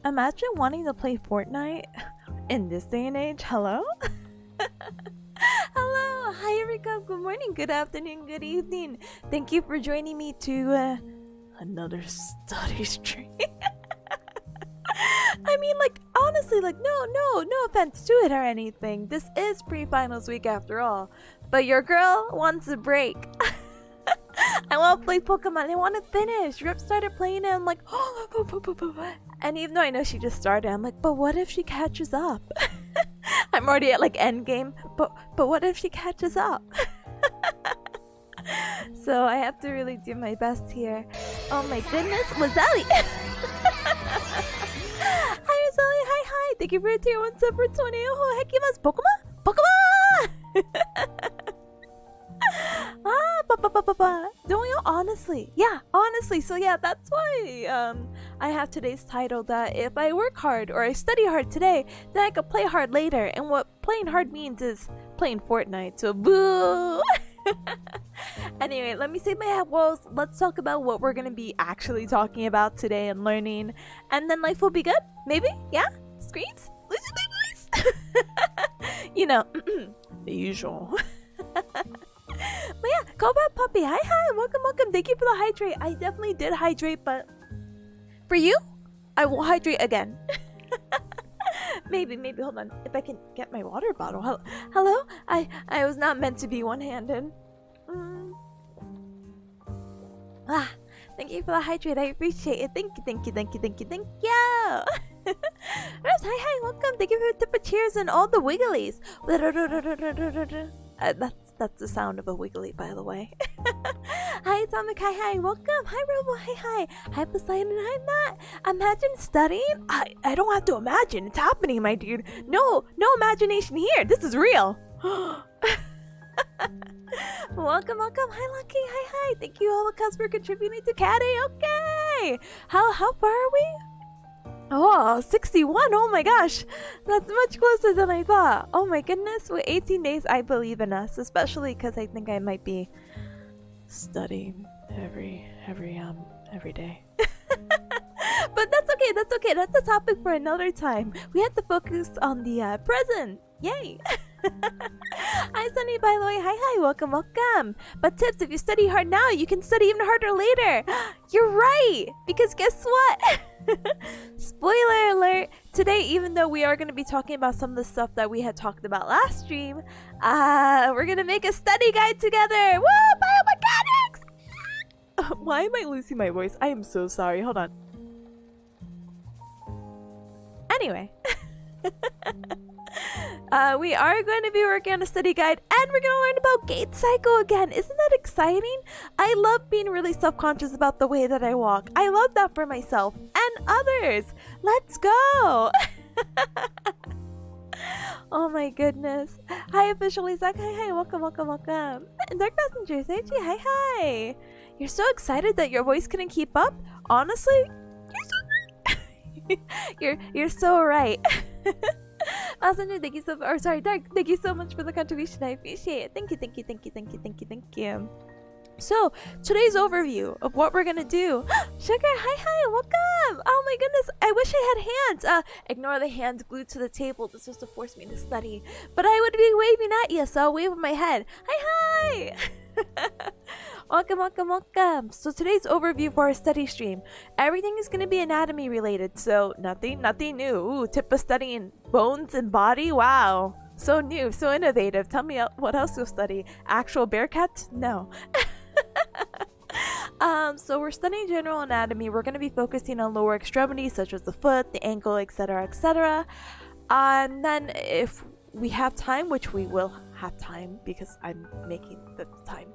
Imagine wanting to play Fortnite in this day and age. Hello? Hello! Hi Erika! Good morning, good afternoon, good evening. Thank you for joining me to another study stream. I mean, like, honestly, like, no offense to it or anything. This is pre-finals week after all. But your girl wants a break. I want to play Pokemon. I want to finish. Rip started playing it. I'm like, and even though I know she just started, I'm like, but what if she catches up? I'm already at like end game, but what if she catches up? So I have to really do my best here. Oh my goodness, Lazali! Hi Lazali, hi. Thank you for a tier 1 sub for 20. Oh, heck, you must Pokemon? Don't we all honestly? Yeah, honestly. So yeah, that's why I have today's title that if I work hard or I study hard today, then I could play hard later. And what playing hard means is playing Fortnite. So boo! Anyway, let me say my hat walls. Let's talk about what we're gonna be actually talking about today and learning. And then life will be good? Maybe? Yeah? Screams? Lucy you know, the usual. But yeah, go back puppy. Hi, welcome. Thank you for the hydrate. I definitely did hydrate, but for you, I will hydrate again. maybe hold on, if I can get my water bottle. Hello? I was not meant to be one-handed. Thank you for the hydrate. I appreciate it. Thank you. Rose, hi, welcome. Thank you for the tip of cheers and all the wigglies. That's the sound of a wiggly, by the way. Hi, Atomic. Hi, welcome. Hi, Robo. Hi. Hi, Poseidon. Hi, Matt. Imagine studying? I don't have to imagine. It's happening, my dude. No imagination here. This is real. Welcome. Hi, Lucky. Hi. Thank you all because for contributing to Caddy. Okay. How far are we? Oh, 61. Oh my gosh. That's much closer than I thought. Oh my goodness. With 18 days, I believe in us. Especially because I think I might be studying every day. But that's okay. That's a topic for another time. We have to focus on the present. Yay. Hi, Sunny, by the way. Hi. Welcome. But tips, if you study hard now, you can study even harder later. You're right. Because guess what? Spoiler alert. Today, even though we are going to be talking about some of the stuff that we had talked about last stream, we're going to make a study guide together. Woo! Biomechanics! Why am I losing my voice? I am so sorry. Hold on. Anyway. We are going to be working on a study guide, and we're going to learn about gait cycle again. Isn't that exciting? I love being really self-conscious about the way that I walk. I love that for myself and others. Let's go. Oh my goodness. Hi, officially Zach. Hi. Welcome. And Dark Passengers. Hi. You're so excited that your voice couldn't keep up? Honestly, you're so right. Alessandra, thank you so or sorry, Dark, thank you so much for the contribution. I appreciate it. Thank you, thank you, thank you, thank you, thank you, thank you. So, today's overview of what we're gonna do. Sugar, hi, welcome! Oh my goodness, I wish I had hands. Ignore the hands glued to the table. This was to force me to study. But I would be waving at you, so I'll wave with my head. Hi! Welcome. So today's overview for our study stream. Everything is gonna be anatomy related, so nothing new. Ooh, Tippa studying bones and body? Wow. So new, so innovative. Tell me what else you'll study. Actual bearcats? No. So we're studying general anatomy. We're going to be focusing on lower extremities such as the foot, the ankle, etc. And then if we have time, which we will have time because I'm making the time,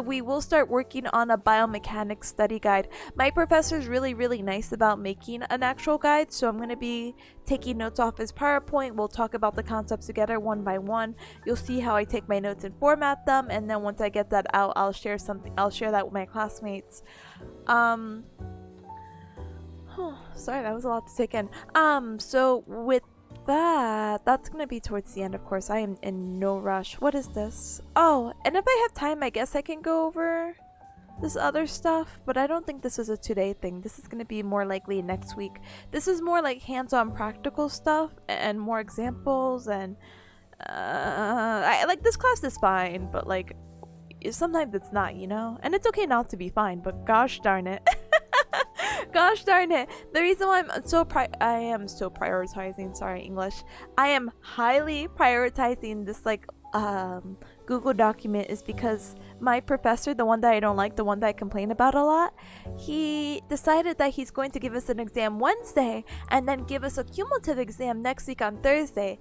we will start working on a biomechanics study guide. My professor is really nice about making an actual guide, so I'm going to be taking notes off his PowerPoint. We'll talk about the concepts together one by one. You'll see how I take my notes and format them, and then once I get that out, I'll share that with my classmates. Sorry, that was a lot to take in. So with that's gonna be towards the end, of course. I am in no rush. What is this? Oh, and if I have time, I guess I can go over this other stuff, but I don't think this is a today thing. This is gonna be more likely next week. This is more like hands-on practical stuff and more examples, and I like this class is fine, but like sometimes it's not, you know? And it's okay not to be fine, but gosh darn it. Gosh darn it. The reason why I am so prioritizing, sorry, English. I am highly prioritizing this like Google document is because my professor, the one that I don't like, the one that I complain about a lot, he decided that he's going to give us an exam Wednesday and then give us a cumulative exam next week on Thursday.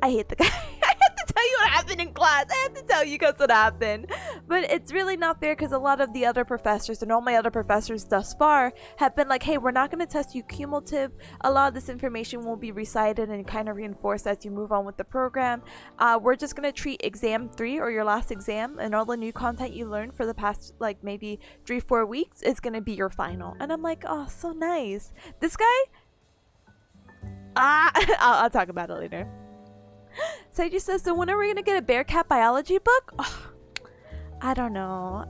I hate the guy. I have to tell you what happened in class. I have to tell you guys what happened. But it's really not fair because a lot of the other professors and all my other professors thus far have been like, hey, we're not going to test you cumulative. A lot of this information will be recited and kind of reinforced as you move on with the program. We're just going to treat exam 3 or your last exam, and all the new content you learned for the past like maybe 3-4 weeks is going to be your final. And I'm like, oh, so nice. This guy? I'll talk about it later. Saiji says, so when are we gonna get a bearcat biology book? Oh, I don't know.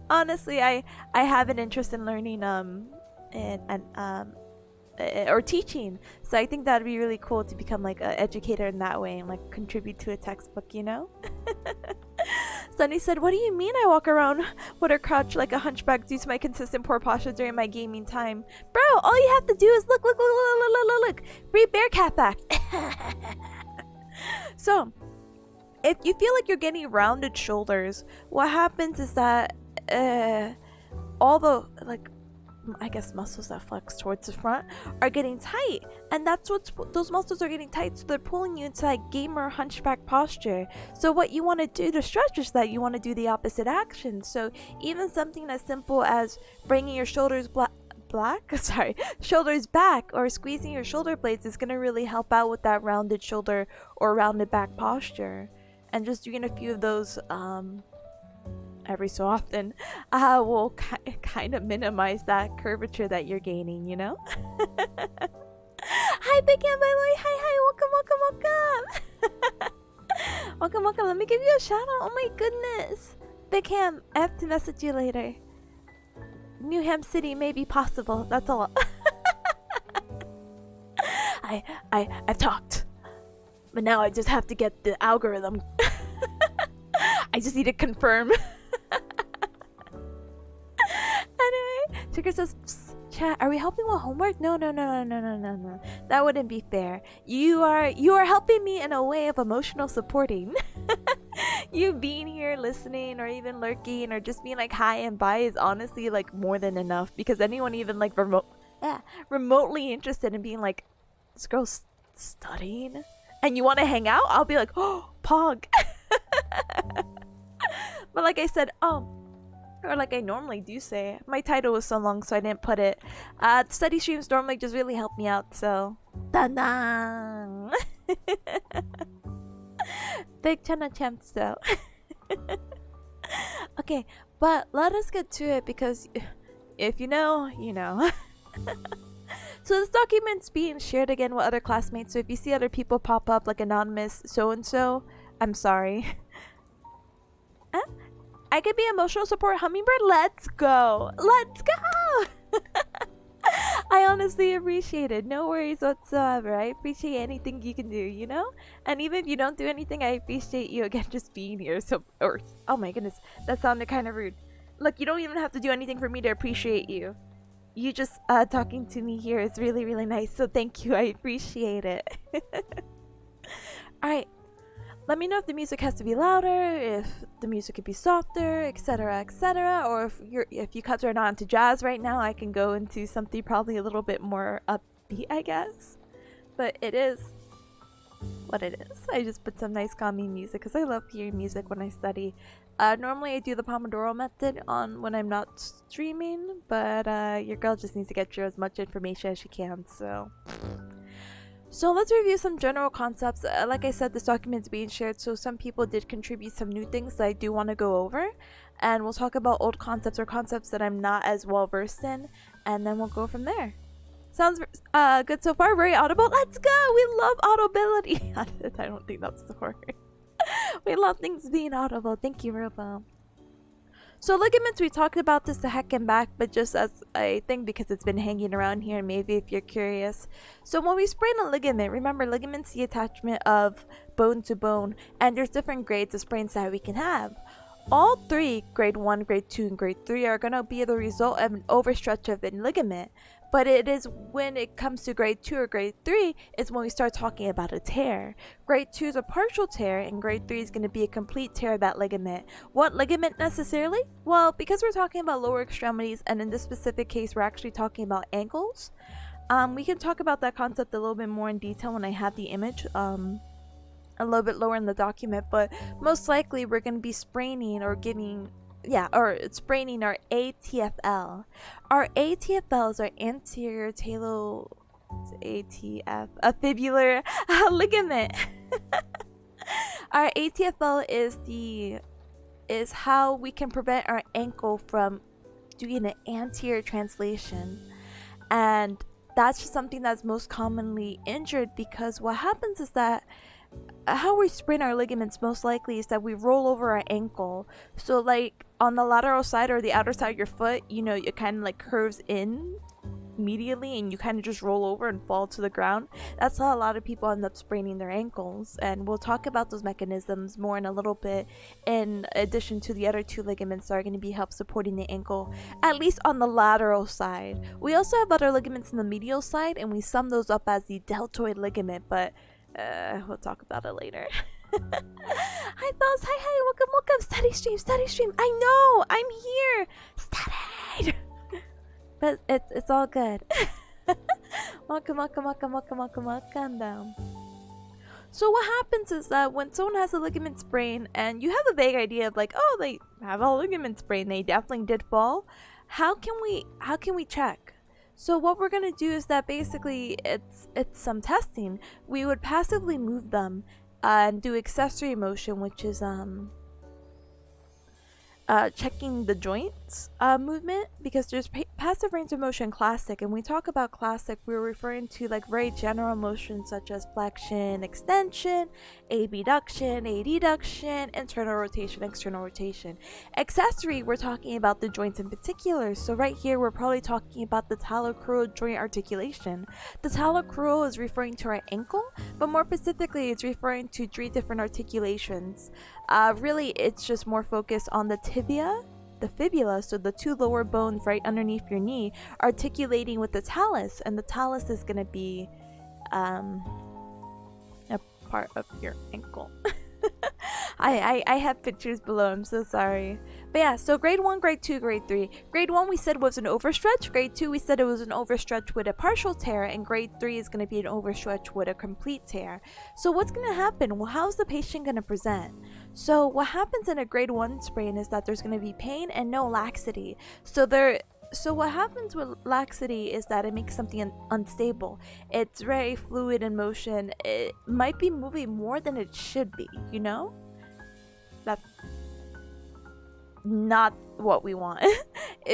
Honestly, I have an interest in learning or teaching, so I think that'd be really cool to become like an educator in that way and like contribute to a textbook, you know? Sunny said, what do you mean I walk around with a crouch like a hunchback due to my consistent poor posture during my gaming time? Bro, all you have to do is look. Read bearcat fact. So, if you feel like you're getting rounded shoulders, what happens is that all the, like, I guess muscles that flex towards the front are getting tight, and that's those muscles are getting tight, so they're pulling you into that gamer hunchback posture. So what you want to do to stretch is that you want to do the opposite action. So even something as simple as bringing your shoulders shoulders back or squeezing your shoulder blades is going to really help out with that rounded shoulder or rounded back posture. And just doing a few of those every so often will kind of minimize that curvature that you're gaining, you know? Hi, Big Cam, by the way. Hi, welcome. Welcome. Let me give you a shout out. Oh my goodness. Big Cam, I have to message you later. New Ham City may be possible. That's all. I've talked, but now I just have to get the algorithm. I just need to confirm. Anyway, Trigger says, chat, are we helping with homework? No. That wouldn't be fair. You are helping me in a way of emotional supporting. You being here listening or even lurking or just being like hi and bye is honestly like more than enough, because anyone even like remotely interested in being like, this girl's studying and you want to hang out, I'll be like, oh, pog. But like I said, or like I normally do say, my title was so long so I didn't put it. Study streams normally just really help me out, so dang. Big Chana champs though. Okay, but let us get to it, because if you know, you know. So this document's being shared again with other classmates, so if you see other people pop up like anonymous so-and-so, I'm sorry. I could be emotional support hummingbird. Let's go. Let's go. I honestly appreciate it. No worries whatsoever. I appreciate anything you can do, you know? And even if you don't do anything, I appreciate you again just being here. So, or, oh my goodness, that sounded kind of rude. Look, you don't even have to do anything for me to appreciate you. You just talking to me here is really, really nice. So thank you. I appreciate it. Alright. Let me know if the music has to be louder, if the music could be softer, etc., etc. Or if you cuts are not into jazz right now, I can go into something probably a little bit more upbeat, I guess. But it is what it is. I just put some nice calming music because I love hearing music when I study. Normally I do the Pomodoro method on when I'm not streaming, but your girl just needs to get you as much information as she can, So let's review some general concepts. Like I said, this document is being shared, so some people did contribute some new things that I do want to go over. And we'll talk about old concepts or concepts that I'm not as well versed in, and then we'll go from there. Sounds good so far? Very audible? Let's go! We love audibility! I don't think that's the word. We love things being audible. Thank you, Robo. So ligaments, we talked about this a heck and back, but just as a thing because it's been hanging around here, maybe if you're curious. So when we sprain a ligament, remember ligaments the attachment of bone to bone, and there's different grades of sprains that we can have. All three, grade 1, grade 2, and grade 3, are going to be the result of an overstretch of a ligament. But it is when it comes to grade 2 or grade 3 is when we start talking about a tear. Grade 2 is a partial tear, and grade 3 is going to be a complete tear of that ligament. What ligament necessarily? Well, because we're talking about lower extremities, and in this specific case, we're actually talking about ankles. We can talk about that concept a little bit more in detail when I have the image. A little bit lower in the document, but most likely we're going to be spraining or spraining our ATFL. Our ATFLs are anterior fibular ligament. Our ATFL is how we can prevent our ankle from doing an anterior translation, and that's just something that's most commonly injured because what happens is that how we sprain our ligaments most likely is that we roll over our ankle. So like on the lateral side or the outer side of your foot, you know, it kind of like curves in immediately and you kind of just roll over and fall to the ground. That's how a lot of people end up spraining their ankles, and we'll talk about those mechanisms more in a little bit, in addition to the other two ligaments that are going to be help supporting the ankle, at least on the lateral side. We also have other ligaments in the medial side, and we sum those up as the deltoid ligament, but we'll talk about it later. Hi Bells, hi, welcome, steady stream. I know, I'm here, steady. But it's all good. welcome down. So what happens is that when someone has a ligament sprain, and you have a vague idea of like, oh, they have a ligament sprain, they definitely did fall. How can we check? So what we're gonna do is that basically it's some testing. We would passively move them and do accessory motion, which is checking the joints movement, because there's passive range of motion classic, and when we talk about classic, we're referring to like very general motions such as flexion, extension, abduction, adduction, internal rotation, external rotation. Accessory, we're talking about the joints in particular. So right here we're probably talking about the talocrural joint articulation. The talocrural is referring to our ankle, but more specifically it's referring to 3 different articulations. Really it's just more focused on the tibia, the fibula, so the 2 lower bones right underneath your knee, articulating with the talus, and the talus is going to be a part of your ankle. I have pictures below, I'm so sorry. But yeah, so grade 1, grade 2, grade 3. Grade 1 we said was an overstretch, grade 2 we said it was an overstretch with a partial tear, and grade 3 is going to be an overstretch with a complete tear. So what's going to happen? Well, how's the patient going to present? So what happens in a grade 1 sprain is that there's going to be pain and no laxity. So what happens with laxity is that it makes something unstable. It's very fluid in motion. It might be moving more than it should be, you know? That's not what we want.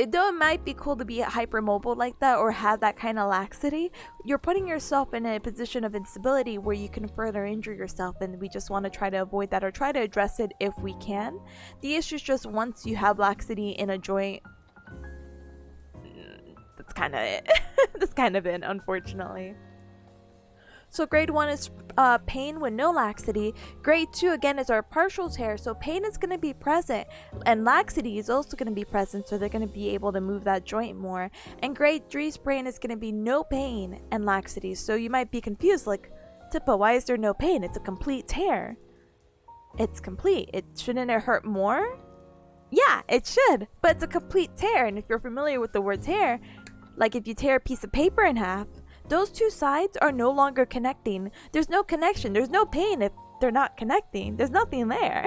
though it might be cool to be hypermobile like that or have that kind of laxity, you're putting yourself in a position of instability where you can further injure yourself, and we just want to try to avoid that or try to address it if we can. The issue is just once you have laxity in a joint, that's kind of it. That's kind of it, unfortunately. So grade 1 is pain with no laxity. Grade 2 again is our partial tear, so pain is going to be present and laxity is also going to be present, so they're going to be able to move that joint more. And grade 3 sprain is going to be no pain and laxity. So you might be confused, like, Tippa, why is there no pain? It's a complete tear. It's complete. Shouldn't it hurt more? Yeah, it should, but it's a complete tear. And if you're familiar with the word tear, like if you tear a piece of paper in half, those two sides are no longer connecting. There's no connection. There's no pain if they're not connecting. There's nothing there.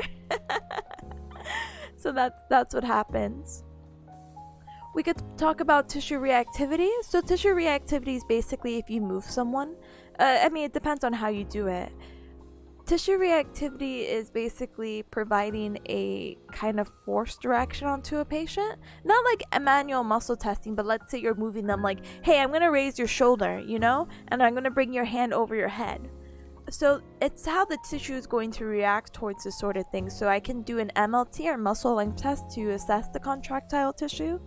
So that's what happens. We could talk about tissue reactivity. So tissue reactivity is basically if you move someone. I mean, it depends on how you do it. Tissue reactivity is basically providing a kind of force direction onto a patient. Not like a manual muscle testing, but let's say you're moving them like, hey, I'm going to raise your shoulder, you know? And I'm going to bring your hand over your head. So it's how the tissue is going to react towards this sort of thing. So I can do an MLT or muscle length test to assess the contractile tissue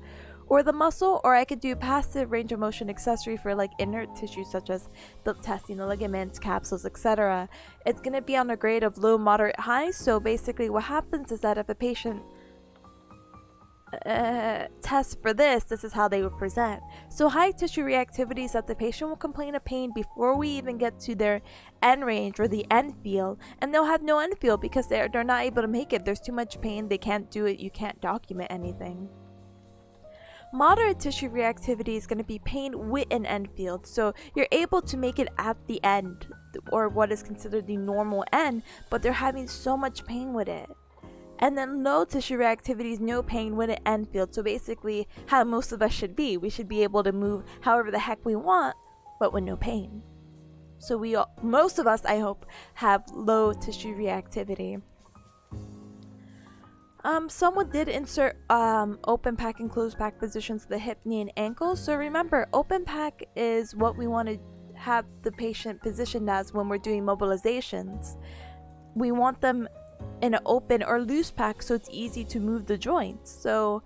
or the muscle, or I could do passive range of motion accessory for like inert tissue such as the testing the ligaments, capsules, etc. It's going to be on a grade of low, moderate, high. So basically what happens is that if a patient tests for this is how they would present. So high tissue reactivity is that the patient will complain of pain before we even get to their end range or the end field, and they'll have no end field because they're not able to make it. There's too much pain, they can't do it, you can't document anything. Moderate tissue reactivity is going to be pain with an end field, so you're able to make it at the end or what is considered the normal end, but they're having so much pain with it. And then low tissue reactivity is no pain with an end field, so basically how most of us should be. We should be able to move however the heck we want, but with no pain. So most of us, I hope, have low tissue reactivity. Someone did insert open pack and closed pack positions to the hip, knee, and ankle. So remember, open pack is what we want to have the patient positioned as when we're doing mobilizations. We want them in an open or loose pack so it's easy to move the joints. So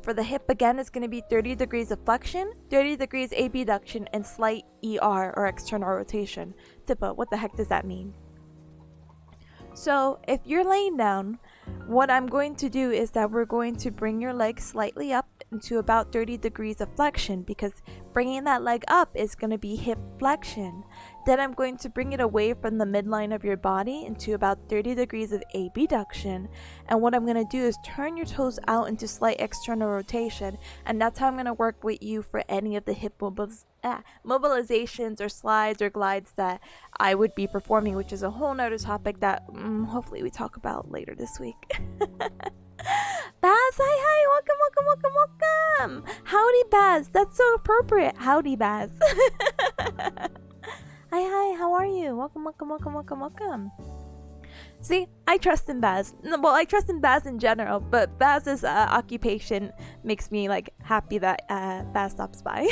for the hip, again, it's going to be 30 degrees of flexion, 30 degrees abduction, and slight ER or external rotation. Tippa, what the heck does that mean? So if you're laying down, what I'm going to do is that we're going to bring your leg slightly up into about 30 degrees of flexion, because bringing that leg up is going to be hip flexion. Then I'm going to bring it away from the midline of your body into about 30 degrees of abduction. And what I'm going to do is turn your toes out into slight external rotation. And that's how I'm going to work with you for any of the hip mobilizations or slides or glides that I would be performing, which is a whole nother topic that hopefully we talk about later this week. Baz, hi, welcome. Howdy, Baz. That's so appropriate. Howdy, Baz. Hi, how are you? Welcome. See, I trust in Baz. Well, I trust in Baz in general, but Baz's occupation makes me like happy that Baz stops by.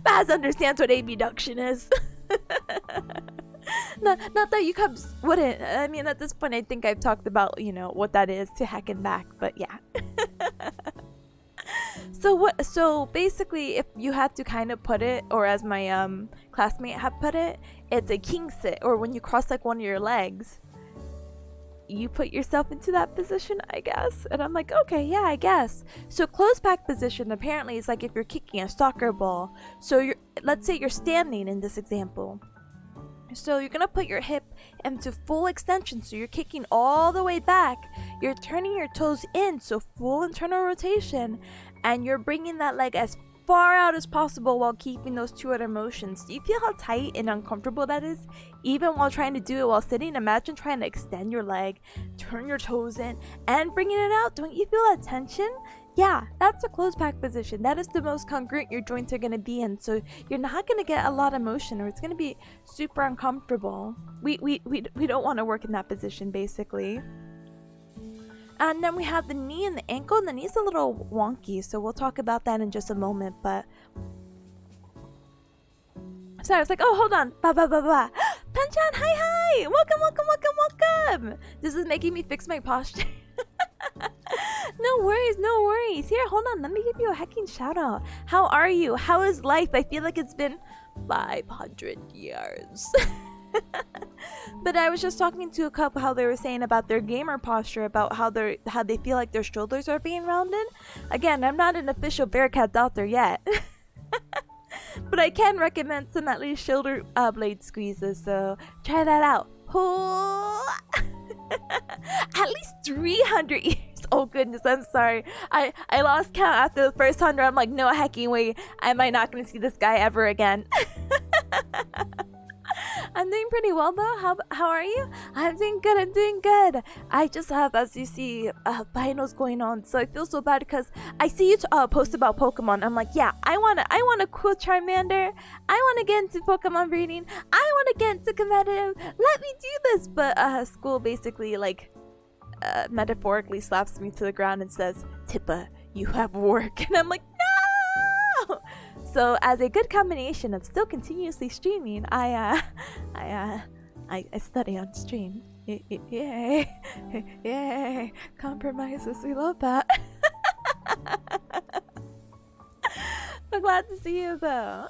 Baz understands what abduction is. Not that you cubs wouldn't. I mean, at this point, I think I've talked about, what that is to heck and back, but yeah. So basically, if you had to kind of put it, or as my classmate had put it, it's a king sit, or when you cross like one of your legs, you put yourself into that position, I guess. And I'm like, okay, yeah, I guess. So closed pack position apparently is like if you're kicking a soccer ball. So let's say you're standing in this example. So you're gonna put your hip into full extension, so you're kicking all the way back, you're turning your toes in, so full internal rotation, and you're bringing that leg as far out as possible while keeping those two other motions. Do you feel how tight and uncomfortable that is? Even while trying to do it while sitting, imagine trying to extend your leg, turn your toes in, and bringing it out. Don't you feel that tension? Yeah, that's a closed pack position. That is the most congruent your joints are going to be in. So you're not going to get a lot of motion, or it's going to be super uncomfortable. We don't want to work in that position, basically. And then we have the knee and the ankle, and the knee's a little wonky, so we'll talk about that in just a moment. But so I was like, oh, hold on, blah blah blah blah. Panchan, hi, welcome. This is making me fix my posture. No worries. Here, hold on, let me give you a hecking shout out. How are you? How is life? I feel like it's been 500 years. But I was just talking to a couple how they were saying about their gamer posture, about how they feel like their shoulders are being rounded. Again, I'm not an official bearcat doctor yet. But I can recommend some at least shoulder blade squeezes, so try that out. At least 300 years. Oh goodness, I'm sorry. I lost count after the first 100. I'm like, no hecking way. Am I not going to see this guy ever again? I'm doing pretty well though. How are you? I'm doing good. I just have, as you see, finals going on, so I feel so bad because I see you post about Pokemon. I'm like, yeah, I wanna cool Charmander. I wanna get into Pokemon breeding. I wanna get into competitive. Let me do this. But school basically like metaphorically slaps me to the ground and says, Tippa, you have work. And I'm like, no. So as a good combination of still continuously streaming, I study on stream. Yay! Compromises, we love that. I'm glad to see you though.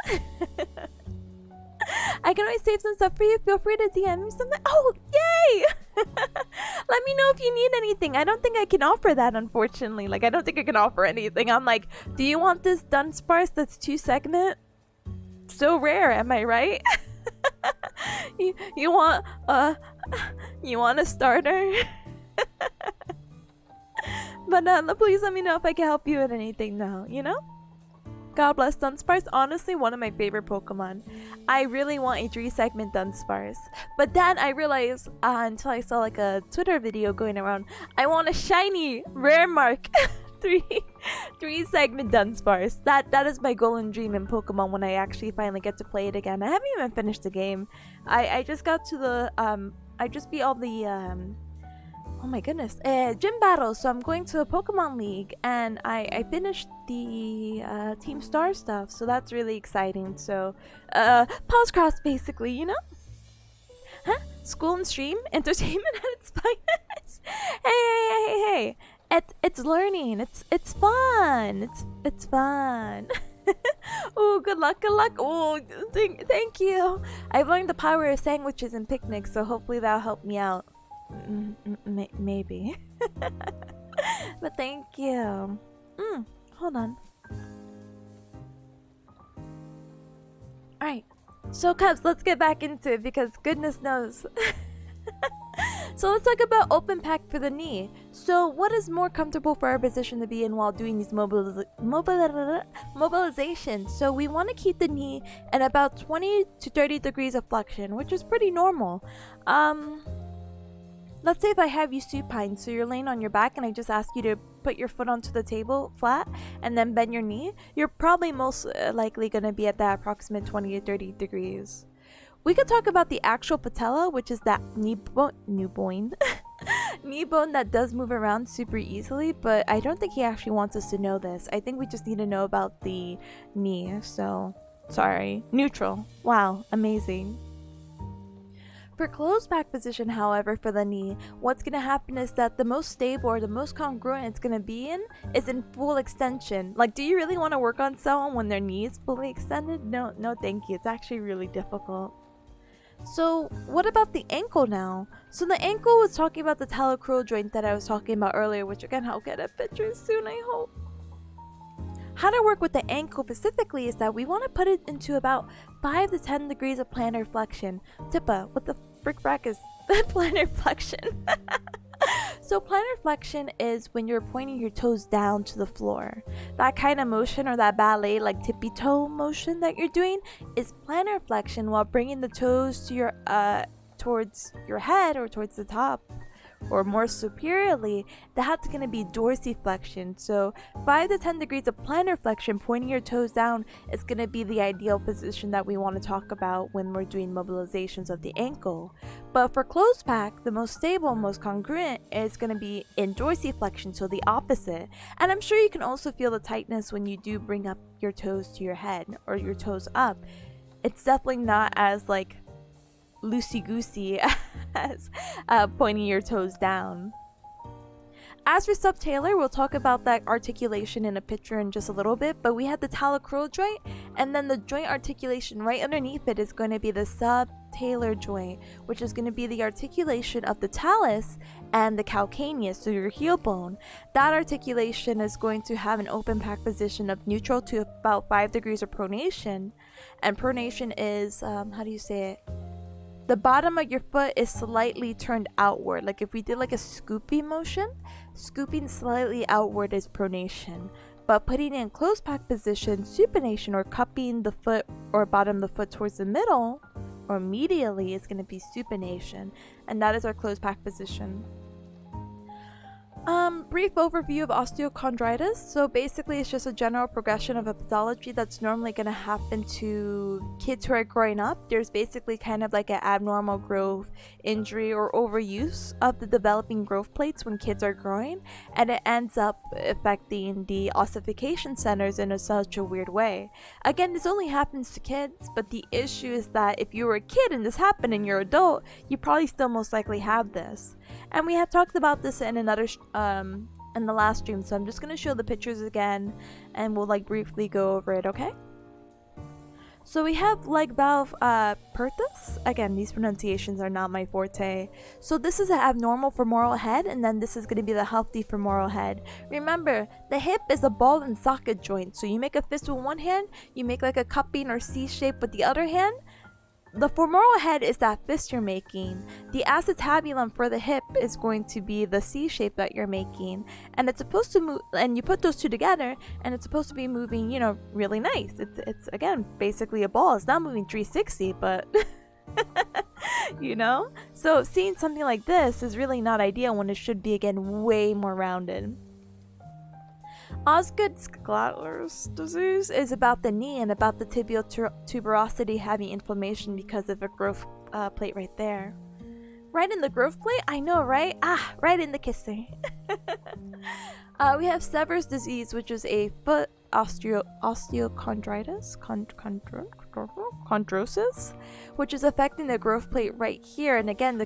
I can always save some stuff for you. Feel free to DM me something. Oh, yay! Let me know if you need anything. I don't think I can offer that, unfortunately. Like, I don't think I can offer anything. I'm like, do you want this Dunsparce that's 2 segment? So rare, am I right? you want a starter? But please let me know if I can help you with anything though, you know? God bless Dunsparce, honestly one of my favorite Pokemon. I really want a 3-segment Dunsparce. But then I realized, until I saw like a Twitter video going around, I want a shiny, rare mark, 3-segment Dunsparce. That is my goal and dream in Pokemon when I actually finally get to play it again. I haven't even finished the game. I just got to the, I just beat all the, oh my goodness, gym battles. So I'm going to a Pokemon League, and I finished the Team Star stuff, so that's really exciting. So pause cross basically, you know? Huh? School and stream, entertainment at its finest. Hey. It's learning. It's fun. It's fun. Oh, good luck. Oh, thank you. I've learned the power of sandwiches and picnics, so hopefully that'll help me out. Maybe. But thank you. Hold on. Alright, so Cubs, let's get back into it because goodness knows. So let's talk about open pack for the knee. So what is more comfortable for our position to be in while doing these mobilizations? So we want to keep the knee at about 20 to 30 degrees of flexion, which is pretty normal. Let's say if I have you supine, so you're laying on your back and I just ask you to put your foot onto the table flat and then bend your knee, you're probably most likely going to be at that approximate 20 to 30 degrees. We could talk about the actual patella, which is that knee bone knee bone that does move around super easily, but I don't think he actually wants us to know this. I think we just need to know about the knee, so sorry. Neutral. Wow, amazing. For closed back position, however, for the knee, what's going to happen is that the most stable or the most congruent it's going to be in is in full extension. Like, do you really want to work on someone when their knee is fully extended? No, thank you. It's actually really difficult. So what about the ankle now? So the ankle was talking about the talocrural joint that I was talking about earlier, which again, I'll get a picture soon, I hope. How to work with the ankle specifically is that we want to put it into about 5 to 10 degrees of plantar flexion. Tippa, what the frick brack is plantar flexion? So plantar flexion is when you're pointing your toes down to the floor. That kind of motion, or that ballet like tippy toe motion that you're doing, is plantar flexion, while bringing the toes to your towards your head or towards the top, or more superiorly, that's going to be dorsiflexion. So 5 to 10 degrees of plantar flexion, pointing your toes down, is going to be the ideal position that we want to talk about when we're doing mobilizations of the ankle. But for closed pack, the most stable, most congruent is going to be in dorsiflexion, so the opposite. And I'm sure you can also feel the tightness when you do bring up your toes to your head or your toes up. It's definitely not as like loosey-goosey as pointing your toes down. As for subtalar, we'll talk about that articulation in a picture in just a little bit, but we have the talocrural joint, and then the joint articulation right underneath it is going to be the subtalar joint, which is going to be the articulation of the talus and the calcaneus, so your heel bone. That articulation is going to have an open pack position of neutral to about 5 degrees of pronation, and pronation is, how do you say it? The bottom of your foot is slightly turned outward. Like if we did like a scooping motion, scooping slightly outward is pronation. But putting it in closed pack position, supination, or cupping the foot or bottom of the foot towards the middle or medially is going to be supination. And that is our closed pack position. Brief overview of osteochondritis. So basically it's just a general progression of a pathology that's normally going to happen to kids who are growing up. There's basically kind of like an abnormal growth, injury, or overuse of the developing growth plates when kids are growing, and it ends up affecting the ossification centers in such a weird way. Again, this only happens to kids, but the issue is that if you were a kid and this happened and you're an adult, you probably still most likely have this. And we had talked about this in another in the last stream, so I'm just going to show the pictures again and we'll like briefly go over it, okay? So we have leg valve perthus. Again, these pronunciations are not my forte. So this is an abnormal femoral head, and then this is going to be the healthy femoral head. Remember, the hip is a ball and socket joint. So you make a fist with one hand, you make like a cupping or C shape with the other hand. The femoral head is that fist you're making. The acetabulum for the hip is going to be the C shape that you're making, and it's supposed to move, and you put those two together and it's supposed to be moving, you know, really nice. It's again basically a ball. It's not moving 360, but you know, so seeing something like this is really not ideal when it should be again way more rounded. Osgood-Schlatter's disease is about the knee and about the tibial tuberosity having inflammation because of a growth plate right there. Right in the growth plate? I know, right? Right in the kisser. We have Sever's disease, which is a foot osteochondritis, chondrosis, which is affecting the growth plate right here. And again, the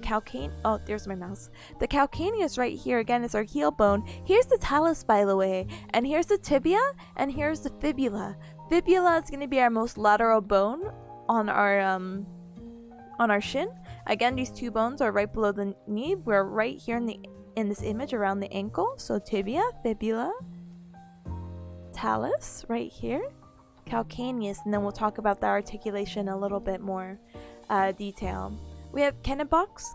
there's my mouse. The calcaneus right here, again, is our heel bone. Here's the talus, by the way, and here's the tibia, and here's the fibula. Fibula is going to be our most lateral bone on our shin. Again, these two bones are right below the knee. We're right here in this image around the ankle. So tibia, fibula, talus right here, calcaneus, and then we'll talk about the articulation a little bit more detail. We have Kennebuck's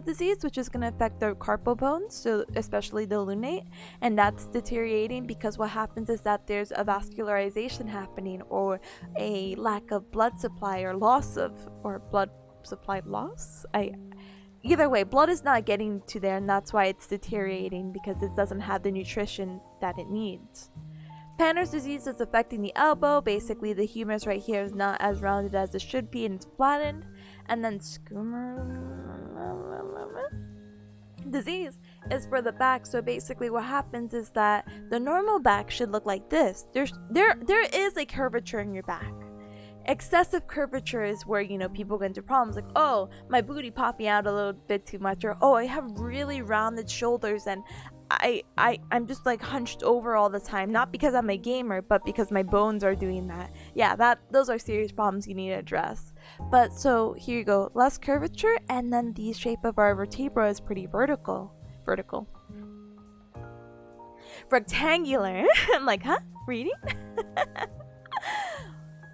disease, which is going to affect the carpal bones, so especially the lunate, and that's deteriorating because what happens is that there's a vascularization happening, or a lack of blood supply, or blood supply loss. Either way, blood is not getting to there, and that's why it's deteriorating, because it doesn't have the nutrition that it needs. Panner's disease is affecting the elbow. Basically, the humerus right here is not as rounded as it should be, and it's flattened. And then Schummer disease is for the back. So basically, what happens is that the normal back should look like this. There is a curvature in your back. Excessive curvature is where, you know, people get into problems like, oh, my booty popping out a little bit too much, or oh, I have really rounded shoulders and I'm just like hunched over all the time, not because I'm a gamer, but because my bones are doing that. Yeah, those are serious problems you need to address. But so here you go, less curvature, and then the shape of our vertebra is pretty vertical. Rectangular. I'm like, huh? Reading?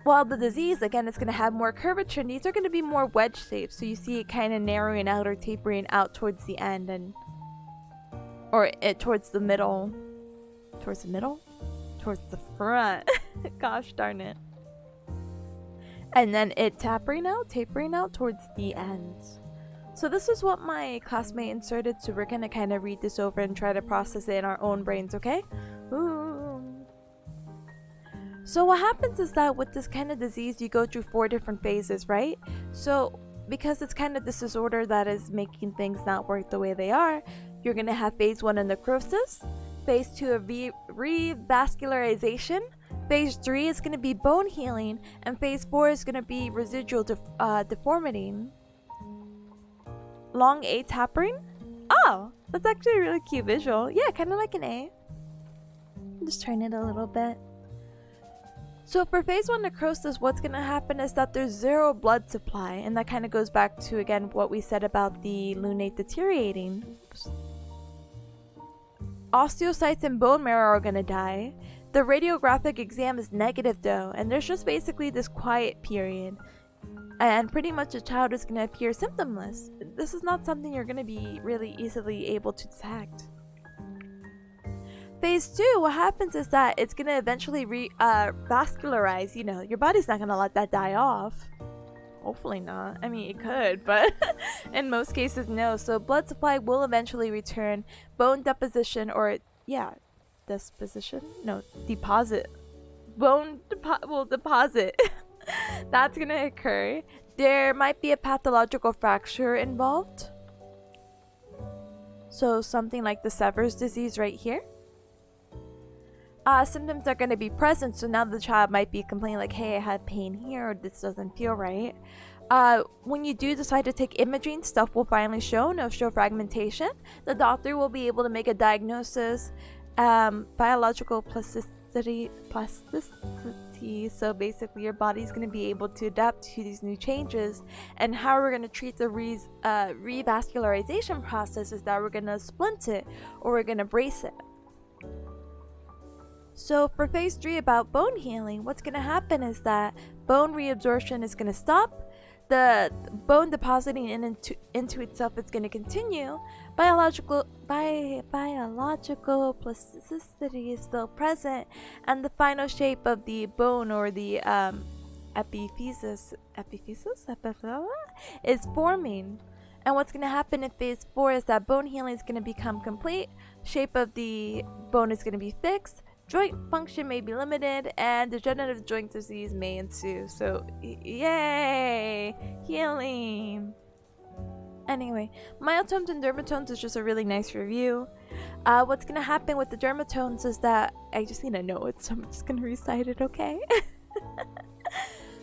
While the disease, again, is going to have more curvature, and these are going to be more wedge shaped, so you see it kind of narrowing out or tapering out towards the end, towards the middle, towards the front. Gosh darn it. And then it tapering out towards the end. So this is what my classmate inserted, so we're gonna kind of read this over and try to process it in our own brains, okay? Ooh. So what happens is that with this kind of disease, you go through 4 different phases, right? So because it's kind of this disorder that is making things not work the way they are, you're gonna have phase 1 of necrosis, phase 2 of revascularization, phase 3 is gonna be bone healing, and phase 4 is gonna be residual deformity. Long A tapering? Oh, that's actually a really cute visual. Yeah, kind of like an A. I'm just turn it a little bit. So for phase 1 necrosis, what's going to happen is that there's 0 blood supply, and that kind of goes back to, again, what we said about the lunate deteriorating. Oops. Osteocytes and bone marrow are going to die. The radiographic exam is negative though, and there's just basically this quiet period. And pretty much the child is going to appear symptomless. This is not something you're going to be really easily able to detect. Phase 2, what happens is that it's going to eventually vascularize. You know, your body's not going to let that die off. Hopefully not. I mean, it could, but in most cases, no. So blood supply will eventually return. Bone deposition, or, yeah, deposition? No, deposit. Bone will deposit. That's going to occur. There might be a pathological fracture involved. So something like the Sever's disease right here. Symptoms are going to be present, so now the child might be complaining like, hey, I had pain here, or this doesn't feel right. When you do decide to take imaging, stuff will finally show. No show fragmentation. The doctor will be able to make a diagnosis. Biological plasticity. So basically your body's going to be able to adapt to these new changes, and how we're going to treat the revascularization process is that we're going to splint it, or we're going to brace it. So for phase 3 about bone healing, what's going to happen is that bone reabsorption is going to stop. The bone depositing into itself is going to continue. Biological plasticity is still present, and the final shape of the bone, or the epiphysis is forming. And what's going to happen in phase 4 is that bone healing is going to become complete. Shape of the bone is going to be fixed. Joint function may be limited, and degenerative joint disease may ensue. So, yay! Healing! Anyway, myotones and dermatones is just a really nice review. What's going to happen with the dermatones is that I just need to know it, so I'm just going to recite it, okay?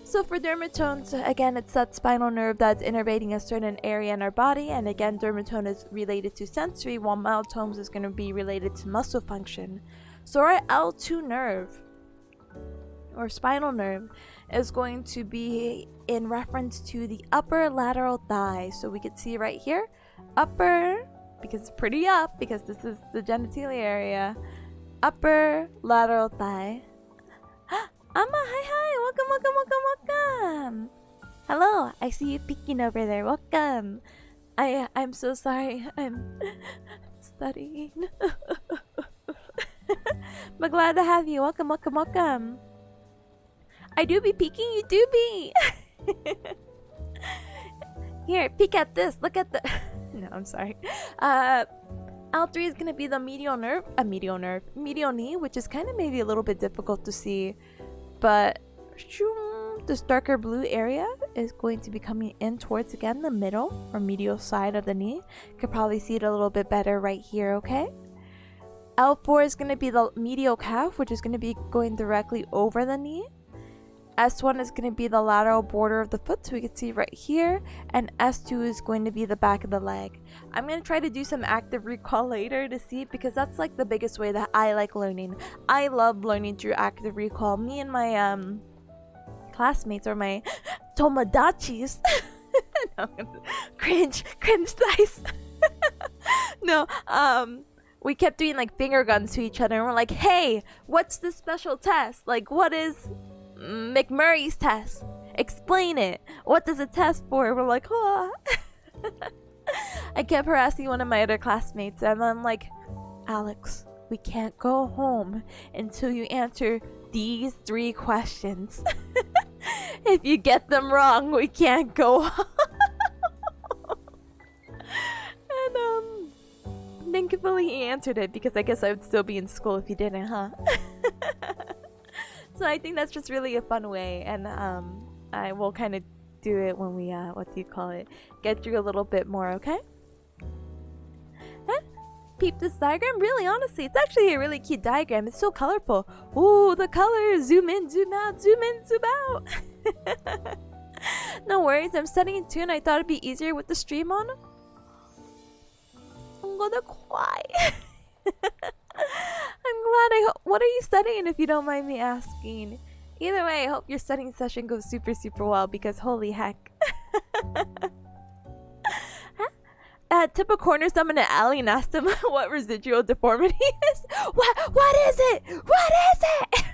So for dermatones, again, it's that spinal nerve that's innervating a certain area in our body, and again, dermatome is related to sensory, while myotones is going to be related to muscle function. So our L2 nerve, or spinal nerve, is going to be in reference to the upper lateral thigh. So we could see right here, upper, because it's pretty up, because this is the genitalia area, upper lateral thigh. Amma, hi, welcome. Hello, I see you peeking over there, welcome. I'm so sorry, I'm studying. But glad to have you. Welcome. I do be peeking, you do be. Here, peek at this. Look at the. No, I'm sorry. L3 is gonna be the medial knee, which is kind of maybe a little bit difficult to see, but this darker blue area is going to be coming in towards, again, the middle or medial side of the knee. You could probably see it a little bit better right here, okay? L4 is going to be the medial calf, which is going to be going directly over the knee. S1 is going to be the lateral border of the foot, so we can see right here. And S2 is going to be the back of the leg. I'm going to try to do some active recall later to see, because that's like the biggest way that I like learning. I love learning through active recall. Me and my classmates, or my Tomadachis. No, cringe dice. No, we kept doing like finger guns to each other, and we're like, hey, what's the special test? Like, what is McMurray's test? Explain it. What does it test for? We're like, oh. I kept harassing one of my other classmates, and I'm like, Alex, we can't go home until you answer these 3 questions. If you get them wrong, we can't go home. thankfully he answered it because I guess I would still be in school if he didn't, huh? So I think that's just really a fun way, and I will kind of do it when we what do you call it? Get through a little bit more, okay? Peep this diagram? Really, honestly, it's actually a really cute diagram. It's so colorful. Ooh, the colors! Zoom in, zoom out, zoom in, zoom out. No worries, I'm studying too, and I thought it'd be easier with the stream on. I'm gonna cry. I'm glad. What are you studying, if you don't mind me asking? Either way, I hope your studying session goes super, super well, because holy heck. Tip a corner summon an alley and asked him what residual deformity is. What is it? What is it?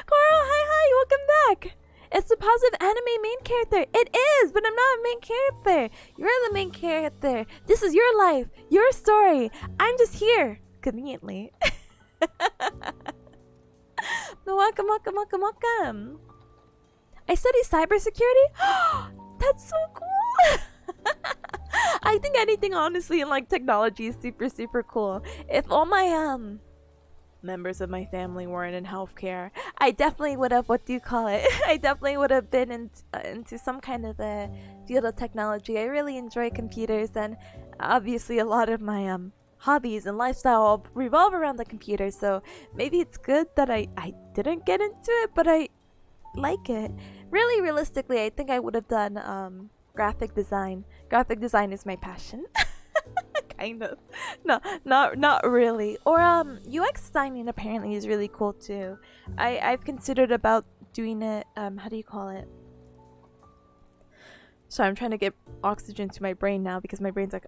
Coral, hi, welcome back. It's the positive anime main character. It is, but I'm not a main character. You're the main character. This is your life, your story. I'm just here, conveniently. Welcome, welcome, welcome, welcome. I study cybersecurity. That's so cool. I think anything honestly in like technology is super, super cool. If all my members of my family weren't in healthcare, I definitely would have, what do you call it? I definitely would have been into some kind of a field of technology. I really enjoy computers, and obviously a lot of my hobbies and lifestyle revolve around the computer, so maybe it's good that I didn't get into it, but I like it. Really, realistically, I think I would have done graphic design. Graphic design is my passion. Kind of. No, not really. Or UX designing apparently is really cool too. I've considered about doing it. How do you call it? So I'm trying to get oxygen to my brain now because my brain's like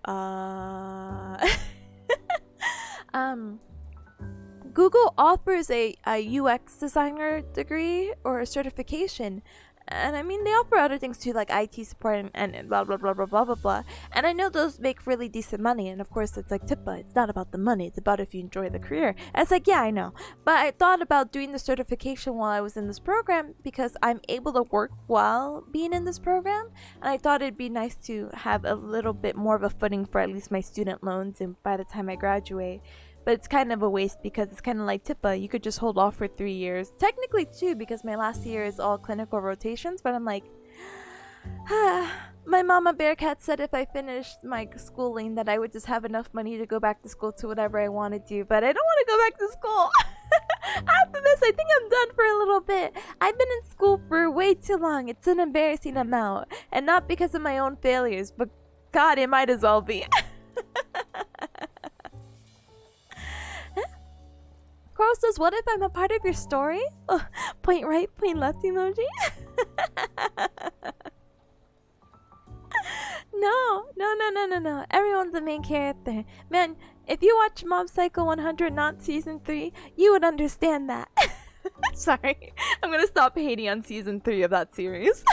Google offers a UX designer degree or a certification, and I mean they offer other things too, like IT support and blah blah blah blah blah blah blah. And I know those make really decent money, and of course it's like Tippa, it's not about the money, it's about if you enjoy the career. And it's like, yeah, I know, but I thought about doing the certification while I was in this program because I'm able to work while being in this program, and I thought it'd be nice to have a little bit more of a footing for at least my student loans and by the time I graduate. But it's kind of a waste because it's kind of like Tippa. You could just hold off for 3 years. Technically 2 because my last year is all clinical rotations. But I'm like, my mama Bearcat said if I finished my schooling that I would just have enough money to go back to school to whatever I want to do. But I don't want to go back to school. After this, I think I'm done for a little bit. I've been in school for way too long. It's an embarrassing amount. And not because of my own failures. But God, it might as well be. Carl says, what if I'm a part of your story? Oh, point right, point left emoji. No. Everyone's the main character. Man, if you watch Mob Psycho 100, not season 3, you would understand that. Sorry. I'm gonna stop hating on season 3 of that series.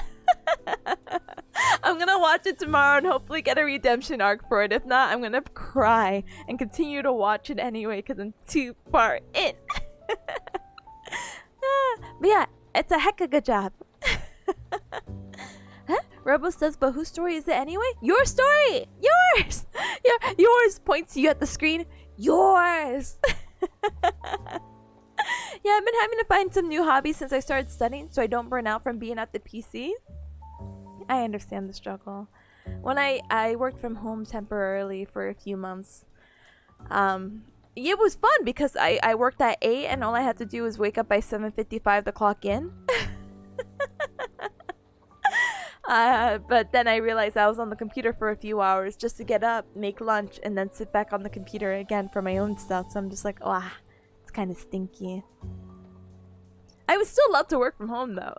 I'm gonna watch it tomorrow and hopefully get a redemption arc for it. If not, I'm gonna cry and continue to watch it anyway because I'm too far in. But yeah, it's a heck of a good job. Huh? Rebel says, but whose story is it anyway? Your story! Yours! Yours points to you at the screen. Yours! Yeah, I've been having to find some new hobbies since I started studying so I don't burn out from being at the PC. I understand the struggle. When I worked from home temporarily for a few months, it was fun because I worked at 8 and all I had to do was wake up by 7:55 to clock in. But then I realized I was on the computer for a few hours just to get up, make lunch, and then sit back on the computer again for my own stuff. So I'm just like, oh, it's kind of stinky. I would still love to work from home though.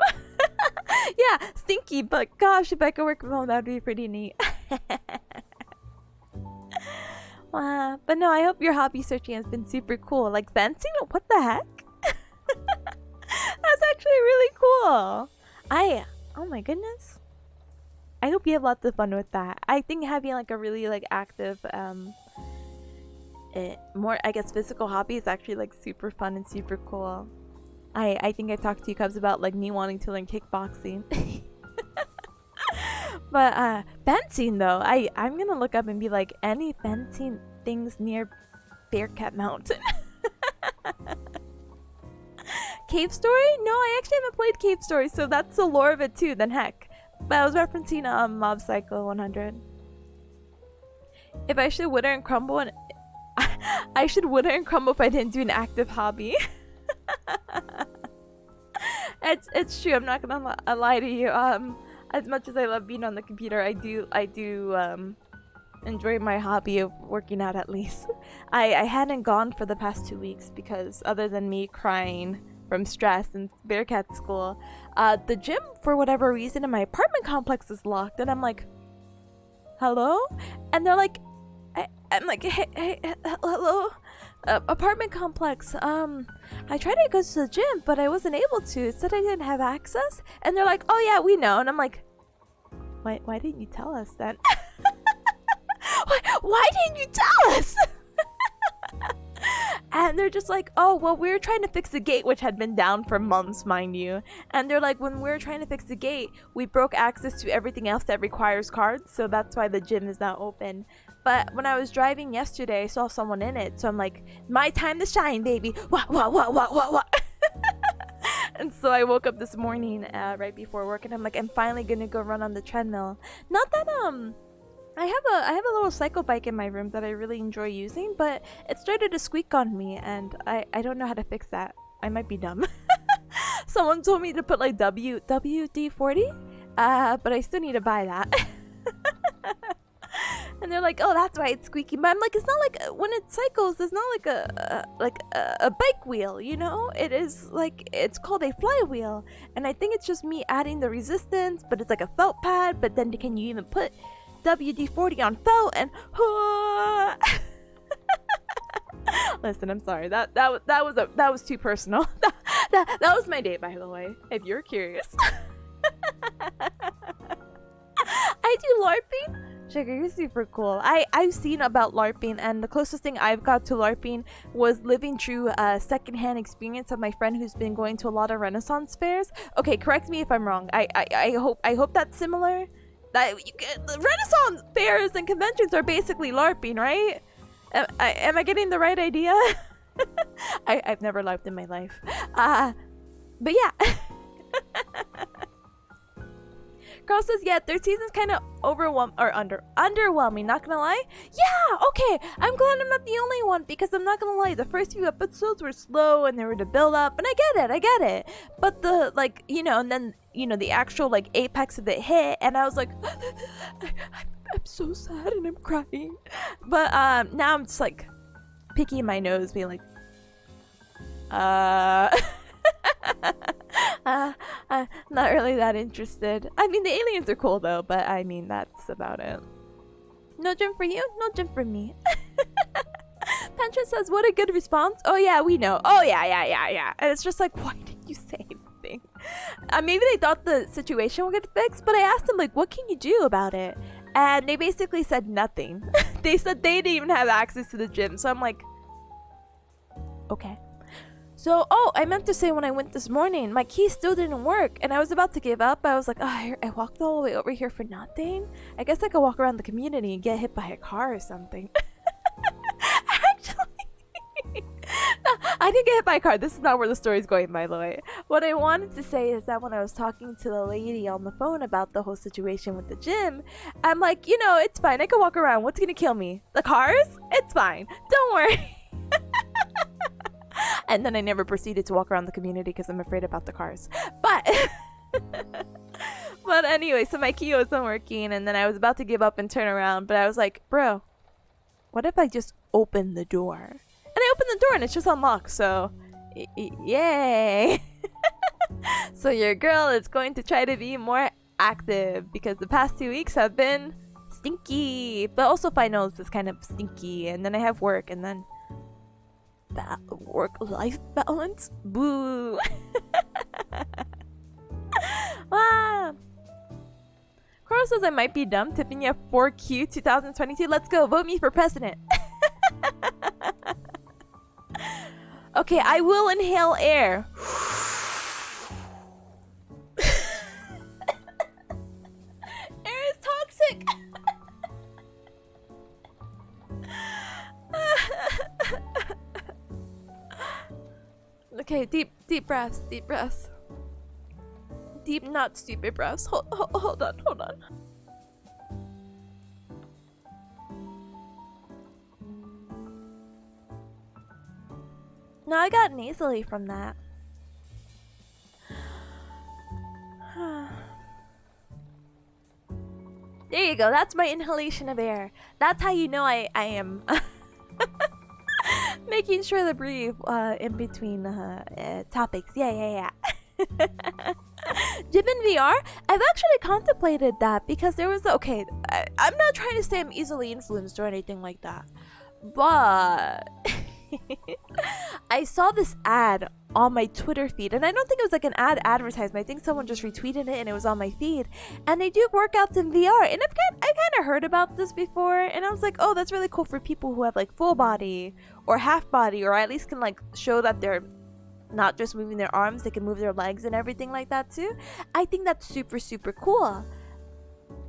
Yeah, stinky, but gosh, if I could work from home, that'd be pretty neat. Wow. But no, I hope your hobby searching has been super cool. Like fencing? What the heck? That's actually really cool. Oh my goodness. I hope you have lots of fun with that. I think having like a really like active, more I guess physical hobby is actually like super fun and super cool. I think I talked to you Cubs about like me wanting to learn kickboxing. But fencing though, I'm gonna look up and be like, any fencing things near Bearcat Mountain. Cave Story? No, I actually haven't played Cave Story, so that's the lore of it too, then heck. But I was referencing Mob Psycho 100. If I should wither and crumble, and I should wither and crumble if I didn't do an active hobby. It's true. I'm not gonna lie to you. As much as I love being on the computer, I do enjoy my hobby of working out at least. I hadn't gone for the past 2 weeks because other than me crying from stress in Bearcat school, the gym for whatever reason in my apartment complex is locked, and I'm like, hello? And they're like, I'm like, hey, hello? Apartment complex, I tried to go to the gym, but I wasn't able to. It said I didn't have access. And they're like, oh yeah, we know. And I'm like, why didn't you tell us then? why didn't you tell us? And they're just like, oh, well, we were trying to fix the gate, which had been down for months, mind you. And they're like, when we were trying to fix the gate, we broke access to everything else that requires cards. So that's why the gym is not open. But when I was driving yesterday, I saw someone in it. So I'm like, my time to shine, baby. What? And so I woke up this morning right before work, and I'm like, I'm finally going to go run on the treadmill. Not that, I have a little cycle bike in my room that I really enjoy using, but it started to squeak on me, and I don't know how to fix that. I might be dumb. Someone told me to put like WD-40, but I still need to buy that. And they're like, oh, that's why it's squeaky. But I'm like, it's not like when it cycles, it's not like a bike wheel, you know? It is like, it's called a flywheel, and I think it's just me adding the resistance, but it's like a felt pad. But then can you even put WD-40 on felt? And listen, I'm sorry, that was too personal. that was my day, by the way, if you're curious. I do LARPing. Sugar, you're super cool. I've seen about LARPing, and the closest thing I've got to LARPing was living through a secondhand experience of my friend who's been going to a lot of Renaissance fairs. Okay, correct me if I'm wrong. I hope that's similar. That the Renaissance fairs and conventions are basically LARPing, right? Am I getting the right idea? I've never LARPed in my life. But yeah. Girl says, yeah, third season's kind of underwhelming, not gonna lie. Yeah, okay, I'm glad I'm not the only one, because I'm not gonna lie, the first few episodes were slow and they were to build up, and I get it. But the, like, you know, and then, you know, the actual, like, apex of the hit, and I was like, I'm so sad and I'm crying. But, now I'm just, like, picking my nose, being like, not really that interested. I mean, the aliens are cool though, but I mean, that's about it. No gym for you, no gym for me. Pentra says, what a good response. Oh yeah, we know. Oh yeah. And it's just like, why didn't you say anything? Maybe they thought the situation would get fixed, but I asked them, like, what can you do about it? And they basically said nothing. They said they didn't even have access to the gym. So I'm like, okay. So, oh, I meant to say when I went this morning, my key still didn't work, and I was about to give up. I was like, oh, I walked all the way over here for nothing? I guess I could walk around the community and get hit by a car or something. Actually, no, I didn't get hit by a car. This is not where the story's going, by the way. What I wanted to say is that when I was talking to the lady on the phone about the whole situation with the gym, I'm like, you know, it's fine. I can walk around. What's gonna kill me? The cars? It's fine. Don't worry. And then I never proceeded to walk around the community because I'm afraid about the cars. But but anyway, so my key wasn't working, and then I was about to give up and turn around, but I was like, bro, what if I just open the door? And I opened the door and it's just unlocked, so yay. So your girl is going to try to be more active because the past 2 weeks have been stinky. But also finals is kind of stinky, and then I have work, and then work-life balance. Boo. Wow. Coral says I might be dumb. Tipanya 4Q 2022. Let's go. Vote me for president. Okay, I will inhale air. Air is Okay, deep breaths, deep breaths. Deep, not stupid breaths. Hold on. No, I got nasally from that. There you go. That's my inhalation of air. That's how you know I am making sure to breathe in between topics. Yeah. Gym in VR? I've actually contemplated that because there was okay. I'm not trying to say I'm easily influenced or anything like that, but I saw this ad on my Twitter feed, and I don't think it was like an advertisement. I think someone just retweeted it and it was on my feed, and they do workouts in VR. And I kind of heard about this before, and I was like, oh, that's really cool for people who have like full body or half body, or at least can like show that they're not just moving their arms, they can move their legs and everything like that too. I think that's super cool.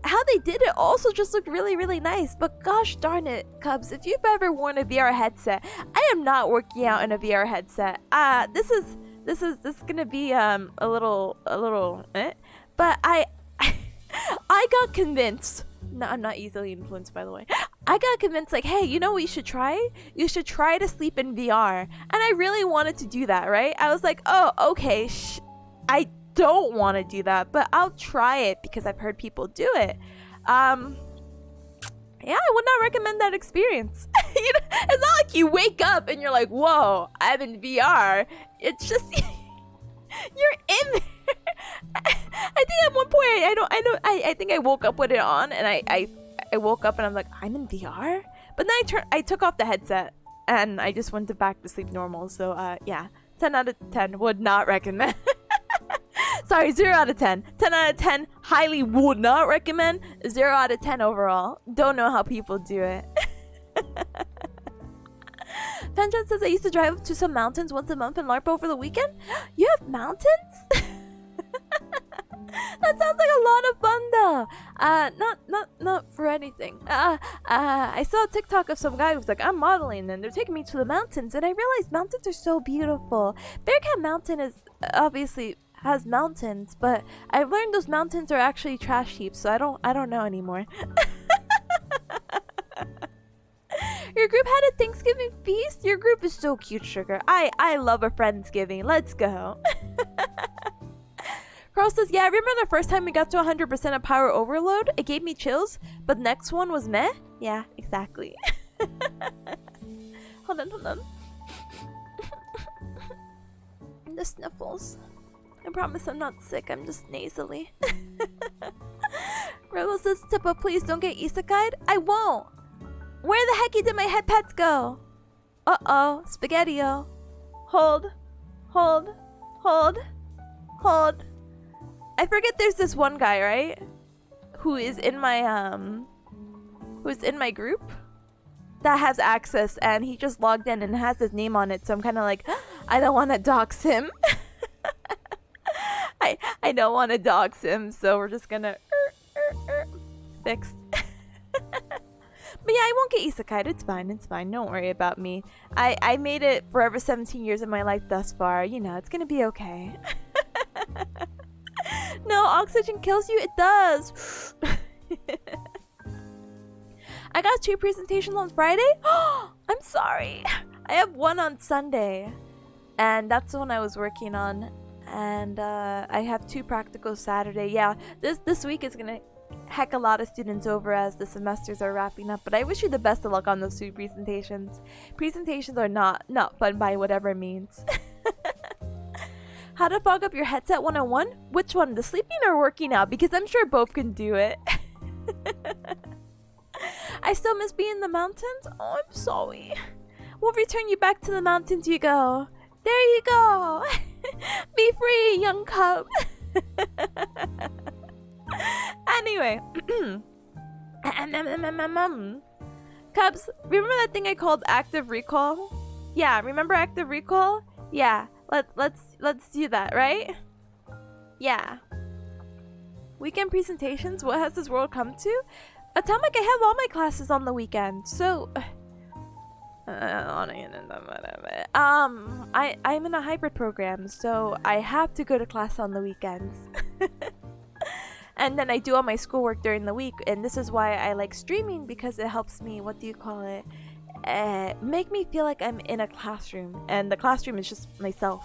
How they did it also just looked really nice. But gosh darn it, Cubs, if you've ever worn a VR headset, I am not working out in a VR headset. This is gonna be a little but I got convinced. No, I'm not easily influenced, by the way. I got convinced, like, hey, you know what you should try? You should try to sleep in VR. And I really wanted to do that, right? I was like, oh, okay, I don't want to do that, but I'll try it because I've heard people do it. Yeah, I would not recommend that experience. You know, it's not like you wake up and you're like, whoa, I'm in VR. It's just you're in there. I think at one point I think I woke up with it on, and I woke up and I'm like, I'm in VR. But then I took off the headset and I just went back to sleep normal. So yeah, 10 out of 10 would not recommend. Sorry, 0 out of 10. 10 out of 10 highly would not recommend. 0 out of 10 overall. Don't know how people do it. Penchant says I used to drive up to some mountains once a month and LARP over the weekend. You have mountains? That sounds like a lot of fun though. Not for anything. I saw a TikTok of some guy who's like, I'm modeling and they're taking me to the mountains, and I realized mountains are so beautiful. Bearcat Mountain is obviously has mountains, but I've learned those mountains are actually trash heaps, so I don't know anymore. Your group had a Thanksgiving feast? Your group is so cute, Sugar. I love a Friendsgiving. Let's go. Crow says, yeah, I remember the first time we got to 100% of power overload. It gave me chills, but the next one was meh. Yeah, exactly. Hold on. The sniffles. I promise I'm not sick, I'm just nasally. Rebel says, Tippa, please don't get isekai'd. I won't. Where the hecky did my head pets go? Uh-oh, Spaghetti-O. Hold. I forget there's this one guy, right? Who is in my group that has access, and he just logged in and has his name on it, so I'm kind of like, I don't want to dox him. I don't want to dox him, so we're just gonna fix. But yeah, I won't get isekai'd. It's fine. Don't worry about me. I made it forever 17 years of my life thus far. You know, it's gonna be okay. No, oxygen kills you? It does. I got 2 presentations on Friday? I'm sorry. I have 1 on Sunday. And that's the one I was working on. And I have 2 practicals Saturday. Yeah, this week is gonna heck a lot of students over as the semesters are wrapping up, but I wish you the best of luck on those 2 presentations. Presentations are not fun by whatever means. How to fog up your headset 101? Which one, the sleeping or working out? Because I'm sure both can do it. I still miss being in the mountains. Oh, I'm sorry. We'll return you back to the mountains you go. There you go. Be free, young cub. Anyway. Cubs, remember that thing I called active recall? Yeah, remember active recall? Yeah, let's do that, right? Yeah. Weekend presentations? What has this world come to? Atomic, I have all my classes on the weekend, so I'm in a hybrid program, so I have to go to class on the weekends. And then I do all my schoolwork during the week, and this is why I like streaming, because it helps me, what do you call it? Make me feel like I'm in a classroom, and the classroom is just myself.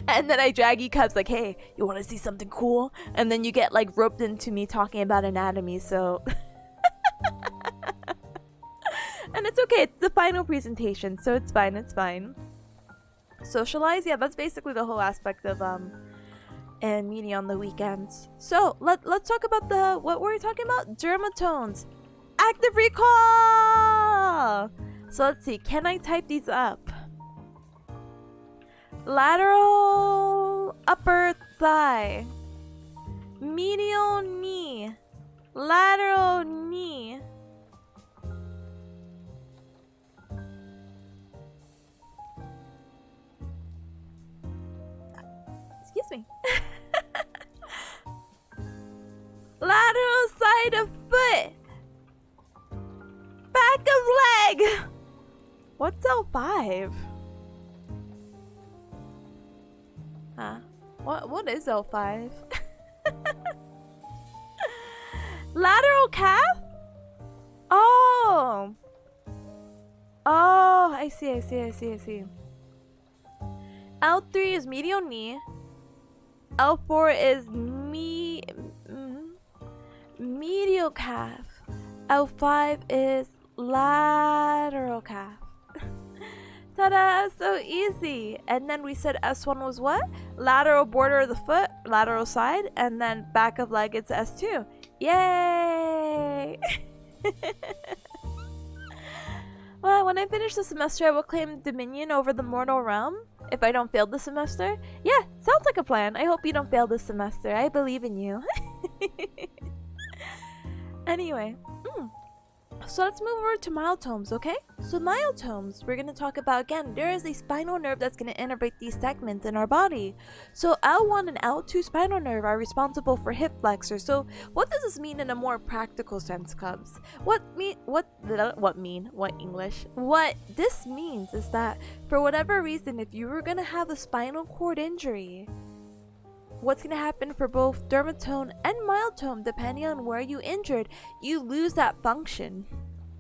And then I drag you cubs like, hey, you want to see something cool? And then you get like roped into me talking about anatomy, so... And it's okay, it's the final presentation, so it's fine, it's fine. Socialize? Yeah, that's basically the whole aspect of and meeting on the weekends. So let's talk about what were we talking about? Dermatones. Active recall! So let's see, can I type these up? Lateral upper thigh. Medial knee. Lateral knee. Excuse me. Lateral side of foot. Back of leg. What's L5? Huh? What is L5? Lateral calf? Oh. Oh, I see. L3 is medial knee. L4 is medial calf. L5 is lateral calf. Ta-da! So easy. And then we said S1 was what? Lateral border of the foot, lateral side, and then back of leg, it's S2. Yay! Well, when I finish the semester, I will claim dominion over the mortal realm. If I don't fail this semester. Yeah, sounds like a plan. I hope you don't fail this semester. I believe in you. Anyway. So let's move over to myotomes, okay? So myotomes, we're going to talk about, again, there is a spinal nerve that's going to innervate these segments in our body. So L1 and L2 spinal nerve are responsible for hip flexors. So what does this mean in a more practical sense, Cubs? What this means is that for whatever reason, if you were going to have a spinal cord injury, what's going to happen for both dermatome and myotome, depending on where you injured, you lose that function.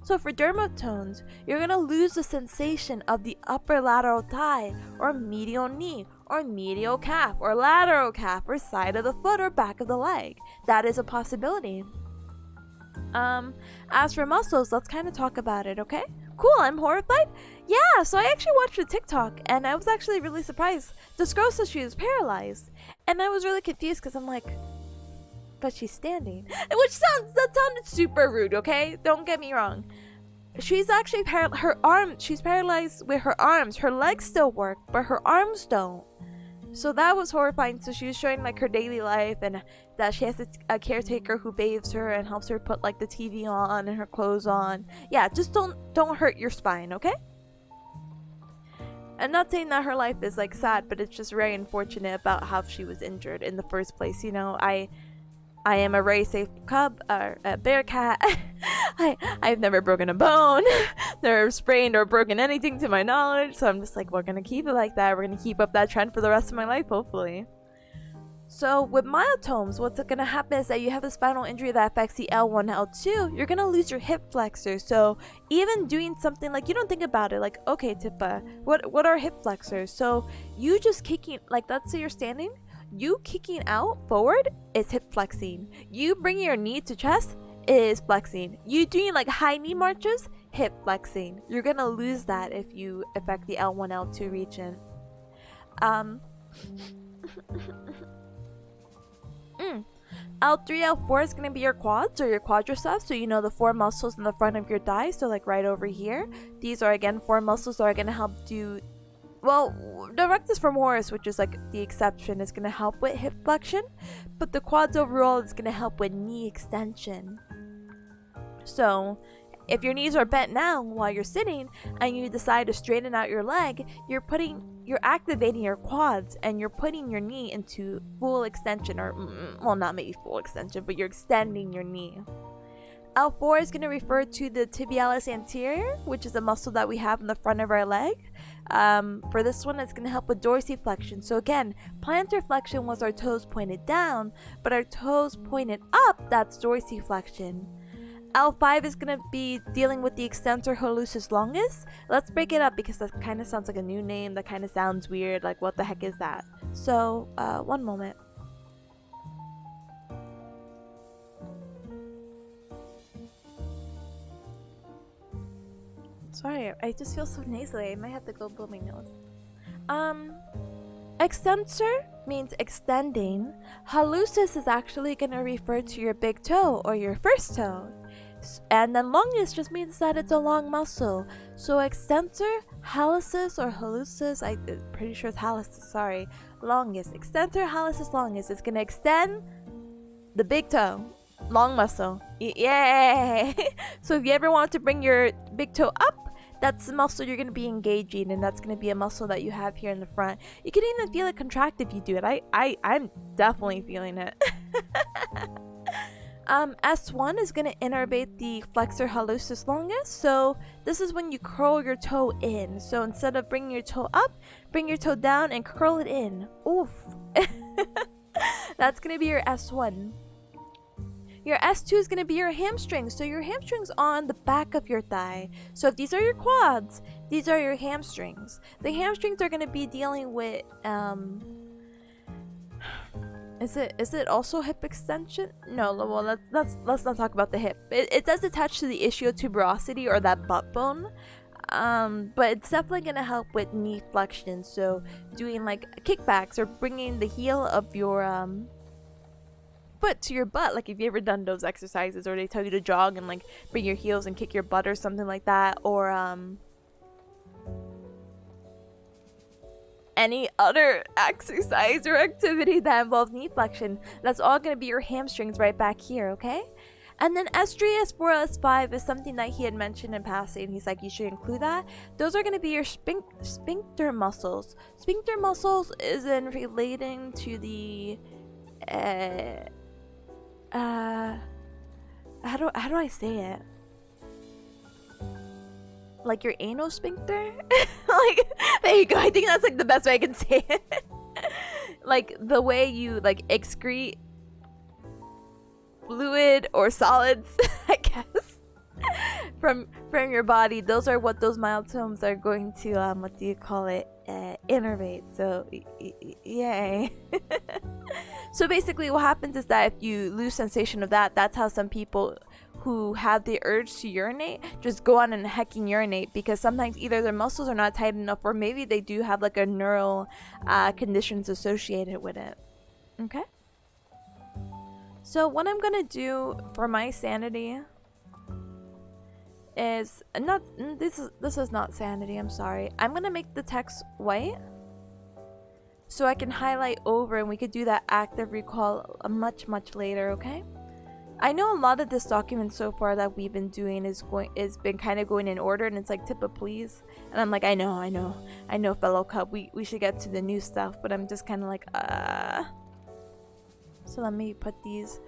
So for dermatomes, you're going to lose the sensation of the upper lateral thigh, or medial knee, or medial calf, or lateral calf, or side of the foot, or back of the leg. That is a possibility. As for muscles, let's kind of talk about it, okay? Cool, I'm horrified? Yeah, so I actually watched a TikTok, and I was actually really surprised. This girl says she was paralyzed, and I was really confused because I'm like, but she's standing. That sounded super rude, okay? Don't get me wrong. She's actually she's paralyzed with her arms. Her legs still work, but her arms don't. So that was horrifying. So she was showing like her daily life, and that she has a caretaker who bathes her and helps her put like the TV on and her clothes on. Yeah, just don't hurt your spine, okay? I'm not saying that her life is like sad, but it's just very unfortunate about how she was injured in the first place. You know, I am a very safe cub, a bearcat. I've never broken a bone, never sprained or broken anything to my knowledge. So I'm just like, we're gonna keep it like that. We're gonna keep up that trend for the rest of my life, hopefully. So with myotomes, what's gonna happen is that you have a spinal injury that affects the L1, L2. You're gonna lose your hip flexor. So even doing something like, you don't think about it, like, okay, Tippa, what are hip flexors? So you just kicking, like, let's say you're standing. You kicking out forward is hip flexing. You bringing your knee to chest is flexing. You doing like high knee marches, hip flexing. You're gonna lose that if you affect the L1, L2 region. L3, L4 is going to be your quads or your quadriceps. So you know the four muscles in the front of your thigh. So like right over here. These are again four muscles that are going to help do, well, the rectus femoris, which is like the exception, is going to help with hip flexion. But the quads overall is going to help with knee extension. So if your knees are bent now while you're sitting and you decide to straighten out your leg, you're activating your quads and you're putting your knee into full extension, or well, not maybe full extension, but you're extending your knee. L4 is going to refer to the tibialis anterior, which is a muscle that we have in the front of our leg. For this one, it's going to help with dorsiflexion. So again, plantar flexion was our toes pointed down, but our toes pointed up, that's dorsiflexion. L5 is going to be dealing with the extensor hallucis longus. Let's break it up because that kind of sounds like a new name. That kind of sounds weird. Like, what the heck is that? So, one moment. Sorry, I just feel so nasally. I might have to go blow my nose. Extensor means extending. Hallucis is actually going to refer to your big toe or your first toe. And then longus just means that it's a long muscle. So extensor, hallucis, or hallucis, I'm pretty sure it's hallucis, sorry. Longus. Extensor, hallucis, longus. It's going to extend the big toe. Long muscle. Yay! So if you ever want to bring your big toe up, that's the muscle you're going to be engaging, and that's going to be a muscle that you have here in the front. You can even feel it contract if you do it. I'm definitely feeling it. S1 is going to innervate the flexor hallucis longus. So this is when you curl your toe in. So instead of bringing your toe up, bring your toe down and curl it in. Oof. That's going to be your S1. Your S2 is going to be your hamstrings. So your hamstrings on the back of your thigh. So if these are your quads, these are your hamstrings. The hamstrings are going to be dealing with is it also hip extension? No, well let's not talk about the hip. It does attach to the ischial or that butt bone. But it's definitely going to help with knee flexion. So doing like kickbacks or bringing the heel of your foot to your butt, like if you ever done those exercises or they tell you to jog and like bring your heels and kick your butt or something like that, or any other exercise or activity that involves knee flexion, that's all going to be your hamstrings right back here, okay? And then S3, S4, S5 is something that he had mentioned in passing. He's like, you should include that. Those are going to be your sphincter muscles. Sphincter muscles is in relating to the how do I say it? Like your anal sphincter? Like, there you go. I think that's like the best way I can say it. Like the way you like excrete fluid or solids, I guess, from your body. Those are what those myotomes are going to what do you call it, innervate. So yay. So basically what happens is that if you lose sensation of that, that's how some people who have the urge to urinate just go on and hecking urinate, because sometimes either their muscles are not tight enough or maybe they do have like a neural conditions associated with it. Okay? So what I'm gonna do for my sanity is not this is not sanity, I'm sorry. I'm gonna make the text white so I can highlight over, and we could do that active recall much later, okay? I know a lot of this document so far that we've been doing is been kind of going in order, and it's like tip of please, and I'm like, I know fellow cub, we should get to the new stuff, but I'm just kind of like So let me put these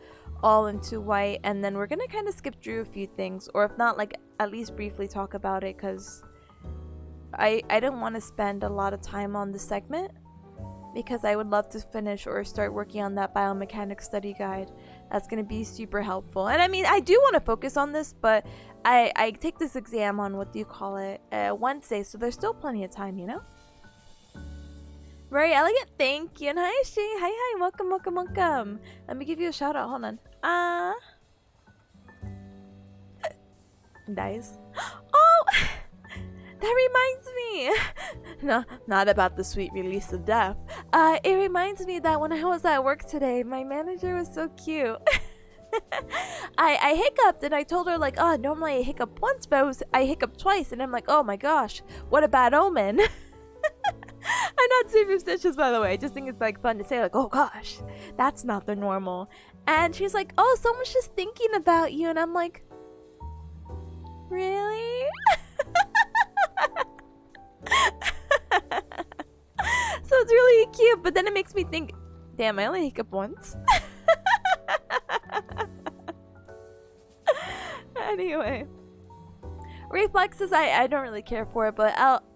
all into white, and then we're gonna kind of skip through a few things, or if not, like at least briefly talk about it, because I don't want to spend a lot of time on this segment, because I would love to finish or start working on that biomechanics study guide. That's going to be super helpful. And I mean, I do want to focus on this, but I take this exam on, what do you call it, Wednesday, so there's still plenty of time, you know? Very elegant, thank you. And hi, Shi. Hi, welcome. Let me give you a shout out, hold on. Nice. Oh! That reminds me. No, not about the sweet release of death. It reminds me that when I was at work today, my manager was so cute. I hiccuped and I told her like, oh, normally I hiccup once, but I hiccuped twice, and I'm like, oh my gosh, what a bad omen. I'm not superstitious, by the way. I just think it's like fun to say like, oh gosh, that's not the normal. And she's like, oh, someone's just thinking about you, and I'm like, really? So it's really cute, but then it makes me think, damn, I only hiccup once. Anyway. Reflexes, I don't really care for, but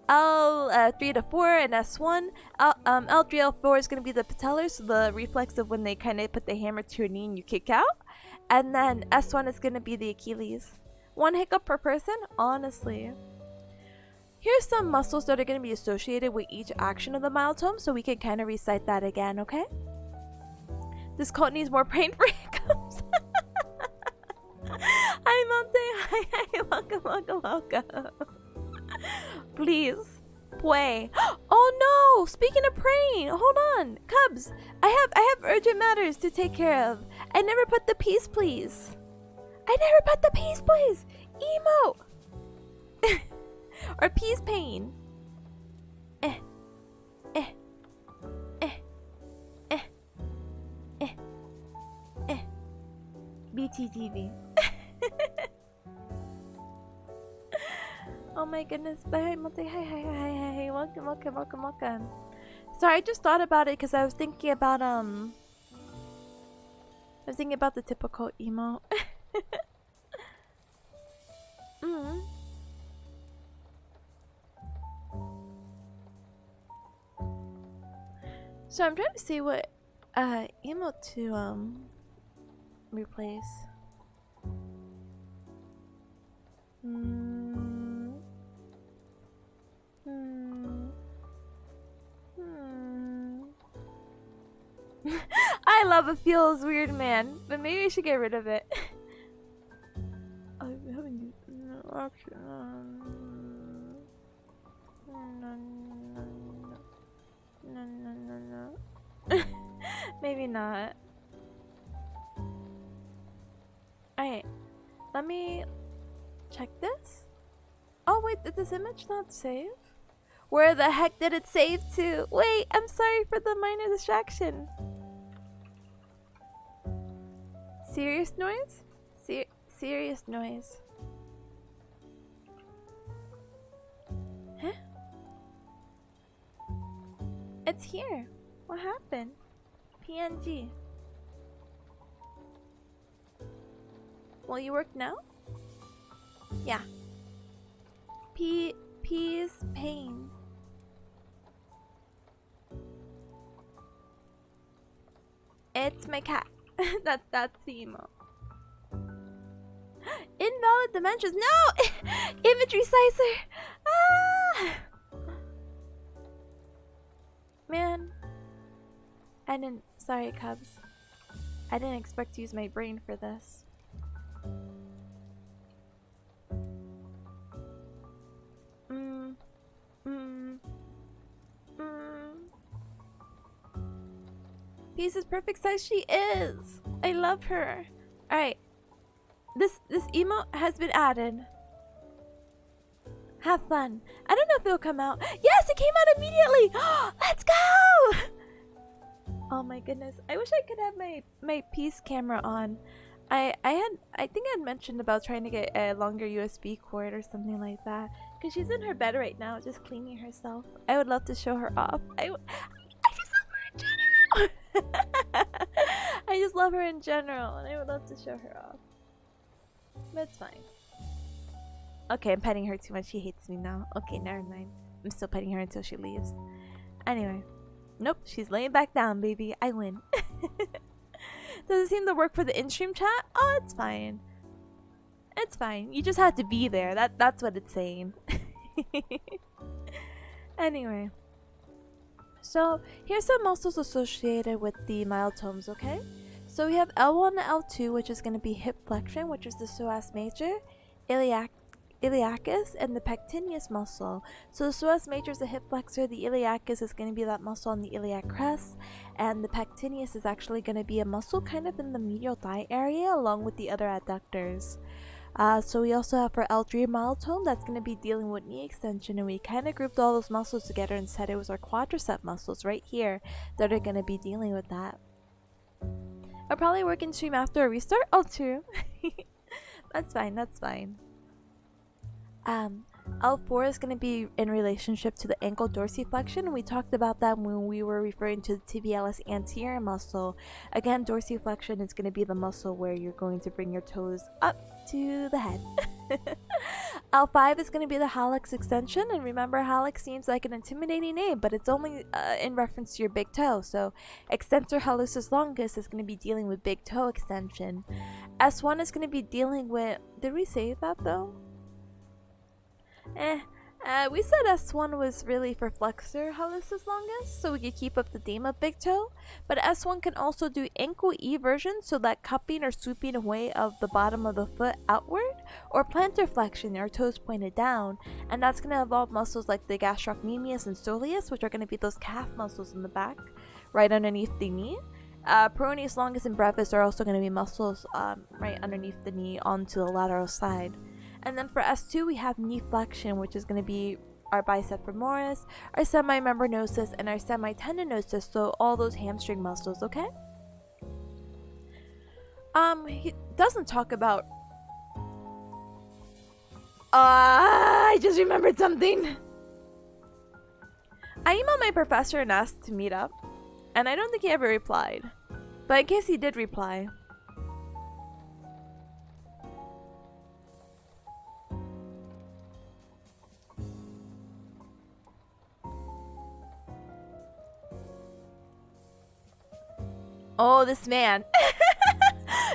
L3 to 4 and S1. L3, L4 is going to be the patellar, so the reflex of when they kind of put the hammer to your knee and you kick out. And then S1 is going to be the Achilles. One hiccup per person? Honestly. Here's some muscles that are going to be associated with each action of the milestone, so we can kind of recite that again, okay? This cult needs more brain for hiccups. Hi, Monte. Hi, welcome. Please, pray. Oh no! Speaking of praying, hold on, Cubs. I have urgent matters to take care of. I never put the peace, please. Emote. Or peace pain. BTTV. Oh my goodness. Bye, Monte. Hi. Welcome. Sorry, I just thought about it because I was thinking about the typical emo. So I'm trying to see what emo to replace. I love it feels weird, man, but maybe I should get rid of it. I haven't used no. Maybe not. Alright, let me check this. Oh wait, did this image not save? Where the heck did it save to? Wait, I'm sorry for the minor distraction. Serious noise? Serious noise. Huh? It's here. What happened? PNG. Will you work now? Yeah. Peace, pain. It's my cat. That's the emo. Invalid dimensions. No! Imagery slicer. Ah! Man. Sorry, Cubs. I didn't expect to use my brain for this. Peace is perfect size. She is. I love her. Alright. This emote has been added. Have fun. I don't know if it'll come out. Yes, it came out immediately. Let's go. Oh my goodness. I wish I could have my peace camera on. I think I had mentioned about trying to get a longer USB cord or something like that. Because she's in her bed right now, just cleaning herself. I would love to show her off. I just love her in general. I just love her in general, and I would love to show her off. But it's fine. Okay, I'm petting her too much. She hates me now. Okay, never mind. I'm still petting her until she leaves. Anyway. Nope, she's laying back down, baby. I win. Does it seem to work for the in-stream chat? Oh, it's fine. It's fine. You just have to be there. That's what it's saying. Anyway. So, here's some muscles associated with the myotomes, okay? So we have L1 and L2, which is going to be hip flexion, which is the psoas major, iliacus, and the pectineus muscle. So the psoas major is the hip flexor, the iliacus is going to be that muscle on the iliac crest, and the pectineus is actually going to be a muscle kind of in the medial thigh area along with the other adductors. So we also have for L3 myotome that's going to be dealing with knee extension, and we kind of grouped all those muscles together and said it was our quadricep muscles right here that are going to be dealing with that. I'll probably work in stream after a restart. Oh, true. That's fine. L4 is going to be in relationship to the ankle dorsiflexion. We talked about that when we were referring to the tibialis anterior muscle. Again, dorsiflexion is going to be the muscle where you're going to bring your toes up to the head. L5 is going to be the hallux extension, and remember, hallux seems like an intimidating name, but it's only in reference to your big toe. So extensor hallucis longus is going to be dealing with big toe extension. S1 is going to be dealing with, did we say that though? We said S1 was really for flexor hallucis longus, so we could keep up the theme of big toe. But S1 can also do ankle eversion, so that cupping or swooping away of the bottom of the foot outward, or plantar flexion, or toes pointed down. And that's going to involve muscles like the gastrocnemius and soleus, which are going to be those calf muscles in the back, right underneath the knee. Peroneus longus and brevis are also going to be muscles right underneath the knee onto the lateral side. And then for S2, we have knee flexion, which is going to be our bicep femoris, our semimembranosus, and our semitendinosus, so all those hamstring muscles, okay? He doesn't talk about... I just remembered something! I emailed my professor and asked to meet up, and I don't think he ever replied. But in case he did reply... Oh, this man.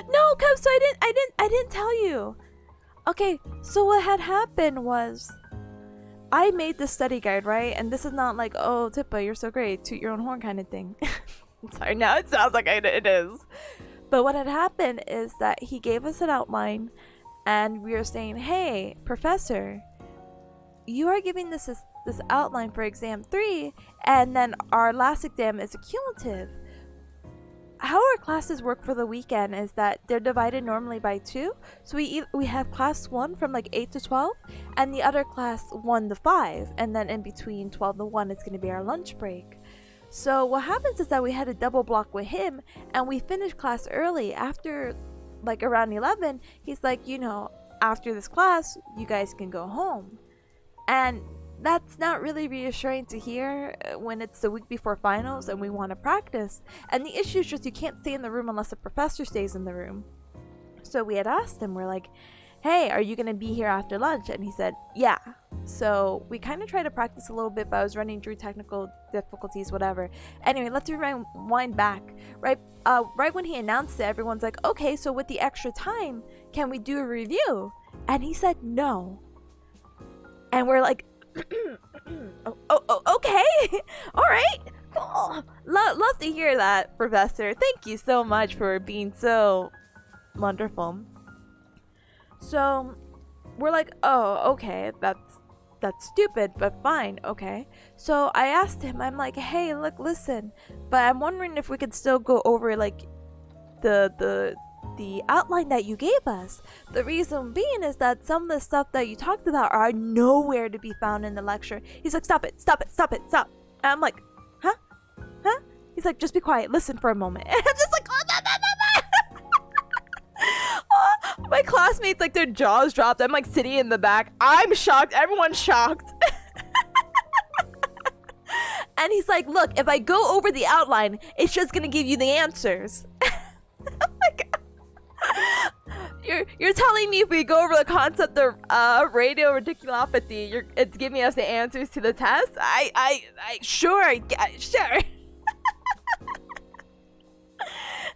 No, Cub, so I didn't tell you. Okay, so what had happened was I made the study guide, right? And this is not like, oh, Tippa, you're so great, toot your own horn kind of thing. Sorry, now it sounds like it is. But what had happened is that he gave us an outline, and we were saying, hey, professor, you are giving this outline for exam 3, and then our last exam is a cumulative. How our classes work for the weekend is that they're divided normally by 2. So we have class 1 from like 8 to 12, and the other class 1 to 5, and then in between 12 to 1 is going to be our lunch break. So what happens is that we had a double block with him, and we finished class early. After like around 11, he's like, you know, after this class, you guys can go home. And that's not really reassuring to hear when it's the week before finals and we want to practice. And the issue is just you can't stay in the room unless the professor stays in the room. So we had asked him, we're like, hey, are you going to be here after lunch? And he said, yeah. So we kind of tried to practice a little bit, but I was running through technical difficulties, whatever. Anyway, let's rewind back. Right when he announced it, everyone's like, okay, so with the extra time, can we do a review? And he said no. And we're like, okay. All right. Cool. Love to hear that, Professor. Thank you so much for being so wonderful. So we're like, oh, okay, that's stupid, but fine, okay. So I asked him, I'm like, hey, look, listen, but I'm wondering if we could still go over like the outline that you gave us. The reason being is that some of the stuff that you talked about are nowhere to be found in the lecture. He's like, stop. And I'm like, huh? He's like, just be quiet, listen for a moment. And I'm just like, my classmates, like, their jaws dropped. I'm like sitting in the back. I'm shocked. Everyone's shocked. And he's like, look, if I go over the outline, it's just gonna give you the answers. Oh my god. You're telling me if we go over the concept of radial radiculopathy, it's giving us the answers to the test? Sure.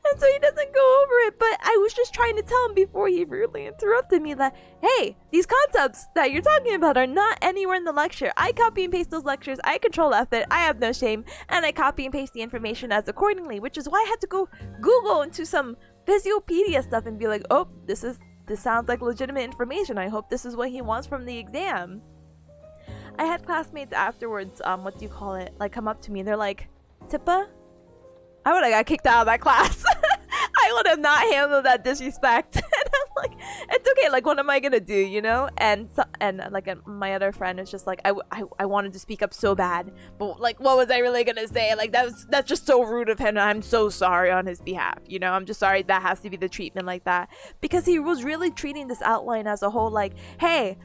And so he doesn't go over it, but I was just trying to tell him before he rudely interrupted me that, hey, these concepts that you're talking about are not anywhere in the lecture. I copy and paste those lectures, I control F it, I have no shame, and I copy and paste the information as accordingly, which is why I had to go Google into some Physiopedia stuff and be like, oh, this sounds like legitimate information. I hope this is what he wants from the exam. I had classmates afterwards, like come up to me and they're like, Tippa, I would have got kicked out of that class. I would have not handled that disrespect. And I'm like, it's okay, like what am I gonna do, you know? And my other friend is just like, I wanted to speak up so bad, but like what was I really gonna say? Like that's just so rude of him, and I'm so sorry on his behalf, you know? I'm just sorry that has to be the treatment like that, because he was really treating this outline as a whole, like, hey,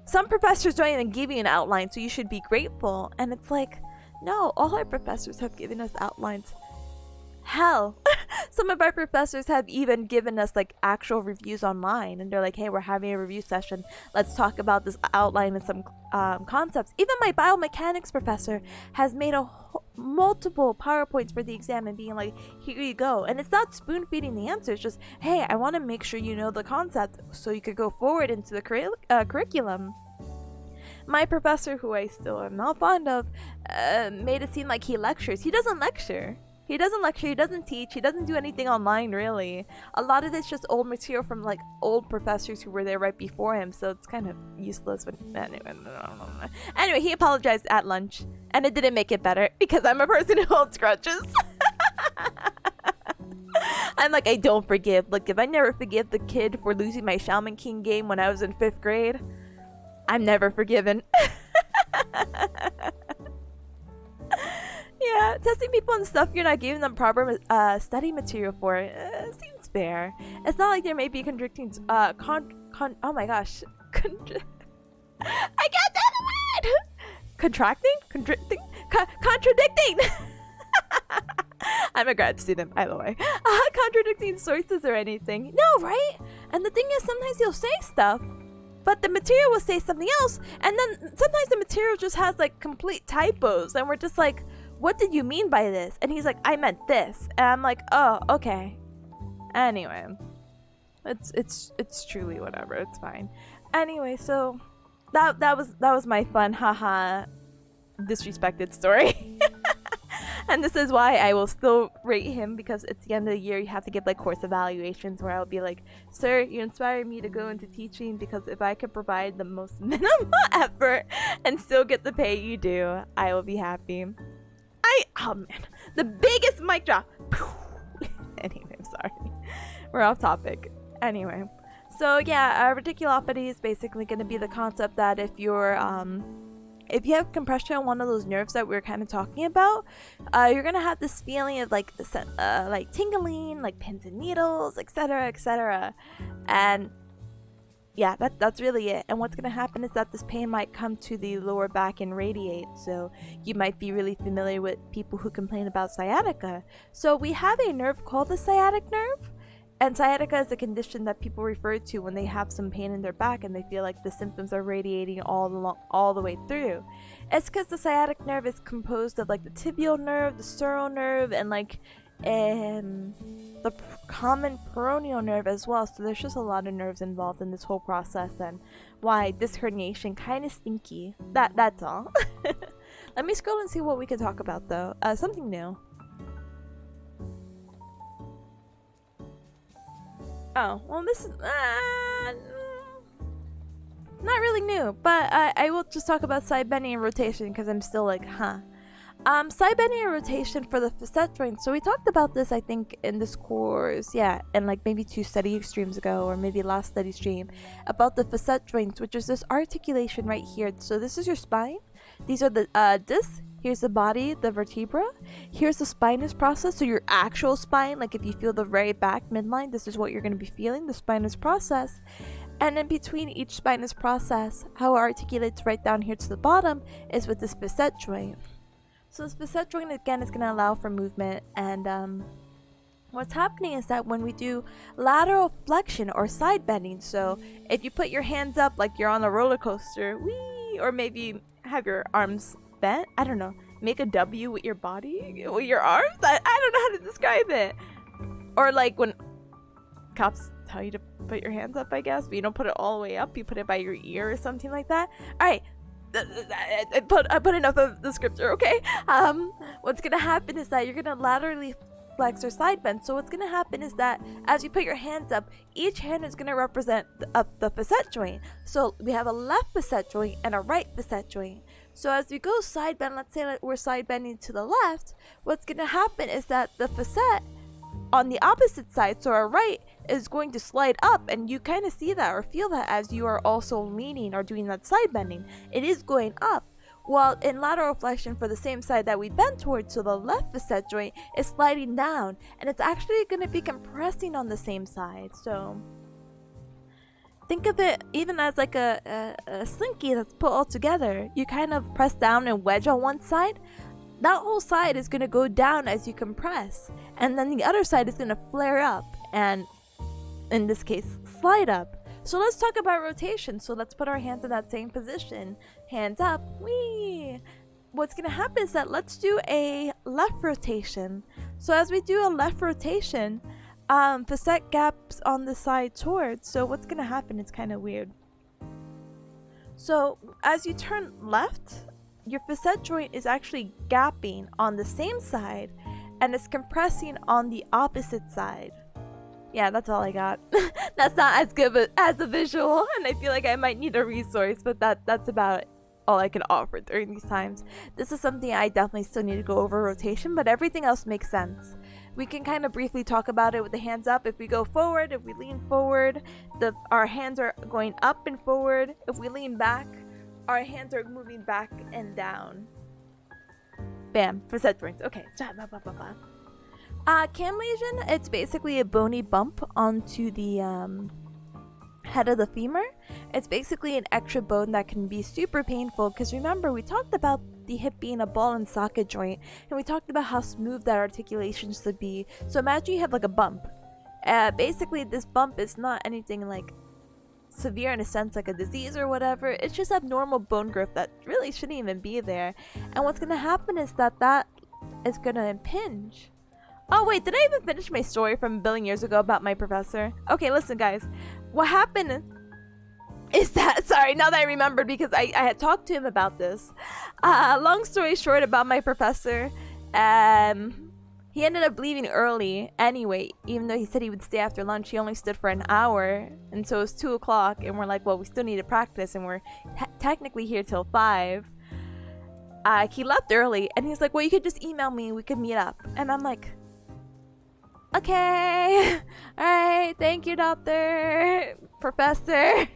some professors don't even give you an outline, so you should be grateful. And it's like, no, all our professors have given us outlines. Hell, some of our professors have even given us like actual reviews online, and they're like, hey, we're having a review session, let's talk about this outline and some concepts. Even my biomechanics professor has made multiple PowerPoints for the exam and being like, here you go. And it's not spoon feeding the answer, it's just, hey, I want to make sure you know the concept so you could go forward into the curriculum. My professor, who I still am not fond of, made it seem like he lectures. He doesn't lecture. He doesn't teach, he doesn't do anything online, really. A lot of it's just old material from like old professors who were there right before him, so it's kind of useless. But anyway, he apologized at lunch, and it didn't make it better because I'm a person who holds grudges. I'm like, I don't forgive. Look, if I never forgive the kid for losing my Shaman King game when I was in 5th grade, I'm never forgiven. Yeah, testing people on stuff you're not giving them proper study material for seems fair. It's not like there may be contradicting oh my gosh. I can't say the word! Contradicting? I'm a grad student, by the way. Contradicting sources or anything. No, right? And the thing is, sometimes you'll say stuff, but the material will say something else, and then sometimes the material just has like complete typos, and we're just like, what did you mean by this? And he's like, I meant this. And I'm like, oh, okay. Anyway, it's truly whatever. It's fine. Anyway, so that was my fun haha disrespected story. And this is why I will still rate him, because it's the end of the year. You have to give like course evaluations where I'll be like, sir, you inspired me to go into teaching, because if I could provide the most minimal effort and still get the pay you do, I will be happy. Oh man, the biggest mic drop. Anyway, I'm sorry. We're off topic. Anyway, so yeah, radiculopathy is basically going to be the concept that if you have compression on one of those nerves that we were kind of talking about, you're gonna have this feeling of like tingling, like pins and needles, etc., etc. And yeah, that's really it. And what's gonna happen is that this pain might come to the lower back and radiate. So you might be really familiar with people who complain about sciatica. So we have a nerve called the sciatic nerve. And sciatica is a condition that people refer to when they have some pain in their back and they feel like the symptoms are radiating all the way through. It's because the sciatic nerve is composed of like the tibial nerve, the sural nerve, and like the common peroneal nerve as well. So there's just a lot of nerves involved in this whole process, and why this herniation kind of stinky. That's all. Let me scroll and see what we can talk about though. Something new. Oh, well, this is not really new, but I will just talk about side bending and rotation because I'm still like, huh. Side bending and rotation for the facet joint. So we talked about this, I think, in this course, yeah, and like maybe 2 study streams ago, or maybe last study stream, about the facet joints, which is this articulation right here. So this is your spine. These are the discs. Here's the body, the vertebra. Here's the spinous process, so your actual spine, like if you feel the very back midline, this is what you're going to be feeling, the spinous process. And in between each spinous process, how it articulates right down here to the bottom is with this facet joint. So this facet joint, again, is going to allow for movement, and what's happening is that when we do lateral flexion or side bending, so if you put your hands up like you're on a roller coaster, whee, or maybe have your arms bent, I don't know, make a W with your body, with your arms, I don't know how to describe it. Or like when cops tell you to put your hands up, I guess, but you don't put it all the way up, you put it by your ear or something like that. Alright, I put enough of the scripture, okay? What's gonna happen is that you're gonna laterally flex or side bend. So what's gonna happen is that as you put your hands up, each hand is gonna represent the facet joint. So we have a left facet joint and a right facet joint. So as we go side bend, let's say that we're side bending to the left, what's gonna happen is that the facet on the opposite side, so our right, is going to slide up, and you kind of see that or feel that as you are also leaning or doing that side bending. It is going up. While in lateral flexion for the same side that we bend towards, so the left facet joint is sliding down, and it's actually going to be compressing on the same side. So think of it even as like a slinky that's put all together. You kind of press down and wedge on one side. That whole side is going to go down as you compress, and then the other side is going to flare up and, in this case, slide up. So let's talk about rotation. So let's put our hands in that same position. Hands up. Whee! What's going to happen is that let's do a left rotation. So as we do a left rotation, facet gaps on the side towards. So what's going to happen? It's kind of weird. So as you turn left, your facet joint is actually gapping on the same side and it's compressing on the opposite side. Yeah, that's all I got. That's not as good as a visual, and I feel like I might need a resource, but that's about all I can offer during these times. This is something I definitely still need to go over rotation, but everything else makes sense. We can kind of briefly talk about it with the hands up. If we go forward, if we lean forward, our hands are going up and forward. If we lean back, our hands are moving back and down. Bam, facet joints. Okay. Cam lesion, it's basically a bony bump onto the head of the femur. It's basically an extra bone that can be super painful, because remember, we talked about the hip being a ball and socket joint, and we talked about how smooth that articulation should be. So imagine you have like a bump. Basically, this bump is not anything like severe in a sense like a disease or whatever. It's just abnormal bone growth that really shouldn't even be there. And what's gonna happen is that is gonna impinge. Oh wait, did I even finish my story from a billion years ago about my professor? Okay, listen guys, what happened is that, sorry, now that I remembered, because I had talked to him about this. Long story short about my professor, he ended up leaving early anyway. Even though he said he would stay after lunch, he only stood for an hour, and so it was 2 o'clock, and we're like, well, we still need to practice, and we're technically here till 5. He left early, and he's like, well, you could just email me, we could meet up. And I'm like, okay, alright, thank you, doctor, professor.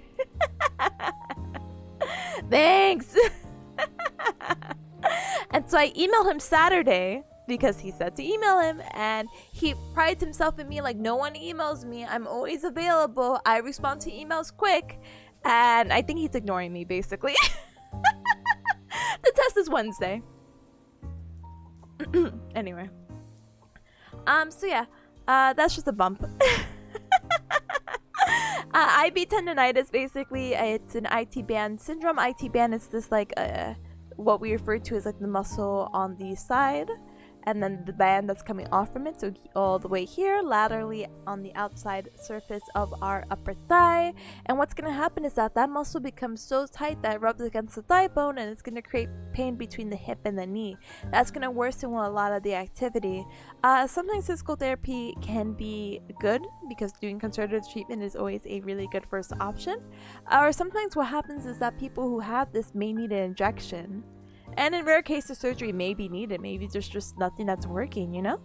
Thanks. And so I emailed him Saturday, because he said to email him, and he prides himself in me like, no one emails me, I'm always available, I respond to emails quick. And I think he's ignoring me, basically. The test is Wednesday. Anyway, so yeah, that's just a bump. IB tendonitis, basically, it's an IT band syndrome. IT band is this like what we refer to as like the muscle on the side, and then the band that's coming off from it, so all the way here laterally on the outside surface of our upper thigh. And what's going to happen is that muscle becomes so tight that it rubs against the thigh bone, and it's going to create pain between the hip and the knee. That's going to worsen a lot of the activity. Sometimes physical therapy can be good, because doing conservative treatment is always a really good first option. Or sometimes what happens is that people who have this may need an injection. And in rare cases, surgery may be needed. Maybe there's just nothing that's working, you know?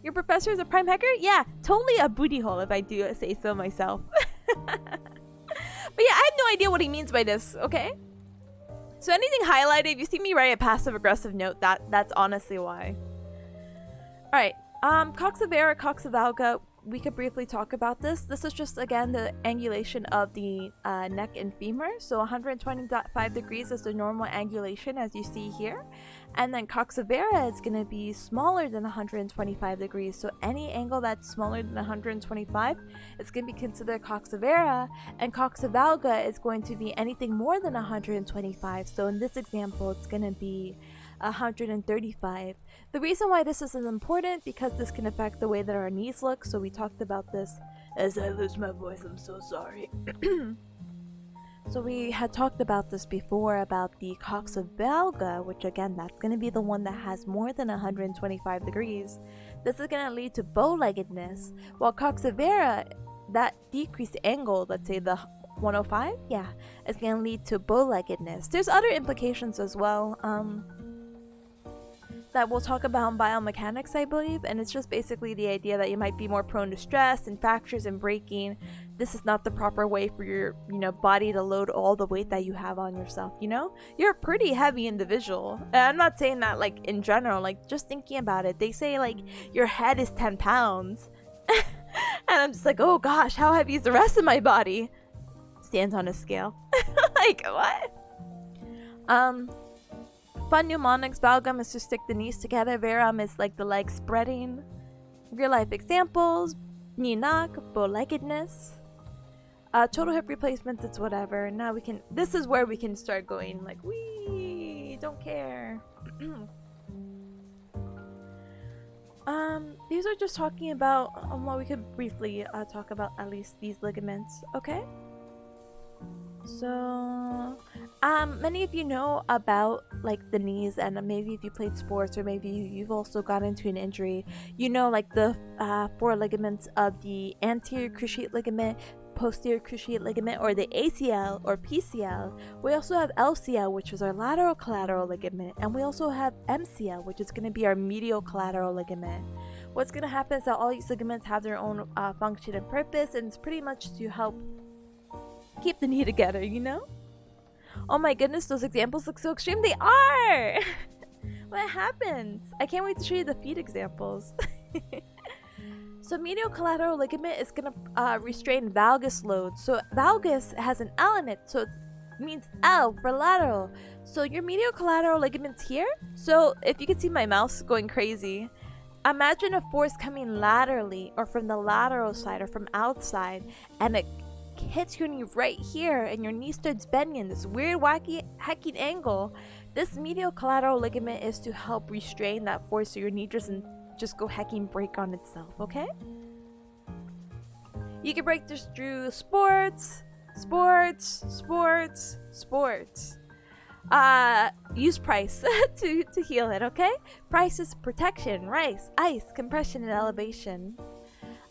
Your professor is a prime hacker? Yeah, totally a booty hole, if I do say so myself. But yeah, I have no idea what he means by this, okay? So anything highlighted, if you see me write a passive-aggressive note, that's honestly why. Alright, coxa valga, we could briefly talk about this. This is just, again, the angulation of the neck and femur. So 120.5 degrees is the normal angulation, as you see here. And then coxa is going to be smaller than 125 degrees. So any angle that's smaller than 125 is going to be considered coxa. And coxa valga is going to be anything more than 125. So in this example, it's going to be 135. The reason why this is important, because this can affect the way that our knees look. So we talked about this. As I lose my voice, I'm so sorry. So we had talked about this before, about the coxa valga, which again, that's going to be the one that has more than 125 degrees. This is going to lead to bow-leggedness, while coxa that decreased angle, let's say the 105, yeah, is going to lead to bow-leggedness. There's other implications as well, that we'll talk about in biomechanics, I believe, and it's just basically the idea that you might be more prone to stress and fractures and breaking. This is not the proper way for your, body to load all the weight that you have on yourself, You're a pretty heavy individual. And I'm not saying that, like, in general, like, just thinking about it. They say, like, your head is 10 pounds. And I'm just like, oh gosh, how heavy is the rest of my body? stands on a scale. Like, what? Fun mnemonics. Balgam is to stick the knees together. Veram is like the legs spreading. Real life examples. Knee knock. Bow-leggedness. Total hip replacements, it's whatever. Now we can, this is where we can start going like, we don't care. These are just talking about, well, we could briefly talk about at least these ligaments, okay? So, many of you know about like the knees, and maybe if you played sports or maybe you've also got into an injury, you know, like the 4 ligaments of the anterior cruciate ligament, posterior cruciate ligament, or the ACL or PCL. We also have LCL, which is our lateral collateral ligament, and we also have MCL, which is going to be our medial collateral ligament. What's going to happen is that all these ligaments have their own function and purpose, and it's pretty much to help keep the knee together, you know? Oh my goodness, those examples look so extreme. They are! What happens? I can't wait to show you the feet examples. So medial collateral ligament is going to restrain valgus load. So valgus has an L in it, so it means L for lateral. So your medial collateral ligament's here. So if you can see my mouse going crazy, imagine a force coming laterally or from the lateral side or from outside, and it hits your knee right here, and your knee starts bending in this weird, wacky, hacking angle. This medial collateral ligament is to help restrain that force so your knee doesn't just go hecking break on itself, okay? You can break this through sports. Use price to heal it, okay? Price is protection, ice, compression, and elevation.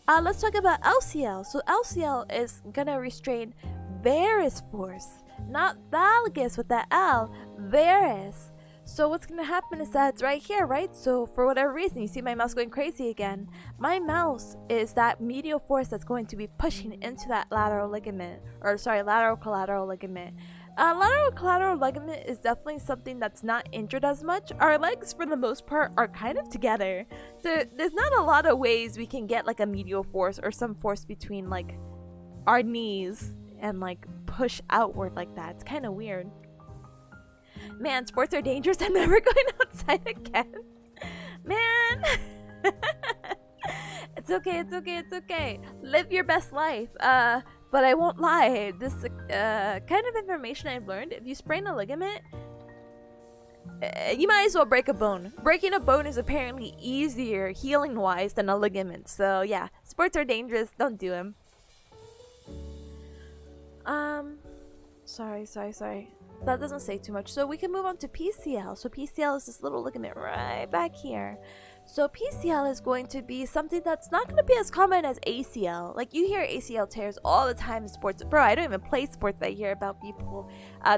Let's talk about LCL. So LCL is gonna restrain varus force, not valgus with that L, varus. So what's going to happen is that it's right here, right? So for whatever reason, you see my mouse going crazy again. My mouse is that medial force that's going to be pushing into that lateral ligament, or sorry, lateral collateral ligament. Lateral collateral ligament is definitely something that's not injured as much. Our legs, for the most part, are kind of together. So there's not a lot of ways we can get like a medial force or some force between like our knees and like push outward like that. It's kind of weird. Man, sports are dangerous. I'm never going outside again. Man. It's okay. Live your best life. But I won't lie. This kind of information I've learned, if you sprain a ligament, you might as well break a bone. Breaking a bone is apparently easier healing-wise than a ligament. So yeah, sports are dangerous. Don't do them. Sorry. That doesn't say too much. So we can move on to PCL. So PCL is this little ligament right back here. So PCL is going to be something that's not going to be as common as ACL. Like you hear ACL tears all the time in sports. Bro, I don't even play sports. I hear about people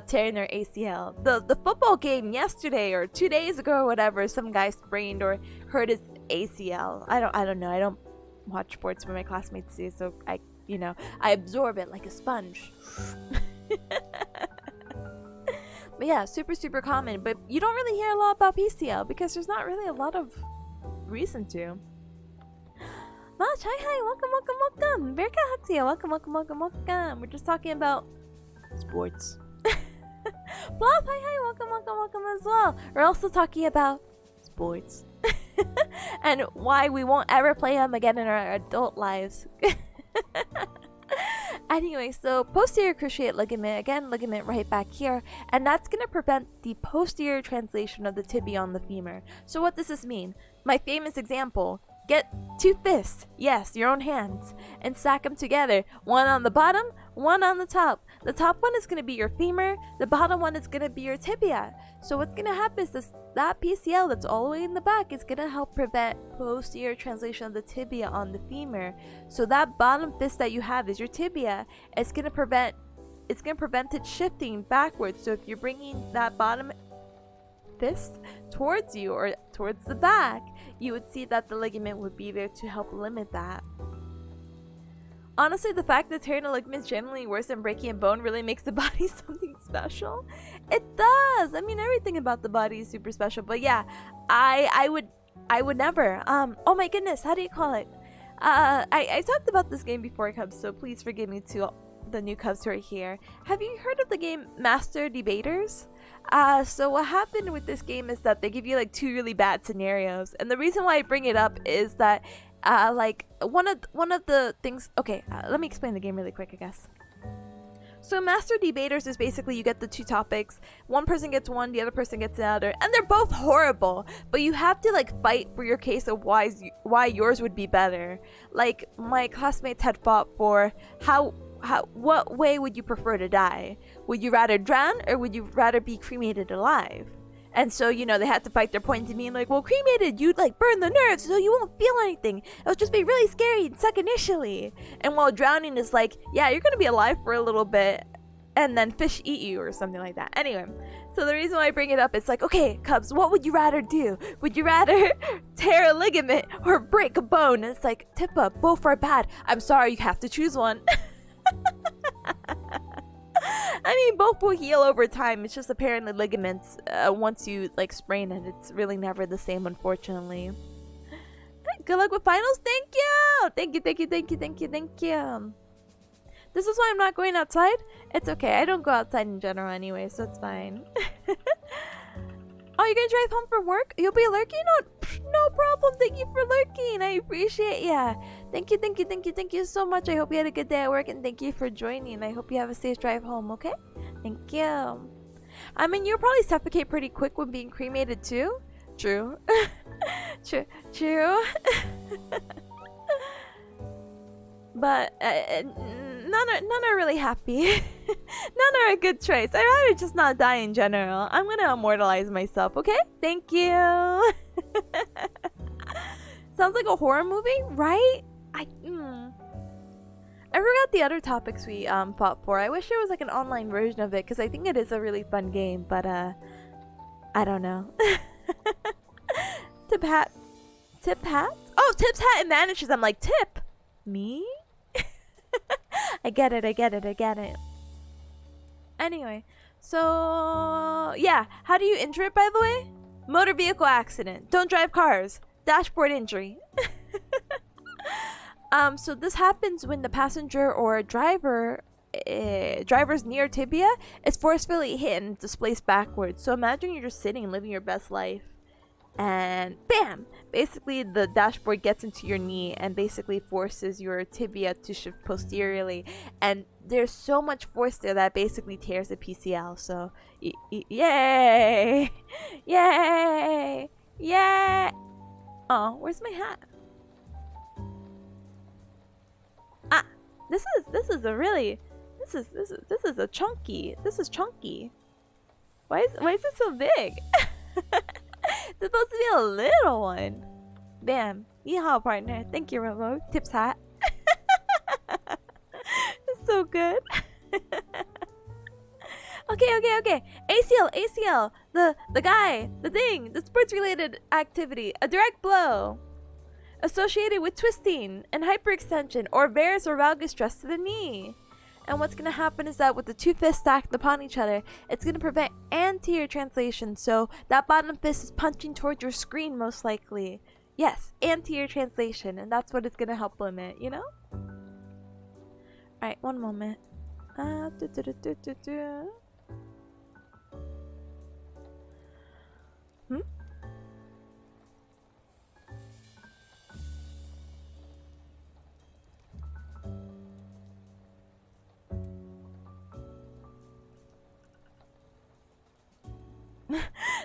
tearing their ACL. The football game yesterday or 2 days ago or whatever, some guy sprained or hurt his ACL. I don't know. I don't watch sports where my classmates do, so I absorb it like a sponge. But yeah, super common. But you don't really hear a lot about PCL because there's not really a lot of reason to. Match, hi, welcome. Bearcat Huxia, welcome. We're just talking about sports. Plop, hi, welcome as well. We're also talking about sports. And why we won't ever play them again in our adult lives. Anyway, so posterior cruciate ligament, again, ligament right back here, and that's going to prevent the posterior translation of the tibia on the femur. So what does this mean? My famous example, get 2 fists, yes, your own hands, and stack them together, one on the bottom, one on the top. The top one is going to be your femur, the bottom one is going to be your tibia. So what's going to happen is that PCL that's all the way in the back is going to help prevent posterior translation of the tibia on the femur. So that bottom fist that you have is your tibia. It's going to prevent it shifting backwards. So if you're bringing that bottom fist towards you or towards the back, you would see that the ligament would be there to help limit that. Honestly, the fact that tearing a ligament is generally worse than breaking a bone really makes the body something special. It does. I mean, everything about the body is super special. But yeah, I would never. Oh my goodness, how do you call it? I talked about this game before it comes, so please forgive me to the new cubs who are here. Have you heard of the game Master Debaters? So what happened with this game is that they give you like 2 really bad scenarios, and the reason why I bring it up is that like one of the things. Okay, let me explain the game really quick, I guess. So Master Debaters is basically you get the 2 topics. One person gets one, the other person gets the other, and they're both horrible. But you have to like fight for your case of why yours would be better. Like my classmates had fought for what way would you prefer to die? Would you rather drown or would you rather be cremated alive? And so, you know, they had to fight their point to me like, well, cremated, you'd like burn the nerves so you won't feel anything. It'll just be really scary and suck initially. And while drowning is like, yeah, you're gonna be alive for a little bit and then fish eat you or something like that. Anyway, so the reason why I bring it up is like, okay, Cubs, what would you rather do? Would you rather tear a ligament or break a bone? And it's like, Tippa, both are bad. I'm sorry, you have to choose one. I mean, both will heal over time. It's just apparently ligaments, once you like sprain it, it's really never the same, unfortunately. Good luck with finals. Thank you. Thank you, thank you, thank you, thank you, thank you. This is why I'm not going outside. It's okay. I don't go outside in general anyway, so it's fine. Oh, you're gonna drive home from work? You'll be lurking? No problem. Thank you for lurking. I appreciate ya. Thank you, thank you, thank you, thank you so much. I hope you had a good day at work, and thank you for joining. I hope you have a safe drive home, okay? Thank you. I mean, you'll probably suffocate pretty quick when being cremated too. True. True. But none are really happy. None are a good choice. I'd rather just not die in general. I'm gonna immortalize myself, okay? Thank you. Sounds like a horror movie, right? I forgot the other topics we fought for. I wish there was like an online version of it because I think it is a really fun game, but I don't know. Tip hat? Oh, Tip's hat and vanishes. I'm like, Tip? Me? I get it. Anyway, so yeah, how do you injure it, by the way? Motor vehicle accident. Don't drive cars. Dashboard injury. So this happens when the passenger or driver's near tibia is forcefully hit and displaced backwards. So imagine you're just sitting and living your best life, and bam! Basically, the dashboard gets into your knee and basically forces your tibia to shift posteriorly. And there's so much force there that basically tears the PCL. So, yay! Yay! Yay! Oh, where's my hat? Ah, this is chunky. This is chunky. Why is it so big? It's supposed to be a little one. Bam. Yeehaw, partner. Thank you, Robo. Tip's hat. It's so good. Okay. ACL. The guy. The thing. The sports-related activity. A direct blow. Associated with twisting and hyperextension or varus or valgus stress to the knee. And what's going to happen is that with the 2 fists stacked upon each other, it's going to prevent anterior translation. So that bottom fist is punching towards your screen most likely. Yes, anterior translation. And that's what it's going to help limit, you know? Alright, one moment.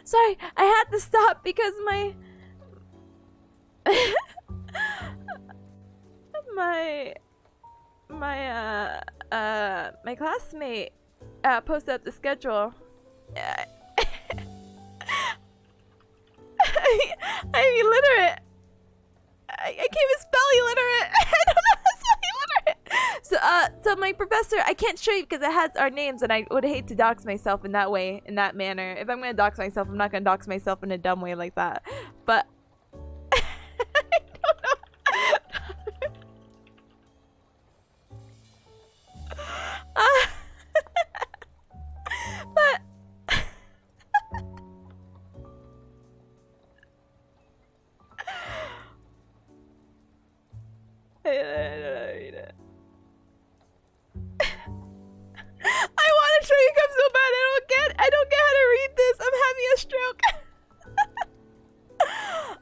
Sorry, I had to stop because my my classmate posted up the schedule. I'm illiterate. I can't even spell illiterate. I don't know how to spell illiterate. So my professor, I can't show you because it has our names, and I would hate to dox myself in that way, in that manner. If I'm gonna dox myself, I'm not gonna dox myself in a dumb way like that. But I don't know. But I don't know. I don't get how to read this. I'm having a stroke.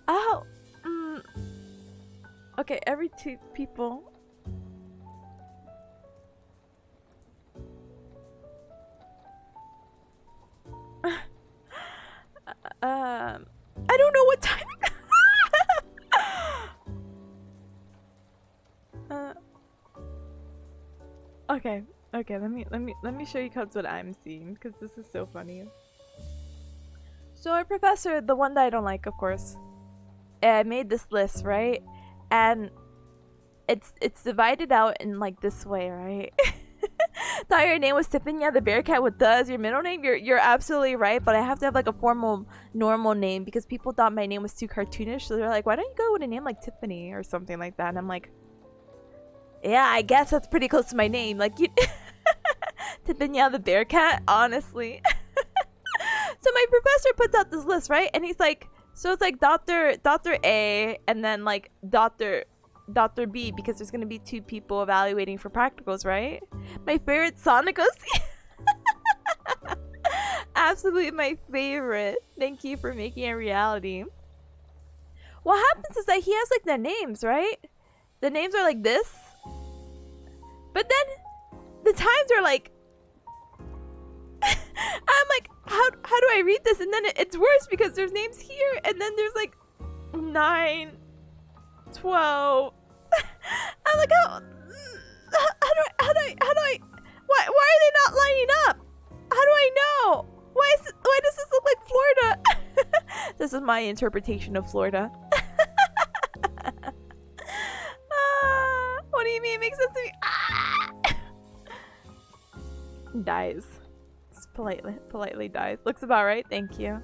Oh. Okay, every 2 people. I don't know what time. Okay, let me show you cubs what I'm seeing, because this is so funny. So our professor, the one that I don't like, of course, made this list, right? And it's divided out in like this way, right? Thought your name was Tipanya the bearcat with the as your middle name. You're absolutely right, but I have to have like a formal normal name because people thought my name was too cartoonish, so they're like, why don't you go with a name like Tiffany or something like that? And I'm like, yeah, I guess that's pretty close to my name. Like, you Tipanya the bearcat, honestly. So my professor puts out this list, right? And he's like, so it's like Dr. A and then like Dr. B, because there's gonna be 2 people evaluating for practicals, right? My favorite Sonic OC. Absolutely my favorite. Thank you for making it a reality. What happens is that he has like their names, right? The names are like this. But then the times are like I'm like, how do I read this? And then it's worse because there's names here and then there's like 9, 12. I'm like, how do I why are they not lining up? How do I know? Why does this look like Florida? This is my interpretation of Florida. What do you mean it makes sense to me? Dies. Just politely dies. Looks about right, thank you.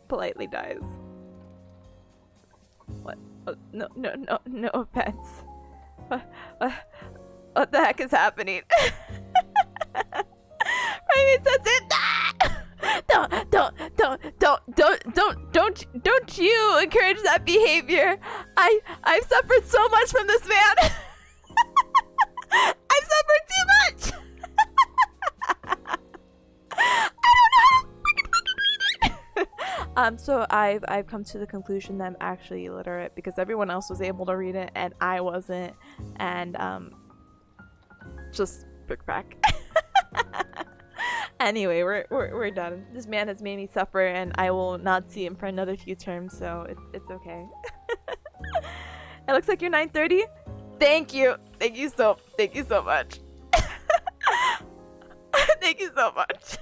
Politely dies. What? Oh, no offense. What the heck is happening? Right, that's it. Don't you encourage that behavior. I've suffered so much from this man. I've suffered too much. I don't know how to freaking read it. So I've come to the conclusion that I'm actually illiterate because everyone else was able to read it and I wasn't, and just brick back. Anyway, we're done. This man has made me suffer, and I will not see him for another few terms, so it's okay. It looks like you're 9:30. Thank you so much. Thank you so much.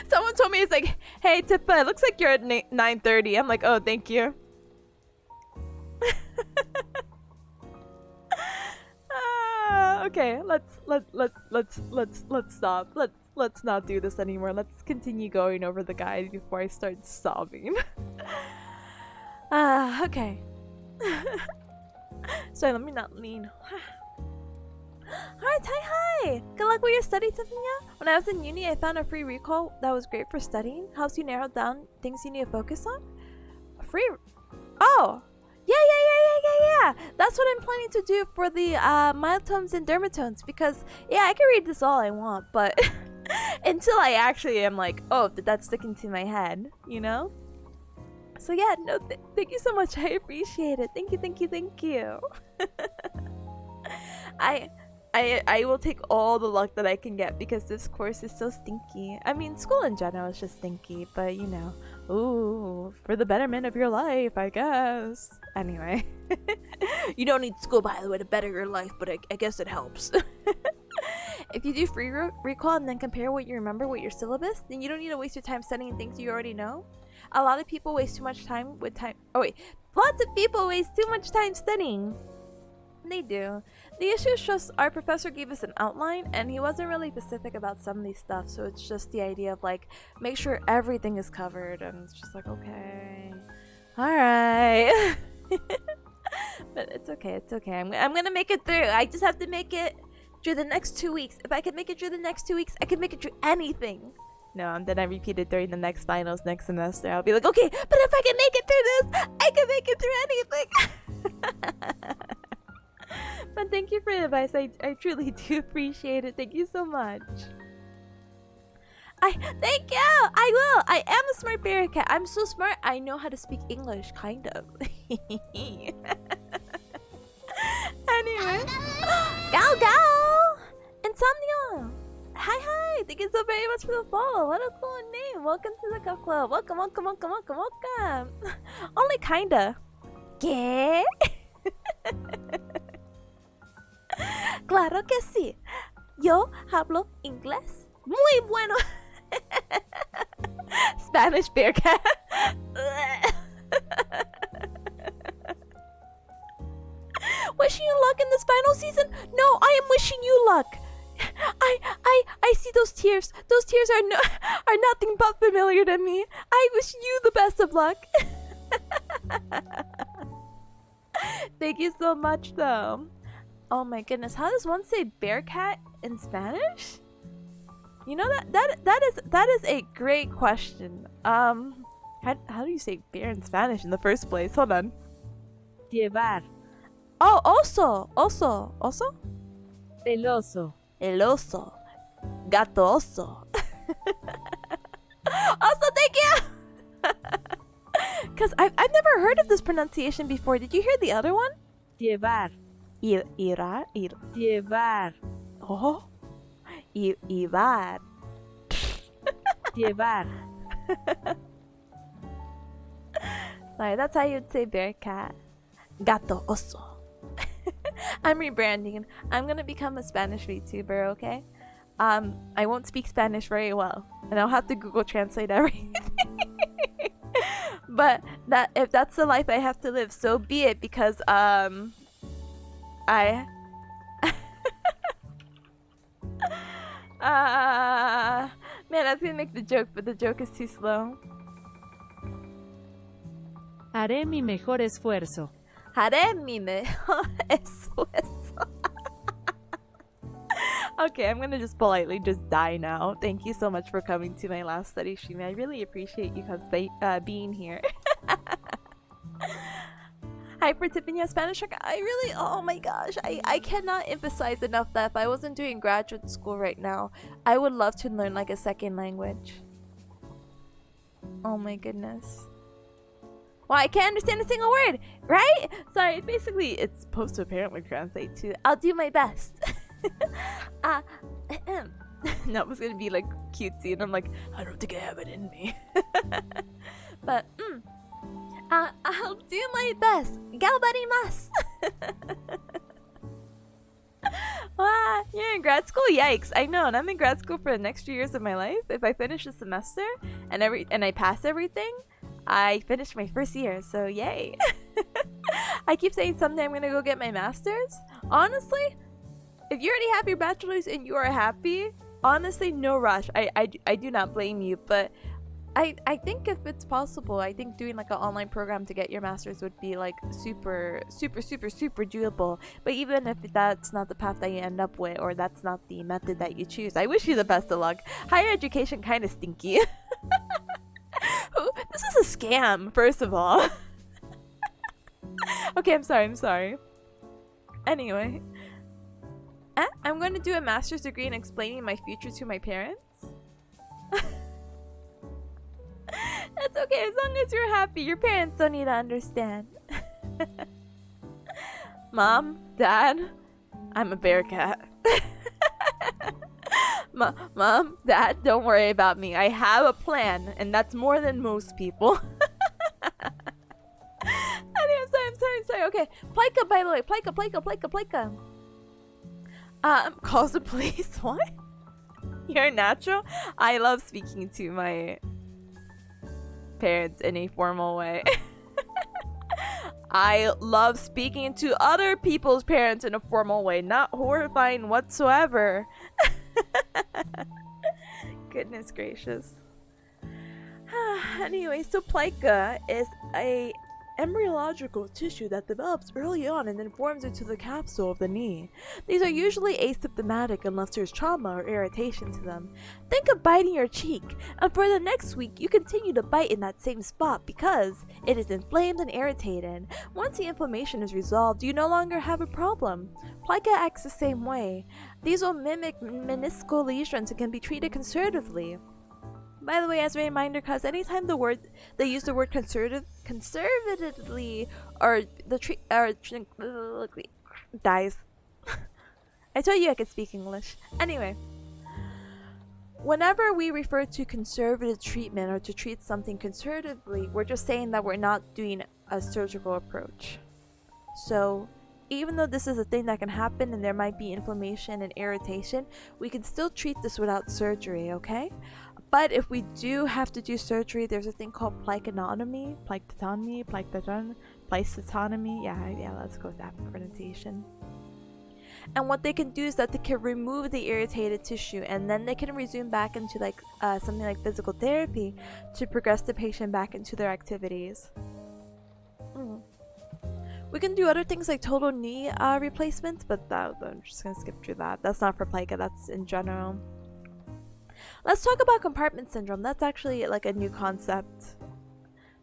Someone told me, it's like, hey Tippa, it looks like you're at 9:30. I'm like, oh, thank you. Okay, let's stop. Let's not do this anymore. Let's continue going over the guide before I start sobbing. Okay. Sorry, let me not lean. Alright, hi! Good luck with your study, Tiffanya. When I was in uni, I found a free recall that was great for studying. Helps you narrow down things you need to focus on. Free... Oh! Yeah. That's what I'm planning to do for the myotones and dermatones, because, yeah, I can read this all I want, but until I actually am like, oh, that's sticking to my head, you know? So yeah, no, thank you so much. I appreciate it. Thank you. I will take all the luck that I can get because this course is so stinky. I mean, school in general is just stinky, but you know, ooh, for the betterment of your life, I guess. Anyway, you don't need school, by the way, to better your life, but I guess it helps. If you do free recall and then compare what you remember with your syllabus, then you don't need to waste your time studying things you already know. A lot of people waste too much time with time. Oh wait, lots of people waste too much time studying. They do. The issue is just our professor gave us an outline and he wasn't really specific about some of these stuff, so it's just the idea of like, make sure everything is covered, and it's just like, okay, alright. But it's okay. I'm gonna make it through. I just have to make it through the next 2 weeks. If I can make it through the next 2 weeks, I can make it through anything. No, and then I repeat it during the next finals next semester. I'll be like, okay, but if I can make it through this, I can make it through anything. But thank you for the advice. I truly do appreciate it. Thank you so much. Thank you. I will. I am a smart bearcat. I'm so smart. I know how to speak English, kind of. Anyway, Gal Gal, Insomnia. Hi. Thank you so very much for the follow. What a cool name. Welcome to the Cup Club. Welcome. Only kinda. ¿Qué? Claro que sí. Yo hablo inglés muy bueno. Spanish bearcat. Wishing you luck in this final season? No, I am wishing you luck. I see those tears. Those tears are nothing but familiar to me. I wish you the best of luck. Thank you so much, though. Oh my goodness, how does one say bearcat in Spanish? You know that is a great question. How do you say bear in Spanish in the first place? Hold on. Llevar. Oh, oso. El oso. El oso. Gato oso. Oso, thank you! Because I've never heard of this pronunciation before. Did you hear the other one? Llevar. Llevar. Oh. Llevar. Llevar. Sorry, that's how you'd say bearcat. Gato oso. I'm rebranding. I'm gonna become a Spanish VTuber, okay? I won't speak Spanish very well, and I'll have to Google Translate everything. But if that's the life I have to live, so be it. Because man, I was gonna make the joke, but the joke is too slow. Haré mi mejor esfuerzo. Haré mi mejor esfuerzo. Okay, I'm gonna just politely just die now. Thank you so much for coming to my last study stream. I really appreciate you guys being here. Hi for Tipanya Spanish. I really, oh my gosh, I cannot emphasize enough that if I wasn't doing graduate school right now, I would love to learn like a second language. Oh my goodness. Well, I can't understand a single word, right? Sorry, basically it's supposed to apparently translate to I'll do my best. No, it was gonna be like cutesy, and I'm like, I don't think I have it in me. But I'll do my best. Galbarimasu. Wow, you're in grad school? Yikes! I know, and I'm in grad school for the next 2 years of my life. If I finish the semester and I pass everything, I finished my first year. So yay! I keep saying someday I'm gonna go get my master's. Honestly, if you already have your bachelor's and you are happy, honestly, no rush. I do not blame you, but I think if it's possible, I think doing like an online program to get your master's would be like super doable. But even if that's not the path that you end up with, or that's not the method that you choose, I wish you the best of luck. Higher education kind of stinky. This is a scam, first of all. Okay, I'm sorry. Anyway. I'm going to do a master's degree in explaining my future to my parents. That's okay, as long as you're happy. Your parents don't need to understand. Mom, Dad, I'm a bearcat. Mom, Dad, don't worry about me. I have a plan, and that's more than most people. I'm sorry. Okay, Plika, by the way. Plika. Calls the police. What? You're natural? I love speaking to my parents in a formal way. I love speaking to other people's parents in a formal way. Not horrifying whatsoever. Goodness gracious. Anyway, so Plika is a embryological tissue that develops early on and then forms into the capsule of the knee. These are usually asymptomatic unless there's trauma or irritation to them. Think of biting your cheek, and for the next week you continue to bite in that same spot because it is inflamed and irritated. Once the inflammation is resolved, you no longer have a problem. Plica acts the same way. These will mimic meniscal lesions and can be treated conservatively. By the way, as a reminder, cause anytime they use the word conservatively, or dies. I told you I could speak English. Anyway, whenever we refer to conservative treatment or to treat something conservatively, we're just saying that we're not doing a surgical approach. So, even though this is a thing that can happen and there might be inflammation and irritation, we can still treat this without surgery, okay? But if we do have to do surgery, there's a thing called plicotomy. Yeah, let's go with that pronunciation. And what they can do is that they can remove the irritated tissue, and then they can resume back into something like physical therapy to progress the patient back into their activities. We can do other things like total knee replacements, but I'm just gonna skip through that. That's not for plica, that's in general. Let's talk about compartment syndrome. That's actually like a new concept.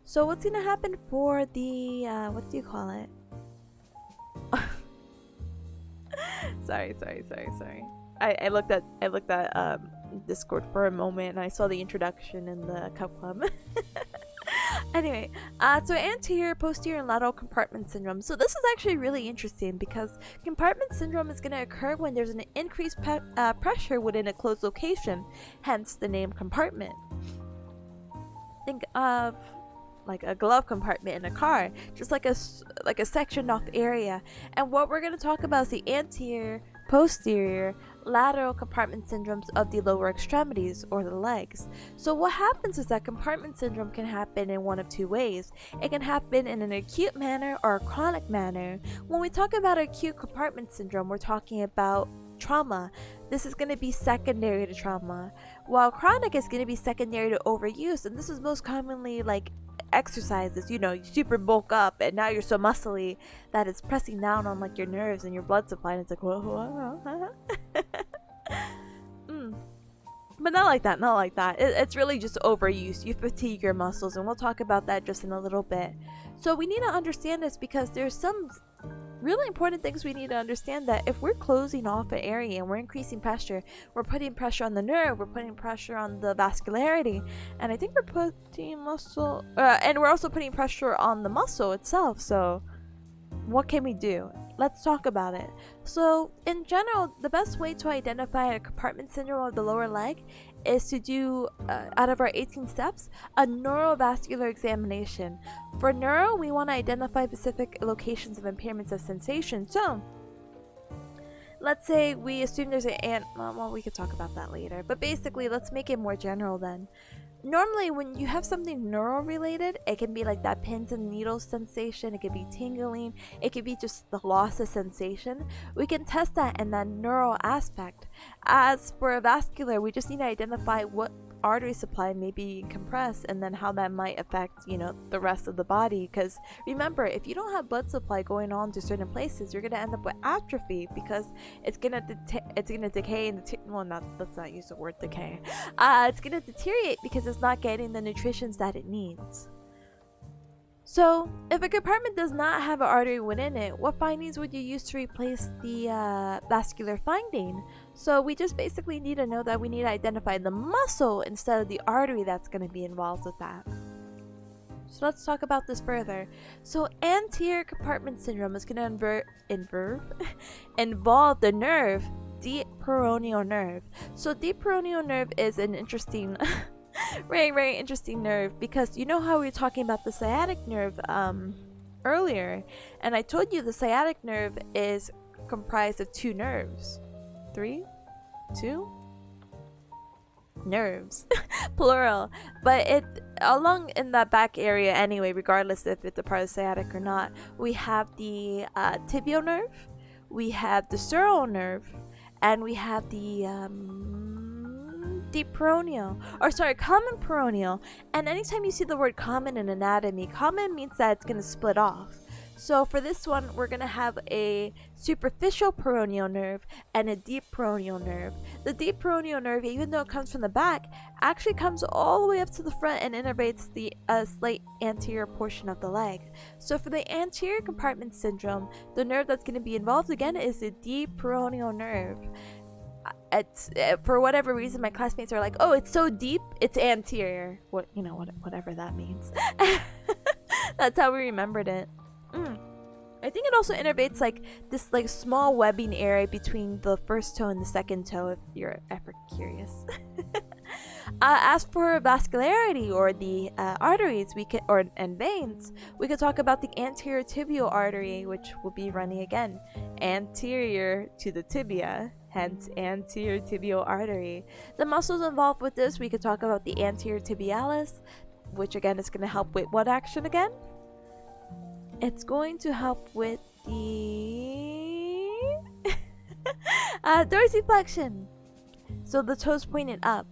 So what's gonna happen for the what do you call it? sorry. I looked at Discord for a moment and I saw the introduction in the Cup Club. Anyway, so anterior, posterior, and lateral compartment syndrome. So this is actually really interesting because compartment syndrome is going to occur when there's an increased pressure within a closed location, hence the name compartment. Think of like a glove compartment in a car, just like a sectioned off area. And what we're going to talk about is the anterior, posterior, lateral compartment syndromes of the lower extremities or the legs. So what happens is that compartment syndrome can happen in one of two ways. It can happen in an acute manner or a chronic manner. When we talk about acute compartment syndrome, we're talking about trauma. This is going to be secondary to trauma, while chronic is going to be secondary to overuse, and this is most commonly like exercises. You super bulk up and now you're so muscly that it's pressing down on like your nerves and your blood supply, and it's like whoa. But not like that. It's really just overuse. You fatigue your muscles, and we'll talk about that just in a little bit. So we need to understand this because there's some really important things we need to understand, that if we're closing off an area and we're increasing pressure, we're putting pressure on the nerve, we're putting pressure on the vascularity, and I think we're putting muscle, and we're also putting pressure on the muscle itself. So what can we do? Let's talk about it. So in general, the best way to identify a compartment syndrome of the lower leg is to do, out of our 18 steps, a neurovascular examination. For neuro, we want to identify specific locations of impairments of sensation. So let's say we assume there's well, we could talk about that later, but basically let's make it more general then. Normally when you have something neural related, it can be like that pins and needles sensation, it could be tingling, it could be just the loss of sensation. We can test that in that neural aspect. As for a vascular, we just need to identify what artery supply may be compressed and then how that might affect the rest of the body, because remember, if you don't have blood supply going on to certain places, you're going to end up with atrophy because it's going to decay and let's not use the word decay. It's going to deteriorate because it's not getting the nutritions that it needs. So if a compartment does not have an artery within it, what findings would you use to replace the vascular finding? So we just basically need to know that we need to identify the muscle instead of the artery that's going to be involved with that. So let's talk about this further. So anterior compartment syndrome is going to involve the nerve, deep peroneal nerve. So deep peroneal nerve is an interesting very interesting nerve, because you know how we were talking about the sciatic nerve earlier, and I told you the sciatic nerve is comprised of two nerves. Two nerves plural, but it along in that back area anyway, regardless if it's a part of sciatic or not. We have the tibial nerve, we have the sural nerve, and we have the deep peroneal, or sorry, common peroneal. And anytime you see the word common in anatomy, common means that it's going to split off. So for this one, we're going to have a superficial peroneal nerve and a deep peroneal nerve. The deep peroneal nerve, even though it comes from the back, actually comes all the way up to the front and innervates the slight anterior portion of the leg. So for the anterior compartment syndrome, the nerve that's going to be involved again is the deep peroneal nerve. It's for whatever reason, my classmates are like, "Oh, it's so deep, it's anterior." Whatever that means. That's how we remembered it. I think it also innervates like this like small webbing area between the first toe and the second toe, if you're ever curious. As for vascularity or the arteries, and veins, we could talk about the anterior tibial artery, which will be running again anterior to the tibia, hence anterior tibial artery. The muscles involved with this, we could talk about the anterior tibialis, which again is going to help with what action again? It's going to help with the dorsiflexion. So the toes pointed up.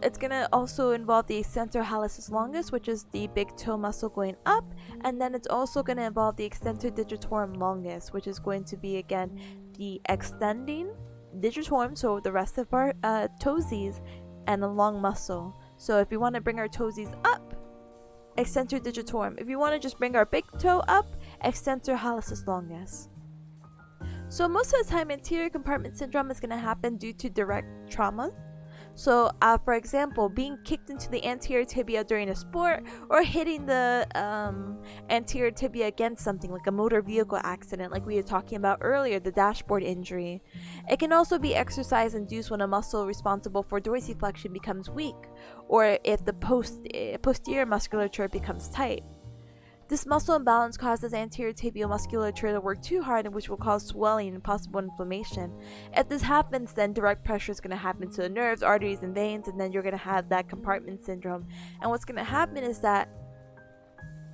It's going to also involve the extensor hallucis longus, which is the big toe muscle going up. And then it's also going to involve the extensor digitorum longus, which is going to be, again, the extending digitorum, so the rest of our toesies, and a long muscle. So if we want to bring our toesies up, extensor digitorum. If you want to just bring our big toe up, extensor hallucis longus. So most of the time, anterior compartment syndrome is going to happen due to direct trauma. So for example, being kicked into the anterior tibia during a sport, or hitting the anterior tibia against something like a motor vehicle accident, like we were talking about earlier, the dashboard injury. It can also be exercise induced when a muscle responsible for dorsiflexion becomes weak, or if the posterior musculature becomes tight. This muscle imbalance causes anterior tibial musculature to work too hard, which will cause swelling and possible inflammation. If this happens, then direct pressure is going to happen to the nerves, arteries, and veins, and then you're going to have that compartment syndrome. And what's going to happen is that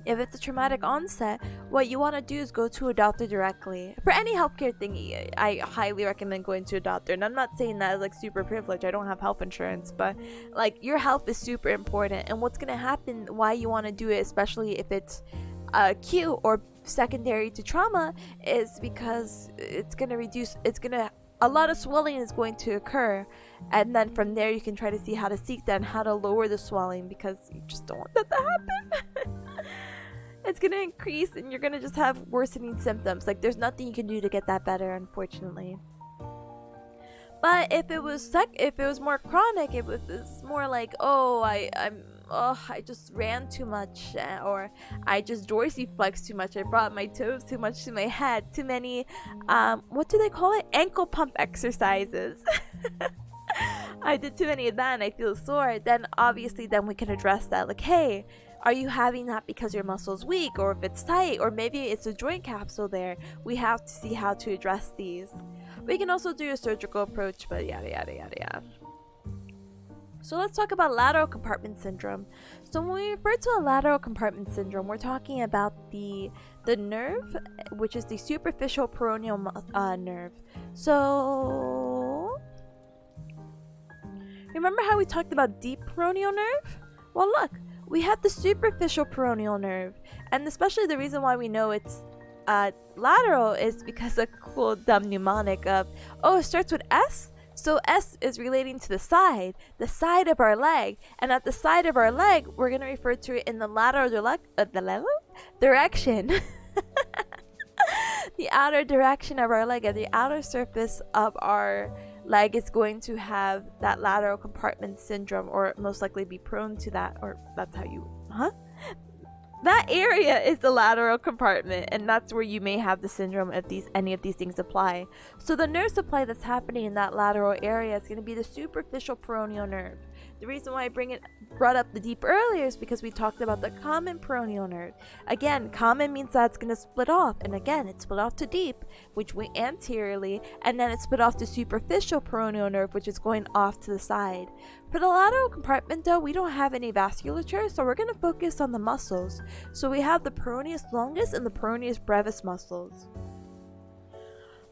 if it's a traumatic onset, what you want to do is go to a doctor directly. For any healthcare thing, I highly recommend going to a doctor. And I'm not saying that as like super privileged. I don't have health insurance, but like your health is super important. And what's going to happen, why you want to do it, especially if it's acute or secondary to trauma, is because a lot of swelling is going to occur, and then from there you can try to see how to seek that and how to lower the swelling, because you just don't want that to happen. It's going to increase and you're going to just have worsening symptoms. Like there's nothing you can do to get that better, unfortunately. But if it was more chronic, it was more like, I just ran too much, or I just dorsiflexed too much, I brought my toes too much to my head, too many what do they call it, ankle pump exercises. I did too many of that and I feel sore. Then obviously then we can address that, like, hey, are you having that because your muscle's weak, or if it's tight, or maybe it's a joint capsule there? We have to see how to address these. We can also do a surgical approach, but yada yada yada yada. So let's talk about lateral compartment syndrome. So when we refer to a lateral compartment syndrome, we're talking about the nerve, which is the superficial peroneal nerve. So remember how we talked about deep peroneal nerve? Well, look, we have the superficial peroneal nerve, and especially the reason why we know it's lateral is because a cool dumb mnemonic of, it starts with S. So S is relating to the side of our leg, and at the side of our leg, we're going to refer to it in the lateral direction. The outer direction of our leg, and the outer surface of our leg is going to have that lateral compartment syndrome, or most likely be prone to that, or that's how you, that area is the lateral compartment, and that's where you may have the syndrome if any of these things apply. So the nerve supply that's happening in that lateral area is going to be the superficial peroneal nerve. The reason why I brought up the deep earlier is because we talked about the common peroneal nerve. Again, common means that it's going to split off, and again, it's split off to deep, which went anteriorly, and then it's split off to superficial peroneal nerve, which is going off to the side. For the lateral compartment though, we don't have any vasculature, so we're going to focus on the muscles. So we have the peroneus longus and the peroneus brevis muscles,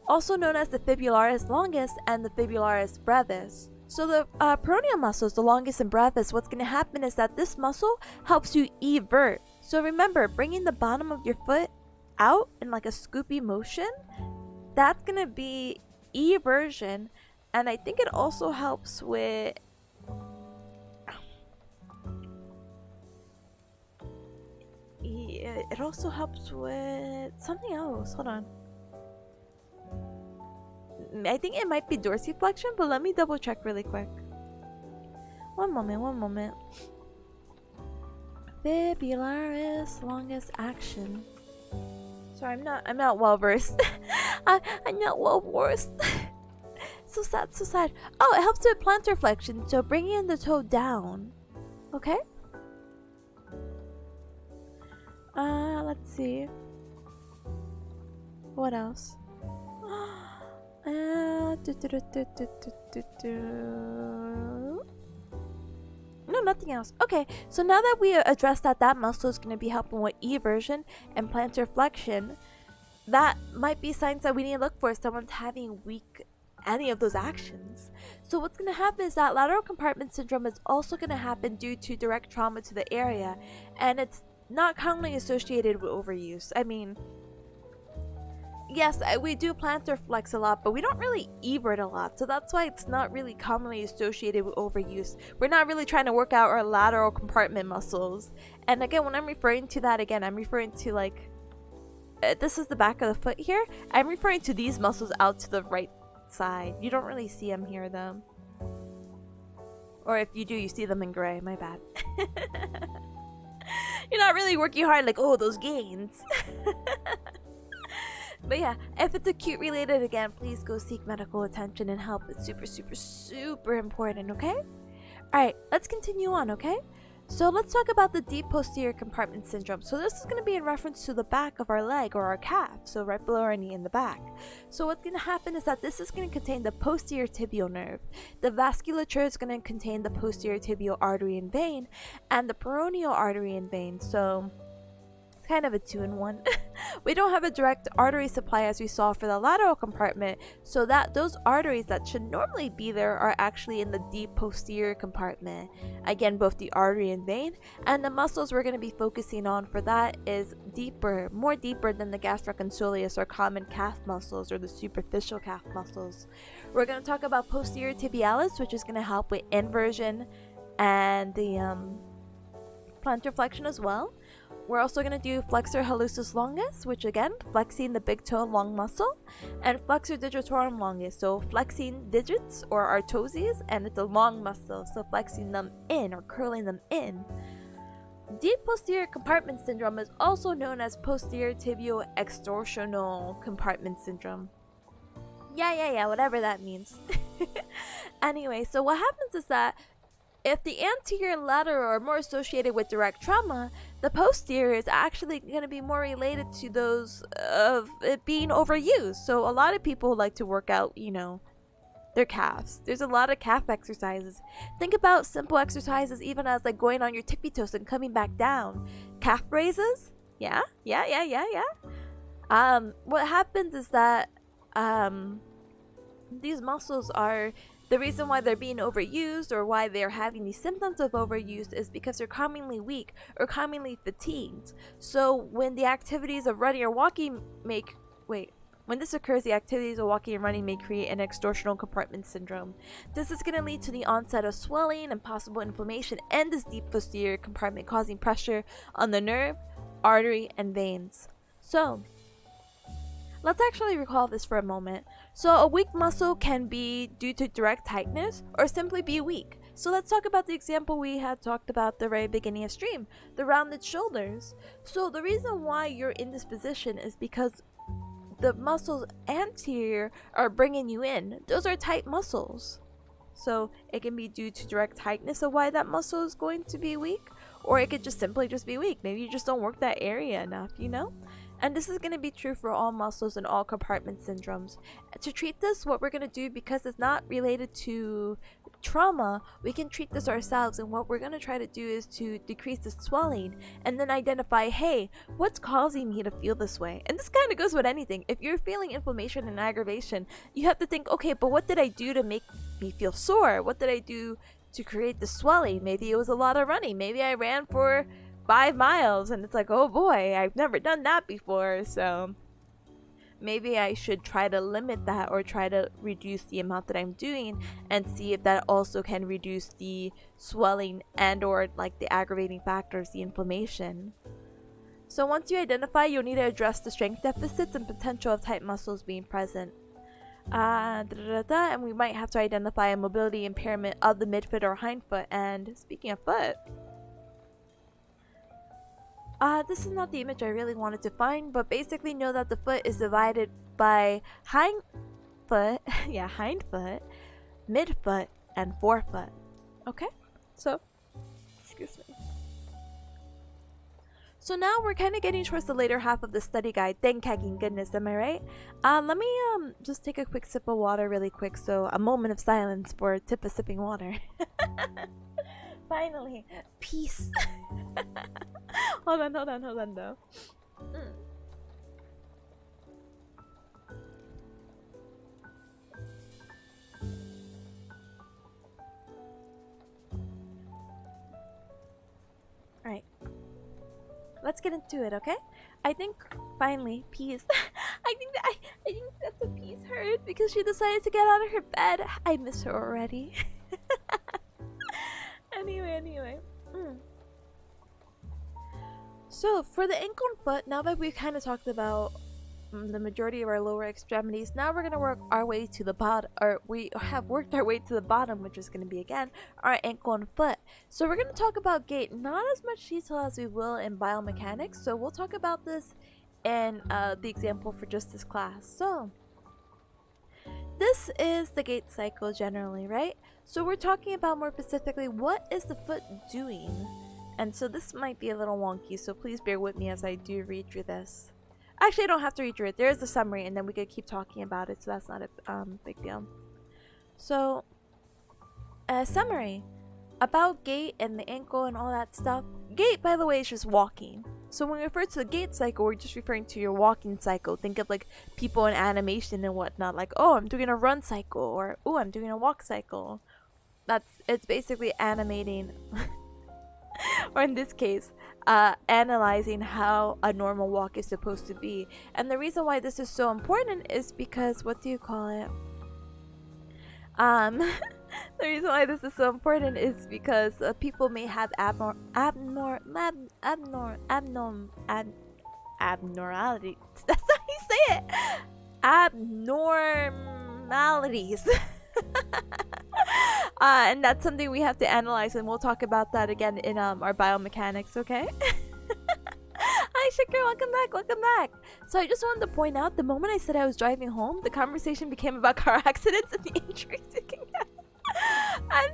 also known as the fibularis longus and the fibularis brevis. So the peroneal muscles, the longest and breadth, what's going to happen is that this muscle helps you evert. So remember, bringing the bottom of your foot out in like a scoopy motion, that's going to be eversion. And I think it also helps with it also helps with something else. Hold on. I think it might be dorsiflexion, but let me double check really quick. One moment. Fibularis longest action. Sorry, I'm not well versed. I'm not well versed. So sad. Oh, it helps with plantar flexion, so bringing the toe down. Okay. Let's see. What else? No, nothing else. Okay, so now that we addressed that muscle is going to be helping with eversion and plantar flexion, that might be signs that we need to look for if someone's having weak any of those actions. So what's going to happen is that lateral compartment syndrome is also going to happen due to direct trauma to the area, and it's not commonly associated with overuse. I mean, yes, we do plantar flex a lot, but we don't really evert a lot, so that's why it's not really commonly associated with overuse. We're not really trying to work out our lateral compartment muscles. And again, when I'm referring to that, I'm referring to like this is the back of the foot here. I'm referring to these muscles out to the right side. You don't really see them here though, or if you do, you see them in gray. My bad. You're not really working hard like, oh, those gains. But yeah, if it's acute related, again, please go seek medical attention and help. It's super important, okay? Alright, let's continue on, okay? So let's talk about the deep posterior compartment syndrome. So this is going to be in reference to the back of our leg or our calf, so right below our knee in the back. So what's going to happen is that this is going to contain the posterior tibial nerve. The vasculature is going to contain the posterior tibial artery and vein, and the peroneal artery and vein. So it's kind of a 2-in-1. We don't have a direct artery supply as we saw for the lateral compartment, so that those arteries that should normally be there are actually in the deep posterior compartment. Again, both the artery and vein, and the muscles we're going to be focusing on for that is more deeper than the gastrocnemius soleus or common calf muscles or the superficial calf muscles. We're going to talk about posterior tibialis, which is going to help with inversion and the plantar flexion as well. We're also going to do flexor hallucis longus, which again, flexing the big toe long muscle, and flexor digitorum longus, so flexing digits or artoses, and it's a long muscle, so flexing them in or curling them in. Deep posterior compartment syndrome is also known as posterior tibial extorsional compartment syndrome. Yeah, whatever that means. Anyway, so what happens is that if the anterior and lateral are more associated with direct trauma, the posterior is actually going to be more related to those of it being overused. So a lot of people like to work out, their calves. There's a lot of calf exercises. Think about simple exercises even as like going on your tippy toes and coming back down. Calf raises? Yeah. What happens is that these muscles are the reason why they're being overused or why they're having these symptoms of overuse is because they're commonly weak or commonly fatigued. So when the activities of running or walking when this occurs, the activities of walking and running may create an extorsional compartment syndrome. This is going to lead to the onset of swelling and possible inflammation in this deep posterior compartment, causing pressure on the nerve, artery, and veins. So let's actually recall this for a moment. So a weak muscle can be due to direct tightness or simply be weak. So let's talk about the example we had talked about at the very beginning of stream, the rounded shoulders. So the reason why you're in this position is because the muscles anterior are bringing you in. Those are tight muscles. So it can be due to direct tightness of why that muscle is going to be weak, or it could just simply be weak. Maybe you just don't work that area enough, And this is going to be true for all muscles and all compartment syndromes. To treat this, what we're going to do, because it's not related to trauma, we can treat this ourselves, and what we're going to try to do is to decrease the swelling and then identify, hey, what's causing me to feel this way? And this kind of goes with anything. If you're feeling inflammation and aggravation, you have to think, okay, but what did I do to make me feel sore? What did I do to create the swelling? Maybe it was a lot of running. Maybe I ran for 5 miles and it's like, oh boy, I've never done that before, so maybe I should try to limit that or try to reduce the amount that I'm doing and see if that also can reduce the swelling and or like the aggravating factors, the inflammation. So once you identify, you'll need to address the strength deficits and potential of tight muscles being present. And we might have to identify a mobility impairment of the midfoot or hindfoot. And speaking of foot, this is not the image I really wanted to find, but basically know that the foot is divided by hindfoot, hindfoot, midfoot, and forefoot. Okay, so excuse me. So now we're kind of getting towards the later half of the study guide. Thank goodness, am I right? Let me just take a quick sip of water really quick. So a moment of silence for Tippa sipping water. Finally, peace. hold on though. Alright, let's get into it, okay? I think finally, peace. I think that's a peace heard because she decided to get out of her bed. I miss her already. Anyway. So for the ankle and foot, now that we've kind of talked about the majority of our lower extremities, now we're going to work our way to the bottom, or we have worked our way to the bottom, which is going to be again our ankle and foot. So we're going to talk about gait, not as much detail as we will in biomechanics, so we'll talk about this in the example for just this class. So this is the gait cycle generally, right? So we're talking about more specifically, what is the foot doing? And so this might be a little wonky, so please bear with me as I do read through this. Actually, I don't have to read through it. There is a summary, and then we could keep talking about it, so that's not a big deal. So, a summary about gait and the ankle and all that stuff. Gait, by the way, is just walking. So when we refer to the gait cycle, we're just referring to your walking cycle. Think of like people in animation and whatnot, like, oh, I'm doing a run cycle, or oh, I'm doing a walk cycle. It's basically animating, or in this case, analyzing how a normal walk is supposed to be. And the reason why this is so important is because, what do you call it? The reason why this is so important is because people may have abnormality. That's how you say it. Abnormalities. And that's something we have to analyze, and we'll talk about that again in our biomechanics, okay? Hi Shikar, welcome back. So I just wanted to point out, the moment I said I was driving home, the conversation became about car accidents and the injuries it can get. I'm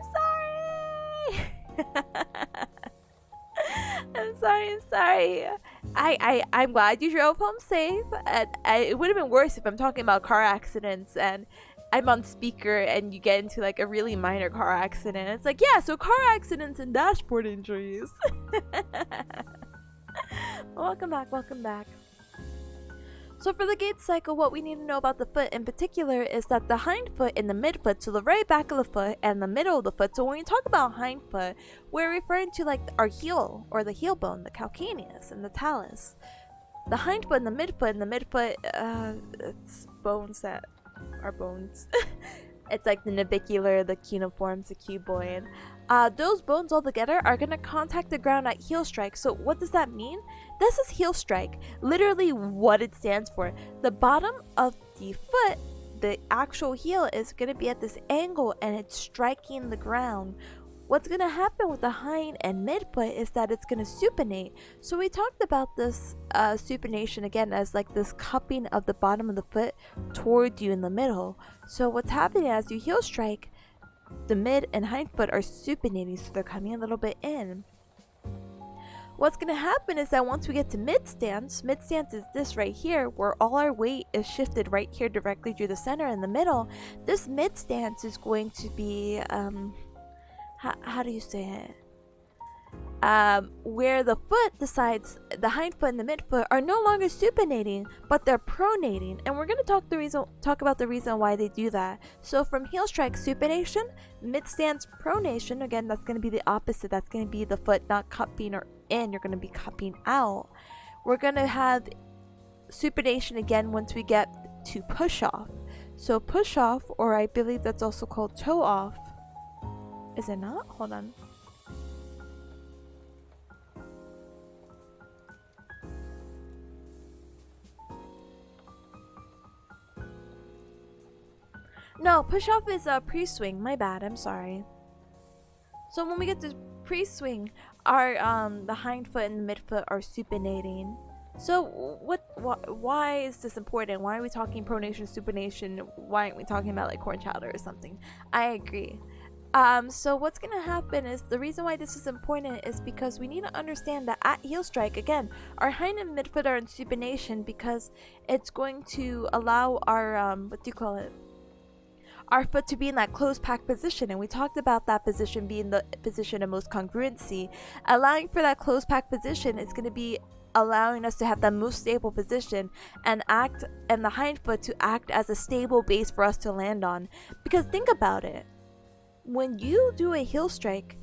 sorry. I'm glad you drove home safe. And it would have been worse if I'm talking about car accidents and I'm on speaker and you get into like a really minor car accident. It's like, yeah, so car accidents and dashboard injuries. Welcome back. So for the gait cycle, what we need to know about the foot in particular is that the hind foot and the midfoot, so the very back of the foot and the middle of the foot. So when we talk about hind foot, we're referring to like our heel, or the heel bone, the calcaneus and the talus. The hind foot and the midfoot, it's bones that are bones. It's like the navicular, the cuneiforms, the cuboid. Those bones all together are going to contact the ground at heel strike. So what does that mean? This is heel strike, literally what it stands for. The bottom of the foot, the actual heel, is going to be at this angle and it's striking the ground. What's going to happen with the hind and midfoot is that it's going to supinate. So we talked about this supination again as like this cupping of the bottom of the foot toward you in the middle. So what's happening as you heel strike, the mid and hind foot are supinating, so they're coming a little bit in. what's going to happen is that once we get to mid stance is this right here, where all our weight is shifted right here directly through the center in the middle. This mid stance is going to be, how do you say it? Where the foot decides, the hind foot and the mid foot are no longer supinating, but they're pronating, and we're going to talk about the reason why they do that. So from heel strike, supination, mid stance, pronation. Again, that's going to be the opposite. That's going to be the foot not cupping or in. You're going to be cupping out. We're going to have supination again once we get to push off. So push off, or I believe that's also called toe off. Is it not? Hold on. No, push off is a pre-swing. My bad. I'm sorry. So when we get to pre-swing, our the hind foot and the mid foot are supinating. So why is this important? Why are we talking pronation, supination? Why aren't we talking about like corn chowder or something? I agree. So what's gonna happen is, the reason why this is important is because we need to understand that at heel strike, again, our hind and mid foot are in supination because it's going to allow our our foot to be in that closed pack position, and we talked about that position being the position of most congruency. Allowing for that closed pack position is going to be allowing us to have that most stable position and the hind foot to act as a stable base for us to land on. Because think about it, when you do a heel strike,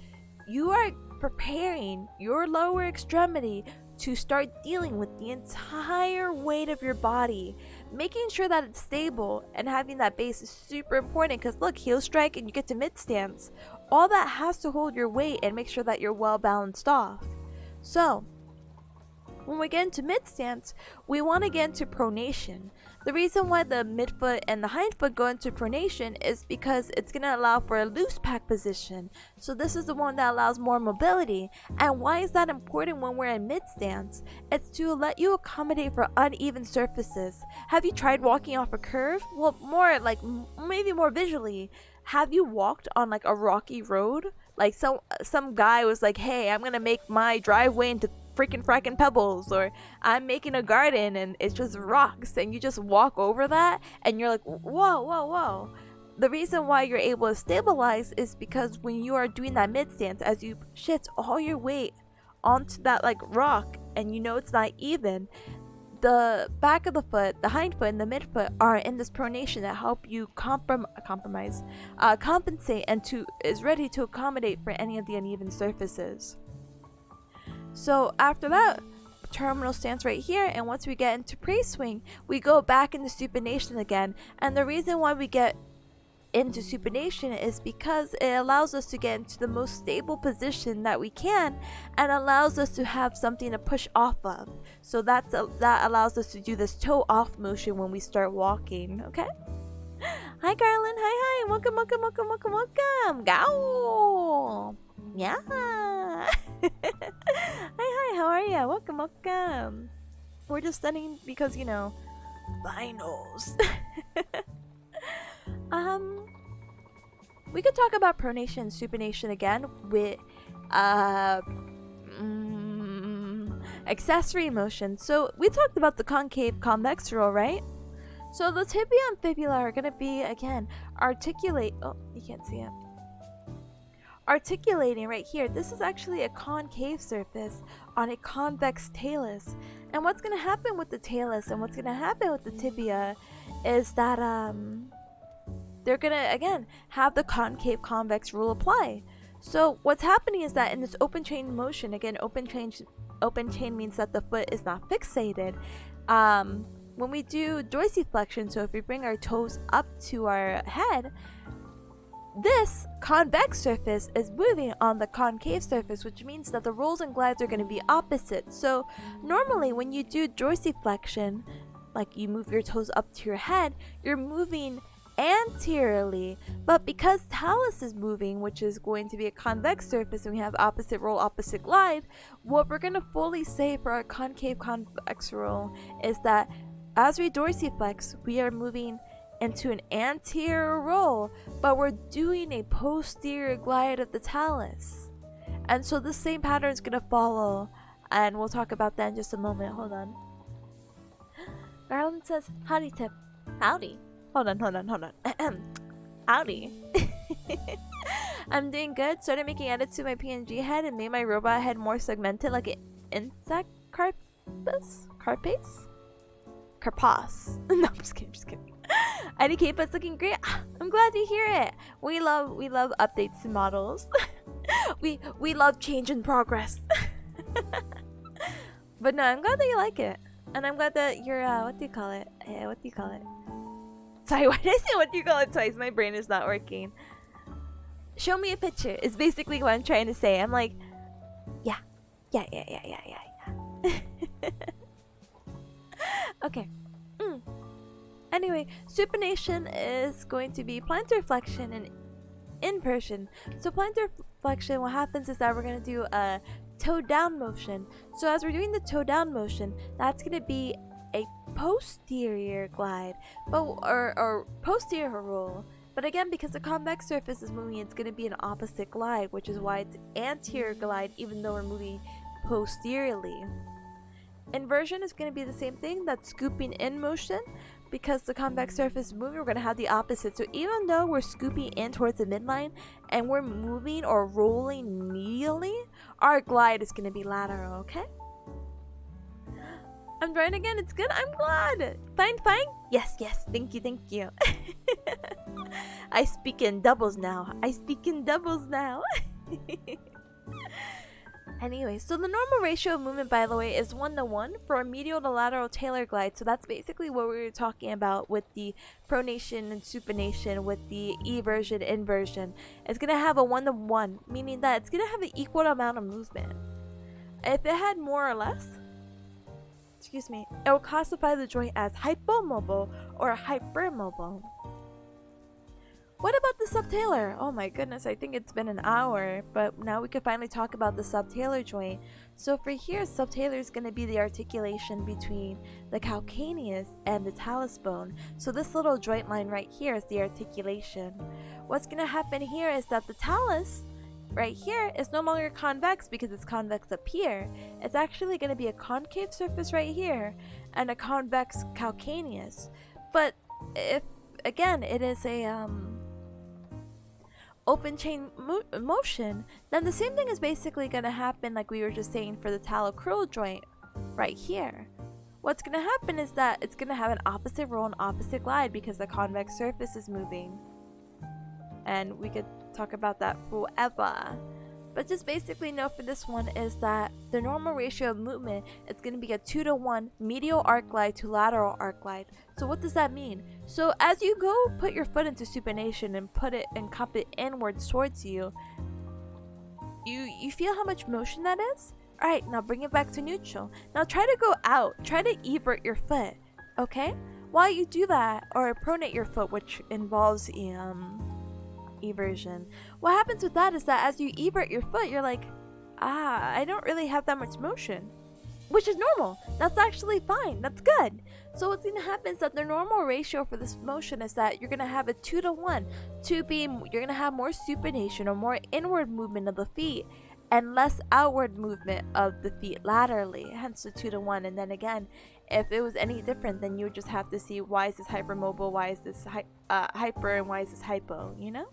you are preparing your lower extremity to start dealing with the entire weight of your body. Making sure that it's stable and having that base is super important, because look, heel strike and you get to mid stance, all that has to hold your weight and make sure that you're well balanced off. So when we get into mid stance, we want to get into pronation. The reason why the mid foot and the hind foot go into pronation is because it's going to allow for a loose pack position. So this is the one that allows more mobility. And why is that important when we're in mid stance? It's to let you accommodate for uneven surfaces. Have you tried walking off a curve? Well, more like, maybe more visually. Have you walked on like a rocky road? Like some guy was like, hey, I'm going to make my driveway into freaking fracking pebbles, or I'm making a garden and it's just rocks, and you just walk over that and you're like, whoa. The reason why you're able to stabilize is because when you are doing that mid stance, as you shift all your weight onto that like rock and you know it's not even, the back of the foot, the hind foot and the mid foot are in this pronation that help you compensate and is ready to accommodate for any of the uneven surfaces. So after that, terminal stance right here, and once we get into pre-swing, we go back into supination again. And the reason why we get into supination is because it allows us to get into the most stable position that we can, and allows us to have something to push off of. So that allows us to do this toe off motion when we start walking. Okay. Hi Garland, hi, welcome. Go. Yeah. Hi, how are ya? Welcome. We're just studying because, you know, finals. We could talk about pronation and supination again with accessory motion. So we talked about the concave convex roll, right? So the tibia and fibula are gonna be, again, you can't see it. Articulating right here. This is actually a concave surface on a convex talus. And what's going to happen with the talus and what's going to happen with the tibia is that they're going to, again, have the concave convex rule apply. So what's happening is that in this open chain motion, again, open chain means that the foot is not fixated. When we do dorsiflexion, so if we bring our toes up to our head, this convex surface is moving on the concave surface, which means that the rolls and glides are going to be opposite. So normally when you do dorsiflexion, like you move your toes up to your head, you're moving anteriorly, but because talus is moving, which is going to be a convex surface, and we have opposite roll, opposite glide, what we're going to fully say for our concave convex roll is that as we dorsiflex, we are moving into an anterior roll, but we're doing a posterior glide of the talus. And so the same pattern is going to follow and we'll talk about that in just a moment. Hold on. Garland says, howdy Tip. Howdy. Hold on. Howdy. I'm doing good. Started making edits to my PNG head and made my robot head more segmented like an insect carapace? Carpass. No, I'm just kidding. IDK, but it's looking great. I'm glad to hear it. We love updates to models. we love change and progress. But no, I'm glad that you like it. And I'm glad that you're what do you call it? Sorry, why did I say what do you call it twice? My brain is not working. Show me a picture is basically what I'm trying to say. I'm like, yeah. Okay. Anyway, supination is going to be plantar reflection and inversion. So plantar reflection, what happens is that we're going to do a toe down motion. So as we're doing the toe down motion, that's going to be a posterior glide, or posterior roll. But again, because the convex surface is moving, it's going to be an opposite glide, which is why it's anterior glide even though we're moving posteriorly. Inversion is going to be the same thing, that's scooping in motion. Because the convex surface is moving, we're going to have the opposite. So even though we're scooping in towards the midline and we're moving or rolling medially, our glide is going to be lateral, okay? I'm trying again. It's good. I'm glad. Fine. Yes. Thank you. I speak in doubles now. Anyway, so the normal ratio of movement, by the way, is 1:1 for a medial to lateral tailor glide. So that's basically what we were talking about with the pronation and supination, with the eversion, inversion. It's going to have a 1:1, meaning that it's going to have an equal amount of movement. If it had more or less, it will classify the joint as hypomobile or hypermobile. What about the subtalar? Oh my goodness, I think it's been an hour, but now we can finally talk about the subtalar joint. So for here, subtalar is going to be the articulation between the calcaneus and the talus bone. So this little joint line right here is the articulation. What's going to happen here is that the talus right here is no longer convex because it's convex up here. It's actually going to be a concave surface right here and a convex calcaneus. But if, again, it is a open chain motion, then the same thing is basically going to happen like we were just saying for the talocrural joint right here. What's going to happen is that it's going to have an opposite roll and opposite glide because the convex surface is moving. And we could talk about that forever. But just basically know for this one is that the normal ratio of movement is going to be a 2:1 medial arc glide to lateral arc glide. So what does that mean? So as you go put your foot into supination and put it and cup it inwards towards you, you feel how much motion that is? Alright, now bring it back to neutral. Now try to go out. Try to evert your foot. Okay? While you do that, or pronate your foot, which involves eversion. What happens with that is that as you evert your foot, you're like, I don't really have that much motion, which is normal. That's actually fine. That's good. So what's going to happen is that the normal ratio for this motion is that you're going to have a 2:1. You're going to have more supination or more inward movement of the feet and less outward movement of the feet laterally, hence the 2:1. And then again, if it was any different, then you would just have to see why is this hypermobile, why is this hyper, and why is this hypo, you know?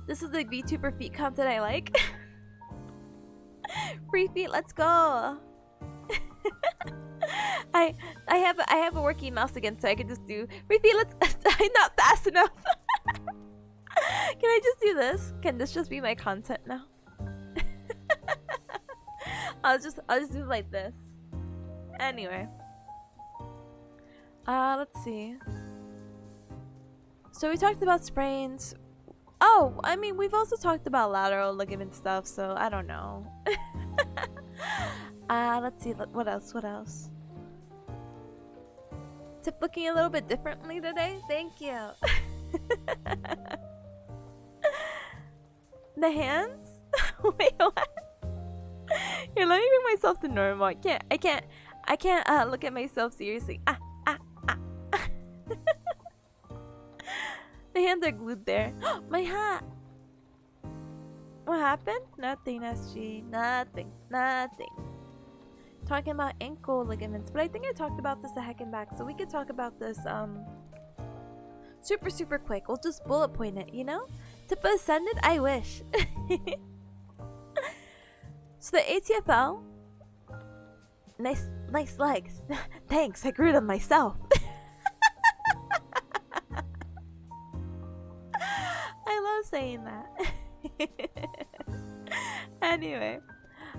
This is the VTuber feet content I like. Free feet, let's go. I have a working mouse again, so I can just do free feet. I'm not fast enough. Can I just do this? Can this just be my content now? I'll just do like this. Anyway. Let's see. So we talked about sprains. Oh, I mean, we've also talked about lateral ligament stuff, so I don't know. Let's see, what else? Tip looking a little bit differently today? Thank you. The hands? Wait, what? You're letting me bring myself to normal. I can't look at myself seriously. The hands are glued there. My hat! What happened? Nothing, SG. Nothing. Nothing. Talking about ankle ligaments, but I think I talked about this a heckin' back, so we could talk about this super quick. We'll just bullet point it, you know? Tipa ascended? I wish. So the ATFL, nice legs. Thanks, I grew them myself. I love saying that. Anyway,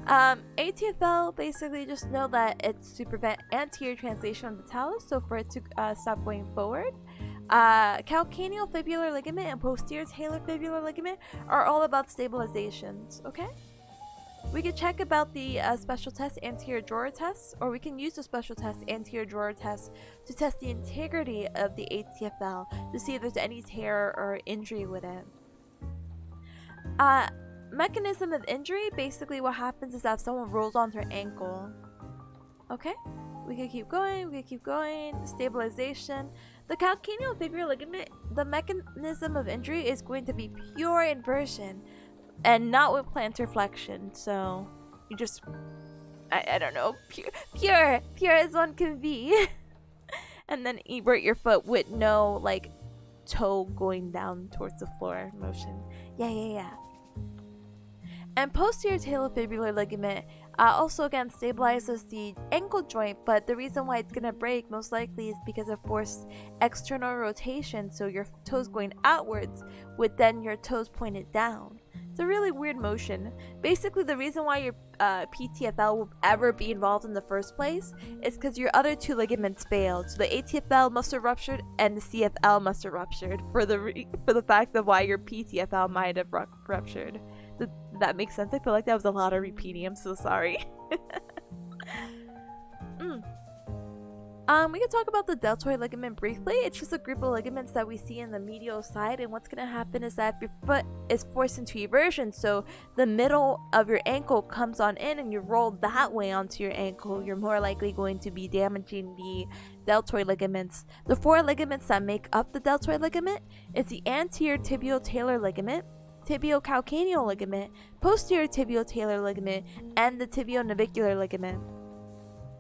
ATFL, basically just know that it's to prevent anterior translation of the talus, so for it to stop going forward. Calcaneal fibular ligament and posterior talar fibular ligament are all about stabilizations, okay? We can check about the special test, anterior drawer test, or we can use the special test, anterior drawer test, to test the integrity of the ATFL to see if there's any tear or injury with it. Mechanism of injury, basically what happens is that if someone rolls onto their ankle. Okay? We can keep going, stabilization. The calcaneal fibular ligament, the mechanism of injury is going to be pure inversion and not with plantar flexion, so you just, I don't know, pure as one can be. And then invert your foot with no, like, toe going down towards the floor motion. Yeah. And posterior talofibular ligament also again stabilizes the ankle joint, but the reason why it's gonna break most likely is because of forced external rotation, so your toes going outwards with then your toes pointed down. It's a really weird motion. Basically, the reason why your PTFL will ever be involved in the first place is because your other two ligaments failed. So the ATFL must have ruptured and the CFL must have ruptured for the fact of why your PTFL might have ruptured. That makes sense. I feel like that was a lot of repeating. I'm so sorry. We can talk about the deltoid ligament briefly. It's just a group of ligaments that we see in the medial side, and what's going to happen is that if your foot is forced into eversion, so the middle of your ankle comes on in and you roll that way onto your ankle, you're more likely going to be damaging the deltoid ligaments. The four ligaments that make up the deltoid ligament is the anterior tibial-talar ligament, tibial-calcaneal ligament, posterior tibial-talar ligament, and the tibio-navicular ligament.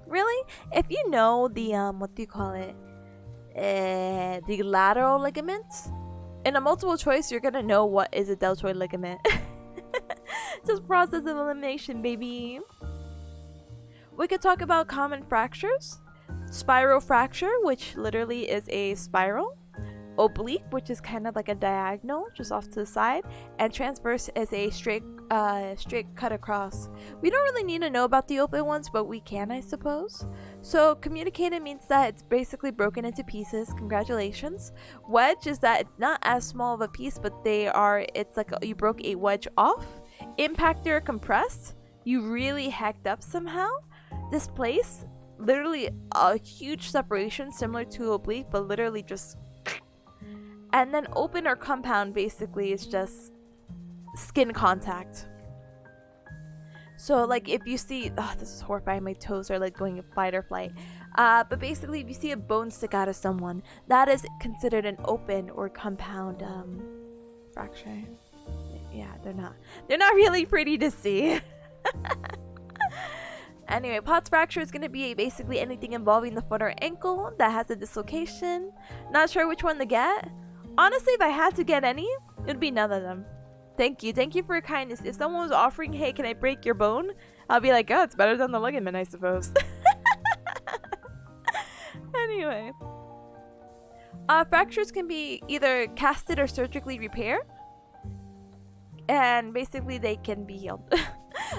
Really? If you know the, what do you call it? The lateral ligaments, in a multiple choice, you're gonna know what is a deltoid ligament. Just process of elimination, baby. We could talk about common fractures. Spiral fracture, which literally is a spiral. Oblique, which is kind of like a diagonal, just off to the side. And transverse is a straight cut across. We don't really need to know about the open ones, but we can, I suppose. So communicated means that it's basically broken into pieces. Congratulations. Wedge is that it's not as small of a piece, but it's like you broke a wedge off. Impactor compressed, you really hacked up somehow. Displaced, literally a huge separation similar to oblique, but literally just. And then open or compound basically is just skin contact. So like if you see, this is horrifying, my toes are like going in fight or flight. But basically if you see a bone stick out of someone, that is considered an open or compound fracture. Yeah, they're not really pretty to see. Anyway, Potts fracture is going to be basically anything involving the foot or ankle that has a dislocation. Not sure which one to get. Honestly, if I had to get any, it would be none of them. Thank you for your kindness. If someone was offering, hey, can I break your bone? I'll be like, oh, it's better than the ligament, I suppose. Anyway. Fractures can be either casted or surgically repaired. And basically they can be healed.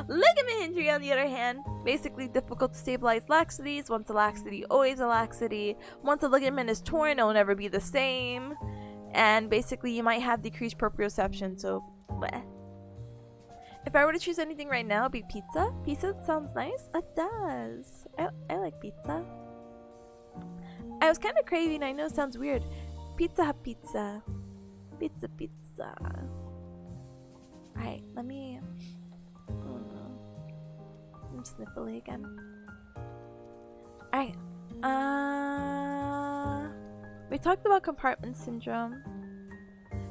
Ligament injury, on the other hand, basically difficult to stabilize laxities. Once a laxity, always a laxity. Once a ligament is torn, it will never be the same. And basically you might have decreased proprioception, so bleh. If I were to choose anything right now, it'd be pizza. Pizza sounds nice. It does. I like pizza. I was kind of craving, I know it sounds weird. Pizza. Pizza. Alright, let me... I'm sniffly again. Alright. We talked about compartment syndrome.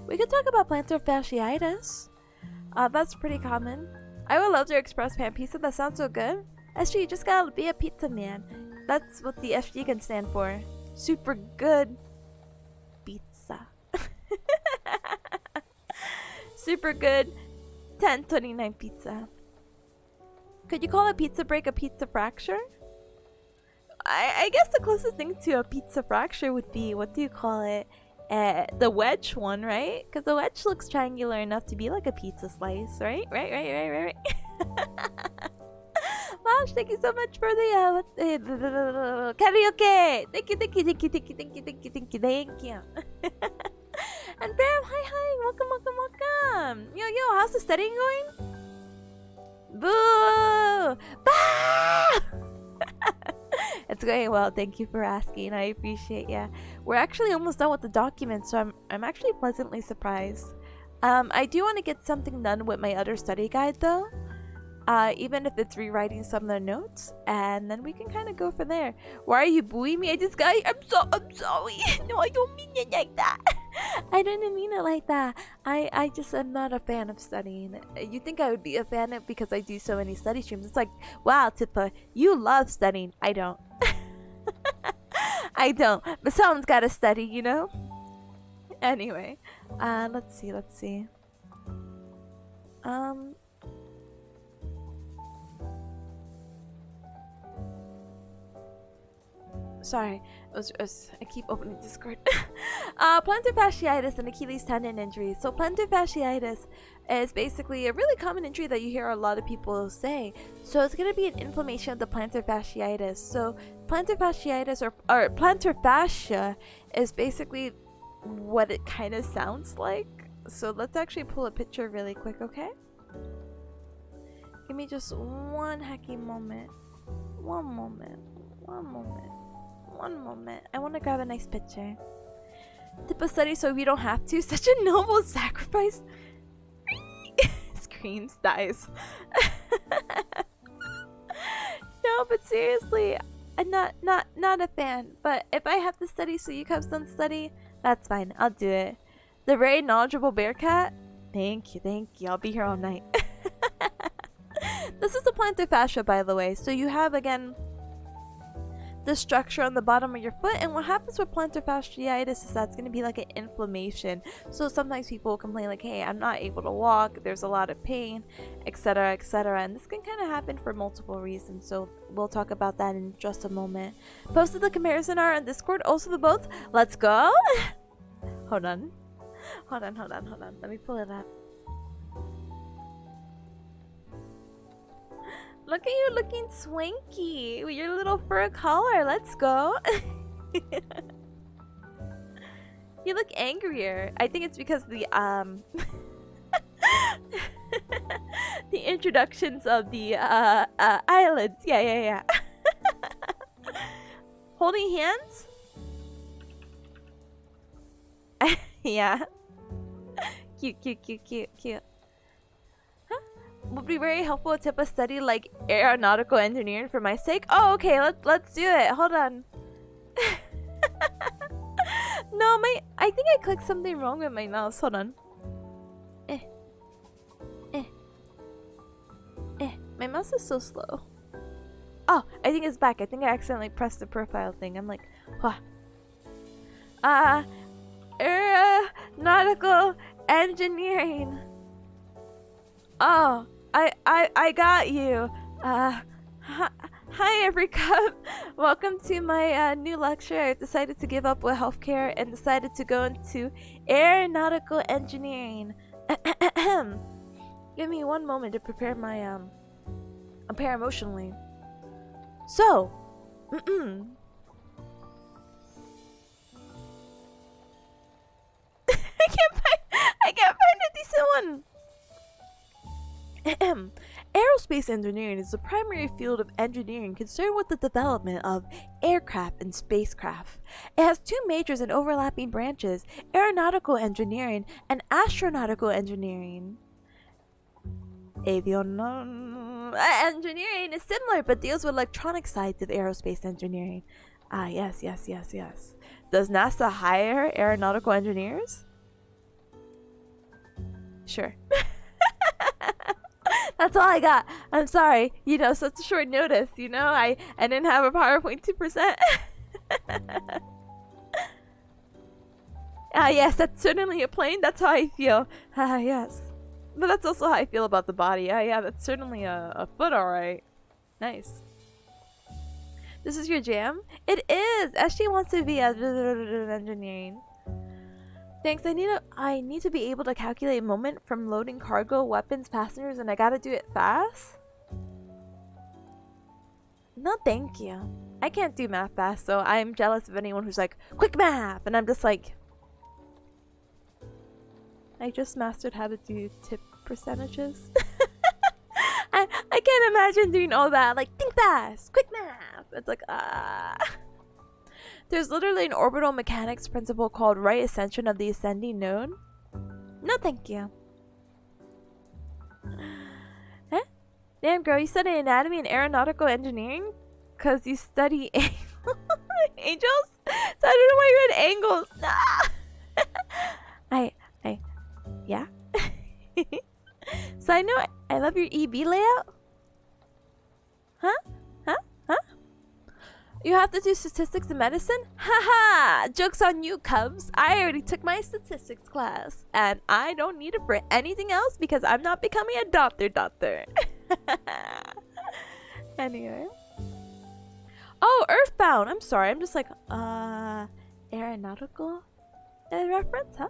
We could talk about plantar fasciitis. That's pretty common. I would love their express pan pizza. That sounds so good. SG, you just gotta be a pizza man. That's what the SG can stand for. Super good pizza. Super good 1029 pizza. Could you call a pizza break a pizza fracture? I guess the closest thing to a pizza fracture would be, what do you call it? The wedge one, right? Because the wedge looks triangular enough to be like a pizza slice, right? Right. Mosh, thank you so much for the karaoke. Thank you. And Bam, hi, welcome. Yo, how's the studying going? Boo! Bah! It's going well. Thank you for asking. I appreciate ya. We're actually almost done with the document, so I'm actually pleasantly surprised. I do want to get something done with my other study guide though. Even if it's rewriting some of the notes, and then we can kind of go from there. Why are you booing me? I'm sorry. No, I don't mean it like that. I didn't mean it like that. I just am not a fan of studying. You think I would be a fan of because I do so many study streams? It's like, wow, Tippa, you love studying. I don't. I don't. But someone's got to study, you know. Anyway, let's see. Sorry, I keep opening Discord. Plantar fasciitis and Achilles tendon injury. So plantar fasciitis is basically a really common injury that you hear a lot of people say. So it's going to be an inflammation of the plantar fasciitis. So plantar fasciitis or plantar fascia is basically what it kind of sounds like. So let's actually pull a picture really quick, okay? Give me just one hacky moment. One moment. I want to grab a nice picture. Tip of study so we don't have to. Such a noble sacrifice. Screams, dies. No, but seriously, I'm not a fan. But if I have to study so you cubs don't study, that's fine. I'll do it. The very knowledgeable bearcat. Thank you. I'll be here all night. This is the plantar fascia, by the way. So you have, again, the structure on the bottom of your foot, and what happens with plantar fasciitis is that's going to be like an inflammation. So sometimes people will complain like, hey, I'm not able to walk, there's a lot of pain, etc, and this can kind of happen for multiple reasons, so we'll talk about that in just a moment. Posted the comparison art on Discord, also the boats. Let's go. Hold on, let me pull it up. Look at you looking swanky with your little fur collar. Let's go. You look angrier. I think it's because the the introductions of the eyelids. Yeah. Holding hands? Yeah. Cute. Would be very helpful to a study like aeronautical engineering for my sake. Oh, okay, let's do it. Hold on. No, I think I clicked something wrong with my mouse. Hold on. My mouse is so slow. Oh, I think it's back. I think I accidentally pressed the profile thing. I'm like, huh. Aeronautical engineering. Oh, I got you. Hi everyone. Welcome to my new lecture. I've decided to give up with healthcare and decided to go into aeronautical engineering. Give me one moment to prepare my prepare emotionally. So, I can't find a decent one. Aerospace engineering is the primary field of engineering concerned with the development of aircraft and spacecraft. It has two majors and overlapping branches: aeronautical engineering and astronautical engineering. Engineering is similar but deals with electronic sides of aerospace engineering. Ah, yes. Does NASA hire aeronautical engineers? Sure. That's all I got. I'm sorry. You know, such a short notice. You know, I didn't have a PowerPoint 2%. Yes, that's certainly a plane. That's how I feel. Yes. But that's also how I feel about the body. Yeah, that's certainly a foot, alright. Nice. This is your jam? It is! Ashley wants to be engineering. Thanks, I need to be able to calculate moment from loading cargo, weapons, passengers, and I gotta do it fast? No, thank you. I can't do math fast, so I'm jealous of anyone who's like, quick math! And I'm just like... I just mastered how to do tip percentages. I can't imagine doing all that. Like, think fast! Quick math! It's like, There's literally an orbital mechanics principle called right ascension of the ascending node. No, thank you. Huh? Damn, girl, you study anatomy and aeronautical engineering? Because you study angels? So I don't know why you read angles. Yeah? So I know I love your EB layout. Huh? You have to do statistics in medicine? Haha! Joke's on you, Cubs. I already took my statistics class. And I don't need it for anything else because I'm not becoming a doctor. Anyway. Oh, Earthbound! I'm sorry, I'm just like, aeronautical reference? Huh?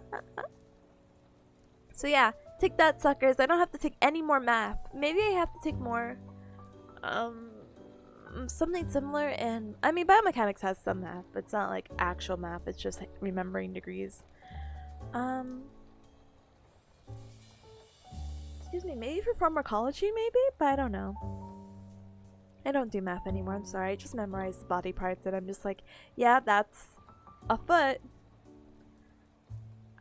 So yeah, take that, suckers. I don't have to take any more math. Maybe I have to take more, something similar in... I mean, biomechanics has some math, but it's not like actual math. It's just like remembering degrees. Excuse me, maybe for pharmacology, maybe? But I don't know. I don't do math anymore, I'm sorry. I just memorize the body parts and I'm just like, yeah, that's a foot.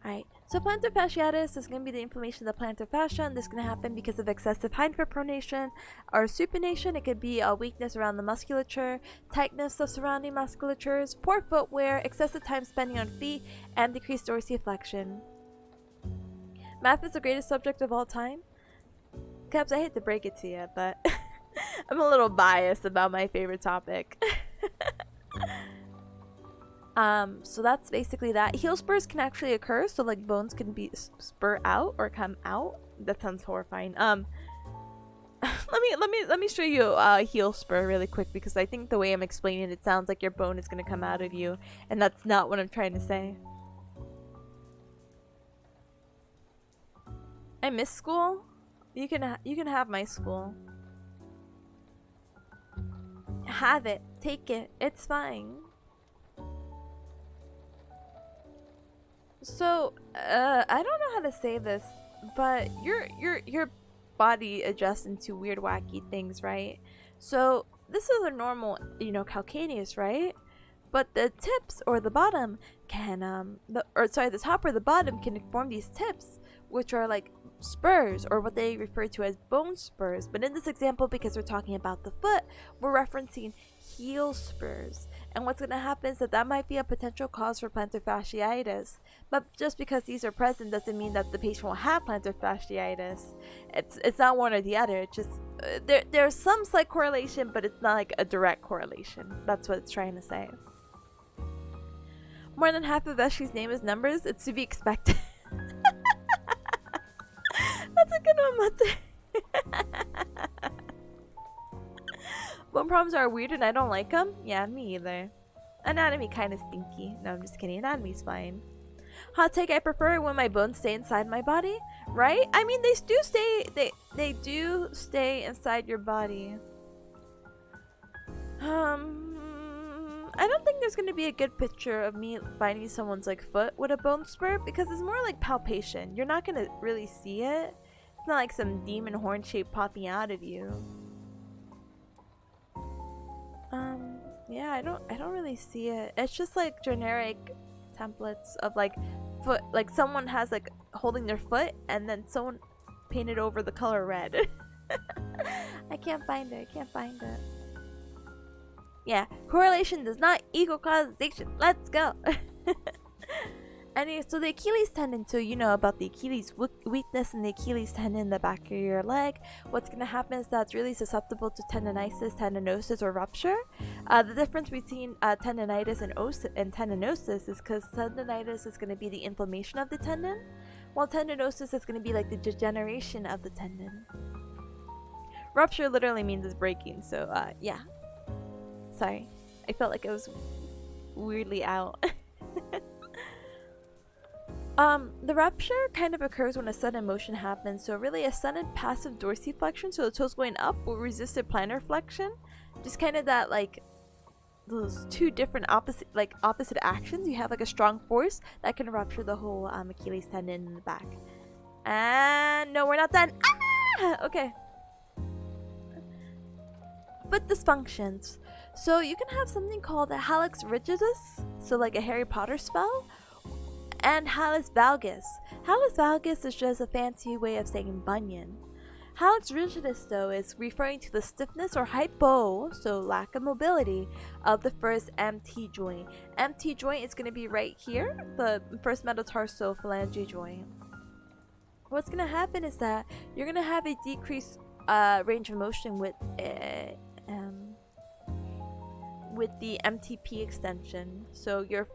Alright, so plantar fasciitis is going to be the inflammation of the plantar fascia, and this is going to happen because of excessive hindfoot pronation or supination. It could be a weakness around the musculature, tightness of surrounding musculatures, poor footwear, excessive time spending on feet, and decreased dorsiflexion. Math is the greatest subject of all time. Caps, I hate to break it to you, but I'm a little biased about my favorite topic. So that's basically that. Heel spurs can actually occur, so like bones can be spur out or come out. That sounds horrifying. Let me show you a heel spur really quick, because I think the way I'm explaining it sounds like your bone is gonna come out of you, and that's not what I'm trying to say. I miss school. You can have my school. Have it. Take it. It's fine. So, I don't know how to say this, but your body adjusts into weird, wacky things, right? So this is a normal, calcaneus, right? But the tips or the bottom can the top or the bottom can form these tips, which are like spurs, or what they refer to as bone spurs. But in this example, because we're talking about the foot, we're referencing heel spurs. And what's going to happen is that might be a potential cause for plantar fasciitis. But just because these are present doesn't mean that the patient will have plantar fasciitis. It's not one or the other. It's just there's some slight correlation, but it's not like a direct correlation. That's what it's trying to say. More than half of Veshi's name is numbers. It's to be expected. That's a good one, Mate. Bone problems are weird and I don't like them? Yeah, me either. Anatomy kind of stinky. No, I'm just kidding. Anatomy's fine. Hot take, I prefer it when my bones stay inside my body. Right? I mean, they do stay inside your body. I don't think there's gonna be a good picture of me finding someone's like foot with a bone spur, because it's more like palpation. You're not gonna really see it. It's not like some demon horn shape popping out of you. Yeah, I don't really see it. It's just like generic templates of like foot, like someone has like holding their foot and then someone painted over the color red. I can't find it. Yeah, correlation does not equal causation. Let's go. So the Achilles tendon, so you know about the Achilles weakness and the Achilles tendon in the back of your leg. What's going to happen is that it's really susceptible to tendonitis, tendinosis, or rupture. The difference between tendonitis and tendinosis is because tendonitis is going to be the inflammation of the tendon, while tendinosis is going to be like the degeneration of the tendon. Rupture literally means it's breaking, so yeah. Sorry, I felt like I was weirdly out. The rupture kind of occurs when a sudden motion happens, so really a sudden passive dorsiflexion, so the toes going up, will resist a plantar flexion. Just kind of that, like, those two different opposite actions. You have like a strong force that can rupture the whole Achilles tendon in the back. And no, we're not done. Okay. Foot dysfunctions. So you can have something called a hallux rigidus, so like a Harry Potter spell, and hallux valgus. Hallux valgus is just a fancy way of saying bunion. Hallux rigidus, though, is referring to the stiffness or hypo, so lack of mobility, of the first MT joint. MT joint is going to be right here, the first metatarsophalangeal joint. What's going to happen is that you're going to have a decreased range of motion with the MTP extension, so your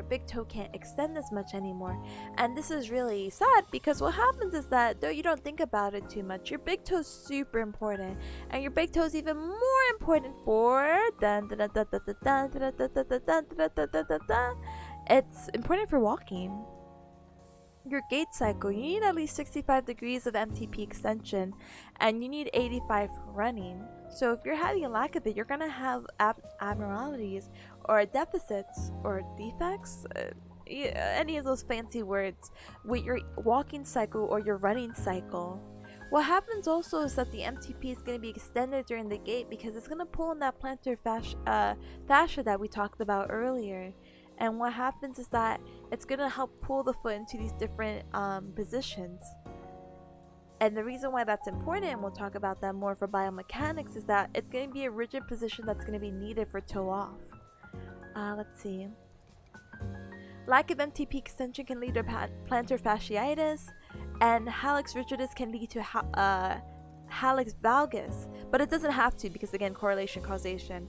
big toe can't extend as much anymore. And this is really sad because what happens is that though you don't think about it too much, your big toe is super important, and your big toe is even more important for it's important for walking. Your gait cycle, you need at least 65 degrees of MTP extension, and you need 85 for running. So if you're having a lack of it, you're gonna have abnormalities or deficits or defects, any of those fancy words, with your walking cycle or your running cycle. What happens also is that the MTP is going to be extended during the gait because it's going to pull in that plantar fascia that we talked about earlier. And what happens is that it's going to help pull the foot into these different positions. And the reason why that's important, and we'll talk about that more for biomechanics, is that it's going to be a rigid position that's going to be needed for toe off. Let's see. Lack of MTP extension can lead to plantar fasciitis, and hallux rigidus can lead to hallux valgus, but it doesn't have to because, again, correlation, causation.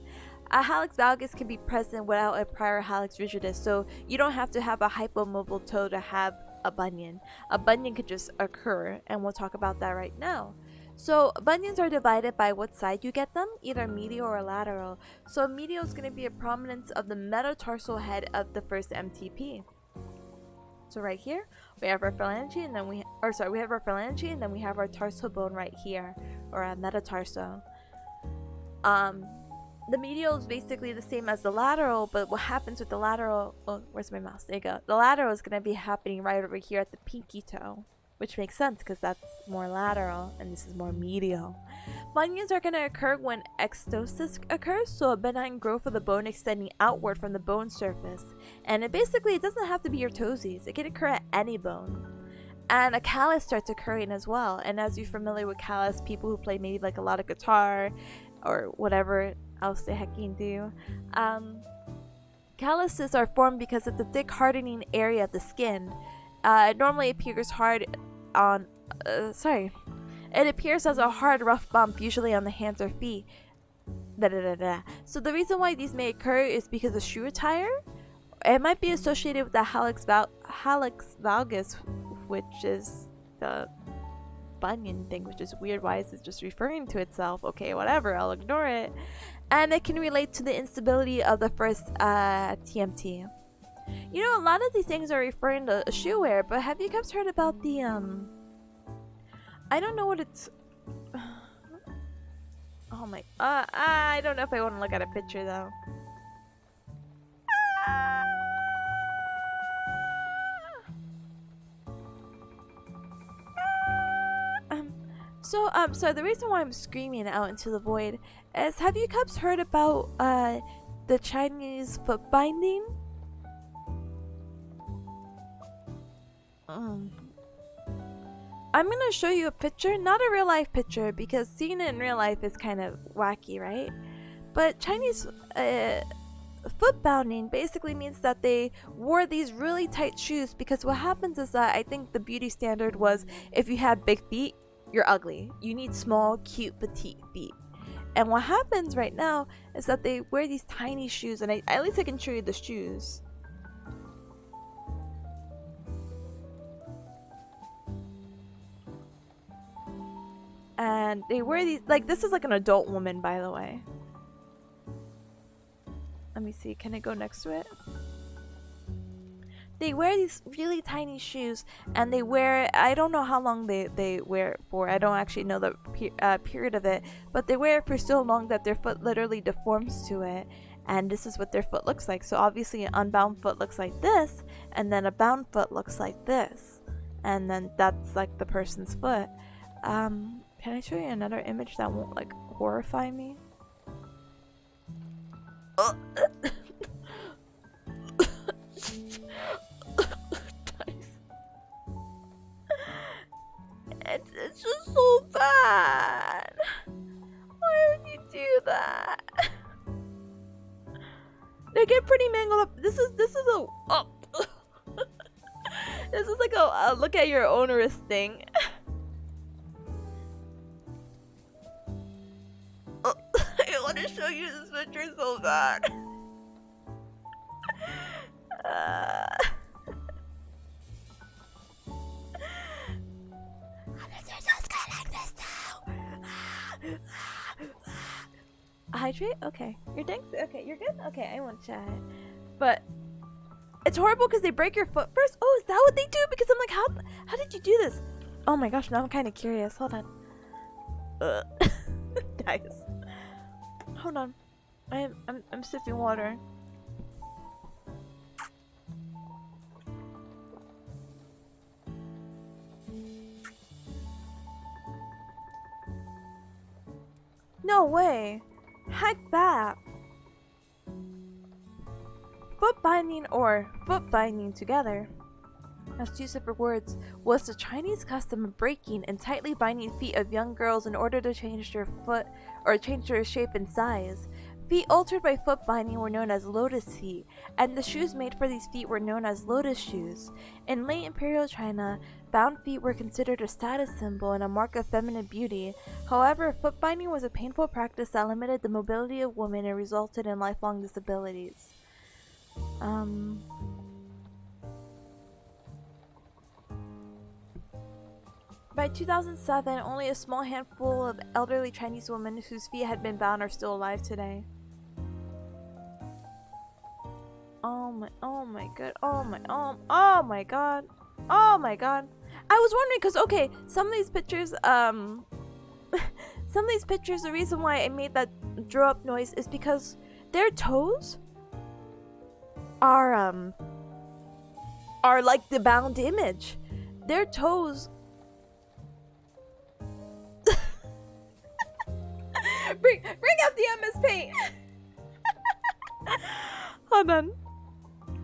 A hallux valgus can be present without a prior hallux rigidus, so you don't have to have a hypomobile toe to have a bunion. A bunion could just occur, and we'll talk about that right now. So bunions are divided by what side you get them, either medial or lateral. So medial is going to be a prominence of the metatarsal head of the first MTP. So right here we have our phalange, and then we have our phalange, and then we have our tarsal bone right here, or a metatarsal. The medial is basically the same as the lateral, but what happens with the lateral, oh, where's my mouse? There you go. The lateral is going to be happening right over here at the pinky toe, which makes sense because that's more lateral and this is more medial. Bunions are going to occur when exostosis occurs, so a benign growth of the bone extending outward from the bone surface. And it doesn't have to be your toesies. It can occur at any bone. And a callus starts occurring as well. And as you're familiar with callus, people who play maybe like a lot of guitar or whatever else they hecking do, calluses are formed because it's a thick hardening area of the skin. It normally appears it appears as a hard rough bump, usually on the hands or feet. So the reason why these may occur is because of shoe attire. It might be associated with the hallux valgus, which is the bunion thing, which is weird. Why is it just referring to itself? Okay, whatever, I'll ignore it. And it can relate to the instability of the first TMT. You know, a lot of these things are referring to shoe wear, but have you guys heard about the I don't know what it's oh my I don't know if I want to look at a picture though. So the reason why I'm screaming out into the void is, have you guys heard about the Chinese foot binding? I'm gonna show you a picture, not a real life picture, because seeing it in real life is kind of wacky, right? But Chinese foot bounding basically means that they wore these really tight shoes, because what happens is that I think the beauty standard was if you had big feet, you're ugly. You need small, cute, petite feet. And what happens right now is that they wear these tiny shoes, and at least I can show you the shoes. And they wear these, like, this is like an adult woman, by the way. Let me see, can I go next to it? They wear these really tiny shoes, and they wear, I don't know how long they wear it for. I don't actually know the period of it, but they wear it for so long that their foot literally deforms to it, and this is what their foot looks like. So obviously an unbound foot looks like this, and then a bound foot looks like this, and then that's like the person's foot. Can I show you another image that won't like horrify me? It's just so bad. Why would you do that? They get pretty mangled up. This is a this is like a look at your onerous thing. I want to show you this picture so bad. Hydrate? Okay. You're doing okay, you're good? Okay, I won't chat. But it's horrible because they break your foot first. Oh, is that what they do? Because I'm like, how did you do this? Oh my gosh, now I'm kind of curious. Hold on. Guys. Hold on. I'm sipping water. No way. Heck that. Foot binding, or foot binding together, as two separate words, was the Chinese custom of breaking and tightly binding feet of young girls in order to change their foot or change their shape and size. Feet altered by foot binding were known as lotus feet, and the shoes made for these feet were known as lotus shoes. In late imperial China, bound feet were considered a status symbol and a mark of feminine beauty. However, foot binding was a painful practice that limited the mobility of women and resulted in lifelong disabilities. By 2007, only a small handful of elderly Chinese women whose feet had been bound are still alive today. Oh my god, oh my god, oh my god. I was wondering, cause okay, some of these pictures, the reason why I made that draw up noise is because their toes are like the bound image. Their toes bring out the MS Paint. Hold on.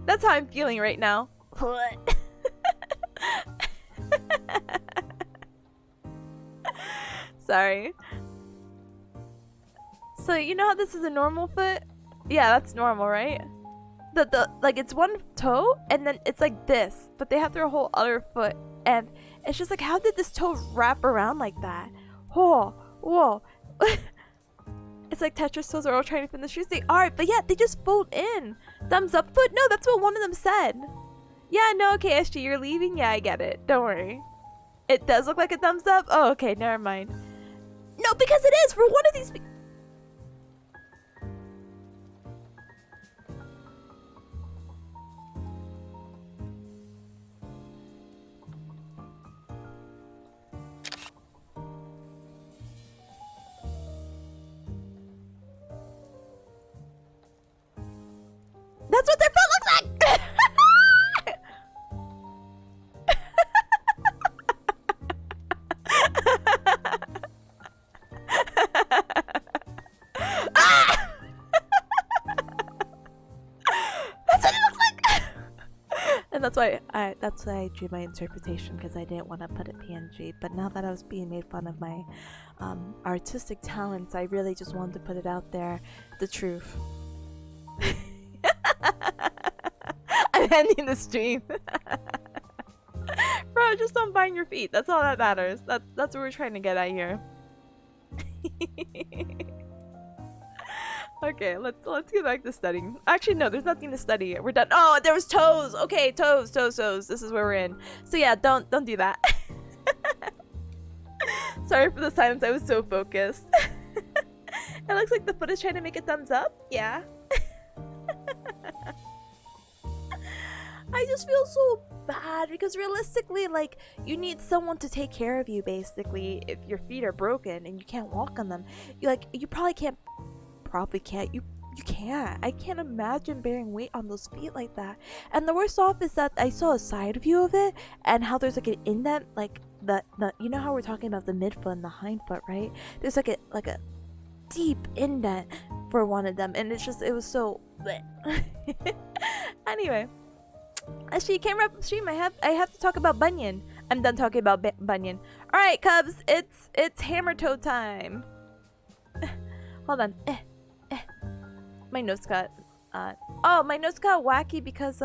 That's how I'm feeling right now. What? Sorry. So you know how this is a normal foot? Yeah, that's normal, right? The like it's one toe and then it's like this, but they have their whole other foot, and it's just like, how did this toe wrap around like that? Whoa. It's like Tetris toes are all trying to fit in the shoes. They are, but yeah, they just fold in. Thumbs up foot? No, that's what one of them said. Yeah, no, okay, SG, you're leaving? Yeah, I get it. Don't worry. It does look like a thumbs up? Oh, okay, never mind. No, because it is for one of these. That's what their foot looks like! That's what it looks like! And that's why I drew my interpretation, because I didn't want to put it PNG. But now that I was being made fun of my artistic talents, I really just wanted to put it out there, the truth. ending the stream. Bro, just don't bind your feet. That's all that matters. That's what we're trying to get at here. Okay, let's get back to studying. Actually, no, there's nothing to study. We're done. Oh, there was toes. Okay, toes. This is where we're in. So yeah, don't do that. Sorry for the silence. I was so focused. It looks like the foot is trying to make a thumbs up. Yeah. I just feel so bad because realistically, like, you need someone to take care of you, basically, if your feet are broken and you can't walk on them. You probably can't. You can't. I can't imagine bearing weight on those feet like that. And the worst off is that I saw a side view of it and how there's like an indent, like the you know how we're talking about the midfoot and the hindfoot, right? There's like a deep indent for one of them, and it was so anyway, as she came up the stream, I have to talk about Bunyan. I'm done talking about Bunyan. All right, Cubs, it's hammer toe time. Hold on. My notes got my notes got wacky because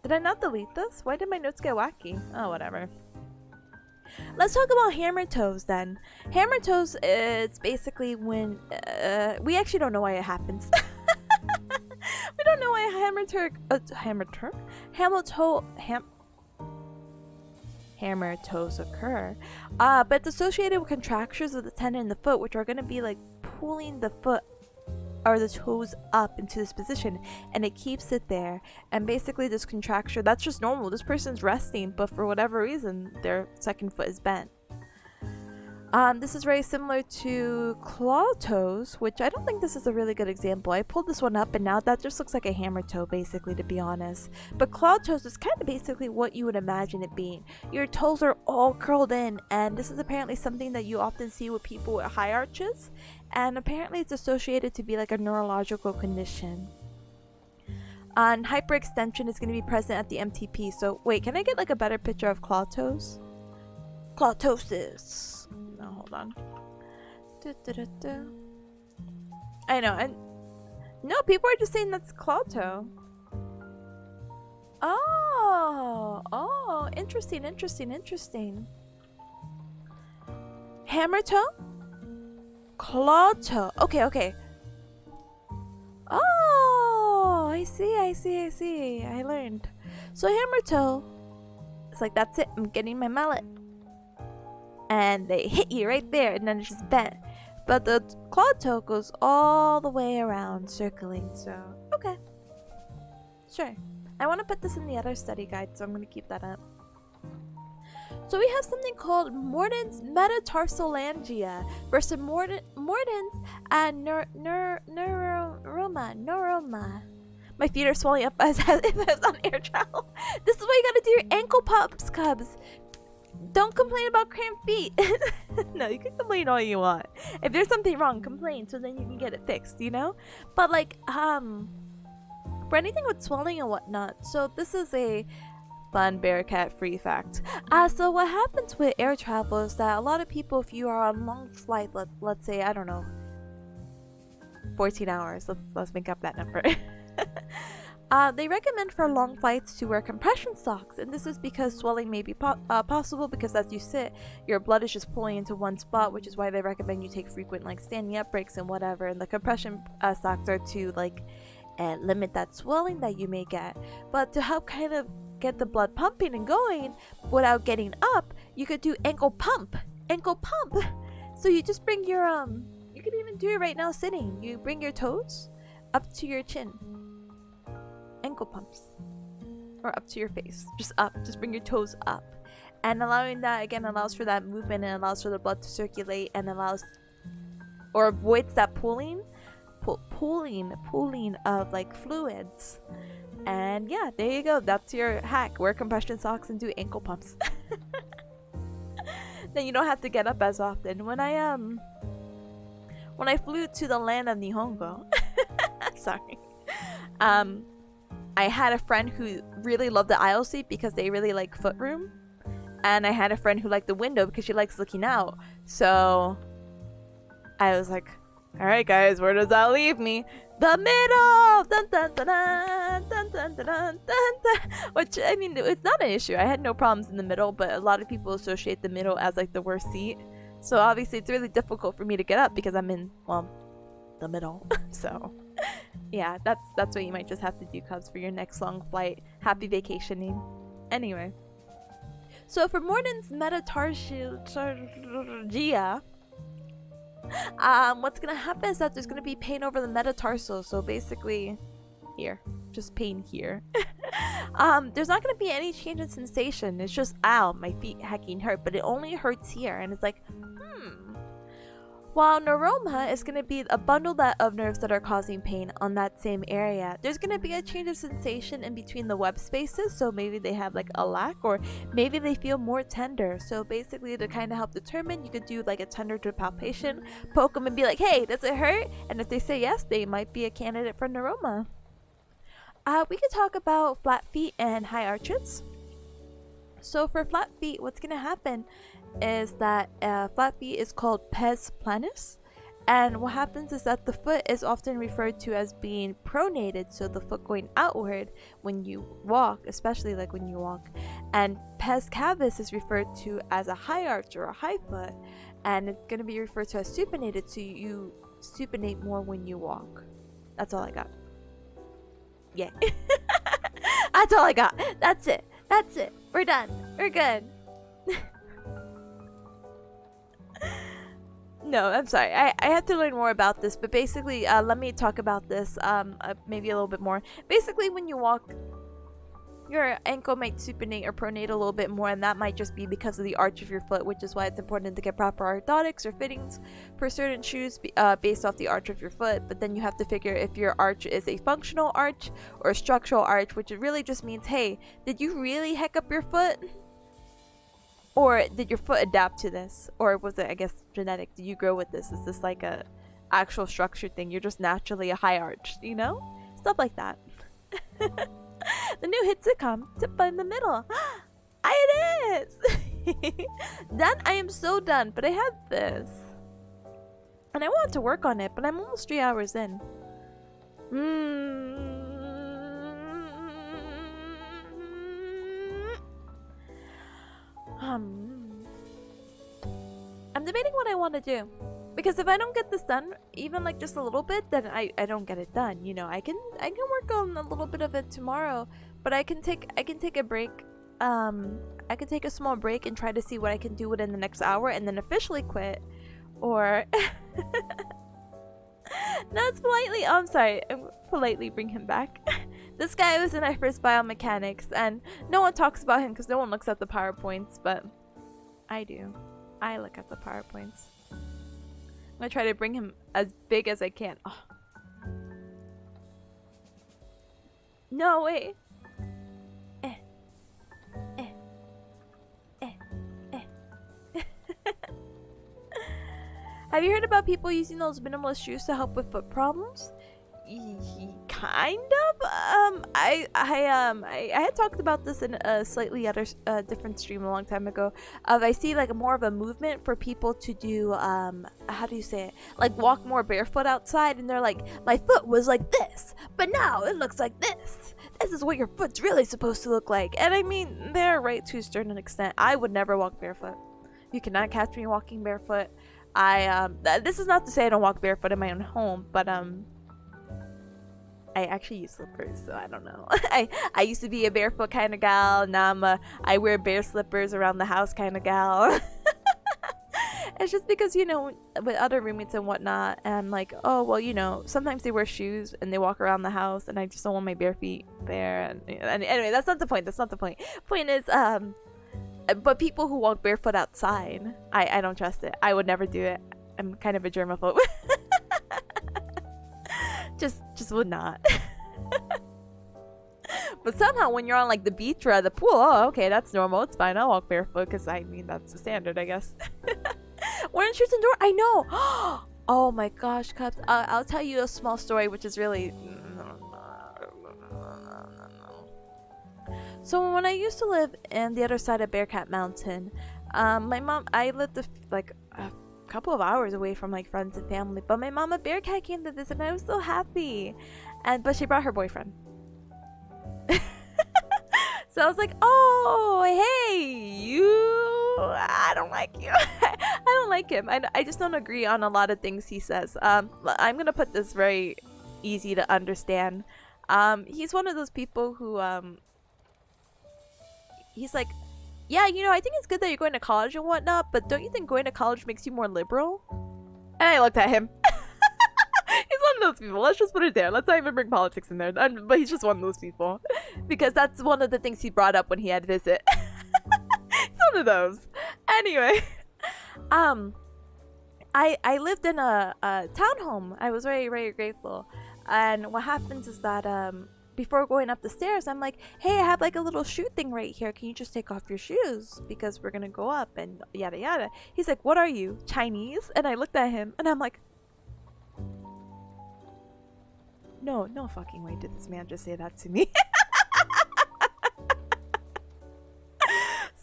did I not delete this? Why did my notes get wacky? Oh, whatever. Let's talk about hammer toes then. Hammer toes is basically when we actually don't know why it happens. We don't know why hammer toes occur, but it's associated with contractures of the tendon in the foot, which are going to be like pulling the foot or the toes up into this position, and it keeps it there. And basically this contracture, that's just normal. This person's resting, but for whatever reason their second foot is bent. This is very similar to claw toes, which I don't think this is a really good example. I pulled this one up and now that just looks like a hammer toe, basically, to be honest. But claw toes is kind of basically what you would imagine it being. Your toes are all curled in, and this is apparently something that you often see with people with high arches, and apparently it's associated to be like a neurological condition. And hyperextension is going to be present at the MTP. So wait, can I get like a better picture of claw toes? Clawtosis. No, hold on. I know, and no, people are just saying that's claw toe. Oh, interesting. Hammer toe? Claw toe. Okay. Oh, I see. I learned. So hammer toe, it's like, that's it, I'm getting my mallet. And they hit you right there, and then it's just bent. But the claw toe goes all the way around, circling. So, okay. Sure. I want to put this in the other study guide, so I'm going to keep that up. So we have something called Morden's metatarsalangia versus Morden's neuroma. My feet are swelling up as if I was on air travel. This is why you gotta do your ankle pumps, Cubs. Don't complain about cramped feet. No, you can complain all you want. If there's something wrong, complain so then you can get it fixed, you know? But like, for anything with swelling and whatnot, so this is a fun bearcat free fact. So what happens with air travel is that a lot of people, if you are on long flight, let's say, I don't know, 14 hours, let's make up that number. They recommend for long flights to wear compression socks, and this is because swelling may be possible because as you sit, your blood is just pulling into one spot, which is why they recommend you take frequent like standing up breaks and whatever, and the compression socks are to like limit that swelling that you may get. But to help kind of get the blood pumping and going without getting up, you could do ankle pump. So you just bring your you can even do it right now sitting. You bring your toes up to your chin. Ankle pumps. Or up to your face. Just up. Just bring your toes up. And allowing that, again, allows for that movement and allows for the blood to circulate and allows or avoids that pooling of like fluids. And yeah, there you go. That's your hack. Wear compression socks and do ankle pumps. Then you don't have to get up as often. When I flew to the land of Nihongo, sorry, I had a friend who really loved the aisle seat because they really like foot room, and I had a friend who liked the window because she likes looking out. So I was like, all right guys, where does that leave me? the middle. Dun, dun, dun, dun, dun, dun, dun, dun, dun. Which, I mean, it's not an issue. I had no problems in the middle, but a lot of people associate the middle as like the worst seat. So obviously it's really difficult for me to get up because I'm in, well, the middle. So yeah, that's what you might just have to do, Cubs, for your next long flight. Happy vacationing. Anyway, so for Morden's metatarsalgia, what's gonna happen is that there's gonna be pain over the metatarsal. So basically, here, just pain here. There's not gonna be any change in sensation. It's just, ow, my feet hecking hurt, but it only hurts here, and it's like, While neuroma is going to be a bundle of nerves that are causing pain on that same area. There's going to be a change of sensation in between the web spaces, so maybe they have like a lack, or maybe they feel more tender. So basically, to kind of help determine, you could do like a tender to palpation, poke them and be like, hey, does it hurt? And if they say yes, they might be a candidate for neuroma. We could talk about flat feet and high arches. So for flat feet, what's going to happen is that flat feet is called pes planus, and what happens is that the foot is often referred to as being pronated, so the foot going outward when you walk, especially like when you walk, and pes cavus is referred to as a high arch or a high foot, and it's going to be referred to as supinated, so you supinate more when you walk. That's all I got. Yeah. That's all I got. That's it. We're done. We're good. No, I'm sorry. I have to learn more about this, but basically, let me talk about this maybe a little bit more. Basically, when you walk, your ankle might supinate or pronate a little bit more, and that might just be because of the arch of your foot, which is why it's important to get proper orthotics or fittings for certain shoes based off the arch of your foot. But then you have to figure if your arch is a functional arch or a structural arch, which really just means, hey, did you really heck up your foot? Or did your foot adapt to this? Or was it, I guess, genetic? Did you grow with this? Is this like a actual structured thing? You're just naturally a high arch, you know? Stuff like that. The new hit sitcom, Tipanya in the Middle. It is! Done? I am so done, but I have this. And I want to work on it, but I'm almost 3 hours in. I'm debating what I want to do, because if I don't get this done, even like just a little bit, then I don't get it done. You know, I can work on a little bit of it tomorrow, but I can take a break. I can take a small break and try to see what I can do within the next hour, and then officially quit, or not politely. Oh, I'm sorry. Politely bring him back. This guy was in our first biomechanics, and no one talks about him because no one looks at the PowerPoints, but I do. I look at the PowerPoints. I'm gonna try to bring him as big as I can. Oh. No, wait. Have you heard about people using those minimalist shoes to help with foot problems? Kind of. I had talked about this in a slightly other different stream a long time ago. I see like more of a movement for people to do how do you say it? Like walk more barefoot outside, and they're like, my foot was like this, but now it looks like this. This is what your foot's really supposed to look like. And I mean, they're right to a certain extent. I would never walk barefoot. You cannot catch me walking barefoot. This is not to say I don't walk barefoot in my own home, but I actually use slippers, so I don't know. I used to be a barefoot kind of gal. Now I wear bare slippers around the house kind of gal. It's just because, you know, with other roommates and whatnot, and I'm like, oh, well, you know, sometimes they wear shoes and they walk around the house, and I just don't want my bare feet there. And anyway, that's not the point. Point is, but people who walk barefoot outside, I don't trust it. I would never do it. I'm kind of a germaphobe. just would not. But somehow when you're on like the beach or at the pool, oh, okay, that's normal. It's fine. I'll walk barefoot because I mean that's the standard, I guess. Wearing shoes indoor, I know. Oh my gosh, Cups. I'll tell you a small story, which is really. So when I used to live in the other side of Bearcat Mountain, my mom, I lived couple of hours away from like friends and family. But my mama bearcat came to visit and I was so happy. But she brought her boyfriend. So I was like, oh, hey, you, I don't like you. I don't like him. I just don't agree on a lot of things he says. I'm going to put this very easy to understand. He's one of those people who, he's like, yeah, you know, I think it's good that you're going to college and whatnot, but don't you think going to college makes you more liberal? And I looked at him. He's one of those people. Let's just put it there. Let's not even bring politics in there. But he's just one of those people. Because that's one of the things he brought up when he had visit. He's one of those. Anyway. I lived in a townhome. I was very, very grateful. And what happens is that before going up the stairs, I'm like, hey, I have like a little shoe thing right here. Can you just take off your shoes? Because we're going to go up and yada yada. He's like, what are you? Chinese? And I looked at him and I'm like, no fucking way did this man just say that to me.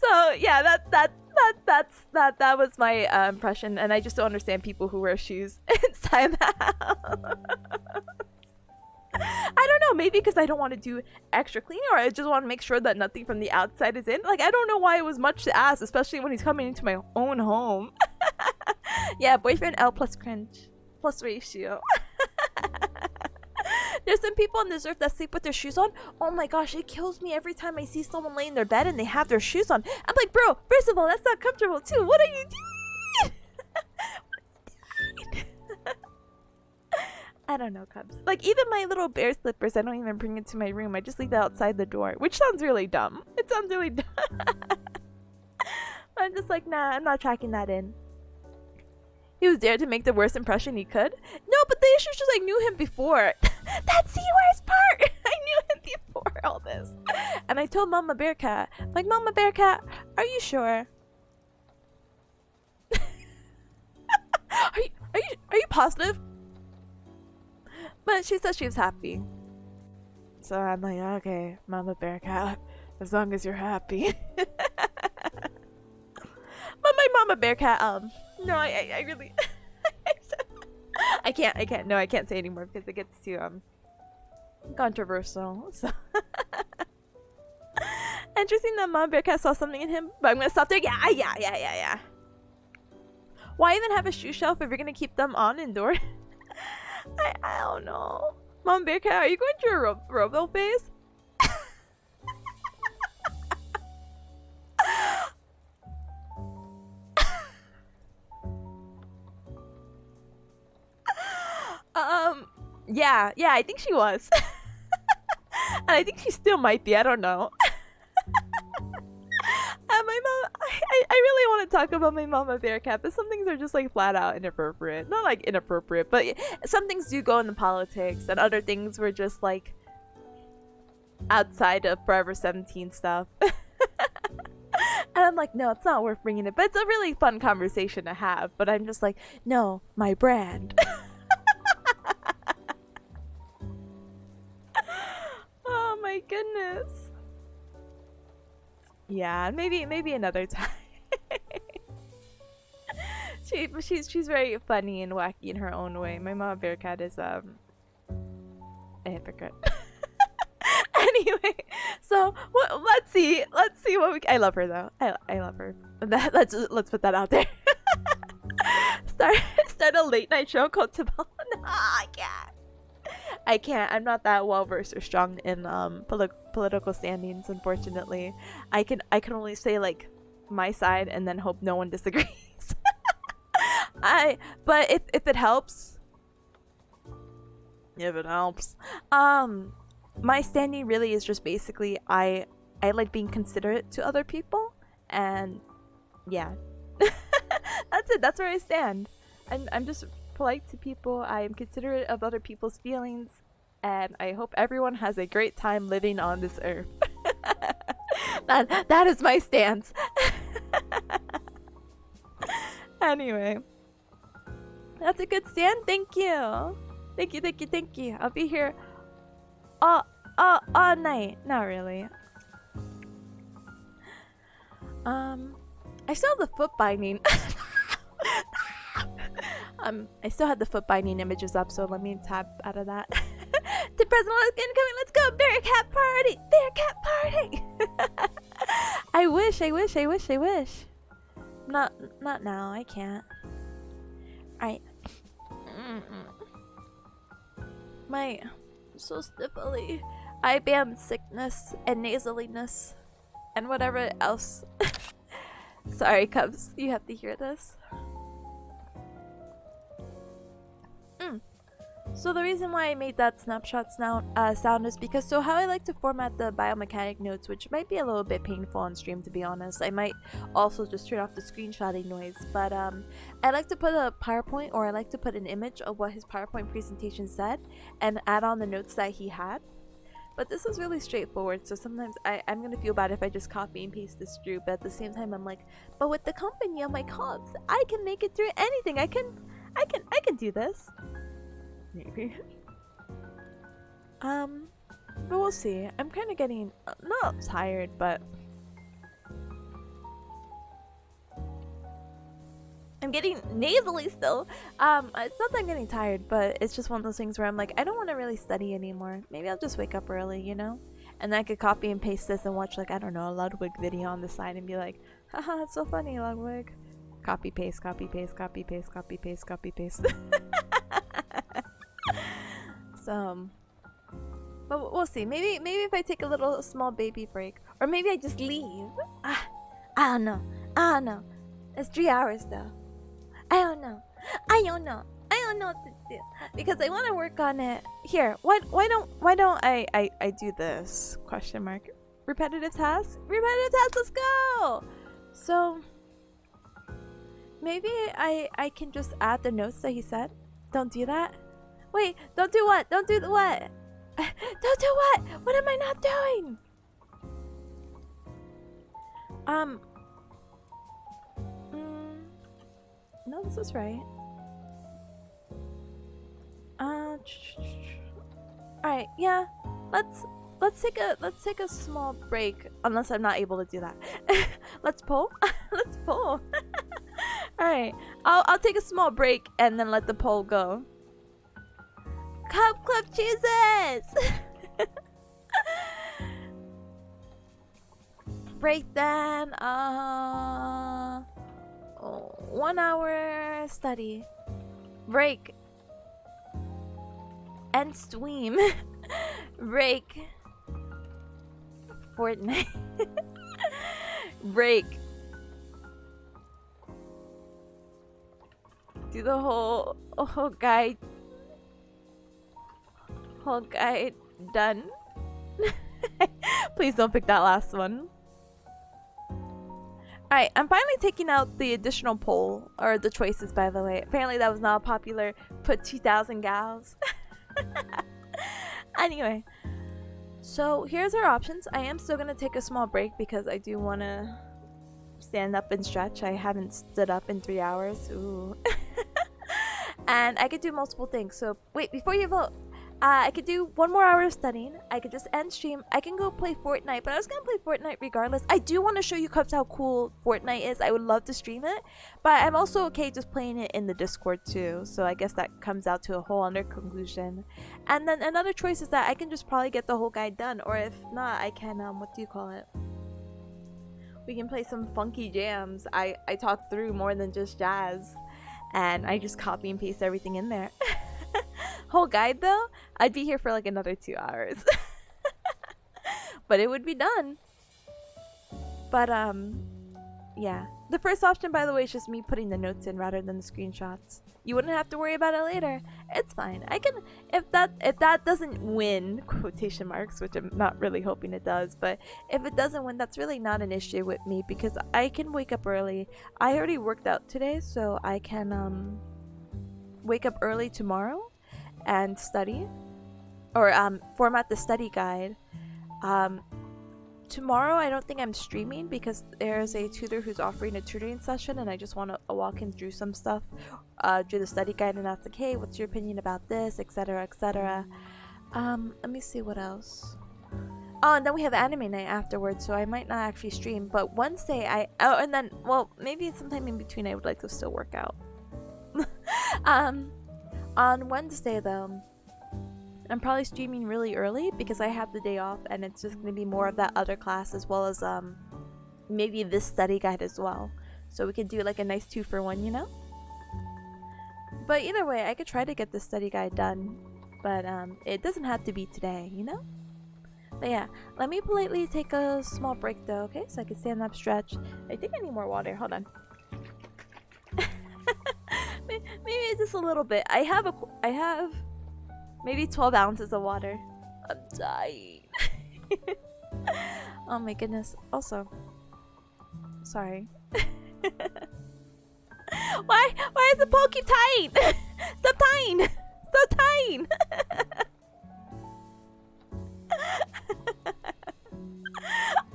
So yeah, that was my impression, and I just don't understand people who wear shoes inside the house. I don't know, maybe because I don't want to do extra cleaning, or I just want to make sure that nothing from the outside is in. Like, I don't know why it was much to ask, especially when he's coming into my own home. Yeah, boyfriend L plus cringe plus ratio. There's some people on this earth that sleep with their shoes on. Oh my gosh, it kills me every time I see someone lay in their bed and they have their shoes on. I'm like, bro, first of all, that's not comfortable too. What are you doing? I don't know, Cubs. Like, even my little bear slippers, I don't even bring it to my room. I just leave it outside the door, which sounds really dumb. It sounds really dumb. I'm just like, nah, I'm not tracking that in. He was there to make the worst impression he could. No, but the issue is just I knew him before. That's the worst part. I knew him before all this. And I told Mama Bearcat, like, Mama Bearcat, are you sure? Are you positive? But she said she was happy. So I'm like, okay, Mama Bearcat, as long as you're happy. But my Mama Bearcat, no, I really I can't. No, I can't say anymore because it gets too controversial. So interesting that Mom Bearcat saw something in him, but I'm gonna stop there. Yeah. Why even have a shoe shelf if you're gonna keep them on indoor? I don't know. Mom Bearcat, are you going through a robo phase? Yeah, I think she was. And I think she still might be, I don't know. And my mom, I really want to talk about my Mama Bearcat, but some things are just like flat out inappropriate. Not like inappropriate, but some things do go into politics, and other things were just like outside of Forever 17 stuff. And I'm like, no, it's not worth bringing it, but it's a really fun conversation to have. But I'm just like, no, my brand. Oh my goodness. Yeah, maybe another time. She's very funny and wacky in her own way. My Mama Bearcat is a hypocrite. Anyway, so let's see what we. I love her though. I love her. Let's put that out there. Start a late night show called Tipanya. No, I can't. I'm not that well versed or strong in political standings, unfortunately. I can only say like my side and then hope no one disagrees. But if it helps. My standing really is just basically I like being considerate to other people, and yeah. That's it. That's where I stand. I'm just polite to people. I am considerate of other people's feelings, and I hope everyone has a great time living on this earth. That is my stance. Anyway, that's a good stand. Thank you. I'll be here all night. Not really. I still have the foot binding. I still had the foot binding images up, so let me tab out of that. The present is incoming. Let's go, bearcat party, bearcat party. I wish. Not now. I can't. Alright. I'm so sniffly. I ban sickness and nasaliness and whatever else. Sorry, Cubs. You have to hear this. So the reason why I made that snapshot sound is because how I like to format the biomechanic notes, which might be a little bit painful on stream, to be honest. I might also just turn off the screenshotting noise, but I like to put a PowerPoint, or I like to put an image of what his PowerPoint presentation said and add on the notes that he had. But this is really straightforward, so sometimes I'm gonna feel bad if I just copy and paste this through, but at the same time I'm like, but with the company of my cubs, I can make it through anything. I can do this. Maybe. But we'll see. I'm kind of getting not tired, but I'm getting nasally still. It's not that I'm getting tired, but it's just one of those things where I'm like, I don't want to really study anymore. Maybe I'll just wake up early, you know? And then I could copy and paste this and watch, like, I don't know, a Ludwig video on the side and be like, haha, that's so funny, Ludwig. Copy paste, copy paste, copy paste, copy paste, copy paste. So, but we'll see. Maybe if I take a small baby break, or maybe I just leave. I don't know. It's 3 hours though. I don't know what to do because I want to work on it. Here, why don't I do this? Question mark. Repetitive tasks. Let's go. So maybe I can just add the notes that he said. Don't do that. Wait, don't do what? Don't do what? Don't do what? What am I not doing? No, this is right. Alright, yeah. Let's take a small break, unless I'm not able to do that. Let's pull. Let's pull. Alright. I'll take a small break and then let the poll go. Cub Club Jesus! Break then. 1 hour study. Break. And stream. Break. Fortnite. Break. Do the whole guide. Whole guide done. Please don't pick that last one. Alright, I'm finally taking out the additional poll, or the choices, by the way. Apparently that was not popular. Put 2,000 gals. Anyway, so here's our options. I am still gonna take a small break because I do want to stand up and stretch. I haven't stood up in 3 hours. Ooh. And I could do multiple things. So wait, before you vote, I could do 1 more hour of studying. I could just end stream. I can go play Fortnite, but I was gonna play Fortnite regardless. I do want to show you Cubs how cool Fortnite is. I would love to stream it, but I'm also okay just playing it in the Discord too. So I guess that comes out to a whole other conclusion. And then another choice is that I can just probably get the whole guide done, or if not, I can what do you call it? We can play some funky jams. I talk through more than just jazz, and I just copy and paste everything in there. Whole guide though, I'd be here for like another 2 hours. But it would be done. But yeah, the first option, by the way, is just me putting the notes in rather than the screenshots. You wouldn't have to worry about it later. It's fine. I can, if that doesn't win, quotation marks, which I'm not really hoping it does, but if it doesn't win, that's really not an issue with me because I can wake up early. I already worked out today, so I can wake up early tomorrow and study, or format the study guide. Tomorrow I don't think I'm streaming because there's a tutor who's offering a tutoring session and I just want to walk him through some stuff, do the study guide and ask like, hey, what's your opinion about this, etc, etc. Let me see what else. Oh, and then we have anime night afterwards, so I might not actually stream, but Wednesday and then, well, maybe sometime in between I would like to still work out. On Wednesday though, I'm probably streaming really early because I have the day off, and it's just gonna be more of that other class as well as maybe this study guide as well. So we could do like a nice 2-for-1, you know? But either way, I could try to get the study guide done, but it doesn't have to be today, you know? But yeah, let me politely take a small break though, okay? So I can stand up, stretch. I think I need more water. Hold on. Maybe just a little bit. I have maybe 12 ounces of water. I'm dying. Oh my goodness. Also, sorry. Why is the pole keep tying? Stop tying! Stop tying!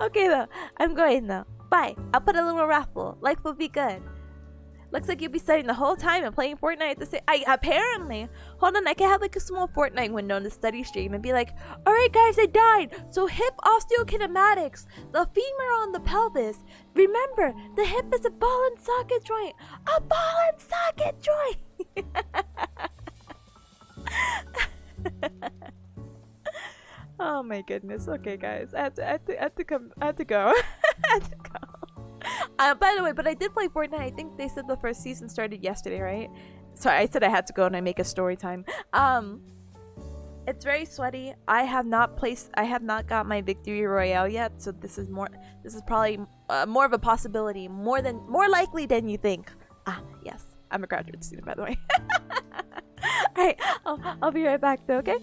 Okay though, I'm going though. Bye. I'll put a little raffle. Life will be good. Looks like you'll be studying the whole time and playing Fortnite at the same. Apparently. Hold on, I can have like a small Fortnite window in the study stream and be like, "Alright guys, I died. So hip osteokinematics, the femur on the pelvis. Remember, the hip is a ball and socket joint. A ball and socket joint." Oh my goodness. Okay, guys, I had to go. I had to go. By the way, but I did play Fortnite. I think they said the first season started yesterday, right? Sorry, I said I had to go and I make a story time. It's very sweaty. I have not got my victory royale yet, so this is probably more of a possibility, more likely than you think. Yes, I'm a graduate student, by the way. All right, I'll be right back though. Okay,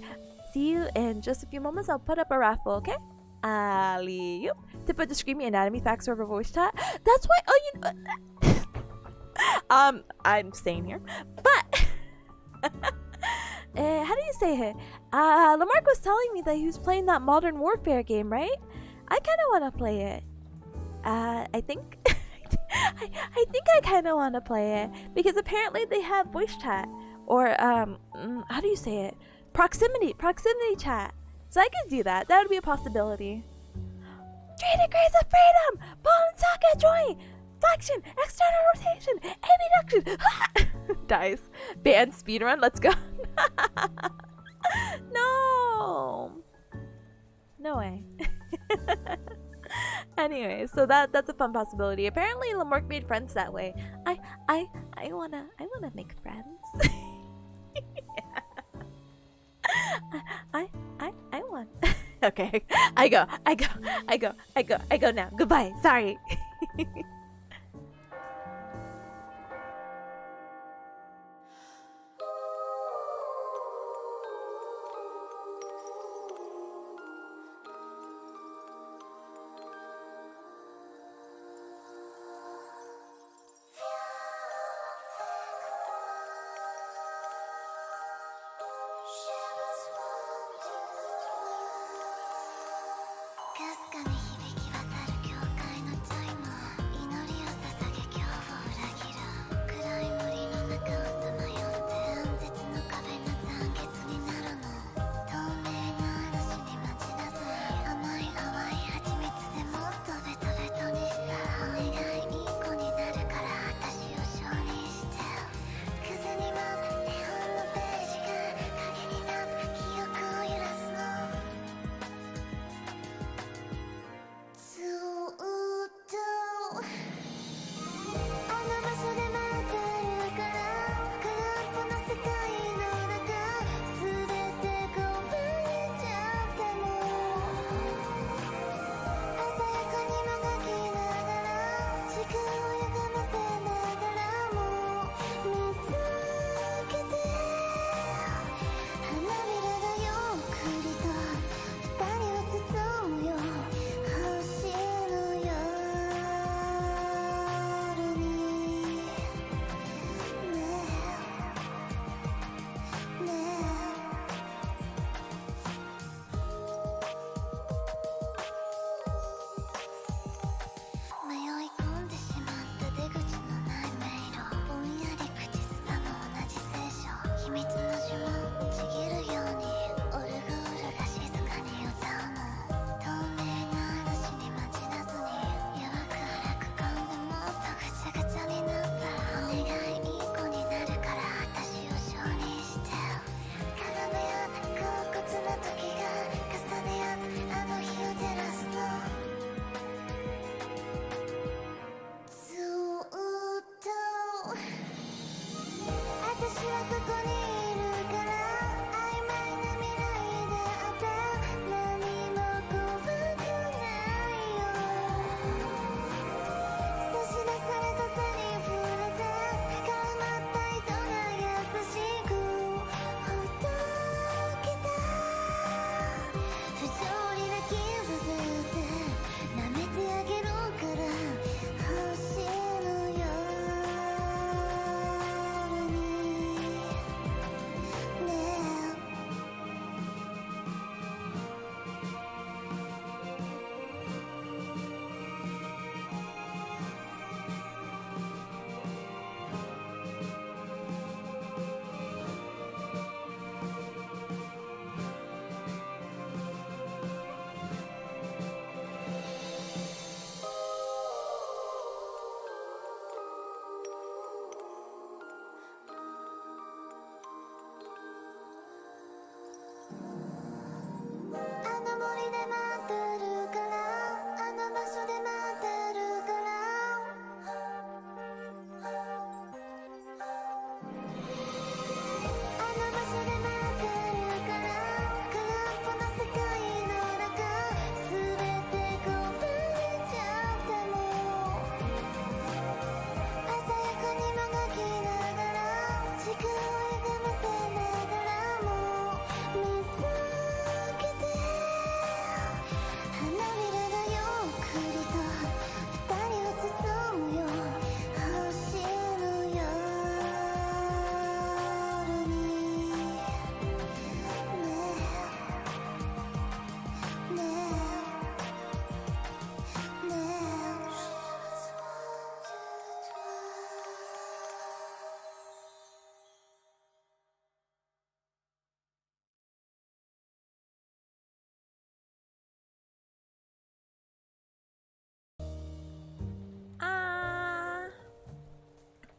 see you in just a few moments. I'll put up a raffle. Okay. Alley-oop. To put the screaming anatomy facts over voice chat. That's why. Oh, you know. I'm staying here, but how do you say it? Lamarck was telling me that he was playing that Modern Warfare game, right? I kind of want to play it. I think I think I kind of want to play it because apparently they have voice chat or how do you say it? Proximity chat. So I could do that. That would be a possibility. 3 degrees of freedom! Ball and socket joint! Flexion! External rotation! Abduction! Dies. Band speedrun, let's go. No! No way. Anyway, so that's a fun possibility. Apparently Lamarck made friends that way. I wanna make friends. I want. Okay, I go now. Goodbye. Sorry.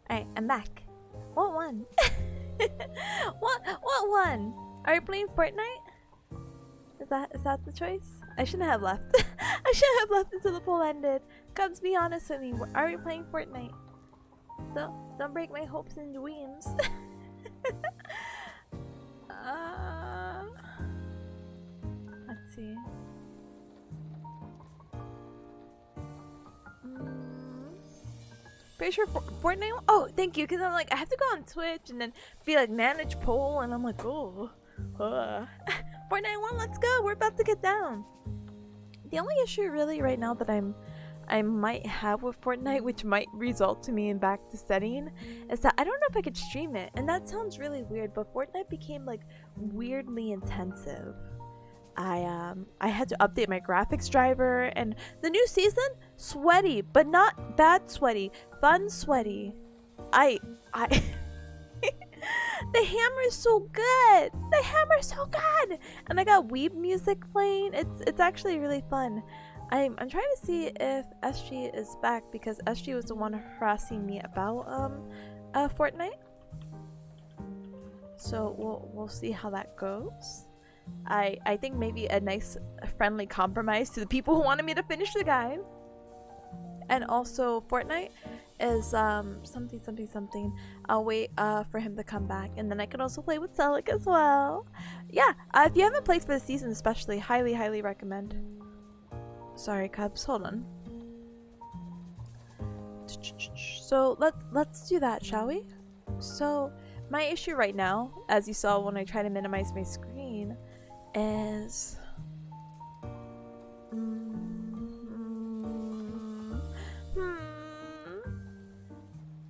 Alright, I'm back. What one? What one? Are you playing Fortnite? Is that the choice? I shouldn't have left. I shouldn't have left until the poll ended. Cubs, be honest with me. Are you playing Fortnite? Don't break my hopes and dreams. Let's see. Pretty sure Fortnite. Oh, thank you. Because I'm like, I have to go on Twitch and then be like manage poll, and I'm like, oh, Fortnite 1, let's go. We're about to get down. The only issue really right now that I might have with Fortnite, which might result to me in back to setting, is that I don't know if I could stream it, and that sounds really weird. But Fortnite became like weirdly intensive. I had to update my graphics driver, and the new season, sweaty, but not bad sweaty, fun sweaty. The hammer is so good. The hammer is so good, and I got weeb music playing. It's actually really fun. I'm trying to see if SG is back, because SG was the one harassing me about Fortnite. So we'll see how that goes. I think maybe a nice friendly compromise to the people who wanted me to finish the guide. And also Fortnite is something. I'll wait for him to come back, and then I can also play with Celic as well. Yeah, if you haven't played for the season especially, highly recommend. Sorry, Cubs, hold on. So let's do that, shall we? So my issue right now, as you saw when I try to minimize my screen, is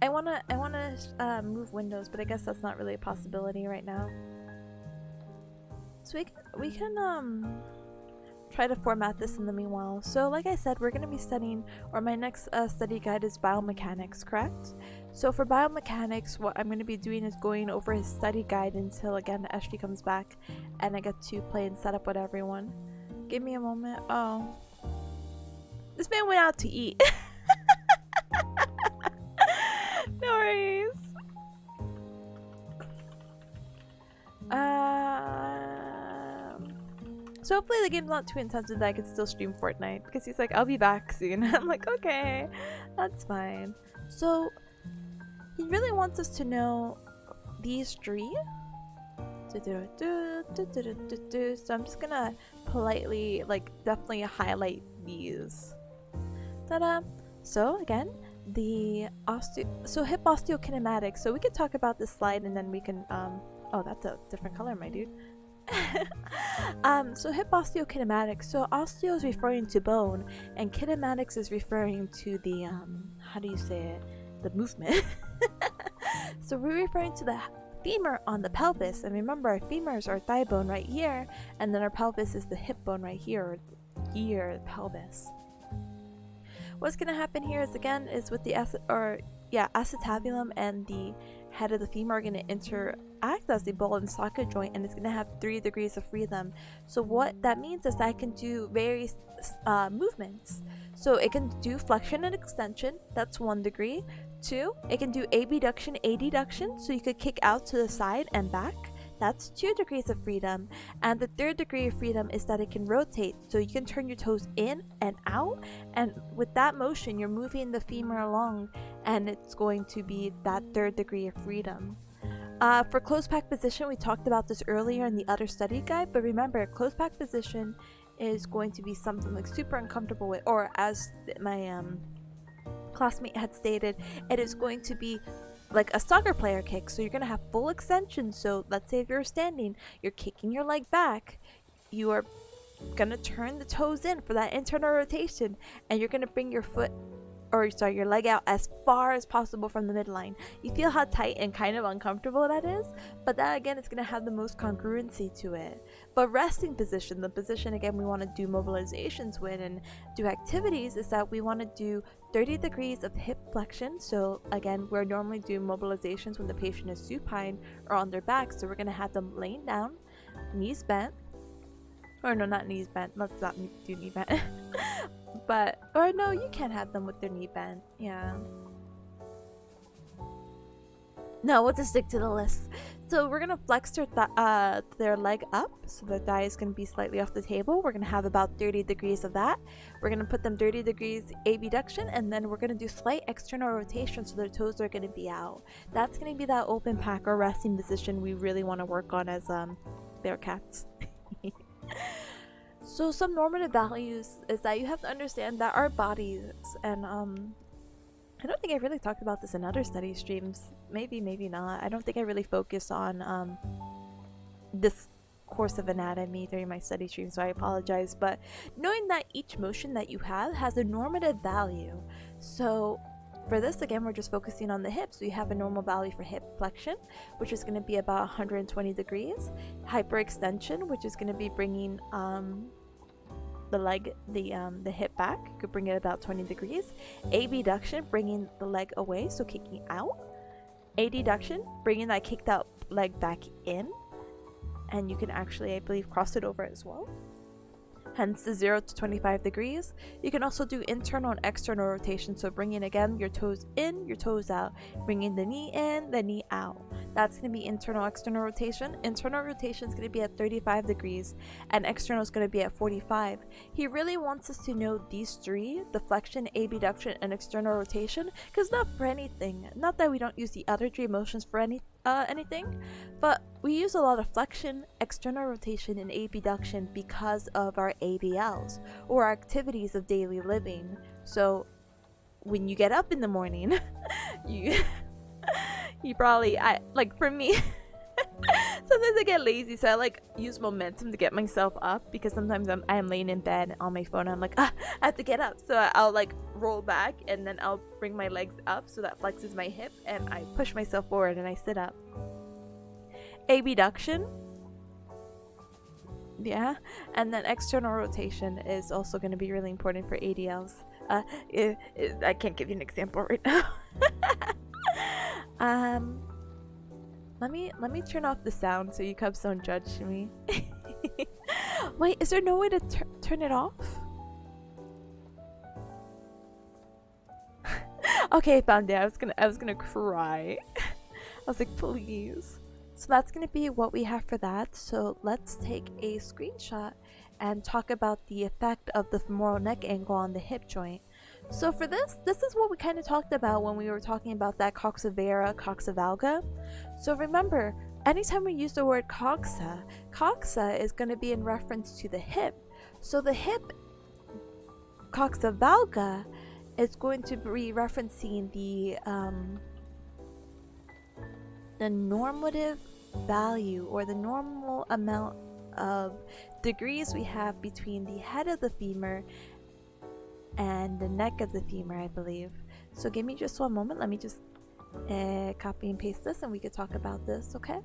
I wanna move windows, but I guess that's not really a possibility right now. So we can try to format this in the meanwhile. So like I said, we're gonna be studying, or my next study guide is biomechanics, correct? So for biomechanics, what I'm gonna be doing is going over his study guide until again Ashley comes back and I get to play and set up with everyone. Give me a moment. Oh, this man went out to eat. No worries. So hopefully the game's not too intensive that I can still stream Fortnite, because he's like, I'll be back soon. I'm like, okay, that's fine. So he really wants us to know these three. So I'm just gonna politely, like, definitely highlight these. Ta-da! So again, the hip osteokinematics. So we could talk about this slide, and then we can oh, that's a different color, my dude. So hip osteokinematics. So osteo is referring to bone, and kinematics is referring to the how do you say it? The movement. So we're referring to the femur on the pelvis, and remember our femurs are thigh bone right here, and then our pelvis is the hip bone right here, or here, pelvis. What's gonna happen here is again with the acetabulum and the head of the femur are gonna interact as the ball and socket joint, and it's gonna have 3 degrees of freedom. So what that means is that I can do various movements. So it can do flexion and extension, that's 1 degree. 2, it can do abduction, adduction, so you could kick out to the side and back. That's 2 degrees of freedom. And the 3rd degree of freedom is that it can rotate, so you can turn your toes in and out, and with that motion you're moving the femur along, and it's going to be that 3rd degree of freedom. For closed pack position, we talked about this earlier in the other study guide, but remember, closed pack position is going to be something like super uncomfortable with, or as my classmate had stated, it is going to be like a soccer player kick. So you're gonna have full extension. So let's say if you're standing, you're kicking your leg back, you are gonna turn the toes in for that internal rotation, and you're gonna bring your foot, or sorry, your leg out as far as possible from the midline. You feel how tight and kind of uncomfortable that is, but that again is going to have the most congruency to it. But resting position, the position again we want to do mobilizations with and do activities, is that we want to do 30 degrees of hip flexion. So again, we're normally doing mobilizations when the patient is supine or on their back, so we're going to have them laying down, knees bent, or no, not knees bent, let's not do knee bent. But, or no, you can't have them with their knee bent. Yeah. No, we'll just stick to the list. So we're gonna flex their leg up, so the thigh is gonna be slightly off the table. We're gonna have about 30 degrees of that. We're gonna put them 30 degrees abduction, and then we're gonna do slight external rotation, so their toes are gonna be out. That's gonna be that open pack or resting position we really want to work on as bearcats. So some normative values is that you have to understand that our bodies, and I don't think I really talked about this in other study streams. Maybe not. I don't think I really focused on this course of anatomy during my study stream, so I apologize. But knowing that each motion that you have has a normative value. So for this, again, we're just focusing on the hips. So you have a normal value for hip flexion, which is going to be about 120 degrees. Hyperextension, which is going to be bringing the leg, the hip back. You could bring it about 20 degrees. Abduction, bringing the leg away, so kicking out. Adduction, bringing that kicked out leg back in. And you can actually, I believe, cross it over as well. Hence the 0 to 25 degrees. You can also do internal and external rotation, so bringing again your toes in, your toes out, bringing the knee in, the knee out. That's going to be internal, external rotation. Internal rotation is going to be at 35 degrees, and external is going to be at 45. He really wants us to know these three, the flexion, abduction, and external rotation, because not for anything, not that we don't use the other three motions for anything, but we use a lot of flexion, external rotation, and abduction because of our ADLs, or our activities of daily living. So when you get up in the morning, you probably, like for me, sometimes I get lazy, so I like use momentum to get myself up, because sometimes I'm laying in bed on my phone and I'm like, I have to get up, so I'll like roll back and then I'll bring my legs up, so that flexes my hip, and I push myself forward and I sit up. Abduction, yeah, and then external rotation is also going to be really important for ADLs. I can't give you an example right now. Let me turn off the sound so you cubs don't judge me. Wait, is there no way to turn it off? Okay, I found it. I was gonna cry. I was like, please. So that's gonna be what we have for that. So let's take a screenshot and talk about the effect of the femoral neck angle on the hip joint. So for this is what we kind of talked about when we were talking about that coxa valga. So remember, anytime we use the word coxa is going to be in reference to the hip. So the hip coxa valga is going to be referencing the normative value, or the normal amount of degrees we have between the head of the femur and the neck of the femur, I believe. So give me just one moment. Let me just copy and paste this, and we could talk about this, okay?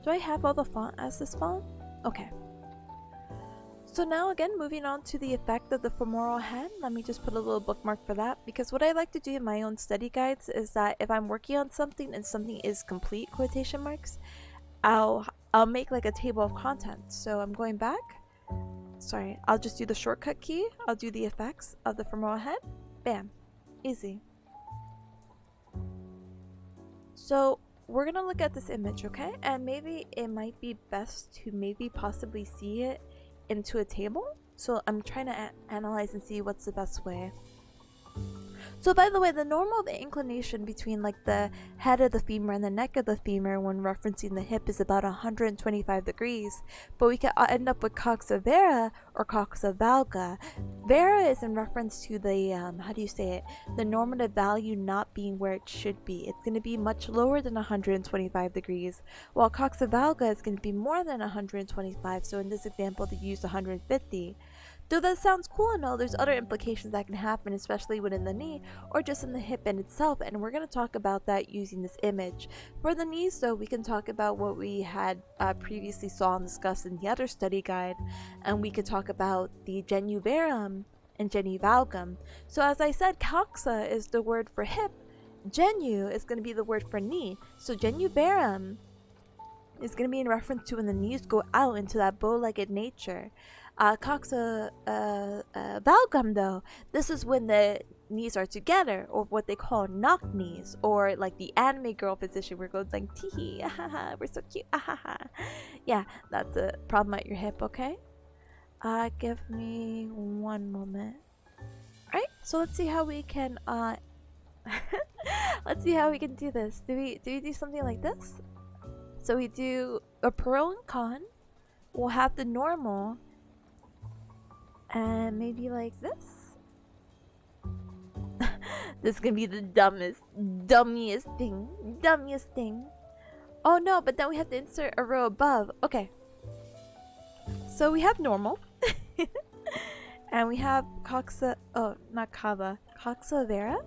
Do I have all the font as this font? Okay. So now again, moving on to the effect of the femoral head, let me just put a little bookmark for that, because what I like to do in my own study guides is that if I'm working on something and something is complete, quotation marks, I'll make like a table of contents. So I'm going back. Sorry, I'll just do the shortcut key. I'll do the effects of the femoral head. Bam. Easy. So we're gonna look at this image, okay? And maybe it might be best to maybe possibly see it into a table. So I'm trying to analyze and see what's the best way. So by the way, the normal inclination between like the head of the femur and the neck of the femur when referencing the hip is about 125 degrees, but we can end up with coxa vera or coxa valga. Vera is in reference to the, how do you say it, the normative value not being where it should be. It's going to be much lower than 125 degrees, while coxa valga is going to be more than 125, so in this example they use 150. Though that sounds cool and all, there's other implications that can happen, especially within the knee or just in the hip in itself, and we're going to talk about that using this image. For the knees though, we can talk about what we had previously saw and discussed in the other study guide, and we could talk about the genu varum and genu valgum. So as I said, coxa is the word for hip, genu is going to be the word for knee, so genu varum is going to be in reference to when the knees go out into that bow-legged nature. Coxa valgum though, this is when the knees are together, or what they call knock knees, or like the anime girl position where it goes like tee ahaha, we're so cute ahaha. Yeah, that's a problem at your hip. Okay, give me one moment. Alright, so let's see how we can let's see how we can do this. Do we do something like this? So we do a pro and con, we'll have the normal, and maybe like this. This is gonna be the dummiest thing. Oh no, but then we have to insert a row above. Okay. So we have normal. And we have coxa, oh, not cava, coxa vera.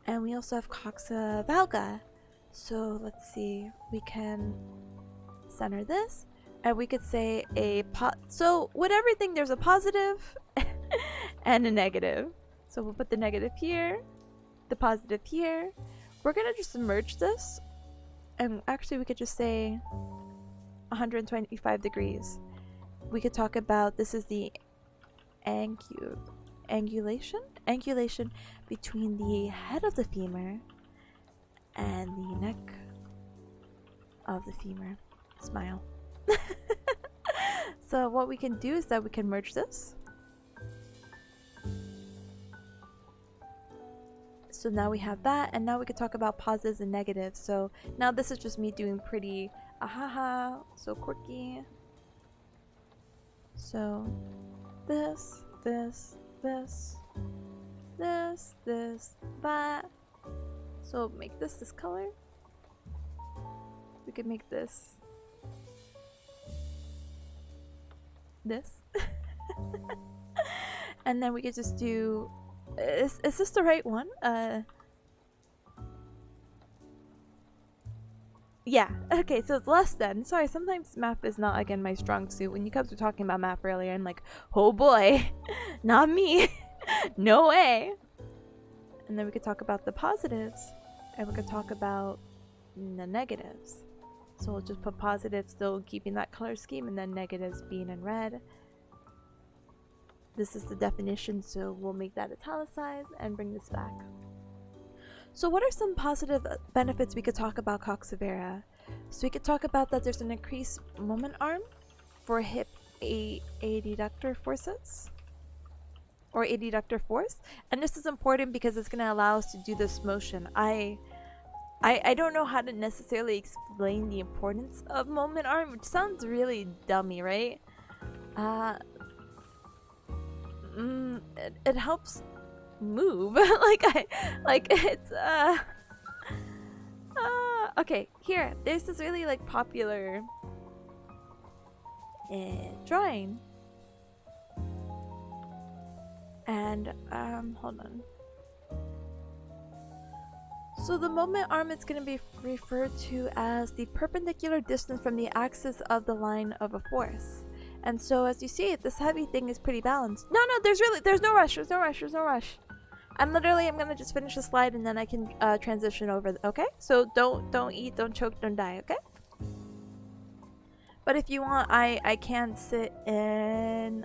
And we also have coxa valga. So let's see, we can center this. And we could say so with everything there's a positive and a negative. So we'll put the negative here, the positive here. We're gonna just merge this, and actually we could just say 125 degrees. We could talk about this is the angulation between the head of the femur and the neck of the femur. Smile. So what we can do is that we can merge this. So now we have that, and now we could talk about positives and negatives. So now this is just me doing pretty ahaha, so quirky. So this, that. So make this color. We could make this and then we could just do, is this the right one? Yeah, okay, so it's less than. Sorry, sometimes math is not, again, my strong suit. When you guys were talking about math earlier, I'm like, oh boy, not me. No way. And then we could talk about the positives, and we could talk about the negatives. So we'll just put positives still keeping that color scheme, and then negatives being in red. This is the definition, so we'll make that italicized and bring this back. So what are some positive benefits we could talk about coxa vera? So we could talk about that there's an increased moment arm for hip adductor forces, or adductor force, and this is important because it's going to allow us to do this motion. I don't know how to necessarily explain the importance of moment arm, which sounds really dummy, right? It helps move. It's okay, here, there's this really like popular drawing, and hold on. So the moment arm is going to be referred to as the perpendicular distance from the axis of the line of a force. And so as you see, this heavy thing is pretty balanced. No, there's no rush. I'm gonna just finish the slide and then I can transition over. Okay? So don't eat, don't choke, don't die, okay? But if you want, I can sit in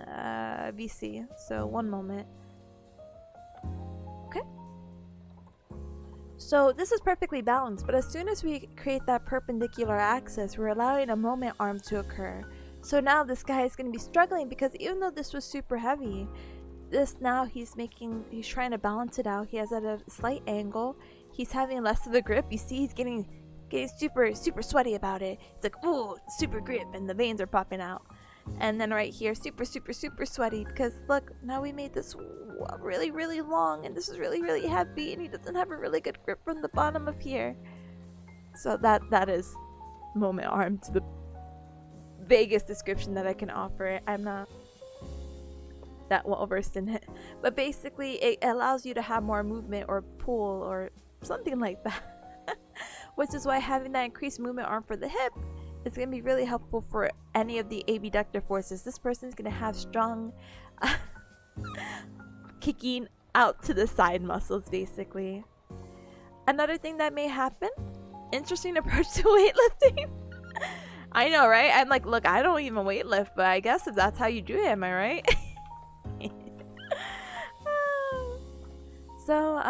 VC. So one moment. Okay? So this is perfectly balanced, but as soon as we create that perpendicular axis, we're allowing a moment arm to occur. So now this guy is going to be struggling because even though this was super heavy, this now he's trying to balance it out. He has at a slight angle. He's having less of a grip. You see he's getting super sweaty about it. It's like, ooh, super grip, and the veins are popping out. And then right here, super sweaty, because look, now we made this really long, and this is really heavy, and he doesn't have a really good grip from the bottom of here. So that is moment arm to the vaguest description that I can offer. I'm not that well versed in it, but basically it allows you to have more movement or pull or something like that. Which is why having that increased movement arm for the hip is going to be really helpful for any of the abductor forces. This person's going to have strong kicking out to the side muscles, basically. Another thing that may happen, interesting approach to weightlifting. I know, right? I'm like, look, I don't even weightlift, but I guess if that's how you do it, am I right? So,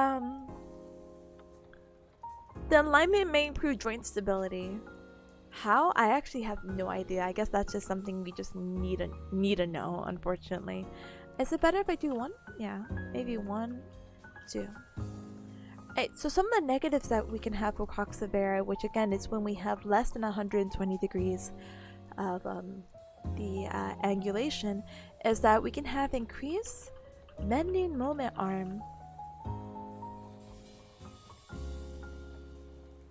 the alignment may improve joint stability. How? I actually have no idea. I guess that's just something we just need to know, unfortunately. Is it better if I do one? Yeah, maybe 1, 2. Alright, so some of the negatives that we can have for Coxa-Vara, which again is when we have less than 120 degrees of the angulation, is that we can have increased bending moment arm.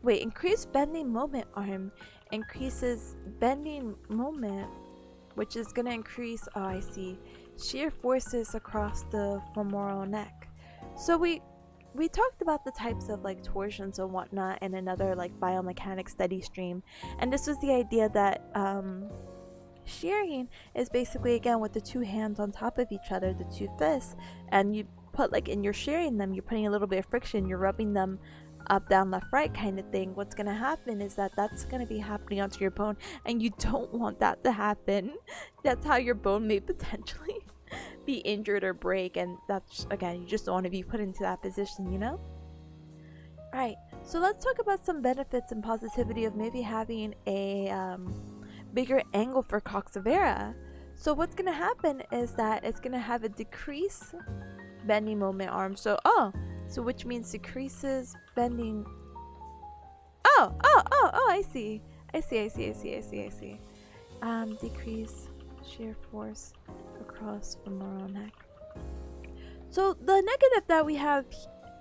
Wait, increased bending moment arm increases bending moment, which is going to increase, oh I see, shear forces across the femoral neck. So we talked about the types of like torsions and whatnot in another like biomechanics study stream, and this was the idea that shearing is basically, again, with the two hands on top of each other, the two fists, and you put like, and you're shearing them, you're putting a little bit of friction, you're rubbing them up, down, left, right kind of thing. What's going to happen is that that's going to be happening onto your bone, and you don't want that to happen. That's how your bone may potentially be injured or break, and that's, again, you just don't want to be put into that position, you know? Alright, so let's talk about some benefits and positivity of maybe having a bigger angle for Coxa-Vara. So what's going to happen is that it's going to have a decrease bending moment arm. So which means decreases bending. I see. Decrease shear force across femoral neck. So the negative that we have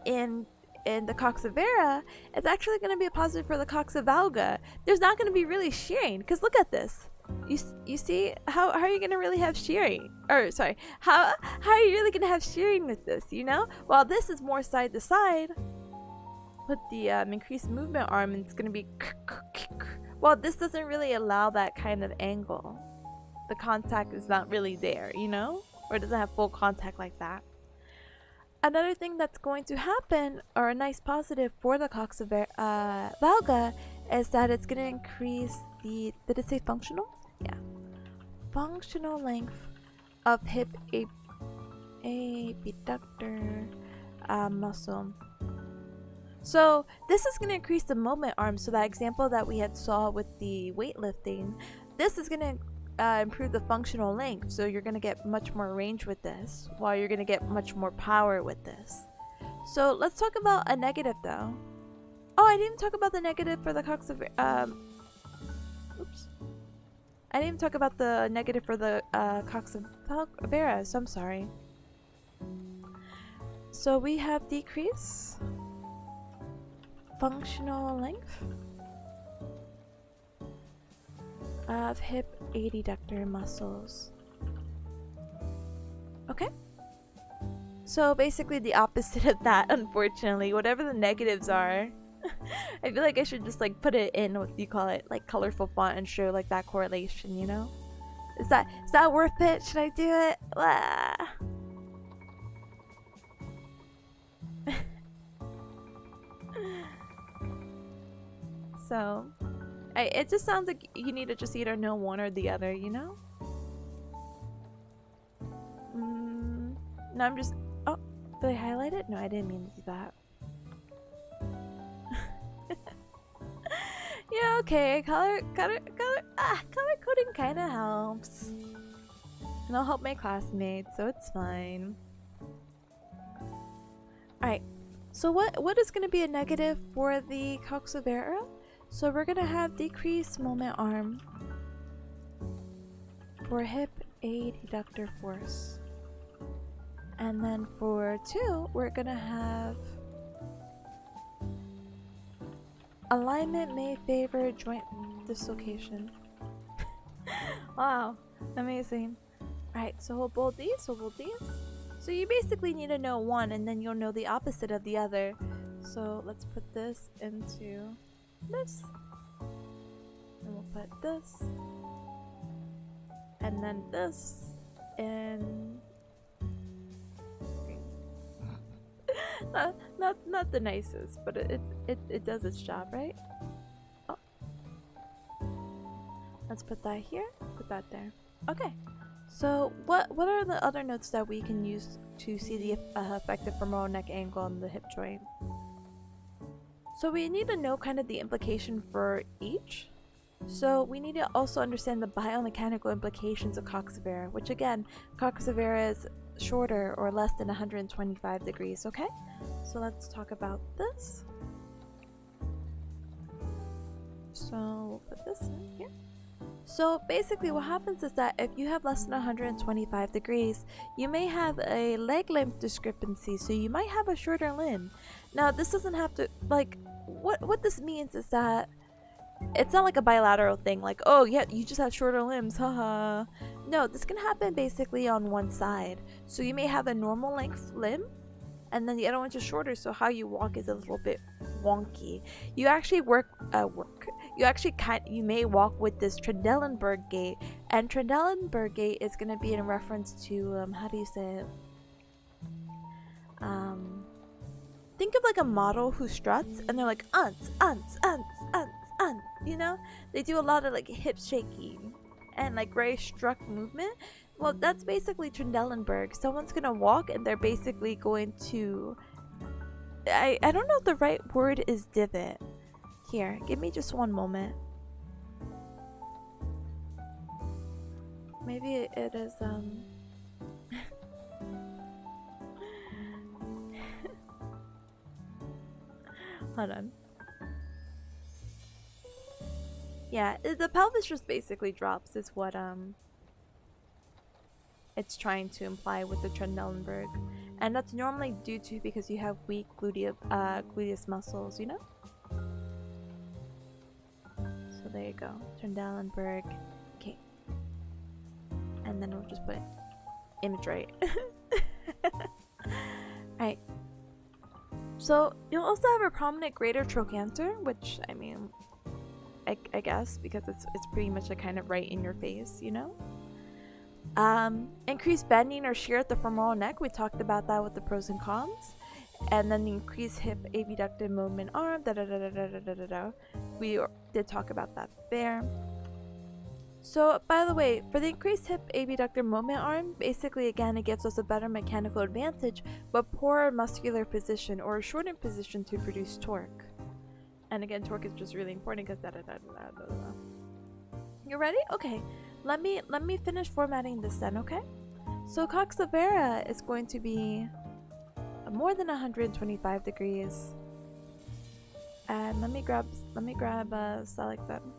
in the Coxa-Vara is actually going to be a positive for the Coxa-Valga. There's not going to be really shearing, because look at this. You see, how are you going to really have shearing? Or sorry, how are you really going to have shearing with this, you know? While this is more side to side, with the increased movement arm, it's going to be, well, this doesn't really allow that kind of angle. The contact is not really there, you know? Or it doesn't have full contact like that. Another thing that's going to happen, or a nice positive for the Coxa-Valga, is that it's going to increase the, did it say functional? Yeah. Functional length of hip abductor muscle. So this is going to increase the moment arm. So that example that we had saw with the weightlifting, this is going to improve the functional length, so you're going to get much more range with this, while you're going to get much more power with this. So let's talk about a negative though. Oh, I didn't talk about the negative for the Coxa-Vara. Oops. I didn't even talk about the negative for the Coxa-Vara, so I'm sorry. So we have decrease functional length of hip adductor muscles. Okay. So basically the opposite of that, unfortunately. Whatever the negatives are, I feel like I should just like put it in, what do you call it, like colorful font, and show like that correlation, you know? Is that worth it? Should I do it? So it just sounds like you need to just either know one or the other, you know? No, I'm just... Oh, did I highlight it? No, I didn't mean to do that. Yeah, okay. Color coding kind of helps. And I'll help my classmates, so it's fine. So what is going to be a negative for the coxavera? So we're going to have decreased moment arm for hip adductor force. And then for 2, we're going to have alignment may favor joint dislocation. Wow, amazing. Alright, so we'll bold these, So you basically need to know one and then you'll know the opposite of the other. So let's put this into this. And we'll put this. And then this. And not the nicest, but it does its job, right? Oh. Let's put that here, put that there. Okay. So what are the other notes that we can use to see the effective femoral neck angle on the hip joint? So we need to know kind of the implication for each. So we need to also understand the biomechanical implications of coxavera, which again, coxavera is shorter or less than 125 degrees, okay? So let's talk about this. So we'll put this in here. So basically what happens is that if you have less than 125 degrees, you may have a leg length discrepancy, so you might have a shorter limb. Now this doesn't have to, like, what this means is that it's not like a bilateral thing, like, oh yeah, you just have shorter limbs, haha. No, this can happen basically on one side. So you may have a normal length limb, and then the other one's just shorter, so how you walk is a little bit wonky. You actually you may walk with this Trendelenburg gait, and Trendelenburg gait is going to be in reference to how do you say it? Think of like a model who struts and they're like ants, you know? They do a lot of like hip shaking and like very struck movement. Well, that's basically Trendelenburg. Someone's gonna walk and they're basically going to, I don't know if the right word is divot. Here, give me just one moment. Maybe it is hold on. Yeah, the pelvis just basically drops is what it's trying to imply with the Trendelenburg. And that's normally due to because you have weak gluteus muscles, you know? So there you go. Trendelenburg. Okay. And then we'll just put image right. Alright. So you'll also have a prominent greater trochanter, which I mean I guess because it's pretty much a kind of right in your face, you know? Increased bending or shear at the femoral neck, we talked about that with the pros and cons. And then the increased hip abducted movement arm, we did talk about that there. So by the way, for the increased hip abductor movement arm, basically again it gives us a better mechanical advantage but poorer muscular position or a shortened position to produce torque. And again, torque is just really important because You ready? Okay. Let me finish formatting this then, okay? So coxavera is going to be more than 125 degrees. And let me grab select them.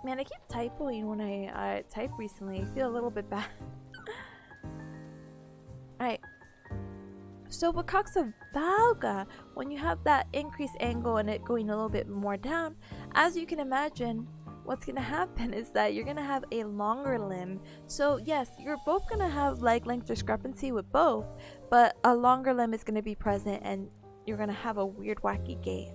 Man, I keep typoing when I type recently. I feel a little bit bad. Alright. So with coxavalga, when you have that increased angle and it going a little bit more down, as you can imagine, what's going to happen is that you're going to have a longer limb. So yes, you're both going to have leg length discrepancy with both, but a longer limb is going to be present and you're going to have a weird wacky gait.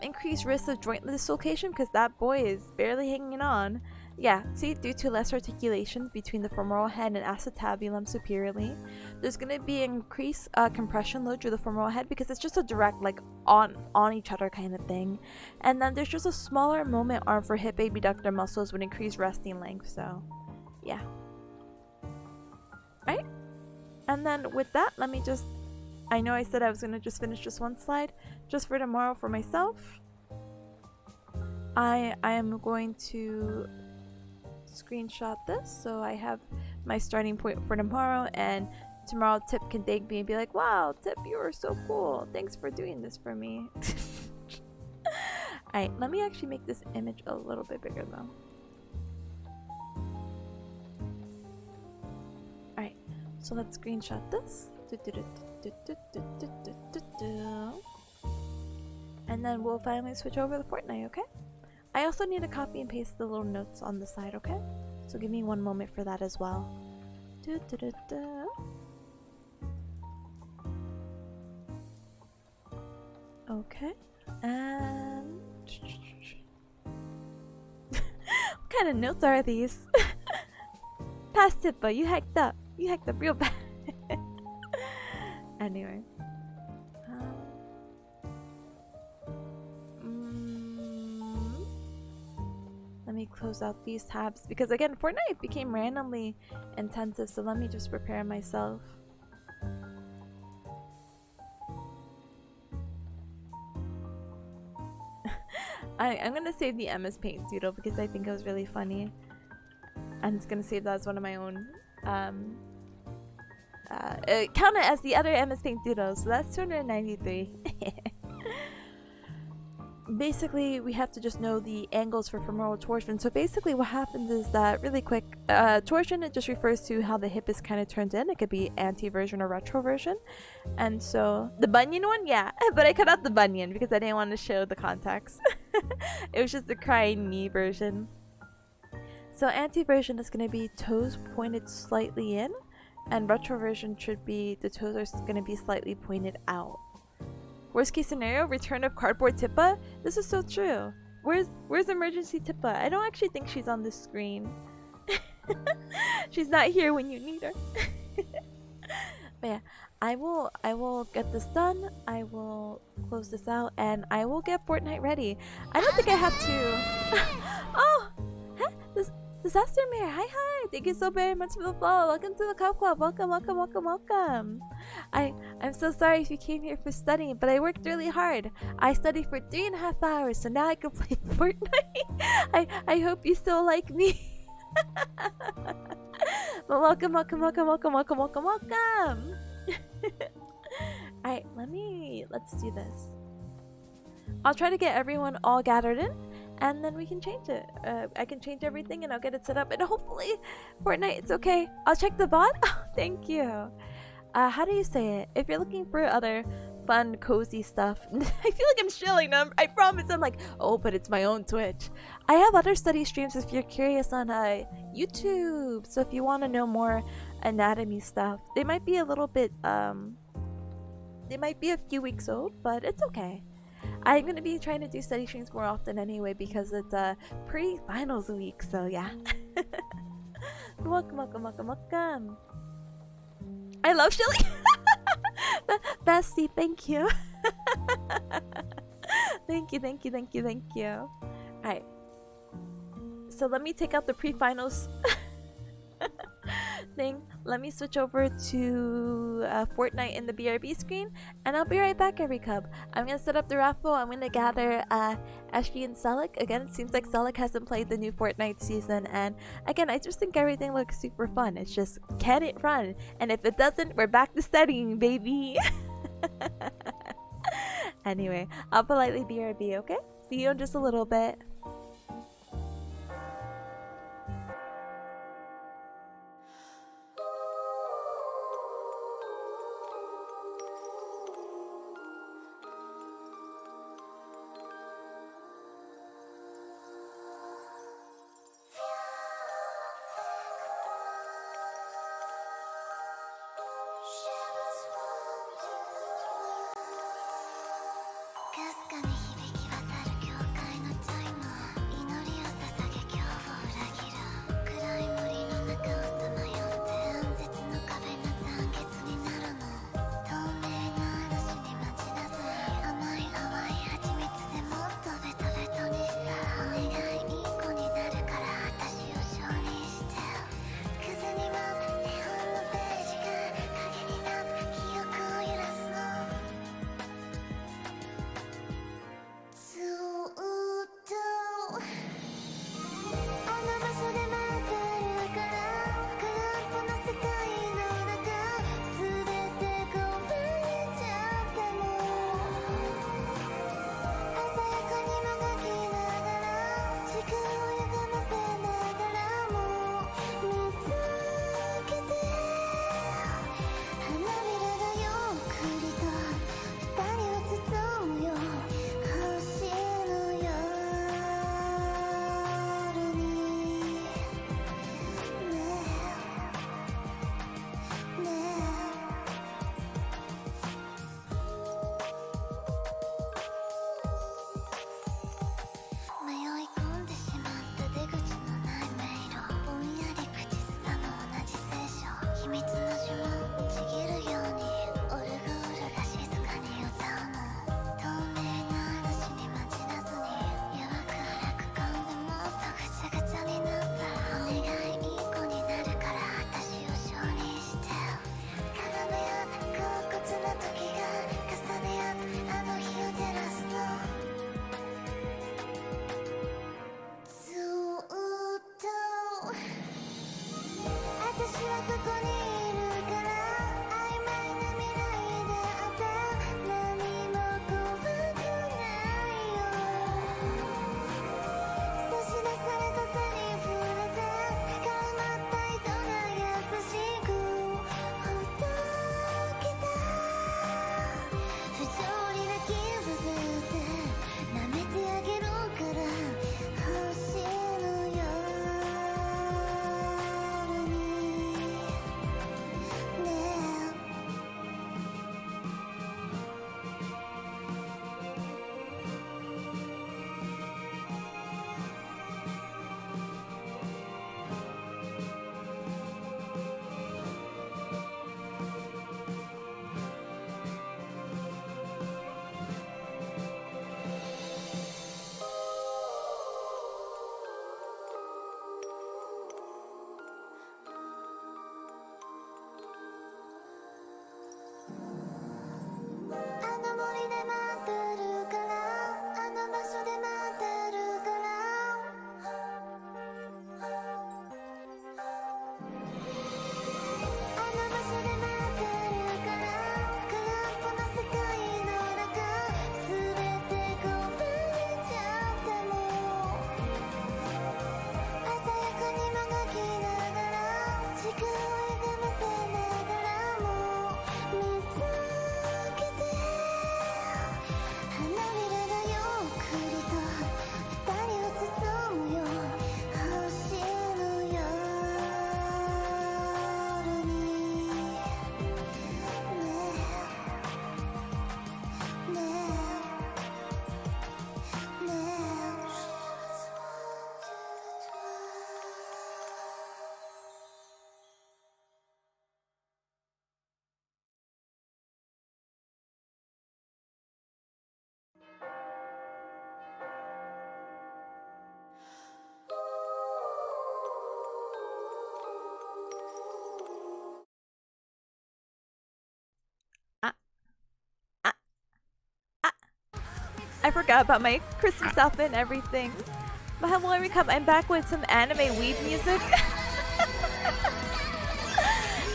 Increased risk of joint dislocation because that boy is barely hanging on. Yeah, see, due to less articulation between the femoral head and acetabulum superiorly, there's going to be increased compression load through the femoral head because it's just a direct, like, on each other kind of thing. And then there's just a smaller moment arm for hip abductor muscles with increased resting length, so yeah. Right? And then with that, let me just, I know I said I was going to just finish just one slide, just for tomorrow for myself. I am going to screenshot this so I have my starting point for tomorrow, and tomorrow Tip can thank me and be like, wow, Tip, you are so cool. Thanks for doing this for me. Alright, let me actually make this image a little bit bigger though. Alright, so let's screenshot this. And then we'll finally switch over to Fortnite, okay? I also need to copy and paste the little notes on the side, okay? So give me one moment for that as well. Okay, and what kind of notes are these? Pass Tippa, you hacked up. You hacked up real bad. Anyway. Let me close out these tabs because again, Fortnite became randomly intensive, so let me just prepare myself. I'm gonna save the MS Paint doodle because I think it was really funny. I'm just gonna save that as one of my own. Count it as the other MS Paint doodles, so that's 293. Basically, we have to just know the angles for femoral torsion. So basically what happens is that, really quick, torsion, it just refers to how the hip is kind of turned in. It could be anti-version or retroversion. And so, the bunion one? Yeah, but I cut out the bunion because I didn't want to show the context. It was just the crying knee version. So anti-version is going to be toes pointed slightly in, and retroversion should be the toes are going to be slightly pointed out. Worst case scenario, return of cardboard Tippa. This is so true. Where's emergency Tippa? I don't actually think she's on the screen. She's not here when you need her. But yeah, I will get this done. I will close this out, and I will get Fortnite ready. I don't think I have to. Oh, huh? Disaster Mayor. Hi. Thank you so very much for the follow. Welcome to the Cup Club. Welcome. I'm so sorry if you came here for studying, but I worked really hard. I studied for 3.5 hours, so now I can play Fortnite. I hope you still like me. But welcome. Alright, let's do this. I'll try to get everyone all gathered in, and then we can change it. I can change everything and I'll get it set up, and hopefully Fortnite, it's okay. I'll check the bot. Oh, thank you. How do you say it? If you're looking for other fun, cozy stuff, I feel like I'm shilling them. I promise. I'm like, oh, but it's my own Twitch. I have other study streams if you're curious on YouTube. So if you want to know more anatomy stuff, they might be a little bit, they might be a few weeks old, but it's okay. I'm gonna be trying to do study streams more often anyway because it's pre-finals week, so yeah. Welcome. I love Shelly. Bestie, thank you. Thank you. Alright. So let me take out the pre-finals thing. Let me switch over to Fortnite in the BRB screen, and I'll be right back, every cub. I'm gonna set up the raffle. I'm gonna gather Ashby and Selic. Again, it seems like Selic hasn't played the new Fortnite season, and again, I just think everything looks super fun. It's just, can it run? And if it doesn't, we're back to studying, baby. Anyway, I'll politely BRB, okay? See you in just a little bit. Ah, ah, ah. I forgot about my Christmas outfit and everything. But hello everyone, I'm back with some anime weeb music.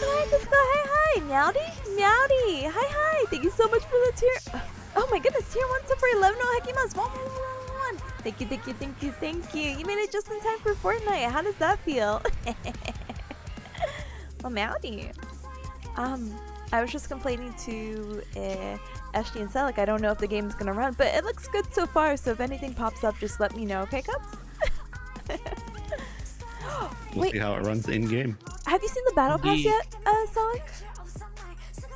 Hi, Disco, hi, Meowdy, Meowdy, hi, thank you so much for the tier. Oh my goodness, tier 1 sub for 11 no Hekimas, 1. Thank you. You made it just in time for Fortnite. How does that feel? Well, Meowdy. I was just complaining to Ashley and Selic. I don't know if the game's gonna run, but it looks good so far. So if anything pops up, just let me know, okay, Cubs? We'll see how it runs in game. Have you seen the battle pass yet, Selic?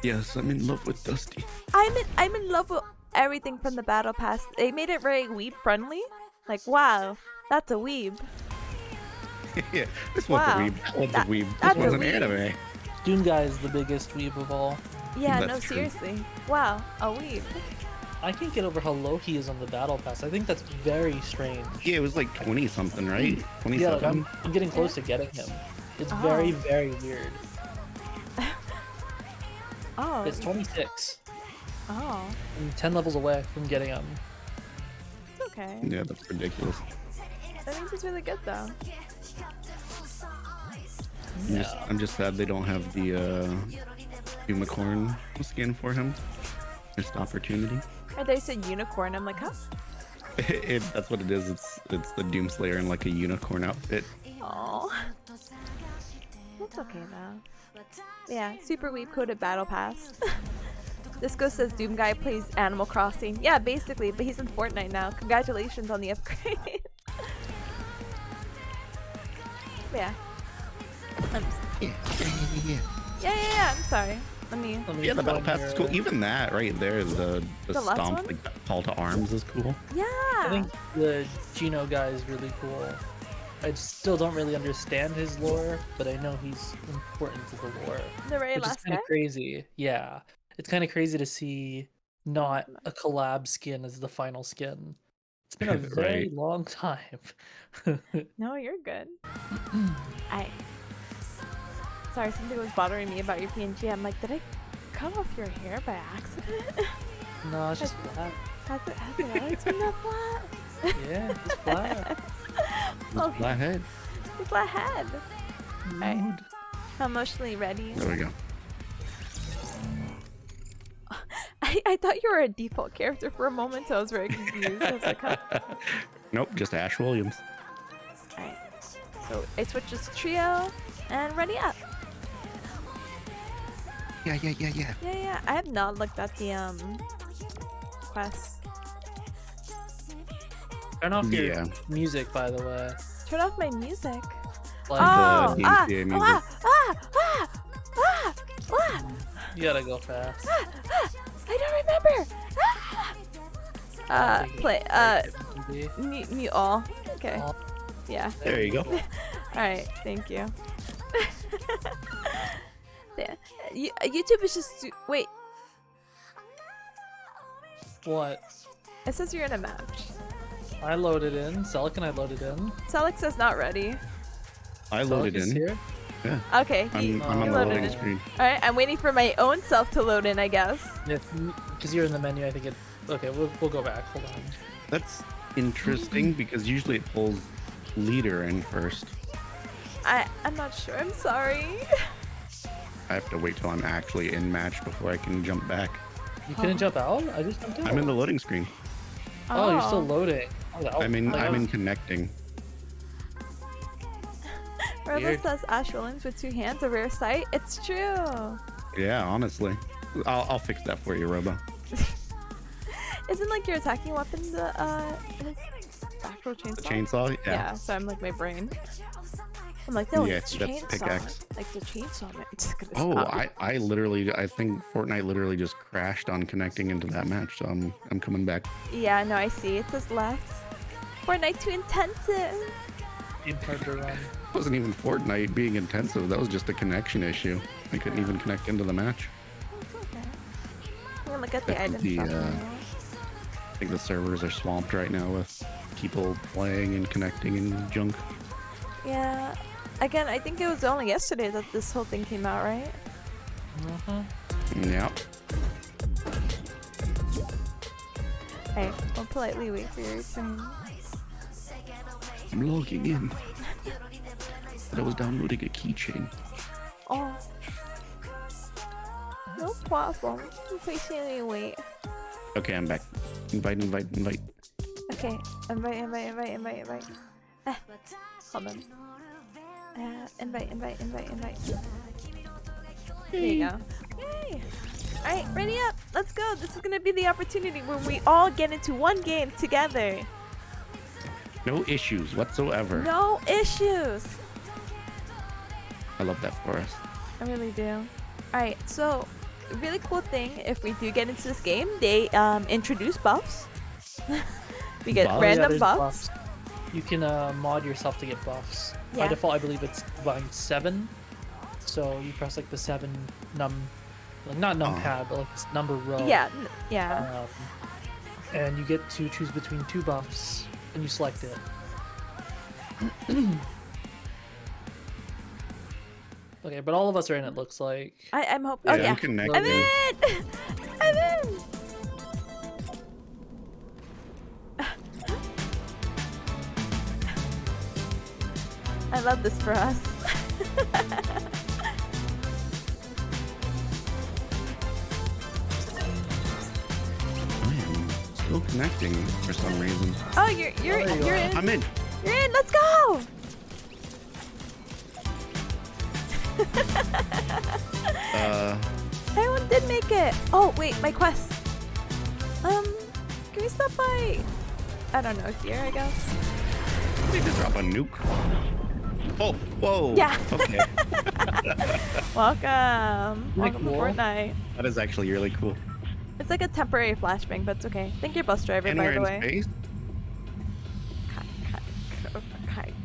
Yes, I'm in love with Dusty. I'm in love with everything from the battle pass. They made it very weeb friendly. Like, wow, that's a weeb. Yeah, this one's a weeb. That one's a weeb. This one's an anime. Doom Guy is the biggest weeb of all. Yeah, That's no, true. seriously. Wow, a weeb. I can't get over how low he is on the battle pass. I think that's very strange. Yeah, it was like 20 something, right? Yeah, 27. like I'm getting close to getting him. It's very, very weird. Oh. It's 26. Oh. I'm 10 levels away from getting him. Okay. Yeah, that's ridiculous. I think it's really good though. I'm just sad they don't have the unicorn skin for him. Missed opportunity. Or they said unicorn. I'm like, huh? That's what it is. It's the Doomslayer in like a unicorn outfit. Oh. That's okay though. Yeah, super weeb coded battle pass. Disco says Doom guy plays Animal Crossing. Yeah, basically, but he's in Fortnite now. Congratulations on the upgrade. Yeah. Yeah. I'm sorry. Let me. Yeah, the battle pass is cool. Even that right there, the last stomp, one? like that call to arms is cool. Yeah. I think the Geno guy is really cool. I still don't really understand his lore, but I know he's important to the lore. The very Which is last kind guy. of crazy. Yeah, it's kind of crazy to see not a collab skin as the final skin. It's been a very Right. long time. No, you're good. Sorry, something was bothering me about your PNG. I'm like, did I cut off your hair by accident? No, it's just flat. Has it always been that flat? Yeah, it's flat. Okay. Flat head. The flat head. Alright. I'm emotionally ready. There we go. I thought you were a default character for a moment, so I was very confused. I was like, huh? Nope, just Ash Williams. Alright. So it switches to trio and ready up. Yeah. Yeah. I have not looked at the quests. Turn off your Yeah. music, by the way. Turn off my music. Like, Oh! the Ah! DMCA music. you gotta go fast. I don't remember. Play. Mute all. Okay. All. Yeah. There you go. All right. Thank you. Yeah. YouTube is just wait. What? It says you're in a match. I loaded in. Celic and I loaded in. Selix says not ready. I loaded Celic is in. here. Yeah. Okay. I'm on the loaded loading in. screen. All right. I'm waiting for my own self to load in. I guess. Because you're in the menu, I think it. Okay, we'll go back. Hold on. That's interesting because usually it pulls leader in first. I'm not sure. I'm sorry. I have to wait till I'm actually in match before I can jump back. You couldn't jump out? I just jumped out. I'm in the loading screen. Oh, you're still loading. Oh, that- I'm in that was- connecting. Rebel Weird. says Ash Williams with 2 hands, a rare sight. It's true. Yeah, honestly. I'll fix that for you, Robo. Isn't like your attacking weapon the his actual chainsaw? The chainsaw? Yeah. So I'm like my brain. I'm like, no, Yeah, it's that's chainsaw. pickaxe. Like the chainsaw man. It's gonna Oh, stop. I think Fortnite literally just crashed on connecting into that match, so I'm coming back. Yeah, no, I see. It says left. Fortnite too intensive. It's hard to run. It wasn't even Fortnite being intensive, that was just a connection issue. I couldn't even connect into the match. It's okay. I'm gonna look at the I item think shop the, now. I think the servers are swamped right now with people playing and connecting and junk. Yeah. Again, I think it was only yesterday that this whole thing came out, right? Yeah. Hey, I'll politely wait for your turn. I'm logging in. But I was downloading a keychain. Oh. No problem. You patiently wait. Okay, I'm back. Invite. Okay. Invite. Hold on. Invite. There you go. Yay! Alright, ready up. Let's go. This is gonna be the opportunity where we all get into one game together. No issues whatsoever. No issues. I love that for us. I really do. Alright, so really cool thing, if we do get into this game, they introduce buffs. We get Buffs? random there's buffs. You can mod yourself to get buffs. By Yeah. default, I believe it's combined 7. So you press like the 7 like not numpad, but like this number row. Yeah, yeah. And you get to choose between 2 buffs, and you select it. Okay, but all of us are in it, looks like. I'm hoping. Yeah, Oh yeah. I'm connecting. I'm in. I'm in. I love this for us. I am still connecting for some reason. Oh, you're in. I'm in. You're in. Let's go. Everyone did make it. Oh wait, my quest. Can we stop by? I don't know, here I guess. Did they drop a nuke? Oh, whoa. Yeah. Okay. Welcome. Welcome to cool. Fortnite. That is actually really cool. It's like a temporary flashbang, but it's okay. Thank you, bus driver, And by we're the in way. space.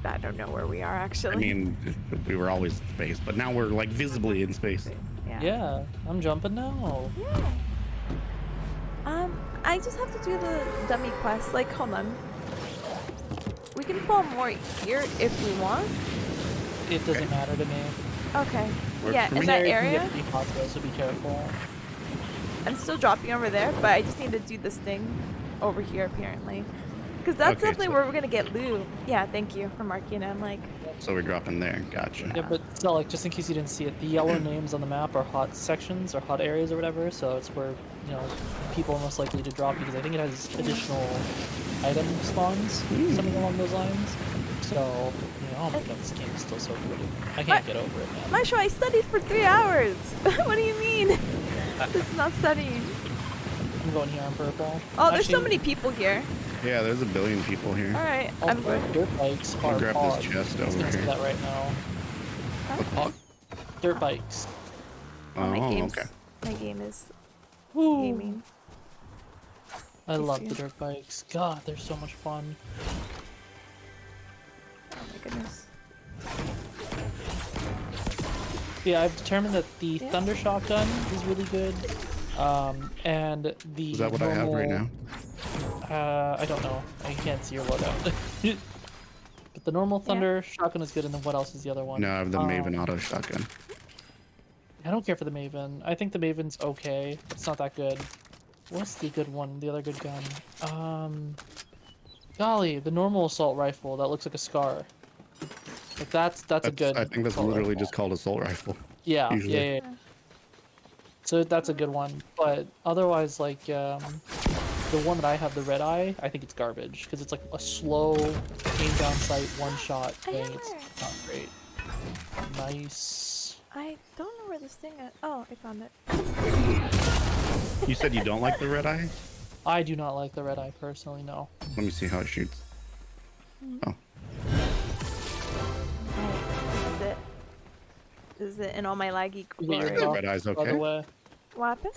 I don't know where we are actually. I mean, we were always in space, but now we're like visibly in space. Yeah, I'm jumping now. Yeah. I just have to do the dummy quest. Like, hold on. We can fall more here if we want. It doesn't matter to me. Okay. Works Yeah, for in me. that Can area. get pretty hot though, so be careful. I'm still dropping over there, but I just need to do this thing over here apparently. Because that's Okay, definitely so- where we're gonna get loot. Yeah, thank you for marking it. I'm like, So we're dropping there. Gotcha. Yeah, but still, like, just in case you didn't see it, the yellow names on the map are hot sections or hot areas or whatever, so it's where, you know, people are most likely to drop because I think it has additional item spawns, something along those lines. So, you know, oh my god, this game is still so good. I can't get over it, man. Marsha, I studied for 3 hours. What do you mean? This is not studying. I'm going here on purple. Oh, there's so Actually, many people here. Yeah, there's a billion people here. All right, also, I'm good. dirt bikes I'll are grab hot. this chest I'm just over gonna say here. that right now. Oh, Dirt bikes. My game's, okay. my game is Woo. gaming. I love see. the dirt bikes. God, they're so much fun. Oh my goodness. Yeah, I've determined that the Yeah. thunder shotgun is really good. And the Is that what I have right now? I don't know. I can't see your loadout. But the normal thunder shotgun is good, and then what else is the other one? No, I have the Maven auto shotgun. I don't care for the Maven. I think the Maven's okay. It's not that good. What's the good one? The other good gun? Golly, the normal assault rifle that looks like a scar. Like that's a good. I think that's assault literally rifle. just called assault rifle. Yeah, usually. yeah. So that's a good one. But otherwise, like the one that I have, the red eye, I think it's garbage because it's like a slow aim down sight one shot thing. It's not great. Nice. I don't know where this thing is. Oh, I found it. You said you don't like the red eye? I do not like the red eye personally. No. Let me see how it shoots. Oh, Oh, is it? Is it in all my laggy You get your glory? the buff, red eye's by the okay. way. What happened?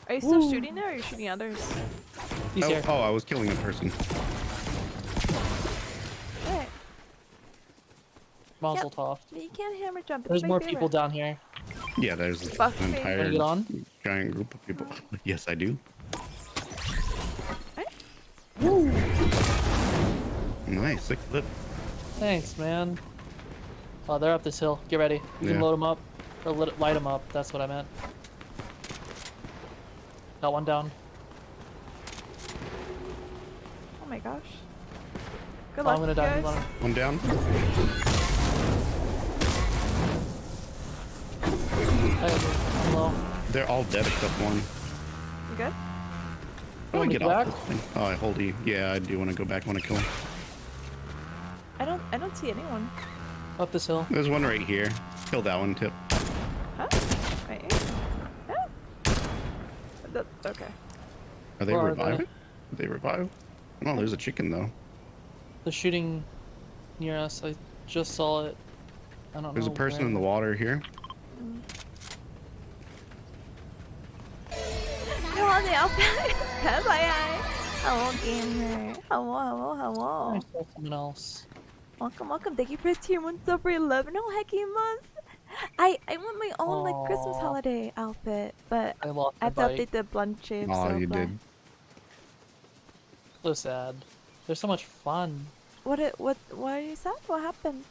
Are you still Woo. shooting there, or are you shooting others? He's Oh, here. oh, I was killing a person. Right. Mazel tov. But you can't hammer jump. It's There's my more favorite. people down here. Yeah, there's Buff an me. entire Wanna get on? giant group of people. Yes, I do. Right? Nice, sick clip. Thanks, man. Oh, they're up this hill. Get ready. You can Yeah. load them up. Or light them up. That's what I meant. Got one down. Oh my gosh. Good Oh, luck, I'm gonna die. guys. Hold on. One down. I'm low. They're all dead except one. You good? I want me to to get off go this thing. Oh, I hold E. Yeah, I do want to go back when I kill him. I don't see anyone. Up this hill. There's one right here. Kill that one, Tip. Huh? Right here? Yeah. Okay. Are they Where are they? reviving? Did they revive? Oh, there's a chicken though. They're shooting near us. I just saw it. I don't There's know. a person where. in the water here. Hello, the outback. Bye. Hello, gamer. Hello. I saw someone else. Welcome. Thank you for the tier 1 sub for 11. Oh, hecky month. I want my own like Christmas Aw. holiday outfit, but I lost I my have to bike. update the blunt shape. Oh, so you blah. did. So sad. They're so much fun. What are you sad? What happened?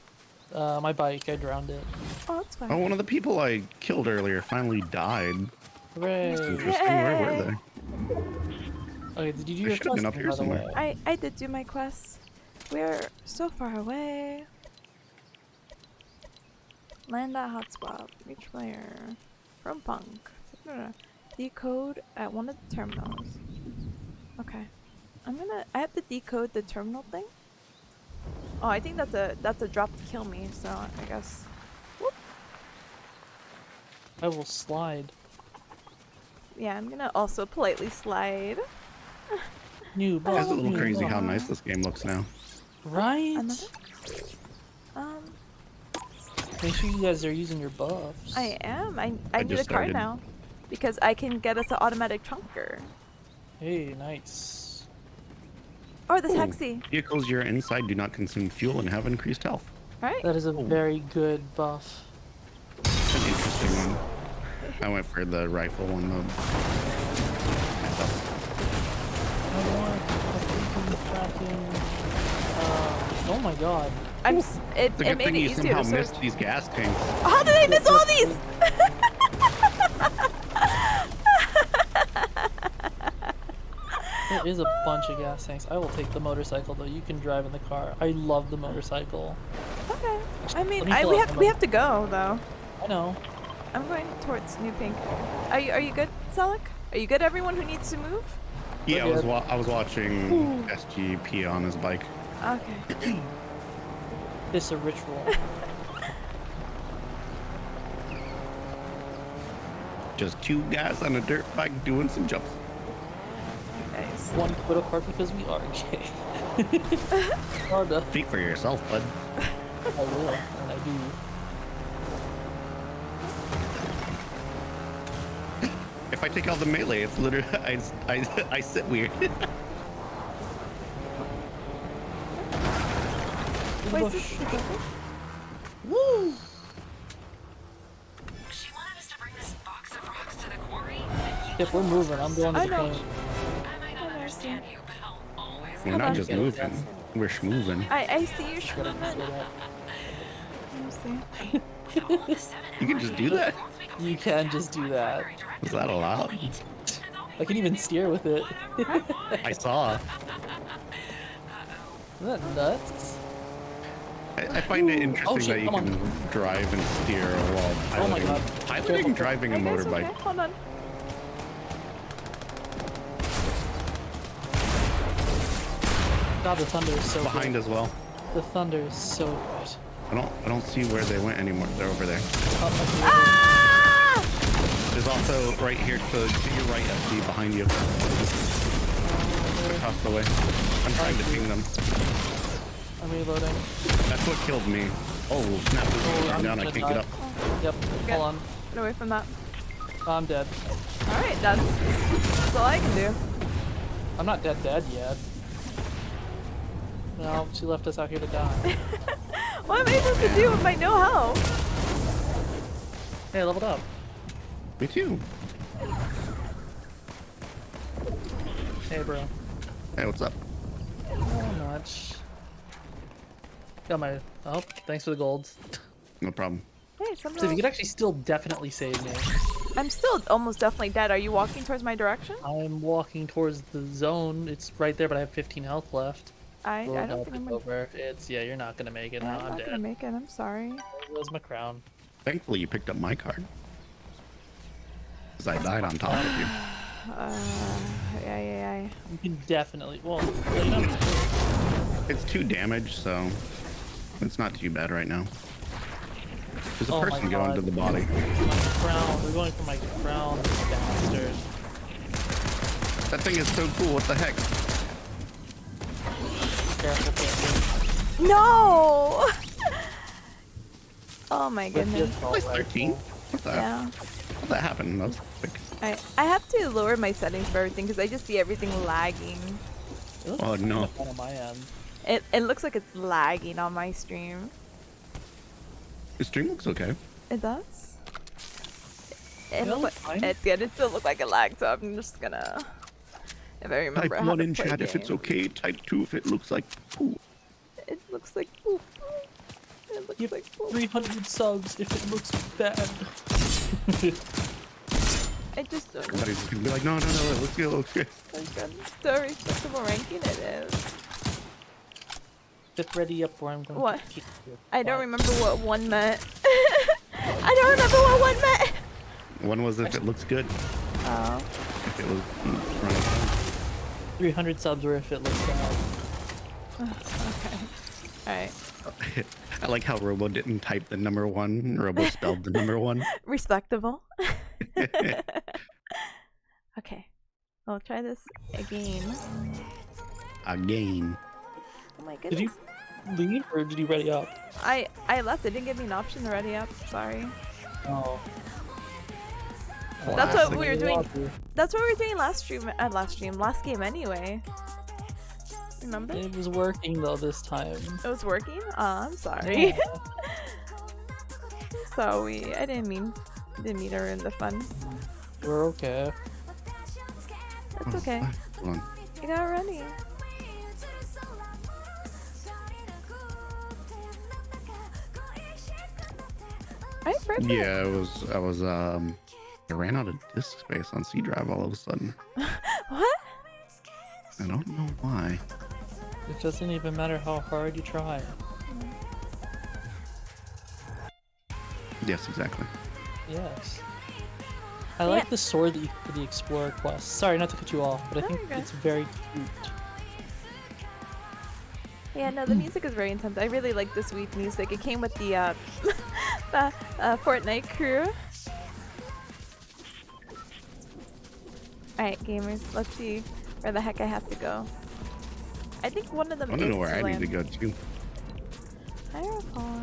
My bike. I drowned it. Oh, that's fine. Oh, one of the people I killed earlier finally died. Hooray. Interesting. Where were they? Okay, did you do There your should have been quest up then, here by the somewhere. way? I did do my quests. We're so far away. Land at hotspot. Reach player. From punk. Decode at one of the terminals. Okay. I have to decode the terminal thing. Oh, I think that's a drop to kill me, so I guess. Whoop. I will slide. Yeah, I'm gonna also politely slide. New buff. It's a little new crazy buff. how nice this game looks now. Right? Another? Make sure you guys are using your buffs. I am. I I need a just car started. now. Because I can get us an automatic trunker. Hey, nice. Or the Ooh. taxi. Vehicles you're inside do not consume fuel and have increased health. Right? That is a very good buff. That's an interesting one. I went for the rifle one though. I want a freaking tracking. Oh my god. It It's a good made thing it you easier somehow to missed search. these gas tanks. How did I miss all these? There is a bunch of gas tanks. I will take the motorcycle though. You can drive in the car. I love the motorcycle. Okay. I mean, Let me fill up we my have to go though. I know. I'm going towards New Pink. Are you good, Selleck? Are you good, everyone who needs to move? Yeah, We're good. I was watching SGP on his bike. Okay. It's a ritual. Just two guys on a dirt bike doing some jumps. Nice. One foot apart because we are gay. Hard to. Speak for yourself, bud. I will, and I do. If I take out the melee, it's literally I sit weird. Wait, is this the Joker? Woo! She wanted us to bring this box of rocks to the quarry. If we're moving, I'm going to I the know. plane. I might not understand you, but I'll always We're Hold not on. just moving, we're schmooving. I see you Gotta shooting say it. that. Let me see. all of the seven You can just do that? You can just do that. Is that allowed? I can even steer with it. I saw. Isn't that nuts? I find it interesting shit, that you come on. can drive and steer while piloting. Oh my God. Piloting, Careful. driving a Hey, guys, motorbike. okay, hold on. God, the thunder is so Behind good. as well. The thunder is so good. I don't see where they went anymore. They're over there. Ah! There's also right here to your right, FD, behind you. Across the way. I'm trying to ping them. I'm reloading. That's what killed me. Oh, snap! This is I'm down. I gonna can't get die. up. Yep, hold on. Get away from that. I'm dead. Alright, that's all I can do. I'm not dead yet. No, she left us out here to die. What am I supposed to do with my no health? Hey, I leveled up. Me too. Hey, bro. Hey, what's up? Not much. Got my... Oh, thanks for the golds. No problem. Hey, someone So if you else. could actually still definitely save me. I'm still almost definitely dead. Are you walking towards my direction? I'm walking towards the zone. It's right there, but I have 15 health left. I We'll don't help think it I'm gonna, over. It's... Yeah, you're not gonna make it. No, I'm I'm not gonna dead. make it. I'm sorry. There goes my crown. Thankfully, you picked up my card. Because I died on top of you. Yeah. You can definitely... Well, you know, It's 2 damage, so it's not too bad right now. There's a Oh my person going God. to the body. my crown. We're going for my crown, bastard. That thing is so cool. What the heck? Careful. No! Oh my With the goodness. assault Place 13? rifle. What the? Yeah. What that happened? That was quick. I have to lower my settings for everything because I just see everything lagging. It looks Oh, no. kinda fun on my end. It looks like it's lagging on my stream. Your stream looks okay. It does? It, Yeah, it looks fine. it did. It still look like it lagged, so I'm just gonna... If I remember Type how 1 to in play chat if it's games. okay. Type 2 if it looks like poo. It looks like poop. It looks You have like poop. 300 subs if it looks bad. I just don't know. Somebody's gonna be like, no, let's go. The respectable ranking it is. Get ready up or I'm going What? to kick your I don't butt. remember what one meant. I don't remember what one meant. One was if it looks good. Oh. If it was running. 300 subs or if it looks bad. Okay. Alright. I like how Robo didn't type the number one. Robo spelled the number one. Respectable. Okay. I'll try this again. Again. Oh my Did goodness. you leave or did you ready up? I left. It didn't give me an option to ready up. Sorry. Oh. That's what we were Ready doing. up. That's what we were doing last game anyway. Remember? It was working though this time. It was working? I'm sorry. Yeah. Sorry. I didn't mean to ruin the fun. We're okay. That's okay. Hold on. You got it ready. Right, perfect. Yeah, I ran out of disk space on C drive all of a sudden. What? I don't know why. It doesn't even matter how hard you try. Yes, exactly. Yes. I like the sword that you get for the Explorer quest. Sorry, not to cut you off, but I think okay. it's very cute. Yeah, no, the music is very intense. I really like the sweet music. It came with the the Fortnite crew. Alright, gamers, let's see where the heck I have to go. I think one of them I want to is know where I land. need to go to. Higher power.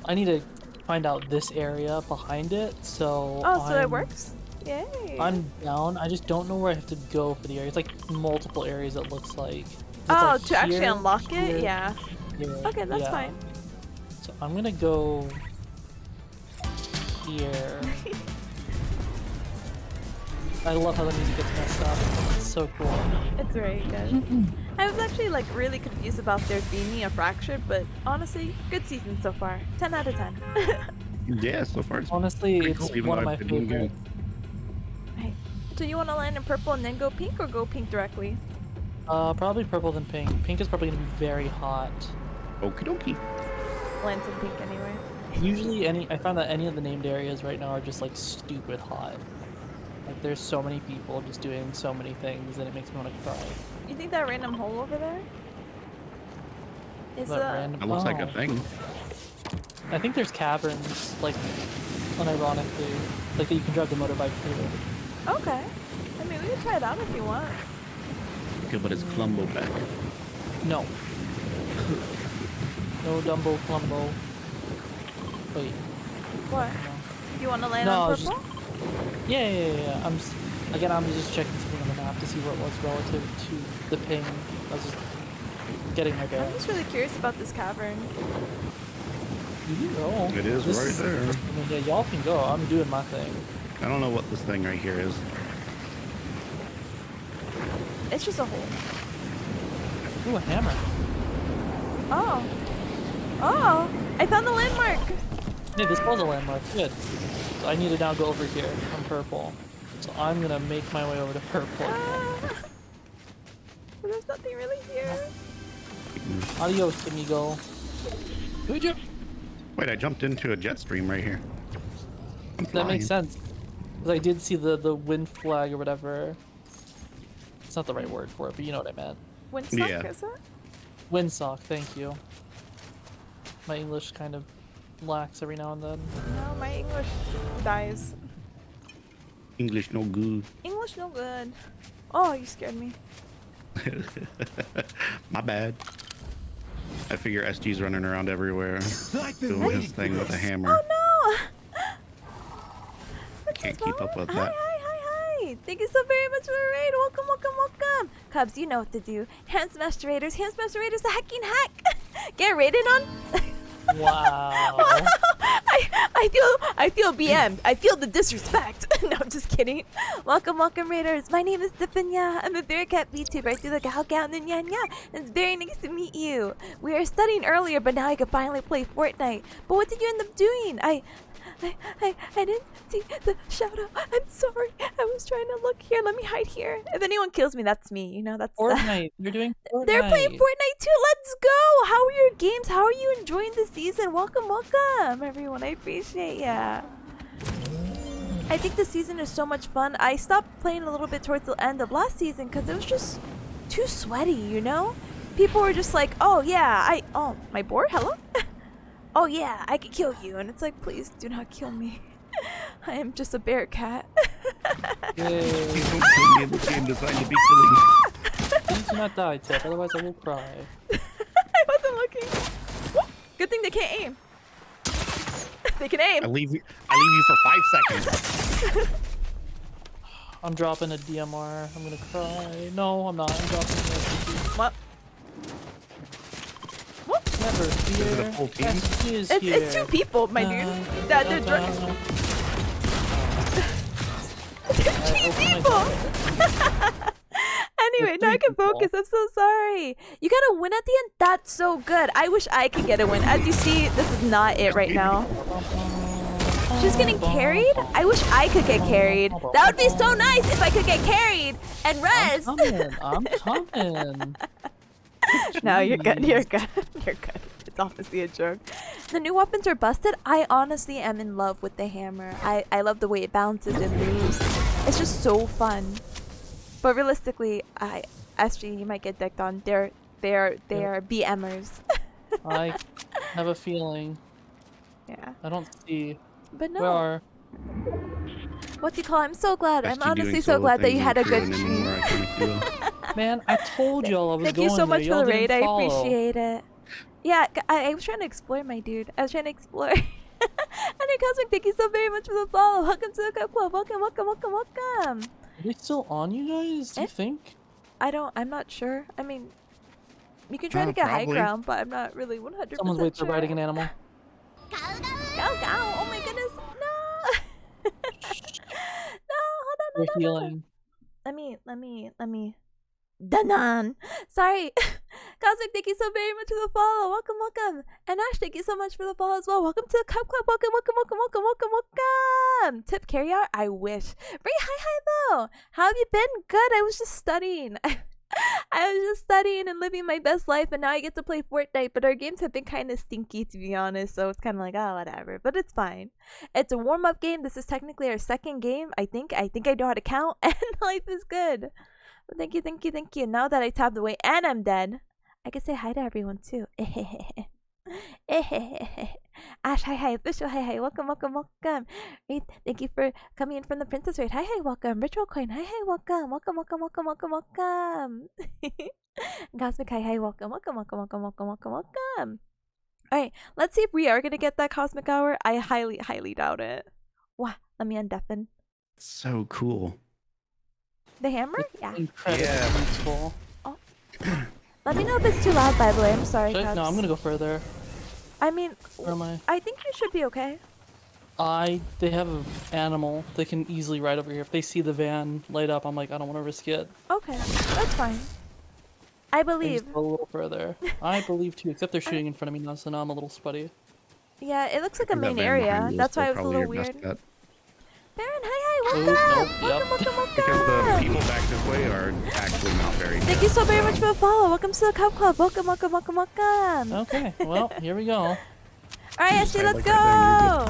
I need to find out this area behind it, so Oh, so it works? Yay. I'm down. I just don't know where I have to go for the area. It's like multiple areas it looks like. It's Oh, like to actually here, unlock it? here, Yeah. here. Okay, that's Yeah. fine. So I'm gonna go here. I love how the music gets messed up. It's so cool. It's very good. I was actually like really confused about there being a fracture, but honestly, good season so far. 10 out of 10. Yeah, so far it's Honestly, pretty it's cool, even one of though my I've been doing favorites. Right. So you want to land in purple and then go pink, or go pink directly? Probably purple than pink. Pink is probably gonna be very hot. Okie dokie. Land some pink anyway. Usually, I found that any of the named areas right now are just like stupid hot. Like there's so many people just doing so many things, and it makes me want to cry. You think that random hole over there is That random. That looks like a Oh. thing. I think there's caverns, like unironically, like that you can drive the motorbike through. Okay. I mean, we can try it out if you want. Okay, but it's Columbo back. No. No Dumbo Plumbo. Wait. What? No. You want to land No, I on was purple? Yeah. I'm just checking something on the map to see where it was relative to the ping. I was just getting my I'm bearings. just really curious about this cavern. You can go. It is right there. I mean, yeah, y'all can go. I'm doing my thing. I don't know what this thing right here is. It's just a hole. Ooh, a hammer. Oh. Oh! I found the landmark! Hey, this was a landmark. Good. So I need to now go over here. I'm purple. So I'm gonna make my way over to purple. Ah. But there's nothing really here. Adios, amigo. Good job. Wait, I jumped into a jet stream right here. I'm That makes flying. sense. Because I did see the wind flag or whatever. It's not the right word for it, but you know what I meant. Windsock, Yeah. is it? Windsock, thank you. My English kind of lacks every now and then. No, my English dies. English no good. English no good. Oh, you scared me. My bad. I figure SG's running around everywhere, doing his thing with a hammer. Oh no! Can't keep up with Hi, that. hi. Thank you so very much for the raid. Welcome. Cubs, you know what to do. Hand smash the raiders, the hacking hack. Get raided on. Wow. I feel BM'd. I feel the disrespect. No, I'm just kidding. Welcome, Raiders. My name is Tipanya. I'm a bearcat VTuber. I do the Gao Gao and Nya Nya. It's very nice to meet you. We were studying earlier, but now I can finally play Fortnite. But what did you end up doing? I didn't see the shadow. I'm sorry. I was trying to look here. Let me hide here. If anyone kills me, that's me. You know, that's Fortnite. You're doing Fortnite. They're playing Fortnite too. Let's go. How are your games? How are you enjoying the season? Welcome, everyone. I appreciate ya. I think the season is so much fun. I stopped playing a little bit towards the end of last season because it was just too sweaty, you know? People were just like, oh yeah, oh, my board? Hello? Oh yeah, I could kill you. And it's like, please do not kill me. I am just a bearcat. Please don't kill me in the game designed to be killing me. Please do not die, Tip, otherwise I will cry. I wasn't looking. Good thing they can't aim. They can aim. I leave you for 5 seconds. I'm dropping a DMR. I'm gonna cry. No, I'm not. I'm dropping a What? Never Is it a fear. full team? SG is It's here. 2 people, my dude. They're drunk. 2 people. Anyway, now I can focus. I'm so sorry. You got a win at the end? That's so good. I wish I could get a win. As you see, this is not it right now. She's getting carried? I wish I could get carried. That would be so nice if I could get carried and res. I'm coming. No, you're good. You're good. You're good. It's obviously a joke. The new weapons are busted. I honestly am in love with the hammer. I love the way it bounces and moves. It's just so fun. But realistically, SG, you might get decked on. They are BMers. I have a feeling. Yeah. I don't see. But no. Where are? What do you call it? I'm so glad. I'm SG honestly doing so solo glad that you things had a and good crewing stream. anymore, I can't do it. Man, I told y'all I was Thank going you so much there. for the Y'all raid. didn't I follow. appreciate it. Yeah, I was trying to explore, my dude. I was trying to explore. And your Cosmic, thank you so very much for the follow. Welcome to the Cup Club. Welcome. Are they still on, you guys? Do you think? I'm not sure. I mean, you can try to get high Probably. ground, but I'm not really 100% Someone's waiting sure. for riding an animal. Go! Oh my goodness! No! No! Hold on! They're healing. Let me. Danan! Sorry! Cosmic, thank you so very much for the follow. Welcome. And Ash, thank you so much for the follow as well. Welcome to the Cup Club. Welcome. Tip carry out? I wish. Bring hi though! How have you been? Good. I was just studying. I was just studying and living my best life, and now I get to play Fortnite, but our games have been kind of stinky, to be honest, so it's kind of like, oh, whatever, but it's fine. It's a warm-up game. This is technically our second game, I think I know how to count, and life is good. But thank you. Now that I tapped away and I'm dead, I can say hi to everyone, too. Ash, hi, official, hi, welcome. Wait, thank you for coming in from the Princess Raid. Hi, welcome. Ritual Coin, hi, welcome. Cosmic, hi, welcome. Alright, let's see if we are gonna get that Cosmic Hour. I highly doubt it. Wow, let me undeafen. So cool. The hammer? Yeah. Incredibly Yeah. useful. Let me know if it's too loud, by the way. I'm sorry, No, Cubs. I'm gonna go further. I mean, Where am I? I think you should be okay. They have an animal. They can easily ride over here. If they see the van light up, I'm like, I don't want to risk it. Okay, that's fine. I I believe. just go a little further. I believe too, except they're shooting in front of me now, so now I'm a little sweaty. Yeah, it looks like a That main van area. behind you is That's why still it was a probably little your best weird. bet. Baron, hi, Nope, welcome. Because the people back this way are actually not very Thank good, you so very so- much for the follow. Welcome to the Cup Club. Welcome. Okay, well, here we go. Alright, SG, let's like go. right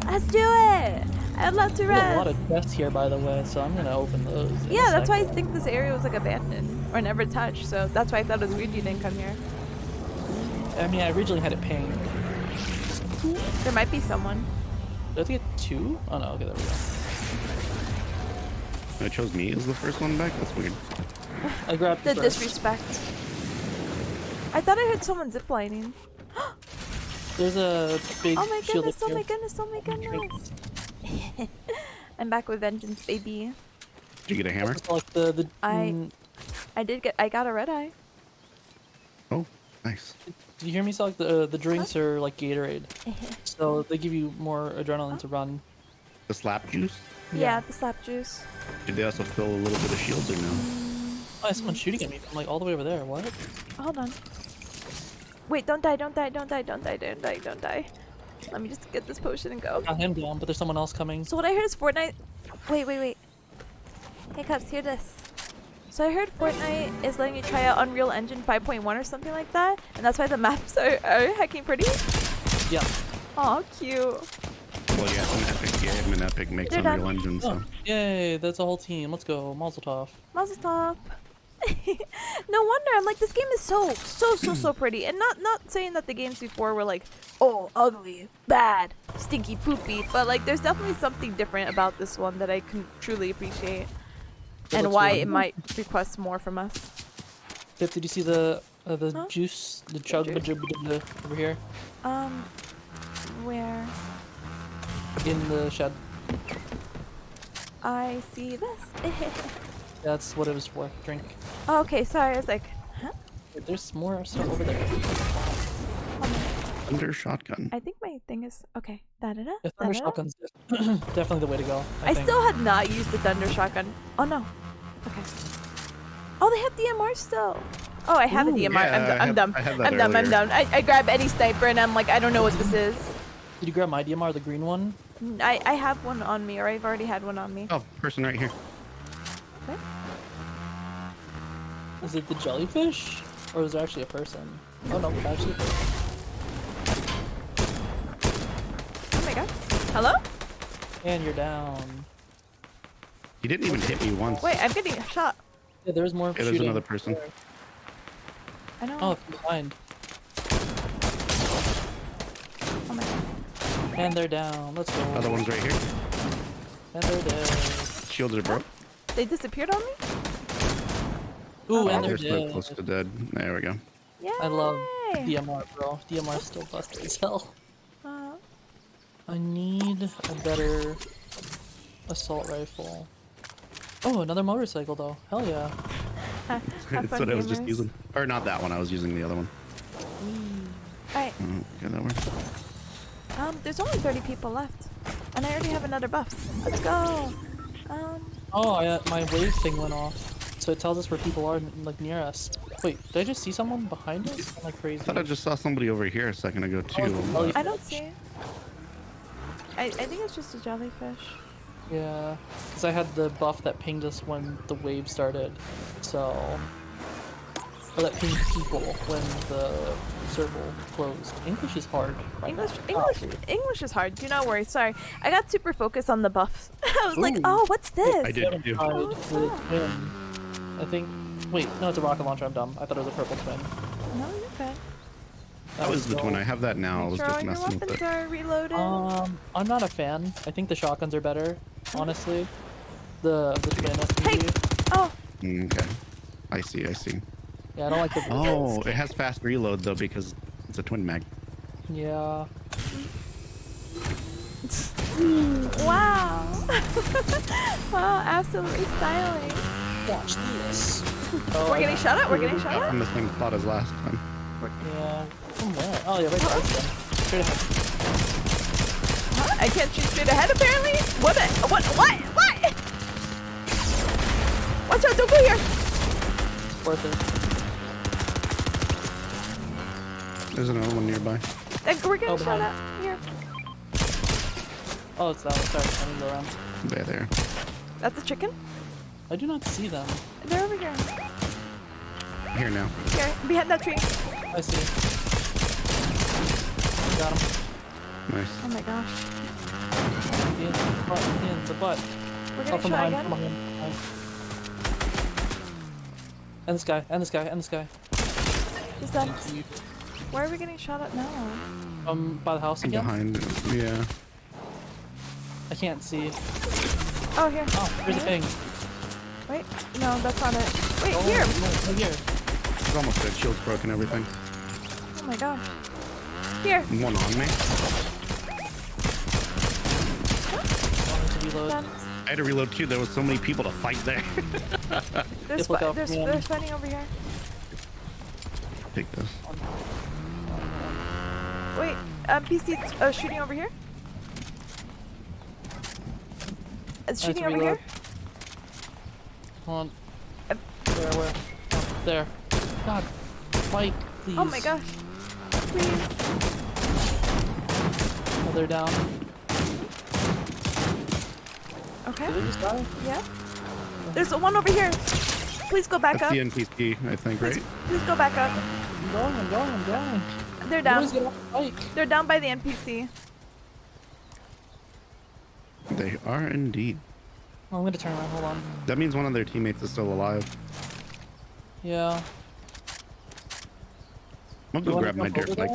there, Let's do it. I'd love to There's a lot rest. of chests here, by the way, so I'm gonna open those. in a Yeah, that's why I second. think this area was like abandoned or never touched. So that's why I thought it was weird you didn't come here. I mean, I originally had it pinged. There might be someone. Did I have to get 2? Oh no, okay, there we go. It chose me as the first one back? That's weird. I grabbed The it first. disrespect. I thought I heard someone ziplining. There's a big Oh my shield goodness, up oh my here. goodness, oh my goodness. I'm back with vengeance, baby. Did you get a hammer? It's like the I got a red eye. Oh, nice. Did you hear me say like the drinks are like Gatorade, so they give you more adrenaline to run. The slap juice? Yeah, the slap juice. Did they also fill a little bit of shields or no? Oh, someone's shooting at me from like all the way over there. What? Hold on. Wait, don't die, don't die, don't die, don't die, don't die, don't die. Let me just get this potion and go. Got him down, but there's someone else coming. So what I heard is Fortnite. Wait. Hey Cubs, hear this. So I heard Fortnite is letting you try out Unreal Engine 5.1 or something like that, and that's why the maps are hacking pretty. Yeah. Aw, cute. Well, yeah, it's an Epic game, and Epic makes They're Unreal done. Engine, so. Oh, yay! That's a whole team. Let's go. Mazel tov. Mazel tov. No wonder. I'm like, this game is so pretty, and not saying that the games before were like, oh, ugly, bad, stinky, poopy, but like, there's definitely something different about this one that I can truly appreciate, and looks why really it might request more from us. Pip, did you see the Huh? juice, the chug over here Where in the shed? I see this. That's what it was for. Drink. Oh, okay, sorry. I was like, huh? Wait, there's more stuff over there. Thunder shotgun. I think my thing is okay. Da-da-da, Yeah, thunder da-da-da. shotgun's definitely the way to go. I think. still have not used the thunder shotgun. Oh no. Okay. Oh, they have DMR still. Oh, I have a Ooh, DMR. yeah, I'm dumb. I had that I'm dumb. I'm earlier. dumb. I grab any sniper and I'm like, I don't know what this is. Did you grab my DMR, the green one? I have one on me, or I've already had one on me. Oh, person right here. What? Is it the jellyfish? Or is there actually a person? Oh no, it's actually a person. Oh my god. Hello? And you're down. He didn't even hit me once. Wait, I'm getting shot. Yeah, there's more Yeah, there's shooting. another person. I know. Oh, it's behind. Oh my god. And they're down. Let's go. Other one's right here. And they're dead. Shields are broke. They disappeared on me? Ooh, Oh, and They're they're still dead. close to dead. There we go. Yeah. I love DMR, bro. DMR's still busted as hell. I need a better assault rifle. Oh, another motorcycle though. Hell yeah. Have That's fun, what I was just gamers. using. Or not that one, I was using the other one. Alright. Okay, that works. There's only 30 people left. And I already have another buff. Let's go. Oh, my wave thing went off. So it tells us where people are like near us. Wait, did I just see someone behind us? I'm like crazy. I thought I just saw somebody over here a second ago too. Oh, I don't see it. I think it's just a jellyfish. Yeah, because I had the buff that pinged us when the wave started. So, or that pinged people when the circle closed. English is hard. right now. English is hard. Do not worry. Sorry. I got super focused on the buff. I was like, Ooh. oh, what's this? I did too. Tried the twin. I think. Wait, no, it's a rocket launcher. I'm dumb. I thought it was a purple twin. No, you're good. That was the twin. I have that now. I was Make sure just all your messing with weapons it. are reloaded. I'm not a fan. I think the shotguns are better, honestly. The twin SMG. Oh, Okay. I see. Yeah, I don't like the. Oh, it has fast reload though because it's a twin mag. Yeah. wow. Wow, absolutely styling. Watch this. We're getting shot at? We're getting shot Not at? from the same spot as last time. Yeah. From where? Oh yeah, right there. Straight ahead. Huh? I can't shoot straight ahead apparently? What? Watch out, don't go here. Worth it. There's another one nearby. We're getting Oh, shot behind. at. Here. Oh, it's that one. Sorry, I didn't go around. There. That's a chicken? I do not see them. They're over here. Here now. Here, behind that tree. I see. Got him. Nice. Oh my gosh. In the butt. We're Oh, getting from shot behind. again. From behind. And this guy. And this guy. And this guy. He's done. Where are we getting shot at now? By the house again. Behind. Yeah. I can't see. Oh, here. Oh, there's a ping. Wait, no, that's not it. Wait, Oh, here. no, right here. It's almost dead. Shield's broken. Everything. Oh my gosh. Here. One on me. Wanted to reload. Done. I had to reload too. There was so many people to fight there. There's Just look out for me. there's fighting over here. Take this. wait. NPC shooting over here. It's shooting over here. Hold on. Where? Oh, there. God. Mike, please. Oh my gosh. Please. Oh, they're down. Okay. Did they just die? Yeah. There's one over here. Please go back That's up. the NPC, I think, right? Please go back up. I'm going. They're down. Boys, get off the bike. They're down by the NPC. They are indeed. Oh, I'm gonna turn around, hold on. That means one of their teammates is still alive. Yeah. I'm gonna go grab my dirt bike.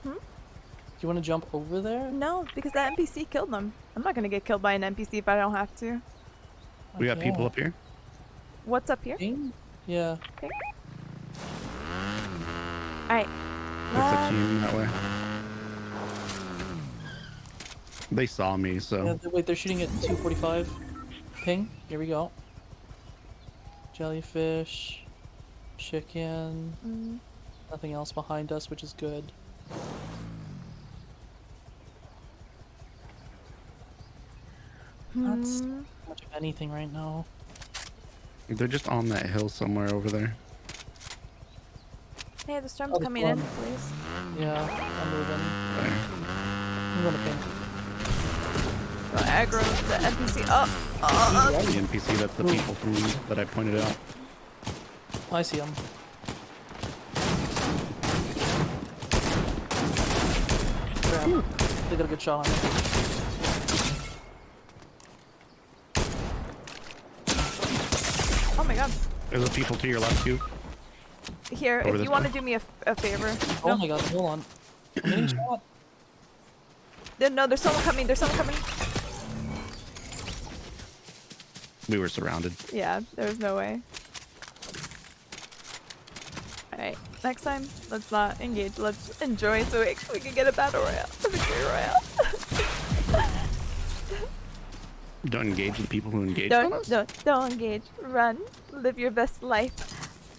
Hmm? You wanna jump over there? No, because that NPC killed them. I'm not gonna get killed by an NPC if I don't have to. We got people up here. What's up here? Ping? Yeah. Okay. Alright. There's a team that way. They saw me, so. Yeah, wait, they're shooting at 245. Ping. Here we go. Jellyfish. Chicken. Mm. Nothing else behind us, which is good. Not much of anything right now. They're just on that hill somewhere over there. Hey, the storm's Oh, the coming in, storm. please. Yeah, I'm moving. There. I'm going to ping. Go aggro the NPC. Oh, The NPC, that's the people from that I pointed out. I see him. Crap. They got a good shot on me. oh my god. There's the people to your left too. Here, Over if this you want to way. do me a favor. Oh No. my god, hold on. I'm getting shot. No, there's someone coming. There's someone coming. We were surrounded. Yeah, there's no way. Alright, next time, let's not engage. Let's enjoy so we can get a battle royale. A victory royale. Don't engage the people who engage on us? Don't engage. Run. Live your best life.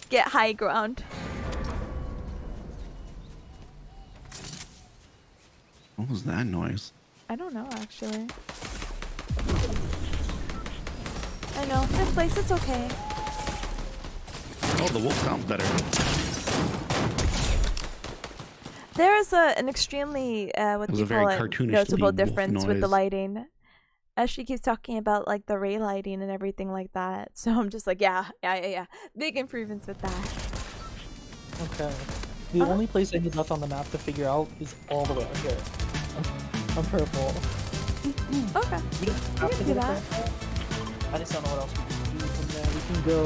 Get high ground. What was that noise? I don't know, actually. I know. This place is okay. Oh, the wolf sounds better. There is an extremely, what It was do you a very call it, cartoonishly noticeable wolf difference with the noise. lighting. As she keeps talking about like the ray lighting and everything like that. So I'm just like, yeah. Big improvements with that. Okay. The only place I need left on the map to figure out is all the way out here. I'm purple. Okay. We don't We have can to do go that. there. I just don't know what else we can do from there. We can go,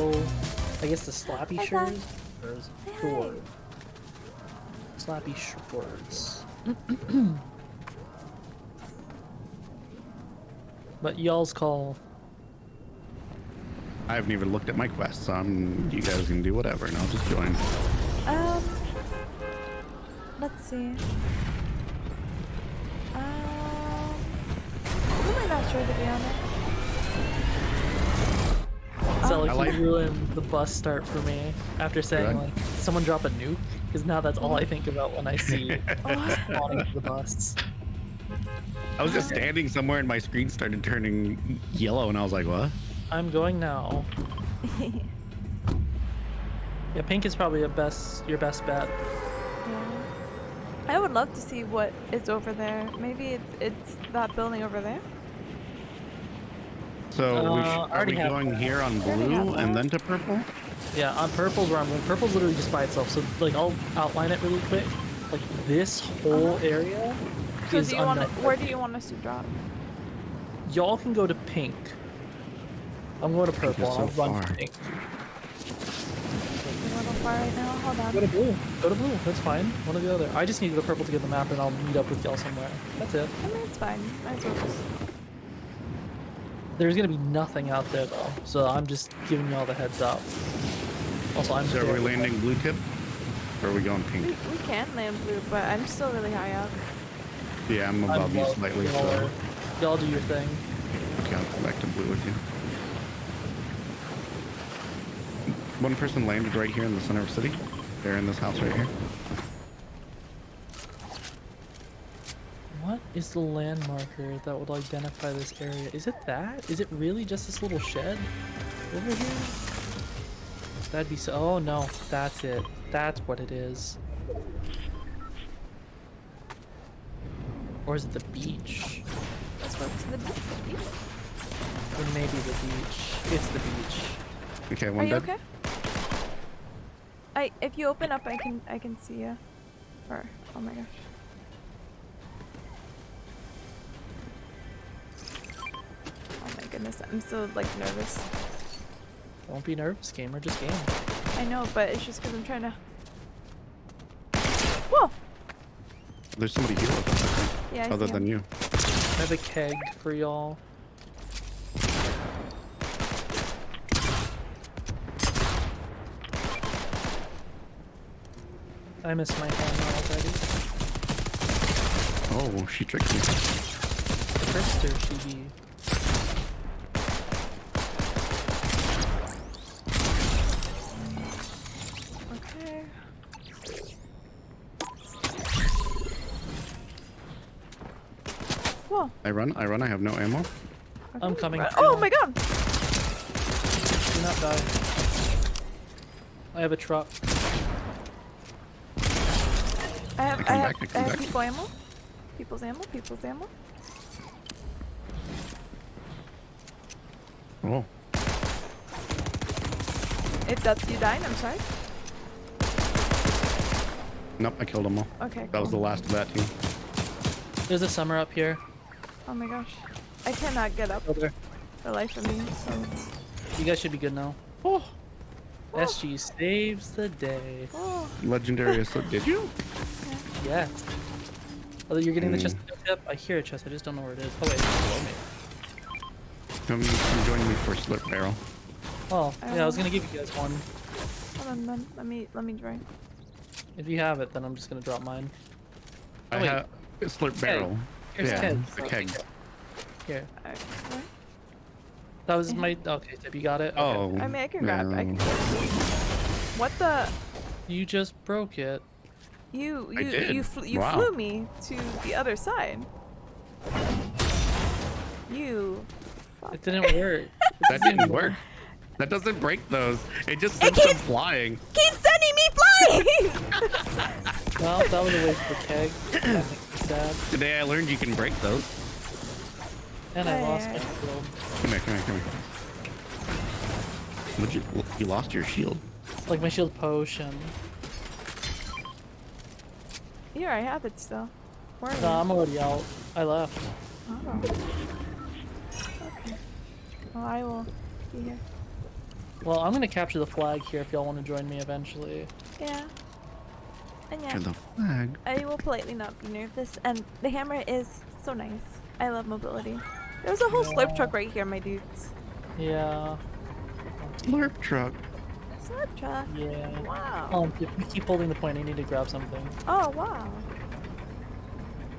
I guess, to Slappy Hi, Shores? Or is Hi. it Shore? Slappy Shores. But y'all's call. I haven't even looked at my quest, so you guys can do whatever, and I'll just join. Let's see. I'm really not sure to be honest. So I like- you ruined the bus start for me after saying Good. like someone drop a nuke, because now that's all I think about when I see spawning the bus. I was just standing somewhere and my screen started turning yellow, and I was like, what? I'm going now. Yeah, pink is probably your best bet. Yeah. I would love to see what is over there. Maybe it's that building over there. So I are already we have going that. here on already have blue and that. then to purple? Yeah, on purple's where I'm going. Purple's literally just by itself. So like I'll outline it really quick. Like this whole area So is do you want unknown. where do you want us to drop? Y'all can go to pink. I'm going to Pink purple. is so I'll run far. to pink. Taking a little far right now. Hold on. Go to blue. Go to blue. That's fine. One or the other. I just need to go purple to get the map, and I'll meet up with y'all somewhere. That's it. I mean, it's fine. Might as well just. There's gonna be nothing out there though, so I'm just giving y'all the heads up. Also, I'm So are we there. landing blue tip? Or are we going We pink? can land blue, but I'm still really high up. Yeah, I'm above you low. slightly, Y'all so are- Y'all do your thing. okay, I'll come back to blue with you. One person landed right here in the center of the city. They're in this house right here. is the land marker that would identify this area? Is it that? Is it really just this little shed over here? That'd be so. Oh no, that's it. That's what it is. Or is it the beach? Let's go to the beach. Or maybe the beach. It's the beach. Okay, Are one you dead. okay? If you open up, I can see you. Or oh my gosh. Oh my goodness, I'm so like nervous. Don't be nervous, gamer. Just game. I know, but it's just because I'm trying to. Whoa! There's somebody here with us, I think, Yeah, I other see than him. you. I have a keg for y'all. I miss my hammer already. Oh, she tricked me. Trickster, she be. Okay. Whoa. I run, I have no ammo. I'm Okay. coming. Oh too. my god! Do not die. I have a truck. I have come back, I come back. people ammo. People's ammo. People's ammo. Oh, If that's you dying, I'm sorry. nope, I killed them all. Okay. That was the cool. last of that team. There's a summer up here. Oh my gosh. I cannot get up Over there. for life of me, so it's... You guys should be good now. Oh. SG saves the day. Oh, Legendary assault. Did you? Yes. Although you're getting the chest tip. I hear a chest. I just don't know where it is. Oh wait, it's below me. Come join me for slurp barrel. Oh, yeah. I was gonna give you guys one. hold on, then. Let me join. If you have it, then I'm just gonna drop mine. I wait. have a slurp barrel. Here's yeah, keg. a keg. Here. Alright. That was my. Okay, Tip, you got it. Okay. Oh, I mean, I can grab. I can no. grab. What the? You just broke it. You I did. you Wow. flew me to the other side. You. It didn't work. That didn't work. That doesn't break those. It just sends them flying. Keep sending me flying. Well, that was a waste of a keg. That makes me sad. Today I learned you can break those. And I lost my Hey. shield. Come here, come here, come here. You lost your shield. Like my shield potion. Here, I have it still. Where are No, you? I'm already out. I left. Oh. Okay. Well, I will be here. Well, I'm gonna capture the flag here if y'all want to join me eventually. Yeah. And yeah, To the flag. I will politely not be nervous. And the hammer is so nice. I love mobility. There's a whole slurp truck right here, my dudes. Yeah. Slurp truck. Slurp truck. Yeah. Wow. If you keep holding the point, I need to grab something. Oh wow.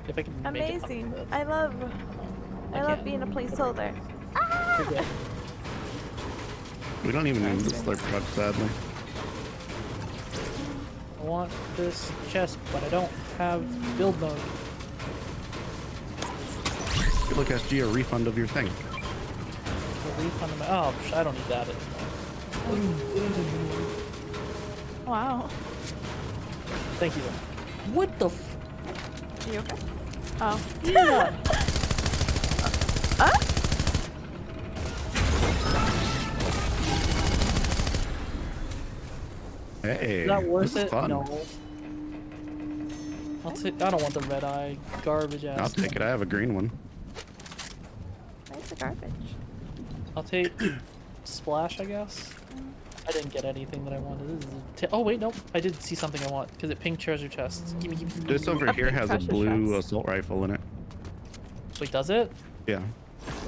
If I can make it up Amazing. to it. I love can't. being a placeholder. Forget. We don't even need the slurp truck, sadly. I want this chest, but I don't have build mode. Look, SG, a refund of your thing. A refund of my. Oh, I don't need that anymore. Wow. Thank you. What the f? Are you okay? Oh. Yeah. Hey, Is that worth this is it? fun. No. I'll take. I don't want the red eye garbage ass. I'll take it. I have a green one. That's the garbage. I'll take splash, I guess. I didn't get anything that I wanted. This is oh wait, nope. I did see something I want because it pink treasure chests. Gimme, gimme, gimme. This over A here pink has a treasure blue chest. assault rifle in it. Wait, does it? Yeah.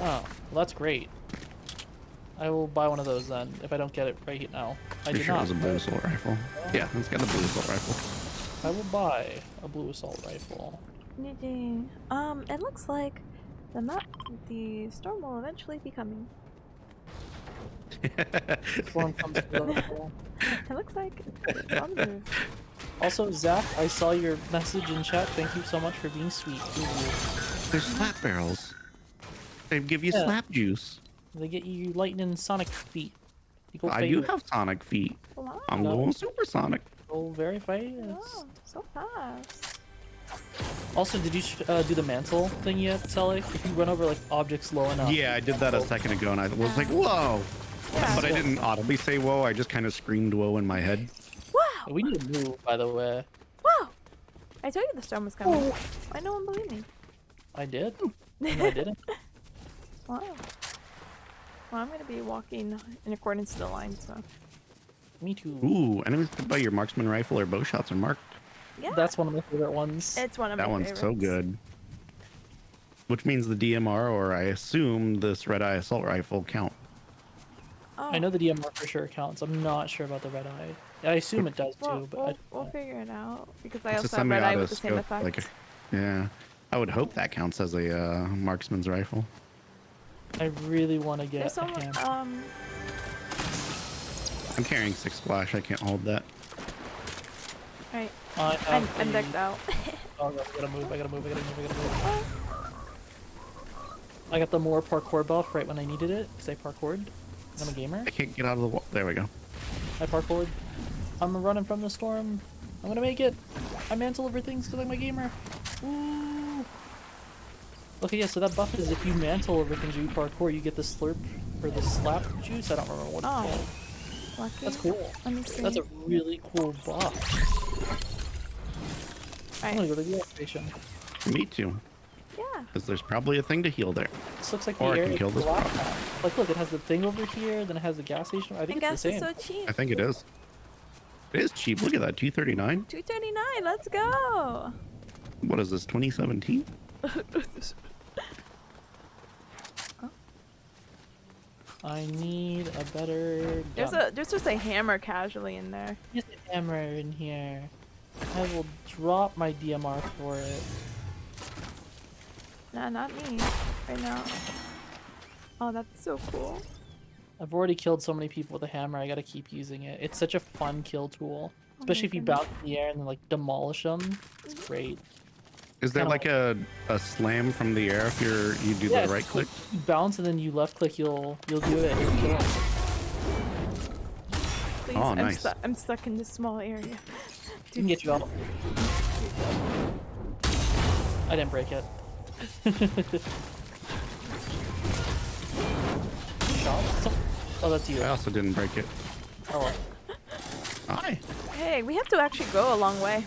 Oh, well, that's great. I will buy one of those then if I don't get it right now. I Pretty did sure it not. was a blue assault rifle. Yeah, it's got a blue assault rifle. I will buy a blue assault rifle. It looks like the storm will eventually be coming. Storm comes through. It looks like it's on the move. Also, Zach, I saw your message in chat. Thank you so much for being sweet. Thank you. They're slap barrels. They give you Yeah. slap juice. They get you lightning Sonic feet. You go I do fast. have Sonic feet. Wow. I'm No. going supersonic. Go very fast. Oh, so fast. Also, did you do the mantle thing yet, Sally? If you run over like objects low enough. Yeah, I did that a second ago, and I was like, whoa. Yeah. But I didn't audibly say whoa. I just kind of screamed whoa in my head. Wow. We need to move, by the way. Wow. I told you the storm was coming. Why no one believed me? I did. No, I didn't. Wow. Well, I'm gonna be walking in accordance to the line, so Me too. Ooh, enemies by your marksman rifle or bow shots are marked. yeah. That's one of my favorite ones. It's one of That my one's favorites. so good. Which means the DMR, or I assume this red eye assault rifle count. Oh. I know the DMR for sure counts. I'm not sure about the red eye. I assume it does Well, too, but we'll figure it out because I It's a also have red eye with the same semi-auto effect. scope, yeah. I would hope that counts as a marksman's rifle. I really want to get There's a some hammer. I'm carrying 6 splash. I can't hold that. Right. I I'm have decked out. Oh, I gotta move. I gotta move. I got the more parkour buff right when I needed it because I parkoured. I'm a gamer. I can't get out of the wall. There we go. I parkoured. I'm running from the storm. I'm gonna make it. I mantle over things because I'm a gamer. Woo! Okay, yeah, so that buff is if you mantle over things or you parkour, you get the slurp or the slap juice. I don't remember what it's Oh. called. Lucky. That's cool. Let me see. That's a really cool buff. I'm gonna Right. go to the gas station. Me too. Yeah. Because there's probably a thing to heal there. This looks like Or I the can area kill this the last prop. time. Like, look, it has the thing over here, then it has the gas station. I think And it's the gas same. is so cheap. I think it is. It is cheap. Look at that. 239. $2.39. Let's go. What is this? 2017? I need a better gun. There's just a hammer casually in there. There's a hammer in here. I will drop my DMR for it. Nah, not me. Right now. Oh, that's so cool. I've already killed so many people with a hammer, I gotta keep using it. It's such a fun kill tool. Especially if you goodness. bounce in the air and then like demolish them. It's great. Is there Kinda like a slam from the air if you do Yeah, the right click? You bounce and then you left click, you'll do it and you'll kill 'em. Please, Oh, nice. I'm stuck in this small area. We can get you out. I didn't break it. Shot? Oh, that's you. I also didn't break it. Oh, well. Hi. Hey, we have to actually go a long way.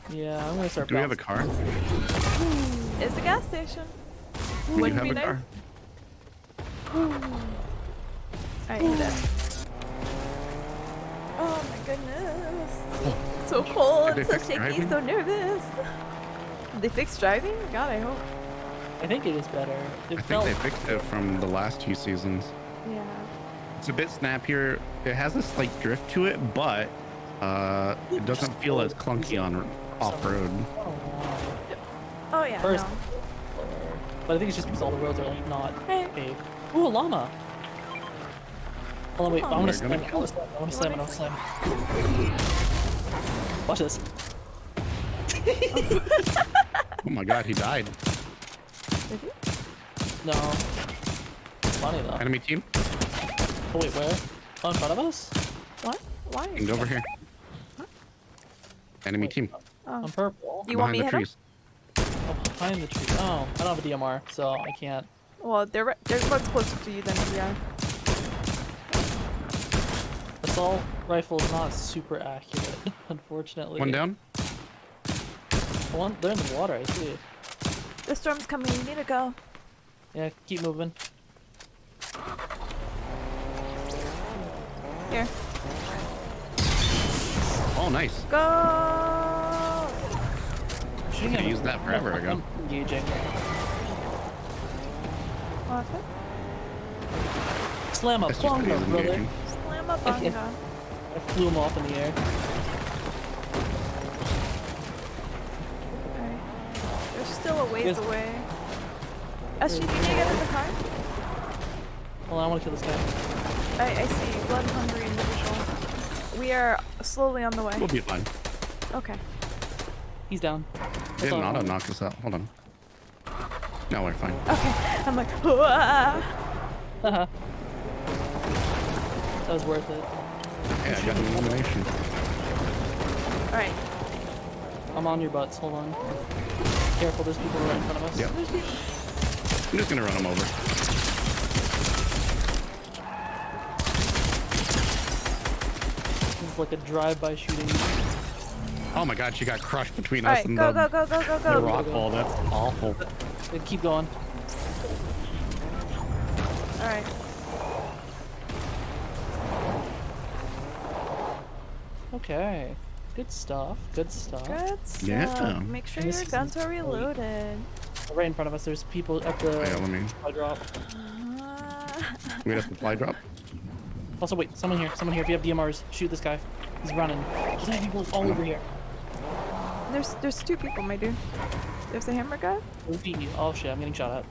Yeah, I'm gonna start. Do we have a bouncing. car? It's the gas station. We do Wouldn't have be a nice. car. Alright, hit it. Oh my goodness. So cold, Did they so fix shaky, driving? so nervous. Did they fix driving? God, I hope. I think it is better. It I felt. think they fixed it from the last 2 seasons. Yeah. It's a bit snappier. It has a slight drift to it, but it doesn't feel as clunky on off-road. Oh, wow. Oh yeah, First- no. But I think it's just because all the roads are like not Hey. paved. Ooh, a llama. Hold on, wait. I want We're to gonna slam. I kill want to slam. I want to slam. I want to slam. Watch this. Oh my god, he died. Did you? No. It's funny though. Enemy team, Oh wait, where? Oh, in front of us? What? Why? and over here. Enemy Wait, team. Oh. I'm purple. Do you want me to behind hit the him? trees. Oh, behind the tree. Oh, I don't have a DMR, so I can't. Well, they're much closer to you than we are. Assault rifle is not super accurate, unfortunately. One down. One, they're in the water, I see. The storm's coming. We need to go. Yeah, keep moving. Here. Oh, nice. Go! Shooting I at used that forever ago. I'm engaging. What? Slam up, That's just bongo, because brother. engaging. Slam a bunga. I flew him off in the air. Alright. They're still a ways Yes. away. SG, do you need to get in the car? Hold on, I want to kill this guy. I see. Blood hungry individual. We are slowly on the way. We'll be fine. Okay. He's down. Didn't Hold on. auto knock us out. Hold on. No, we're fine. Okay. I'm like, "Whoa." That was worth it. Yeah, I got an elimination. All right. I'm on your butts. Hold on. Careful, there's people right in front of us. Yep. I'm just gonna run him over. It's like a drive-by shooting. Oh my god, she got crushed between All us right. and Go, the, go, go, go, go, the go. rock wall. That's awful. Keep going. All right. Okay. Good stuff. Good stuff. Good stuff. Yeah. Make sure This your is guns are great. reloaded. Right in front of us, there's people at the Yeah, let me. supply drop. We got a supply drop. Also, wait, someone here. Someone here. If you have DMRs, shoot this guy. He's running. There's people all over here. There's two people, my dude. There's a hammer guy. Oh shit, I'm getting shot at.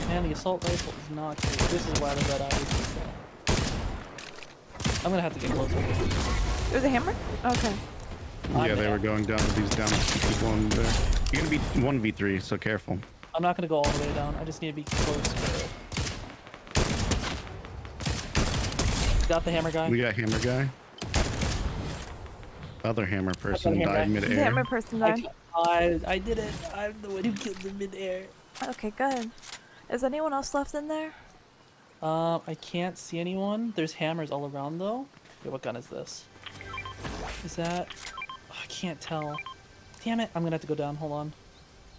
Man, the assault rifle is not great. This is why the red eye is I'm gonna have to get closer. There's a hammer? Okay. Yeah, they were going down to these down people in there. You're gonna be 1v3, so careful. I'm not gonna go all the way down. I just need to be close to it. Got the hammer guy. We got hammer guy. Other hammer person hammer died guy. The mid-air. hammer person died. I did it. I'm the one who killed him mid-air. Okay, good. Is anyone else left in there? I can't see anyone. There's hammers all around though. Wait, what gun is this? Is that? Oh, I can't tell. Damn it! I'm gonna have to go down. Hold on.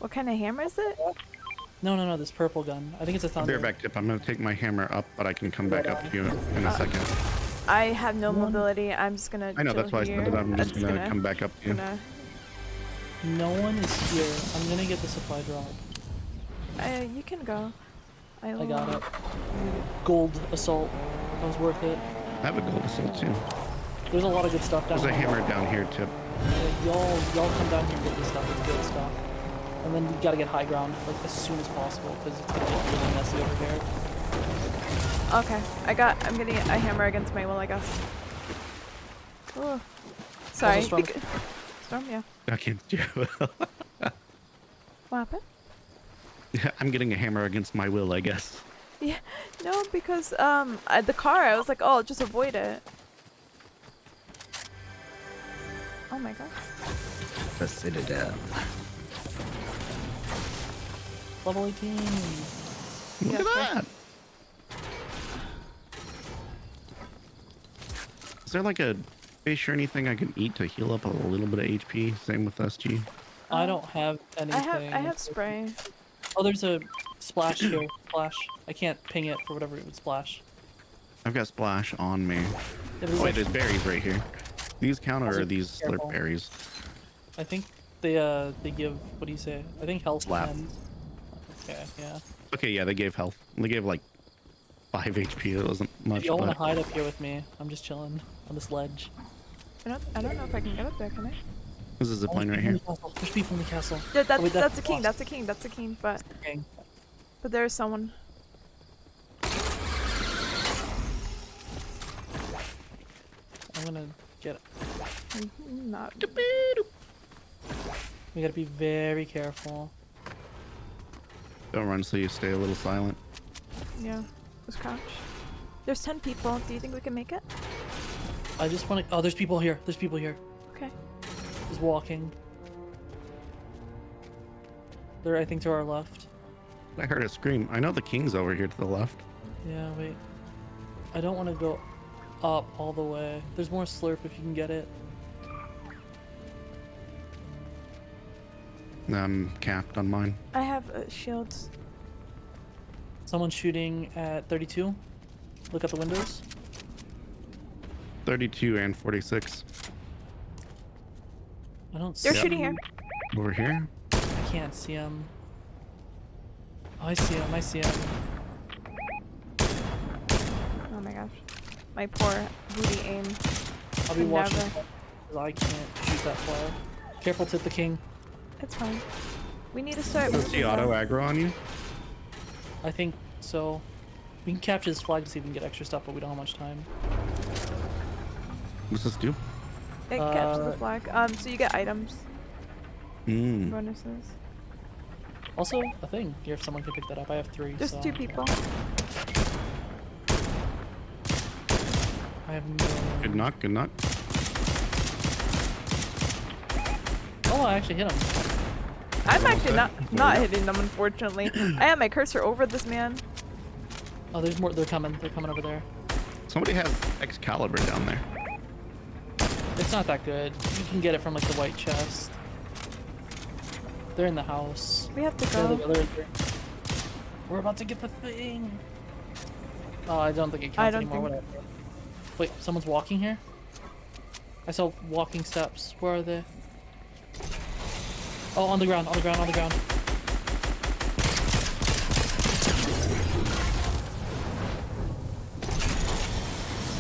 What kind of hammer is it? No. This purple gun. I think it's a Bear thunder. back tip. I'm gonna take my hammer up, but I can come back up to you in a second. I have no mobility. I'm just gonna. I know, chill that's why I here. said that I'm just gonna come back up to you. Gonna, No one is here. I'm gonna get the supply drop. you can go. I got it. Gold assault. That was worth it. I have a gold assault too. There's a lot of good stuff down There's a here. hammer down here too. Y'all come down here and get this stuff. It's good stuff. And then you gotta get high ground like as soon as possible because it's gonna get really messy over here. Okay, I'm getting a hammer against my will, I guess. Oh, sorry. Storm. Storm, yeah. Against you. What happened? Yeah, I'm getting a hammer against my will, I guess. Yeah, no, because the car, I was like, oh, just avoid it. Oh my god. The Citadel. Level 18. Look Yeah, at that. Is there like a fish or anything I can eat to heal up a little bit of HP? Same with SG. I don't have anything. I have spray. Oh, there's a splash here. Splash. I can't ping it for whatever it would splash. I've got splash on me. Yeah, there's Oh, wait, like- there's berries right here. These count or Also, are these careful. slurp berries? I think they give, what do you say? I think health Slap. 10. Okay, yeah. Okay, yeah, they gave health. They gave like 5 HP. It wasn't If much, y'all want but to hide up here with me, I'm just chilling on this ledge. I don't know if I can get up there, can I? this is a plane right here. There's people in the castle. That's Oh, wait, that's a king. boss. That's a king. That's a king. But Okay. there's someone. I'm gonna get it. Not. We gotta be very careful. Don't run so you stay a little silent. Yeah. Just crouch. There's 10 people. Do you think we can make it? I just want to. Oh, there's people here. There's people here. Okay. Just walking. They're, I think, to our left. I heard a scream. I know the king's over here to the left. Yeah, wait. I don't want to go up all the way. There's more slurp if you can get it. I'm capped on mine. I have shields. Someone shooting at 32. Look at the windows. 32 and 46. I don't They're see shooting here. Over here? I can't see him. Oh, I see him. I see him. Oh my gosh. My poor booty aim. I'll be Can watching. never. 'Cause I can't shoot that far. Careful, tip the king. It's fine. We need to start Does moving he auto now. aggro on you? I think so. We can capture this flag to see if we can get extra stuff, but we don't have much time. What's this do? It captures the flag. So you get items, Mm. bonuses. Also, a thing. Here, if someone could pick that up. I have 3. There's so 2 people. I have no. Good knock. Good knock. Oh, I actually hit him. I'm actually not There we go. hitting them, unfortunately. I have my cursor over this man. Oh, there's more. They're coming. They're coming over there. Somebody has Excalibur down there. It's not that good. You can get it from like the white chest. They're in the house. We have to There they go. go, they're- We're about to get the thing. Oh, I don't think it I counts don't anymore. think- Whatever. Wait, someone's walking here? I saw walking steps. Where are they? Oh, on the ground, on the ground, on the ground.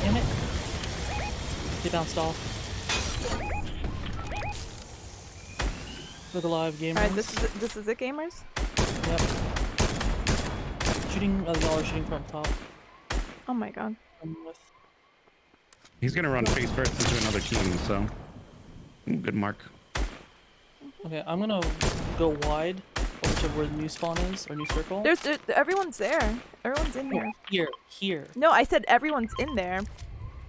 Damn it. They bounced off. Look alive, gamers. Alright, this is it, gamers? Yep. Shooting, y'all are shooting from top. Oh my god. I'm with. He's gonna run face first into another team, so good mark. Okay, I'm gonna go wide over to where the new spawn is, or new circle. Everyone's there. Everyone's in here. Here. No, I said everyone's in there.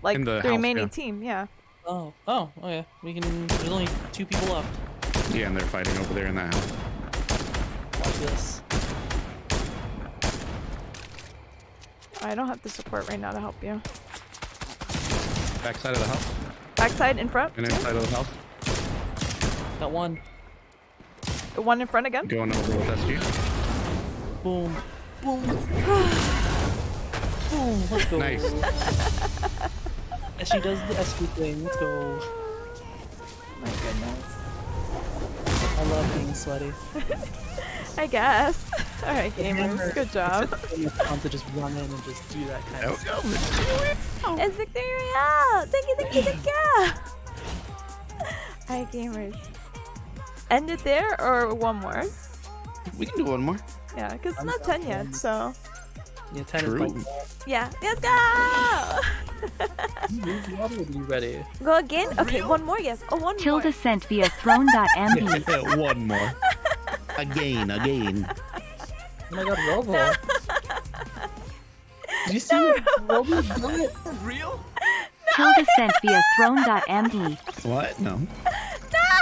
Like In the the house, remaining yeah. team, yeah. Oh, okay. We can. There's only 2 people left. Yeah, and they're fighting over there in that house. Watch this. I don't have the support right now to help you. Backside of the house Backside, in front. and inside of the house. Got one. One in front again. Going over with SG. Boom. Boom. Boom. Let's go. Nice. And she does the SQ thing. Let's go. My goodness. I love being sweaty. I guess. Alright, gamers. Good job. It's fun to just run in and just do that kind of stuff. It's Victory Royale! Thank you, thank you, thank you! Alright, gamers. End it there or one more? We can do one more. Yeah, because it's I'm not down 10 yet, for so. Yeah, 10 True. is like Yeah, let's go! you already ready. Go again? Okay, one more, yes. Oh, one more. Tilda sent via throne.mp. One more. Again. Oh my god, Robo. Did you see Robo's done it? Tilda sent via throne.mp. What? No.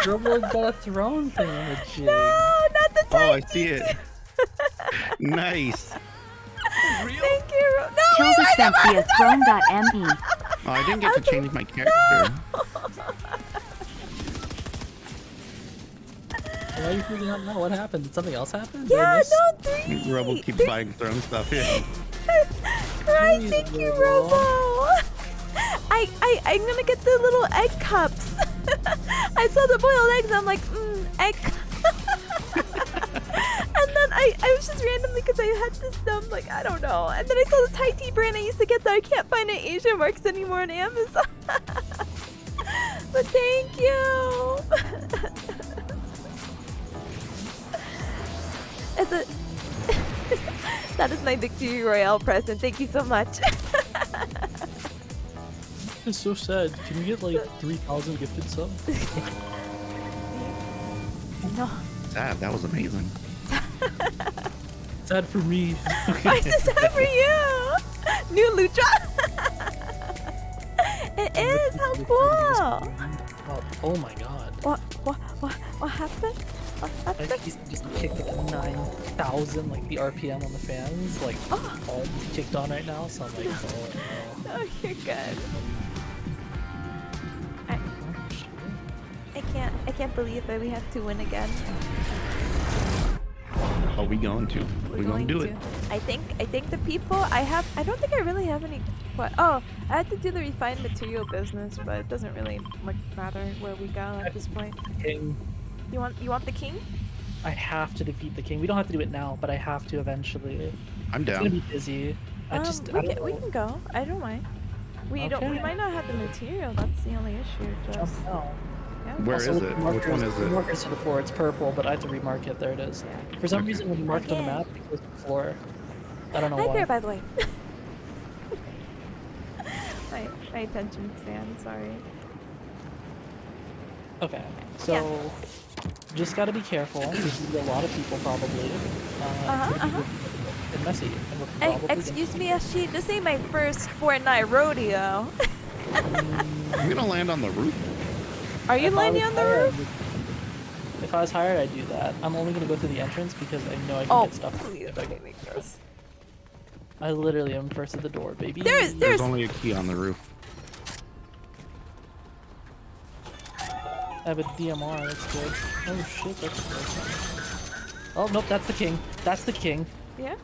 Robo's got a throne thing on the jig. No, not the Oh, I time. see it. Nice. Thank you. No, Tilda sent via throne.mp. Oh, I didn't get to change my character. Why are you freaking out now? What happened? Did something else happen? Did I yeah, miss- no, 3. Rebel keeps buying throne stuff here. Right, Please, thank you, Robo. Robo. I'm gonna get the little egg cups. I saw the boiled eggs. I'm like, egg. And then I was just randomly because I had this like I don't know. And then I saw the Thai tea brand I used to get that I can't find at Asia Marks anymore on Amazon. But thank you. As a that is my Victory Royale present. Thank you so much. It's so sad. Can you get like 3,000 gifted subs? No. Sad. That was amazing. Sad for me. Why is this sad for you? New Lucha? It is. How cool. Oh my god. What happened? What I happened? just kicked like 9,000 like the RPM on the fans like all kicked on right now, so I'm like, oh no. Oh, you're good. I can't believe that we have to win again. Oh, we going to. We're going to do it. I think the people I don't think I really have any. What? Oh, I had to do the refined material business, but it doesn't really matter where we go at this point. King. You want the king? I have to defeat the king. We don't have to do it now, but I have to eventually. I'm It's gonna down. be busy. I We don't can go. I don't mind. We Okay. might not have the material. That's the only issue. jump Just now. yeah. Where is Also, it? the Which one is it? Markers to the floor. It's purple, but I have to remark it. There it is. Yeah. For some Okay. reason, when you mark it on the Again. map, it goes to the floor. I don't know Hi why. there, by the way. my attention span. Sorry. Okay, so just gotta be careful. There's gonna be a lot of people probably. And messy. And we're Hey, probably excuse me, Ashi. This ain't my first Fortnite rodeo. I'm gonna land on the roof. Are you If I landing was on the hired, roof? If I was hired, I'd do that. I'm only gonna go through the entrance because I know I can Oh, get stuff. please, if I okay, make this. I literally am first at the door, baby. There's only a key on the roof. I have a DMR, that's good. Oh shit, that's good. Oh nope, that's the king. That's the king. Yeah.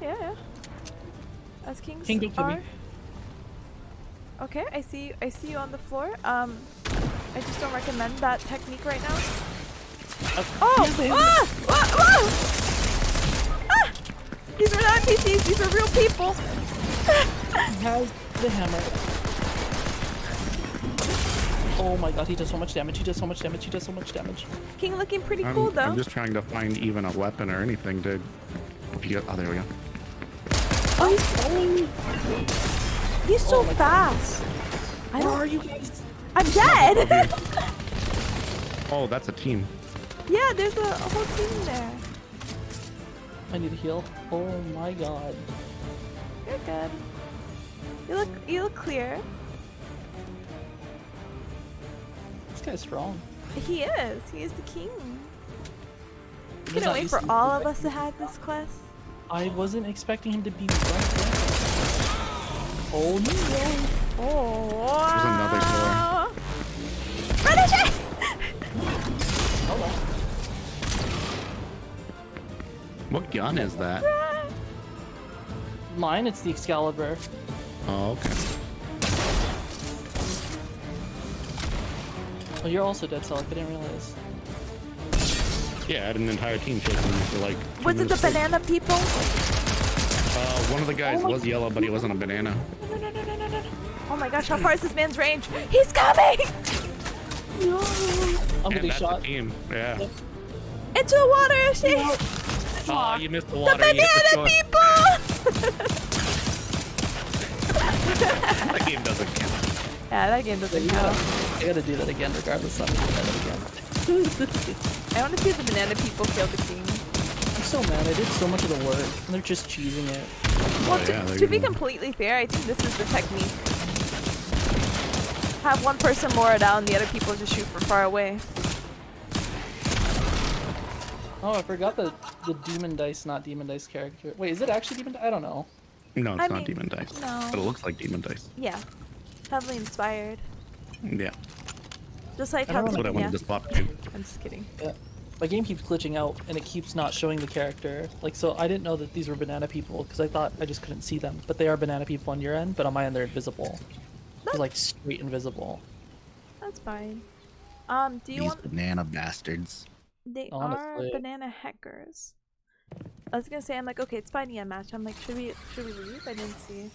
As kings King, don't kill me. are. Okay, I see you on the floor. I just don't recommend that technique right now. Oh! Ah! These are not NPCs, these are real people! He has the hammer. Oh my god, he does so much damage, he does so much damage, he does so much damage. King looking pretty cool though. I'm just trying to find even a weapon or anything to... Oh, there we go. Oh, he's so my God. fast. I Where don't. are you guys? I'm dead. Oh, that's a team. Yeah, there's a whole team there. I need to heal. Oh my god. You're good. You look clear. This guy's strong. He is. He is the king. He's Couldn't not wait used for to all being of us to have this quest. I wasn't expecting him to be right there. Oh no. Oh. There's another door. Finish it! Hold on. What gun is that? Mine, it's the Excalibur. Oh, okay. Oh, you're also dead, Selic. I didn't realize. Yeah, I had an entire team chasing me for like 2 Was it the minutes straight. banana people? One of the guys was yellow, but he wasn't a banana. Oh my gosh, how far is this man's range? He's coming! No. I'm And getting that's shot. a team. Yeah. Into the water, she. Oh, you missed the The water. You hit the banana shore. people! That game doesn't count. Yeah, that game doesn't count. I gotta do that again, regardless. I'm gonna do that again. I want to see the banana people kill the king. I'm so mad. I did so much of the work, and they're just cheesing it. Well, yeah, there to you be go. completely fair, I think this is the technique. Have one person lure it out and the other people just shoot from far away. Oh, I forgot the Demon Dice, not Demon Dice character. Wait, is it actually Demon Dice? I don't know. No, it's I not mean, Demon Dice. no. But it looks like Demon Dice. Yeah. Heavily inspired. Yeah. Just like I how don't That's what I wanted yeah. to swap to. I'm just kidding. Yeah. My game keeps glitching out, and it keeps not showing the character. Like, so I didn't know that these were banana people, because I thought I just couldn't see them. But they are banana people on your end, but on my end they're invisible. They're like straight invisible. That's fine. Do you These want... banana bastards. They Honestly. are banana hackers. I was gonna say, I'm like, okay, it's finding a match. I'm like, should we leave? I didn't see. It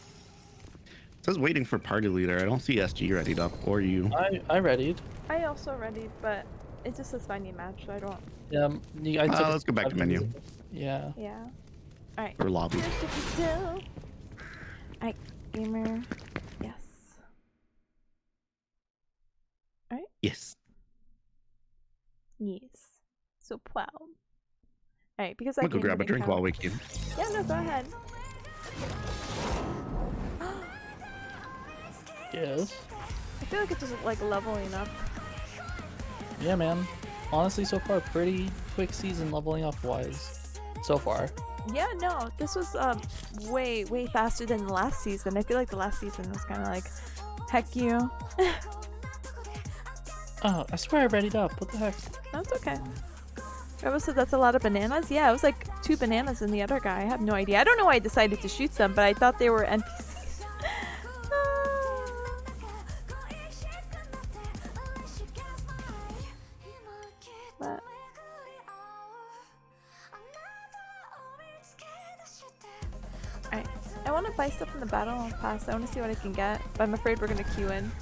says waiting for party leader. I don't see SG readied up or you. I readied. I also ready, but it just says finding a match, so I don't... Yeah, I took Let's go back to menu. Yeah. Yeah. Alright. Or lobby. Alright, gamer. Yes. Alright. Yes. Yes. So proud. Alright, because I I'm gonna go grab a drink while we can. Yeah, no, go ahead. Yes. I feel like it's just like leveling up. Yeah, man. Honestly, so far, pretty quick season leveling up wise. So far. Yeah, no, this was way faster than the last season. I feel like the last season was kind of like, heck you. Oh, I swear I readied up. What the heck? That's okay. Rebel said that's a lot of bananas. Yeah, it was like 2 bananas in the other guy. I have no idea. I don't know why I decided to shoot them, but I thought they were NPCs. But... Alright, I want to buy stuff in the battle pass. I want to see what I can get, but I'm afraid we're going to queue in.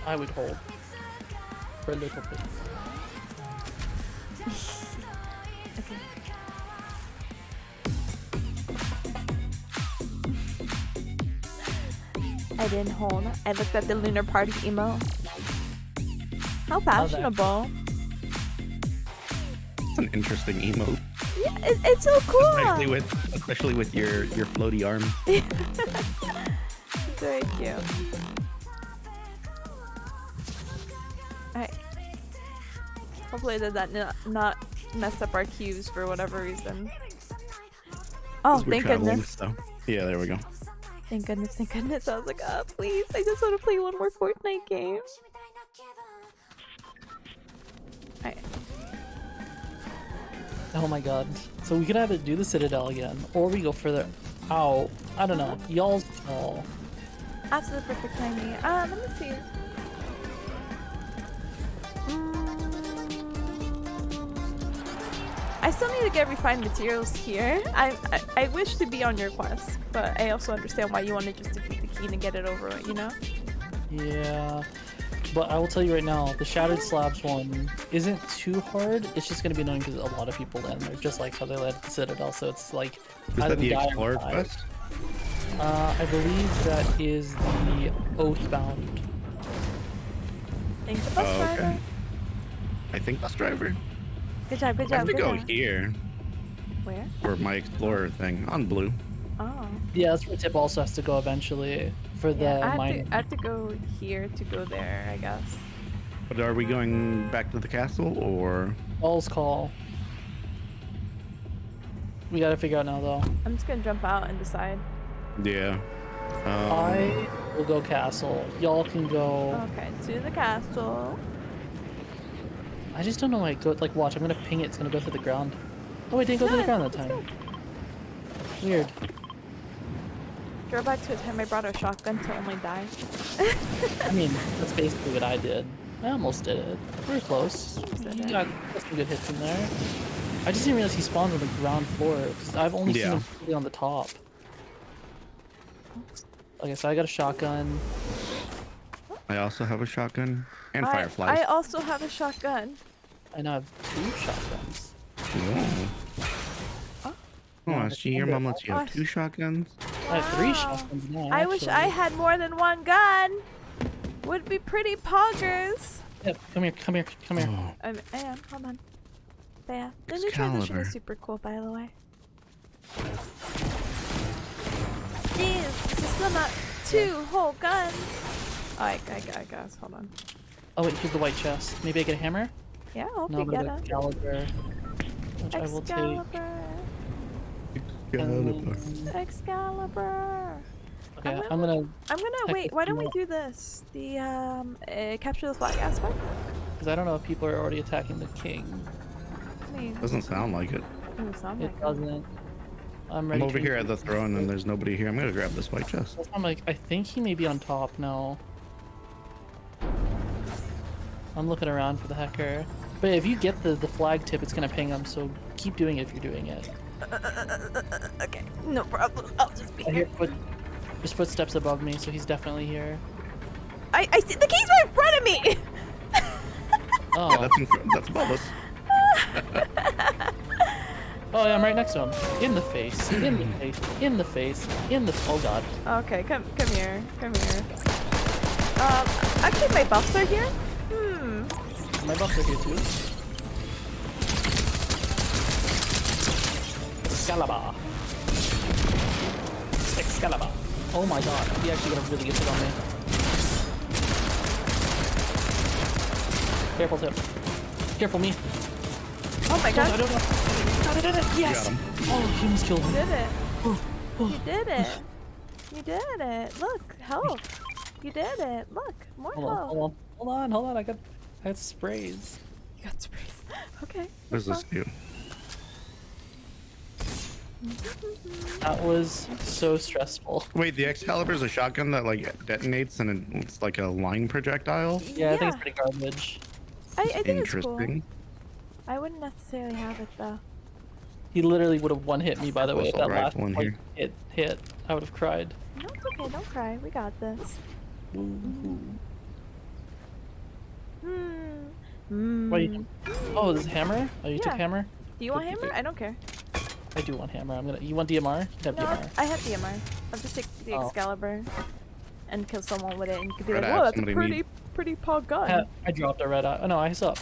I would hold. For a little bit. Okay. I didn't hold. I looked at the lunar party emo. How fashionable. It's an interesting emote. Yeah, it's so cool. Especially with your floaty arm. It's very cute. Alright. Hopefully that not mess up our queues for whatever reason. Oh, We're thank traveling, goodness. so- Yeah, there we go. Thank goodness, thank goodness. I was like, oh, please. I just want to play one more Fortnite game. Alright. Oh my god. So we could either do the Citadel again, or we go further out. I don't know. Y'all's call. Absolutely perfect timing. Let me see. I still need to get refined materials here. I wish to be on your quest, but I also understand why you want to just defeat the key and get it over with, you know? Yeah. But I will tell you right now, the Shattered Slabs one isn't too hard. It's just going to be annoying because a lot of people land there, just like how they landed the Citadel. So it's like... Is either that the die or Explorer die. quest? I believe that is the Oathbound. Thanks the bus driver. Okay. I think bus driver. Good job, good I have job, to good go job. here Where? for my Explorer thing on blue. Oh. Yeah, that's where Tip also has to go eventually for the Yeah, I mine. have to go here to go there, I guess. But are we going back to the castle or? Ball's call. We gotta figure out now though. I'm just gonna jump out and decide. Yeah. I will go castle. Y'all can go. Okay, to the castle. I just don't know why it go. Like, watch. I'm gonna ping it. It's gonna go through the ground. Oh, it didn't go through the ground that time. Weird. Go back to a time I brought a shotgun to only die. I mean, that's basically what I did. I almost did it. We were close. did You it. got some good hits in there. I just didn't realize he spawned on the ground floor because I've only seen him really on the top. Okay, so I got a shotgun. I also have a shotgun and fireflies. I also have a shotgun. I now have 2 shotguns. Oh, I see your mom lets you have 2 shotguns. I have 3 Wow. shotguns now. I wish I actually. had more than one gun. Would be pretty poggers. Yep, come here, come here, come here. Oh, I am. Hold on. Yeah. The new transition Excalibur. is super cool, by the way. Jeez, this is still not 2 whole guns. Oh, I guess. Hold on. Oh wait, here's the white chest. Maybe I get a hammer? Yeah, I hope No, you but get I got a Excalibur, which I will take. Excalibur. Excalibur. Okay, I'm I'm gonna wait. this Why don't we team up. do this? The capture the flag aspect. because I don't know if people are already attacking the king. I mean, doesn't sound like it. doesn't sound It like it. doesn't. I'm I'm ready. over to here at the throne and there's nobody here. I'm gonna grab this white chest. I'm like, I think he may be on top now. I'm looking around for the hacker. But if you get the flag tip, it's gonna ping him. So keep doing it if you're doing it. Okay, no problem. I'll just be I here. hear there's footsteps above me, so he's definitely here. I see the keys right in front of me. Oh, Yeah, that's above us. oh yeah, I'm right next to him. In the face. In the face. In the face. In the. Oh god. Okay, come here. Come here. Actually, my buffs are here. My buffs are here too. Excalibur. Excalibur. Oh my god, he actually got a really good hit on me. Careful, Tip. Careful, me. Oh my I god, don't know. God, I did it. Yes. Got him. Oh, he almost killed you me. did it. Oh, oh. You did it. You did it. Look, health. You did it. Look, more Hold on, health. hold on. I got sprays. You got sprays. Okay. What does this do? That was so stressful. Wait, the Excalibur's a shotgun that like detonates and it's like a line projectile? Yeah, I think it's pretty garbage. I think it's cool. Interesting. I wouldn't necessarily have it though. He literally would have one hit me, by the way, if that Assault last rifle in like, here. hit. I would have cried. No, it's okay. Don't cry. We got this. Wait. Oh, this is hammer? Oh, you took Yeah. hammer? Do you want Good, hammer? good. I don't care. I do want hammer. You want DMR? You have No, DMR. I have DMR. I'll just take the Oh. Excalibur. and kill someone with it, and you could be Red like, axe, "Whoa, that's a somebody pretty pog gun." I dropped a red eye. Oh no, eyes up.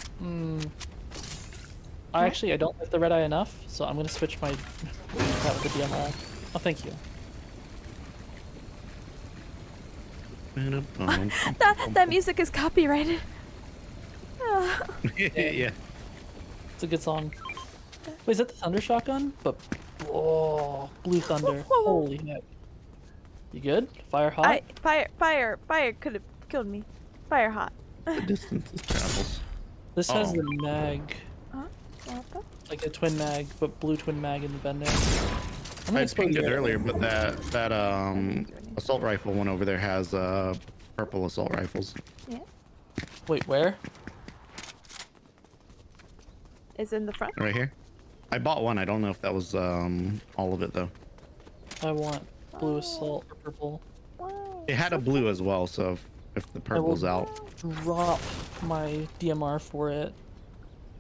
I don't like the red eye enough, so I'm gonna switch my that with the DMR. Oh, thank you. That music is copyrighted. Ah. Yeah. It's a good song. Wait, is that the thunder shotgun? But blue thunder. Whoa. Holy heck. You good? Fire hot? Fire could have killed me. Fire hot. The distance it travels. This has Oh. the mag, What? like a twin mag, but blue twin mag in the vending. I pinged it earlier, but that assault rifle one over there has purple assault rifles. Yeah. Wait, where? Is in the front. Right here. I bought one. I don't know if that was all of it though. I want blue assault or purple. Wow. It had a blue as well, so if the purple's out. Drop my DMR for it.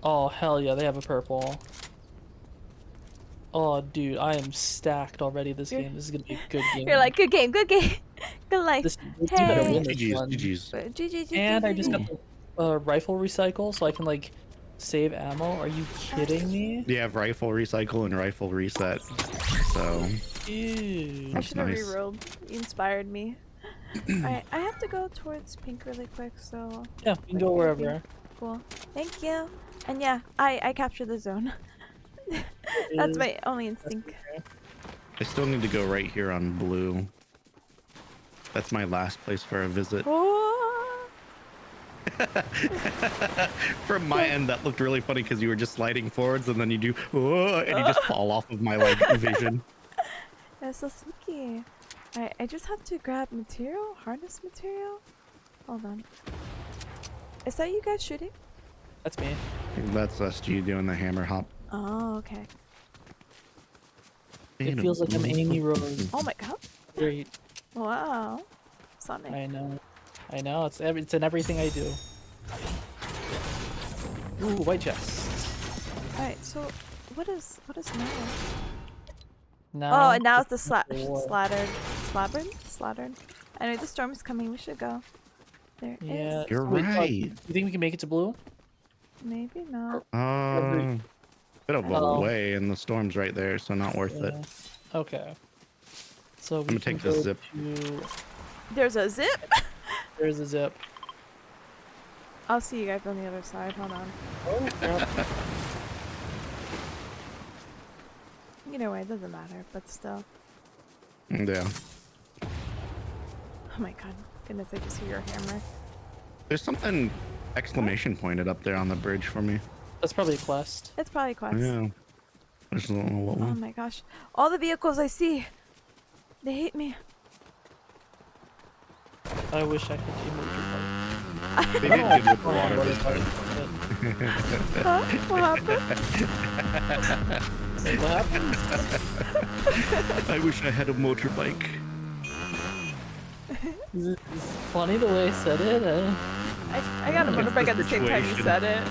Oh, hell yeah, they have a purple. Oh, dude, I am stacked already this game. This is gonna be a good game. You're like, good game, good life. This, you better Hey. win this GG's, one. GG's. GG. And I just got the rifle recycle, so I can, like, save ammo. Are you kidding me? You have rifle recycle and rifle reset. So Ew. I That's should have nice. rerolled. You inspired me. Alright, I have to go towards pink really quick, so Yeah, we can go wherever. cool. Thank you. And yeah, I captured the zone. That's my only instinct. I still need to go right here on blue. That's my last place for a visit. Oh, From my end, that looked really funny because you were just sliding forwards and then you do, "Whoa," and you just fall off of my like vision. that's so spooky. I just have to grab material, harness material. Hold on. Is that you guys shooting? That's me. That's us G doing the hammer hop. Oh, okay. It feels like I'm Amy Rose. Oh my god. Great. Wow. Sonic. I know. I know. It's in everything I do. Ooh, white chest. Alright, so what is now? Now. Oh, and now it's the War. slattered. Anyway, the storm is coming. We should go. There is. Yeah. You're Wait, right. You think we can make it to blue? Maybe not. Bit of a Oh. way, and the storm's right there, so not worth it. Yeah. Okay. So we gonna can take the go zip. to- There's a zip. There's a zip. I'll see you guys on the other side. Hold on. Oh, crap. Either way, it doesn't matter, but still. Yeah. Oh my god. Goodness, I just hear your hammer. There's something exclamation pointed up there on the bridge for me. That's probably a quest. It's probably a quest. Yeah. I just don't know what Oh one. my gosh. All the vehicles I see. They hate me. I wish I could emote They did good with the water this time. Huh? What happened? What happened? I wish I had a motorbike. It's funny the way I said it. I got a motorbike at the same time you situation. said it.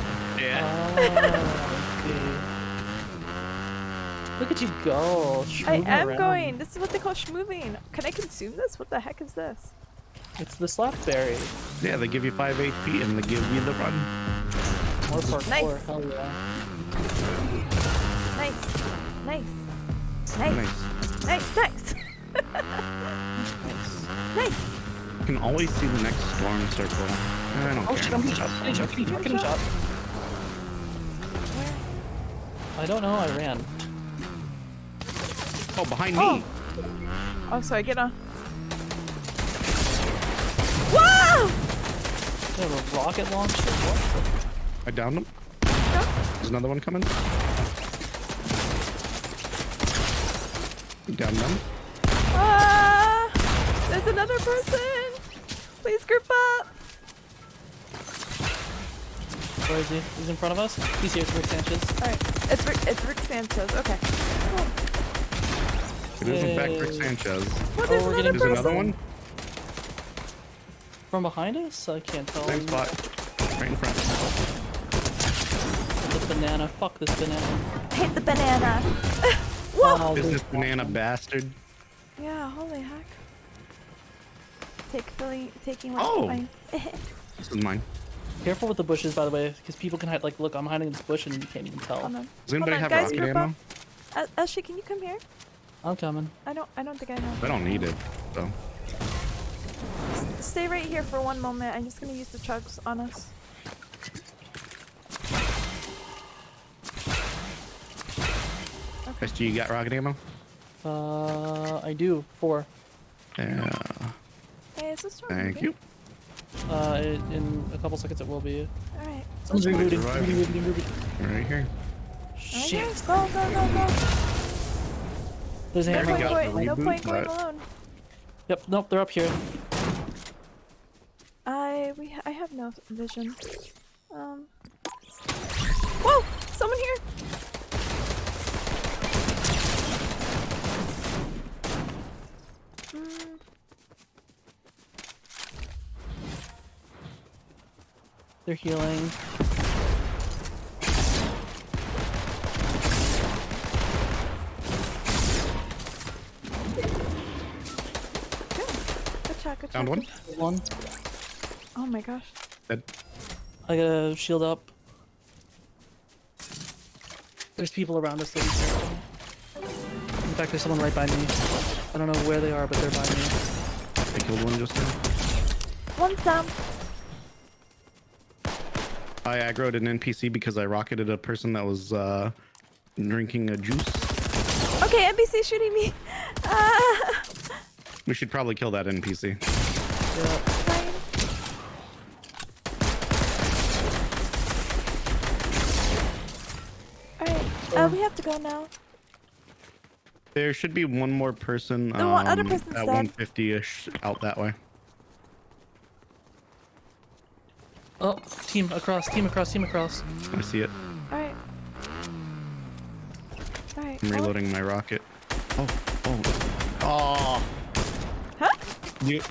Yeah. Okay. Look at you go. I schmooving am around. going. This is what they call schmooving. Can I consume this? What the heck is this? It's the slapberry. Yeah, they give you 5 HP and they give you the run. More parkour. Nice. Hell yeah. Nice. Nice. Nice. Nice. Nice. You can always see the next storm circle. I don't Oh care. shit, I'm getting shot. Getting shot. Where? I don't know, I ran. Oh, behind Oh. me. Oh, sorry. Get on. Whoa! They have a rocket launcher? What? I downed him. There's another one coming. Down them. Ah! There's another person. Please group up. Where is he? He's in front of us? He's here, it's Rick Sanchez. All right. It's Rick Sanchez. Okay. Cool. It is in fact Rick Yay. Sanchez. Well, there's Oh, we're another getting- There's person. another one. From behind us? I can't tell. Same spot. Right in front. The banana. Fuck this banana. Hit the banana. Whoa! Oh, Is this- this banana bastard? Yeah, holy heck. taking what's Oh. mine. This is mine. Careful with the bushes, by the way, because people can hide. Like, look, I'm hiding in this bush and you can't even tell. Hold on. Does anybody Hold on, have guys, rocket group ammo? up. Ashley, can you come here? I'm coming. I don't think I have. I don't need it, so. Stay right here for one moment. I'm just gonna use the chugs on us. SG, you got rocket ammo? I do. 4. Yeah. Hey, is this storm Thank moving? you. In a couple seconds it will be. Alright. Someone's Let's rebooting. survive. Rebooting. Right here. Shit. Go. There's a No There we hammer. go. point, no Reboot point going that. alone. Yep. Nope. They're up here. I have no vision. Whoa! Someone here! They're healing. Good shot, good Found shot. one? One. Oh my gosh. Dead. I got a shield up. There's people around us that we can't kill. In fact, there's someone right by me. I don't know where they are, but they're by me. I killed one just now. One's down. I aggroed an NPC because I rocketed a person that was drinking a juice. Okay, NPC shooting me. We should probably kill that NPC. Yeah. Fine. Alright, we have to go now. There should be one more person The one other person's at dead. 150-ish out that way. Oh, team across. I see it. Alright. Alright. I'm reloading my rocket. Oh. Huh?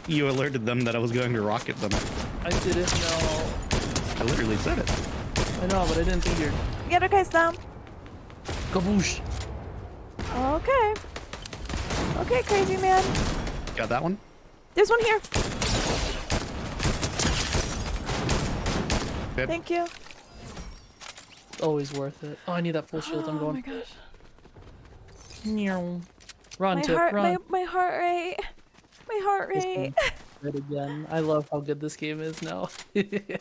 You alerted them that I was going to rocket them. I didn't know. I literally said it. I know, but I didn't think you're. Get our guys down. Kaboosh. Okay. Okay, crazy man. Got that one? There's one here. Dead. Thank you. Always worth it. Oh, I need that full shield. I'm Oh my going. gosh. Meow. Run, My Tip, heart, run. my heart rate. My heart This rate. game's good again. I love how good this game is now. It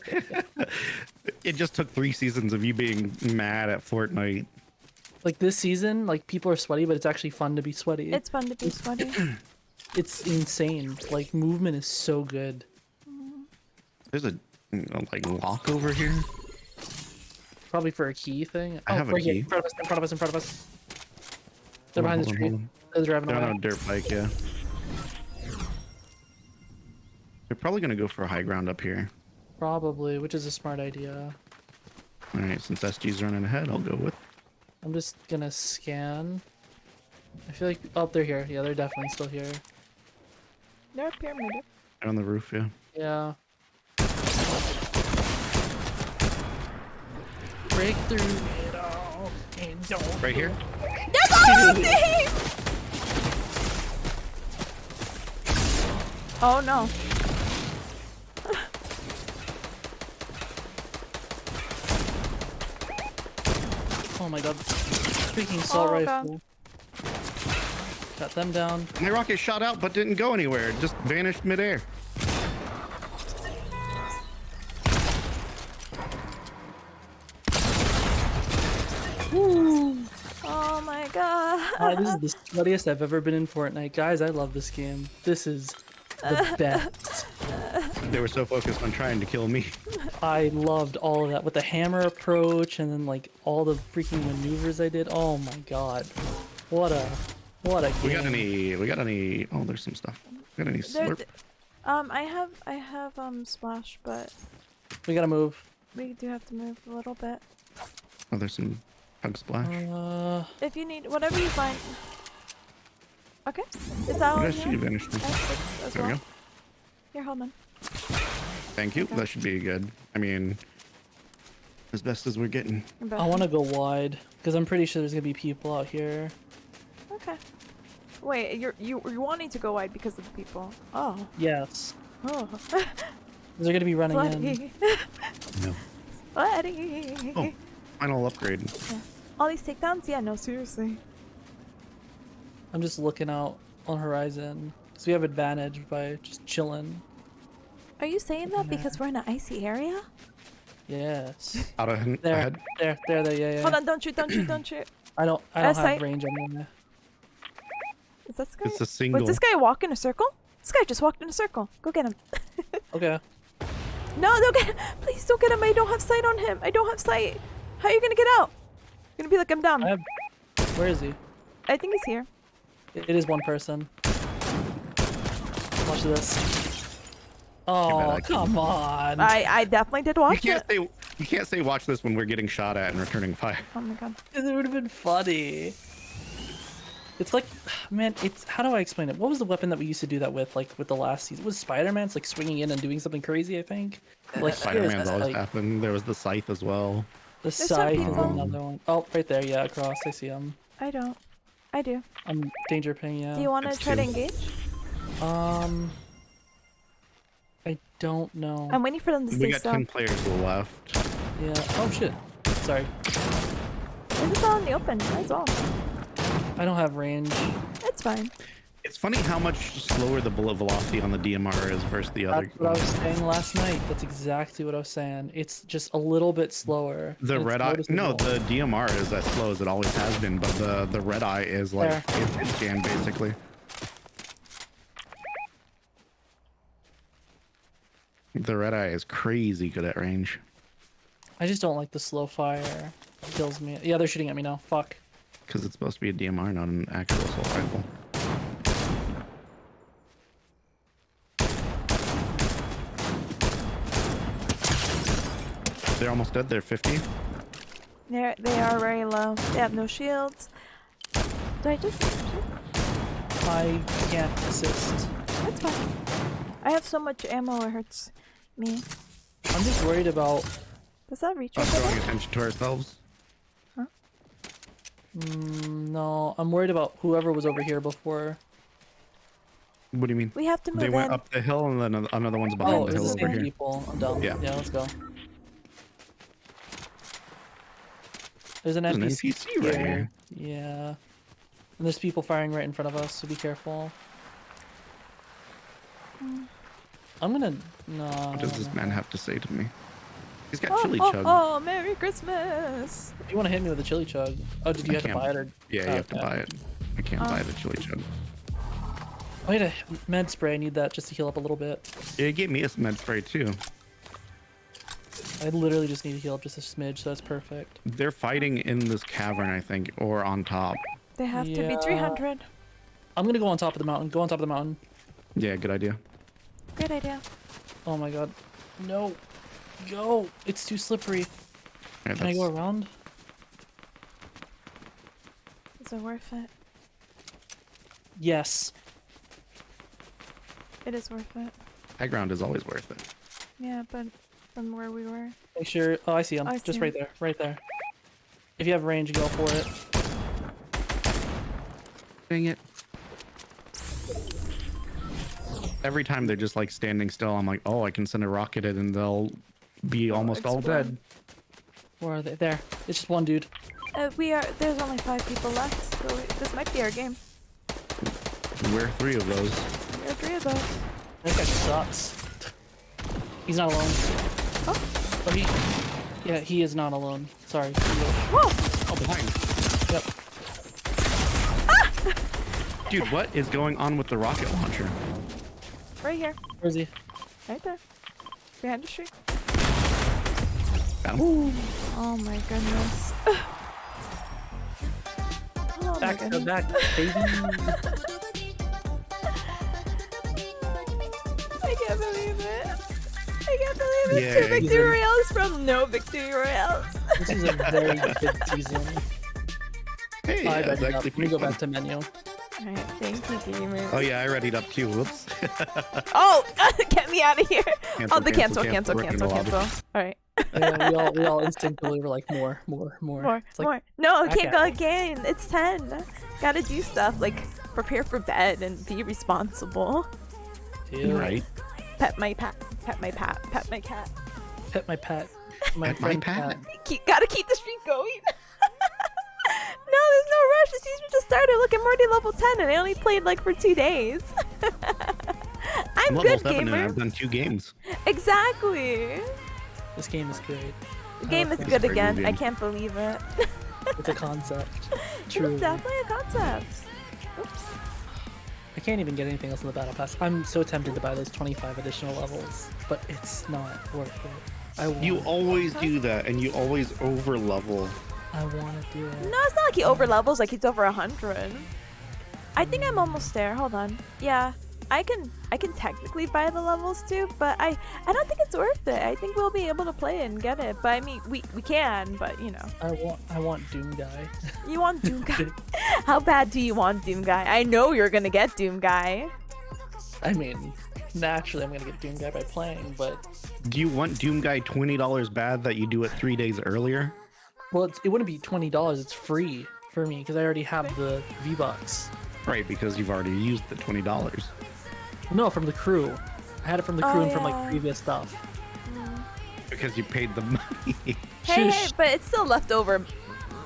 just took 3 seasons of you being mad at Fortnite. Like this season, like people are sweaty, but it's actually fun to be sweaty. It's fun to be sweaty. It's insane. Like movement is so good. There's a like lock over here. Probably for a key thing. I have a right here, key. in front of us. They're Hold behind on, the hold tree. on. They're driving They're away. on a dirt bike, yeah. They're probably gonna go for a high ground up here. Probably, which is a smart idea. All right, since SG's running ahead, I'll go with. I'm just gonna scan. I feel like oh, they're here. Yeah, they're definitely still here. They're up here, maybe. They're on the roof, yeah. Yeah. Break through it all and don't. Right here. There's all of them! Oh no. Oh my god. Freaking assault Oh, God. rifle. Got them down. My rocket shot out but didn't go anywhere. It just vanished midair. Oh my god. This is the sweatiest I've ever been in Fortnite. Guys, I love this game. This is the best. They were so focused on trying to kill me. I loved all of that with the hammer approach and then like all the freaking maneuvers I did. Oh my god. What a game. We got any oh there's some stuff. We got any There- slurp? I have splash, but We gotta move. we do have to move a little bit. Oh there's some hug splash. If you need whatever you find. Okay. Is that all? Yes, in she here? vanished. That's six as There we well. go. Here, hold on. Thank you. That should be good. I mean as best as we're getting. I wanna go wide because I'm pretty sure there's gonna be people out here. Okay. Wait, you're wanting to go wide because of the people. Oh. Yes. Oh. They're gonna be running in. Sweaty. No. Sweaty. Oh, final upgrade. All these takedowns? Yeah, no, seriously. I'm just looking out on horizon because we have advantage by just chilling. Are you saying that because we're in an icy area? Yes. Out of There, ahead. there, yeah. Hold on, don't shoot, don't shoot, don't shoot. I don't Sight. have range anymore. Is this guy? It's a single. Wait, this guy walk in a circle? This guy just walked in a circle. Go get him. Okay. No, don't get him. Please don't get him. I don't have sight on him. I don't have sight. How are you gonna get out? You're gonna be like, I'm down. Where is he? I think he's here. It is one person. Watch this. Oh, come on. I definitely did You watch can't it. say you can't say watch this when we're getting shot at and returning fire. Oh my god. It would have been funny. It's like, man, it's, how do I explain it? What was the weapon that we used to do that with, like, with the last season? It was Spider-Man's, like, swinging in and doing something crazy, I think? Like, Spider-Man's always like, happened. There was the scythe as well. the some scythe is people. another one. Oh, right there, yeah, across, I see him. I don't. I do. I'm danger ping, yeah. Do you want to it's try to two. engage? I don't know. I'm waiting for them to We stay got still. 10 players left. Yeah, oh shit. Sorry. We're just all in the open. Might as well. I don't have range. It's fine. It's funny how much slower the bullet velocity on the DMR is versus the other. That's what I was saying last night. That's exactly what I was saying. It's just a little bit slower. The and it's red eye, no, noticeable. the DMR is as slow as it always has been, but the red eye is like instant scan basically. The red eye is crazy good at range. I just don't like the slow fire. It kills me. Yeah, they're shooting at me now. Fuck. Because it's supposed to be a DMR, not an actual assault rifle. They're almost dead. They're 50. They are very low. They have no shields. Do I just? I can't assist. That's fine. I have so much ammo. It hurts me. I'm just worried about. Does that reach Us over drawing there? attention to ourselves. No, I'm worried about whoever was over here before. What do you mean? We have to move They in. went up the hill and then another one's behind Oh, the it's hill the over same here. people. I'm done. Yeah. Yeah, let's go. There's an There's an NPC, NPC right here. Yeah. And there's people firing right in front of us, so be careful. I'm gonna. No. What does this man have to say to me? He's got Oh, chili oh, chug. oh, Merry Christmas! You want to hit me with a chili chug? Oh, did you I have to can't. buy it or? Yeah, you have to okay. buy it. I can't buy the chili chug. I need a med spray. I need that just to heal up a little bit. Yeah, it gave me a med spray too. I literally just need to heal up just a smidge, so that's perfect. They're fighting in this cavern, I think, or on top. They have to be Yeah. 300. I'm gonna go on top of the mountain. Go on top of the mountain. Yeah, good idea. Great idea. Oh my god. No. Go. It's too slippery. Yeah, Can I go around? Is it worth it? Yes. It is worth it. High ground is always worth it. Yeah, but from where we were. Make sure. Oh, I see him. I see Just him. right there. Right there. If you have range, go for it. Dang it. Every time they're just like standing still, I'm like, oh, I can send a rocket in and they'll be almost all explode. dead. Where are they? There. It's just one dude. There's only 5 people left, so this might be our game. We're 3 of those. There are 3 of those. That guy sucks. He's not alone. Oh. Oh, yeah, he is not alone. Sorry. Whoa! Oh, behind. Yep. Dude, what is going on with the rocket launcher? Right here. Where is he? Right there. Behind the tree. Got him. Oh my goodness. Oh my Back to goodness. back, baby. I can't believe it. I can't believe it. Yeah, 2 victory royales from no victory royales. This is a very good season. Hey, I that's readied up. actually Let me pretty go fun. back to menu. Alright, thank you, gamer. Oh yeah, I readied up too. Whoops. Oh, get me out of here. Cancel, Oh, the cancel. We're in the lobby. Alright. Yeah, we all instinctively were like more. More, It's like, more. No, back can't go at again. It's 10. Gotta do stuff like prepare for bed and be responsible. dude. Right. Pet my pat. Pet my pat. Pet my cat. Pet my pet. My Pet my friend pet. Gotta keep the streak going. No, there's no rush. The season just started. Look, I'm already level 10 and I only played like for 2 days. I'm level good, 7 and gamer. I've done 2 games. Exactly. This game is great. The game is It's good a great again. game. I can't believe it. It's a concept. It's Truly. definitely a concept. Oops. I can't even get anything else in the battle pass. I'm so tempted to buy those 25 additional levels, but it's not worth it. You always do that, and you always over level. I want to do it. No, it's not like he over levels, like he's over 100. I think I'm almost there. Hold on. Yeah, I can technically buy the levels too, but I don't think it's worth it. I think we'll be able to play it and get it. But I mean, we can, but you know. I want Doom Guy. You want Doom Guy? How bad do you want Doom Guy? I know you're gonna get Doom Guy. I mean, naturally I'm gonna get Doom Guy by playing, but Do you want Doom Guy $20 bad that you do it 3 days earlier? well, it wouldn't be $20. It's free for me because I already have the V-Bucks. Right, because you've already used the $20. No, from the crew. I had it from the crew Oh, and from yeah. like previous stuff. Because you paid the money. Hey, Shush. but it's still leftover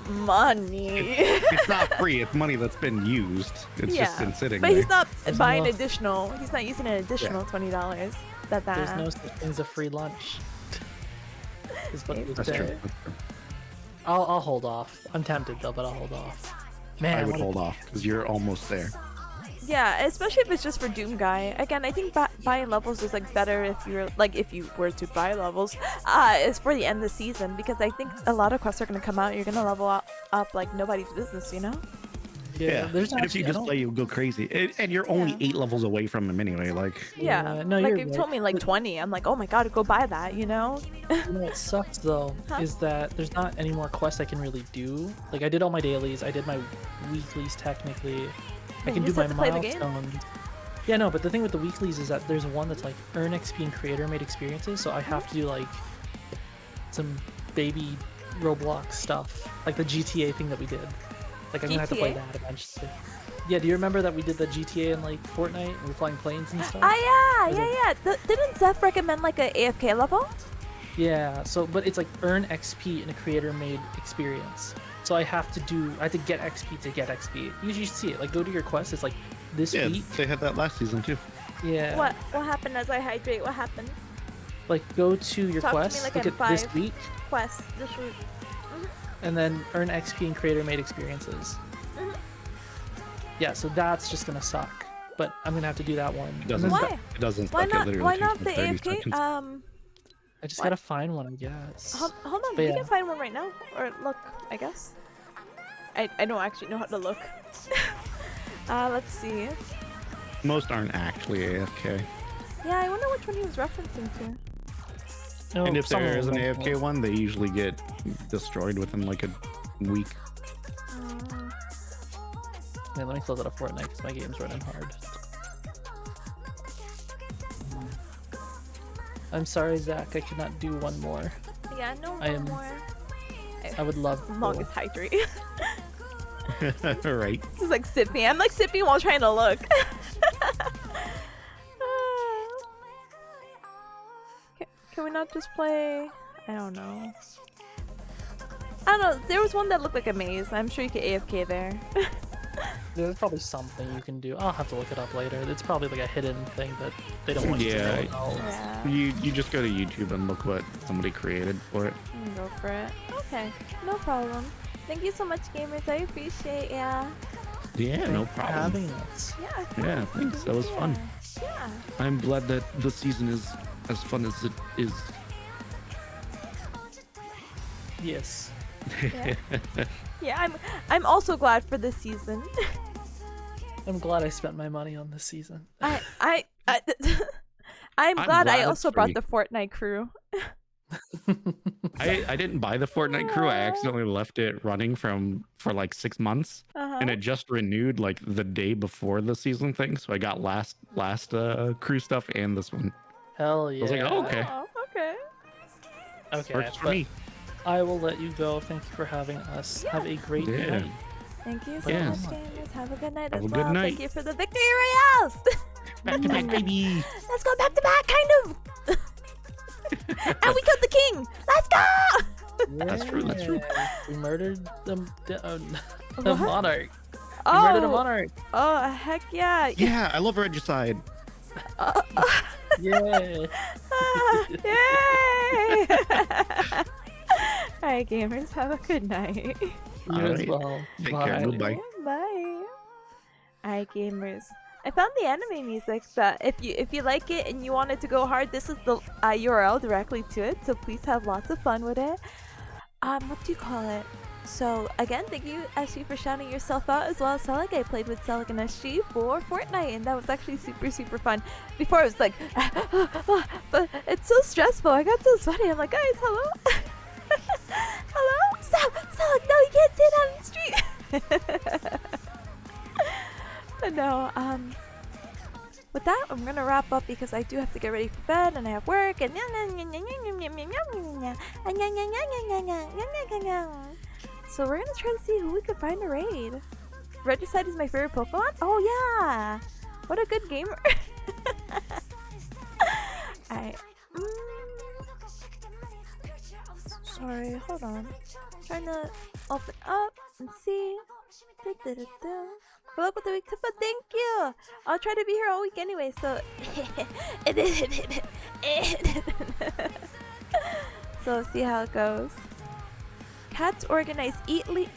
money. It's not free, it's money that's been used. It's just been sitting but there. he's not There's buying no- additional. He's not using an additional $20. That There's no such thing as a free lunch. Is what you That's say. true. That's true. I'll hold off. I'm tempted though, but I'll hold off. Man, I would what a- hold off, because you're almost there. Yeah, especially if it's just for Doom Guy. Again, I think buying levels is like better if you're like if you were to buy levels. It's for the end of the season because I think a lot of quests are gonna come out. You're gonna level up like nobody's business, you know? Yeah, there's and if you actually- I just don't- play, you'll go crazy. And you're only Yeah. 8 levels away from him anyway. Like, Yeah. no, like you're you right. told me like 20. I'm like, oh my god, go buy that, you know? You know what sucks though Huh? is that there's not any more quests I can really do. Like I did all my dailies, I did my weeklies technically. I You can do just my have to play the game. milestones. Yeah, no, but the thing with the weeklies is that there's one that's like earn XP and creator made experiences, so I have to do like some baby Roblox stuff, like the GTA thing that we did. Like I'm gonna have to play GTA? that eventually. Yeah, do you remember that we did the GTA in like Fortnite? We were flying planes and stuff. Ah, Is yeah. Didn't Seth recommend like a AFK level? Yeah, so but it's like earn XP in a creator made experience. So I have to get XP to get XP. You should see it. Like go to your quest. It's like this yeah, week. they had that last season too. Yeah. What happened as I hydrate? What happened? Like go to your Talk to me quest. like Look I'm at this 5. week, Quest this week. and then earn XP in creator made experiences. Yeah, so that's just gonna suck. But I'm gonna have to do that one. It doesn't. Why? It doesn't. Why suck, it not? literally Why takes not the like 30 AFK? seconds. I just What? gotta find one, I guess. Hold on. But We yeah. can find one right now, or look. I guess. I don't actually know how to look. Let's see. Most aren't actually AFK. Yeah, I wonder which one he was referencing to. No, And if someone there is will an know. AFK one, they usually get destroyed within like a week. Man, let me close out of Fortnite because my game's running hard. I'm sorry, Zach. I cannot do one more. Yeah, no I am- more. I would love to. Longest hydrate. Right. This is like sipping. I'm like sipping while trying to look. Can we not just play? I don't know. I don't know. There was one that looked like a maze. I'm sure you could AFK there. There's probably something you can do. I'll have to look it up later. It's probably like a hidden thing that they don't want you to know Yeah. about. Yeah. You just go to YouTube and look what somebody created for it. Go for it. Okay. No problem. Thank you so much, gamers. I appreciate ya. Yeah, no Thanks for problem. having us. Yeah. Yeah, thanks. That was fun. Yeah. I'm glad that the season is as fun as it is. Yes. Yeah. Yeah. I'm also glad for this season. I'm glad I spent my money on this season. I'm I'm glad glad I it's also brought free. the Fortnite crew. I didn't buy the Fortnite crew. I accidentally left it running for like 6 months, Uh-huh. and it just renewed like the day before the season thing. So I got last crew stuff and this one. Hell yeah. was like, oh, okay. Oh, okay. Okay, Works for but me. I will let you go. Thank you for having us. Have a great Yeah. night. Thank you so Yeah. much, gamers. Have a good night Have as a good well. night. Thank you for the victory royales. Back to back, baby. Let's go back to back, kind of. And we killed the king. Let's go. That's true, that's true. We murdered the What? monarch. We murdered a Oh, monarch. oh, heck yeah. Yeah, I love regicide. Yay. Yay! Alright, gamers, have a good night. You as Alright. well. Take Bye. care. Goodbye. Bye. Alright, gamers. I found the anime music, but if you like it and you want it to go hard, this is the URL directly to it. So please have lots of fun with it. What do you call it? So again, thank you SG for shouting yourself out, as well as Selig. I played with Selig and SG for Fortnite, and that was actually super fun. Before it was like, but it's so stressful. I got so sweaty. I'm like, guys, hello, hello, stop, Selig. No, you can't say that on the street. But no, with that, I'm gonna wrap up because I do have to get ready for bed and I have work and so we're gonna try to see who we can find to raid. Regicide is my favorite Pokemon? Oh yeah! What a good gamer! Alright. Sorry, hold on. Trying to open up and see. Good luck with the week, Tipa. Thank you! I'll try to be here all week anyway, so. So, see how it goes. Cats organize neatly.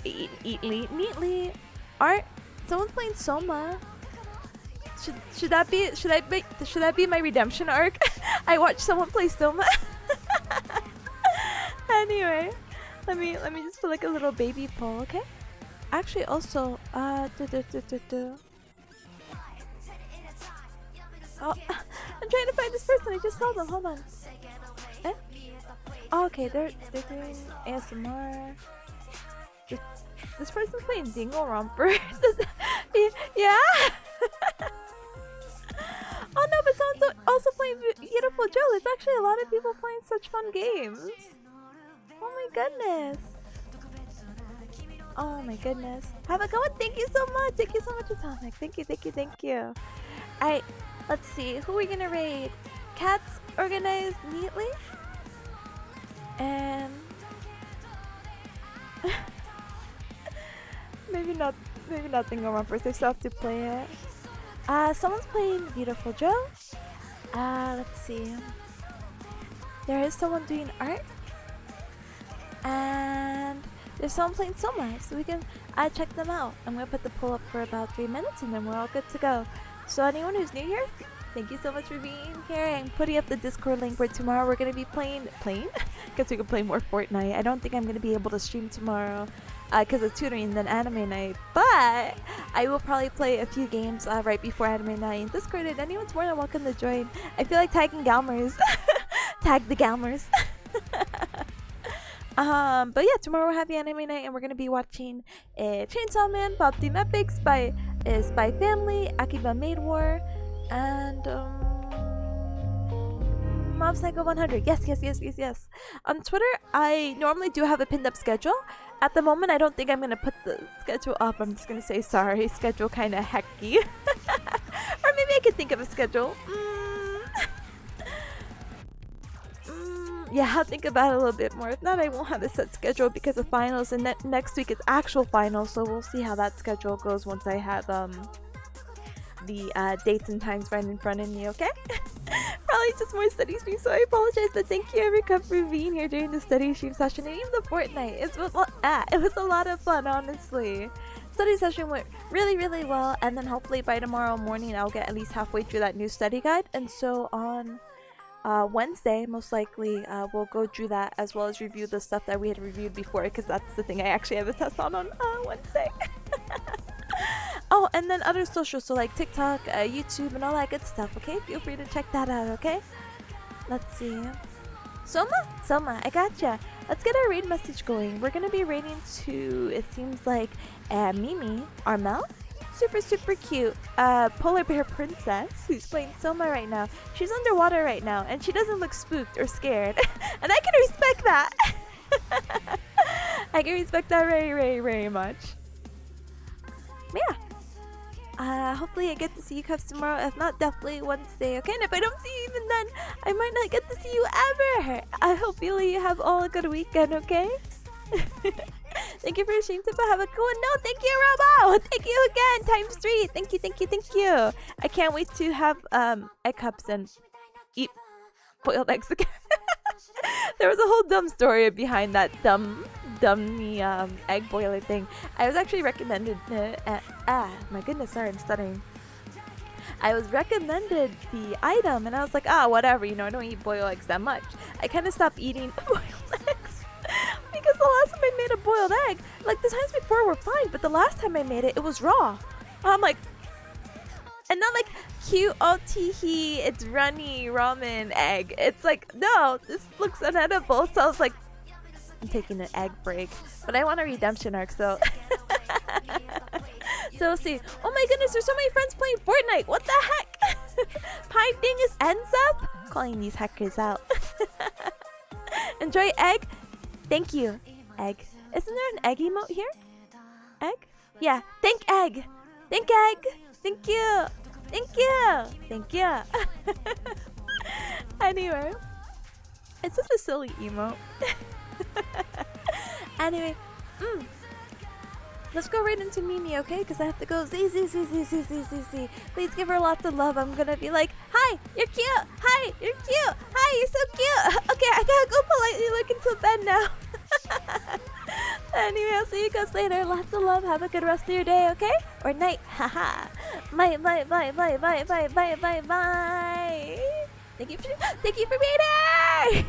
Art. Someone's playing Soma. Should that be my redemption arc? I watched someone play Soma. Anyway, let me just put like a little baby poll, okay? Actually, also, Oh, I'm trying to find this person. I just saw them. Hold on. Eh? Oh, okay, they're doing ASMR. This person's playing Dingle Romper. Yeah. Oh no, but someone's also playing Beautiful Joe. There's actually a lot of people playing such fun games. Oh my goodness. Oh my goodness. Have a good one. Thank you so much. Thank you so much, Atomic. Thank you. Alright, let's see. Who are we gonna raid? Cats organized neatly. And maybe not Dingo Rompers. I still have to play it. Someone's playing Beautiful Joe. Let's see. There is someone doing art. And there's someone playing Soma, so we can check them out. I'm gonna put the poll up for about 3 minutes and then we're all good to go. So anyone who's new here, thank you so much for being here. I'm putting up the Discord link where tomorrow we're gonna be playing? Guess we can play more Fortnite. I don't think I'm gonna be able to stream tomorrow because of tutoring and then anime night, but I will probably play a few games right before anime night in Discord, and anyone's more than welcome to join. I feel like tagging Galmers. Tag the Galmers. But yeah, tomorrow we're having anime night and we're gonna be watching Chainsaw Man, Bob Team Epic, Spy Family, Akiba Maid War, and Mob Psycho 100. Yes. On Twitter, I normally do have a pinned up schedule. At the moment, I don't think I'm gonna put the schedule up. I'm just gonna say sorry. Schedule kind of hecky. Or maybe I could think of a schedule. Yeah, I'll think about it a little bit more. If not, I won't have a set schedule because of finals, and next week is actual finals, so we'll see how that schedule goes once I have the dates and times right in front of me, okay? Probably just more study streams, so I apologize, but thank you everyone for being here during the study stream session and even the Fortnite. It was a lot of fun, honestly. Study session went really well, and then hopefully by tomorrow morning I'll get at least halfway through that new study guide, and so on Wednesday, most likely, we'll go through that as well as review the stuff that we had reviewed before, because that's the thing I actually have a test on Wednesday. Oh, and then other socials, so like TikTok, YouTube, and all that good stuff, okay? Feel free to check that out, okay? Let's see. Soma, I gotcha. Let's get our raid message going. We're gonna be raiding to, it seems like, Mimi, Armel, super cute polar bear princess who's playing Soma right now. She's underwater right now and she doesn't look spooked or scared. And I can respect that. I can respect that very much. Yeah. Hopefully I get to see you cubs tomorrow. If not, definitely Wednesday, okay? And if I don't see you even then, I might not get to see you ever. I hope you have all a good weekend, okay? Thank you for your stream tip. Have a good one. No, thank you, Robo. Thank you again. ×3. Thank you, thank you, thank you. I can't wait to have egg cups and eat boiled eggs again. There was a whole dumb story behind that dumb egg boiler thing. I was actually recommended my goodness, sorry, I'm stuttering. I was recommended the item and I was like, whatever, you know, I don't eat boiled eggs that much. I kind of stopped eating boiled eggs because the last time I made a boiled egg, like the times before were fine, but the last time I made it, it was raw. I'm like, and not like cute, oh teehee, it's runny ramen egg. It's like, no, this looks unedible. So I was like, I'm taking an egg break, but I want a redemption arc, so so we'll see. Oh my goodness, there's so many friends playing Fortnite. What the heck? Pine Dingus ends up calling these hackers out. Enjoy egg. Thank you, egg. Isn't there an egg emote here? Egg? Yeah. Thank egg. Thank egg. Thank you. Thank you. Thank you. Anyway, it's such a silly emote. Anyway, let's go right into Mimi, okay? Because I have to go Z. Please give her lots of love. I'm gonna be like, hi, you're cute. Hi, you're cute. Hi, you're so cute. Okay, I gotta go politely look into bed now. Anyway, I'll see you guys later. Lots of love. Have a good rest of your day, okay? Or night. Haha. Bye. Thank you for being here.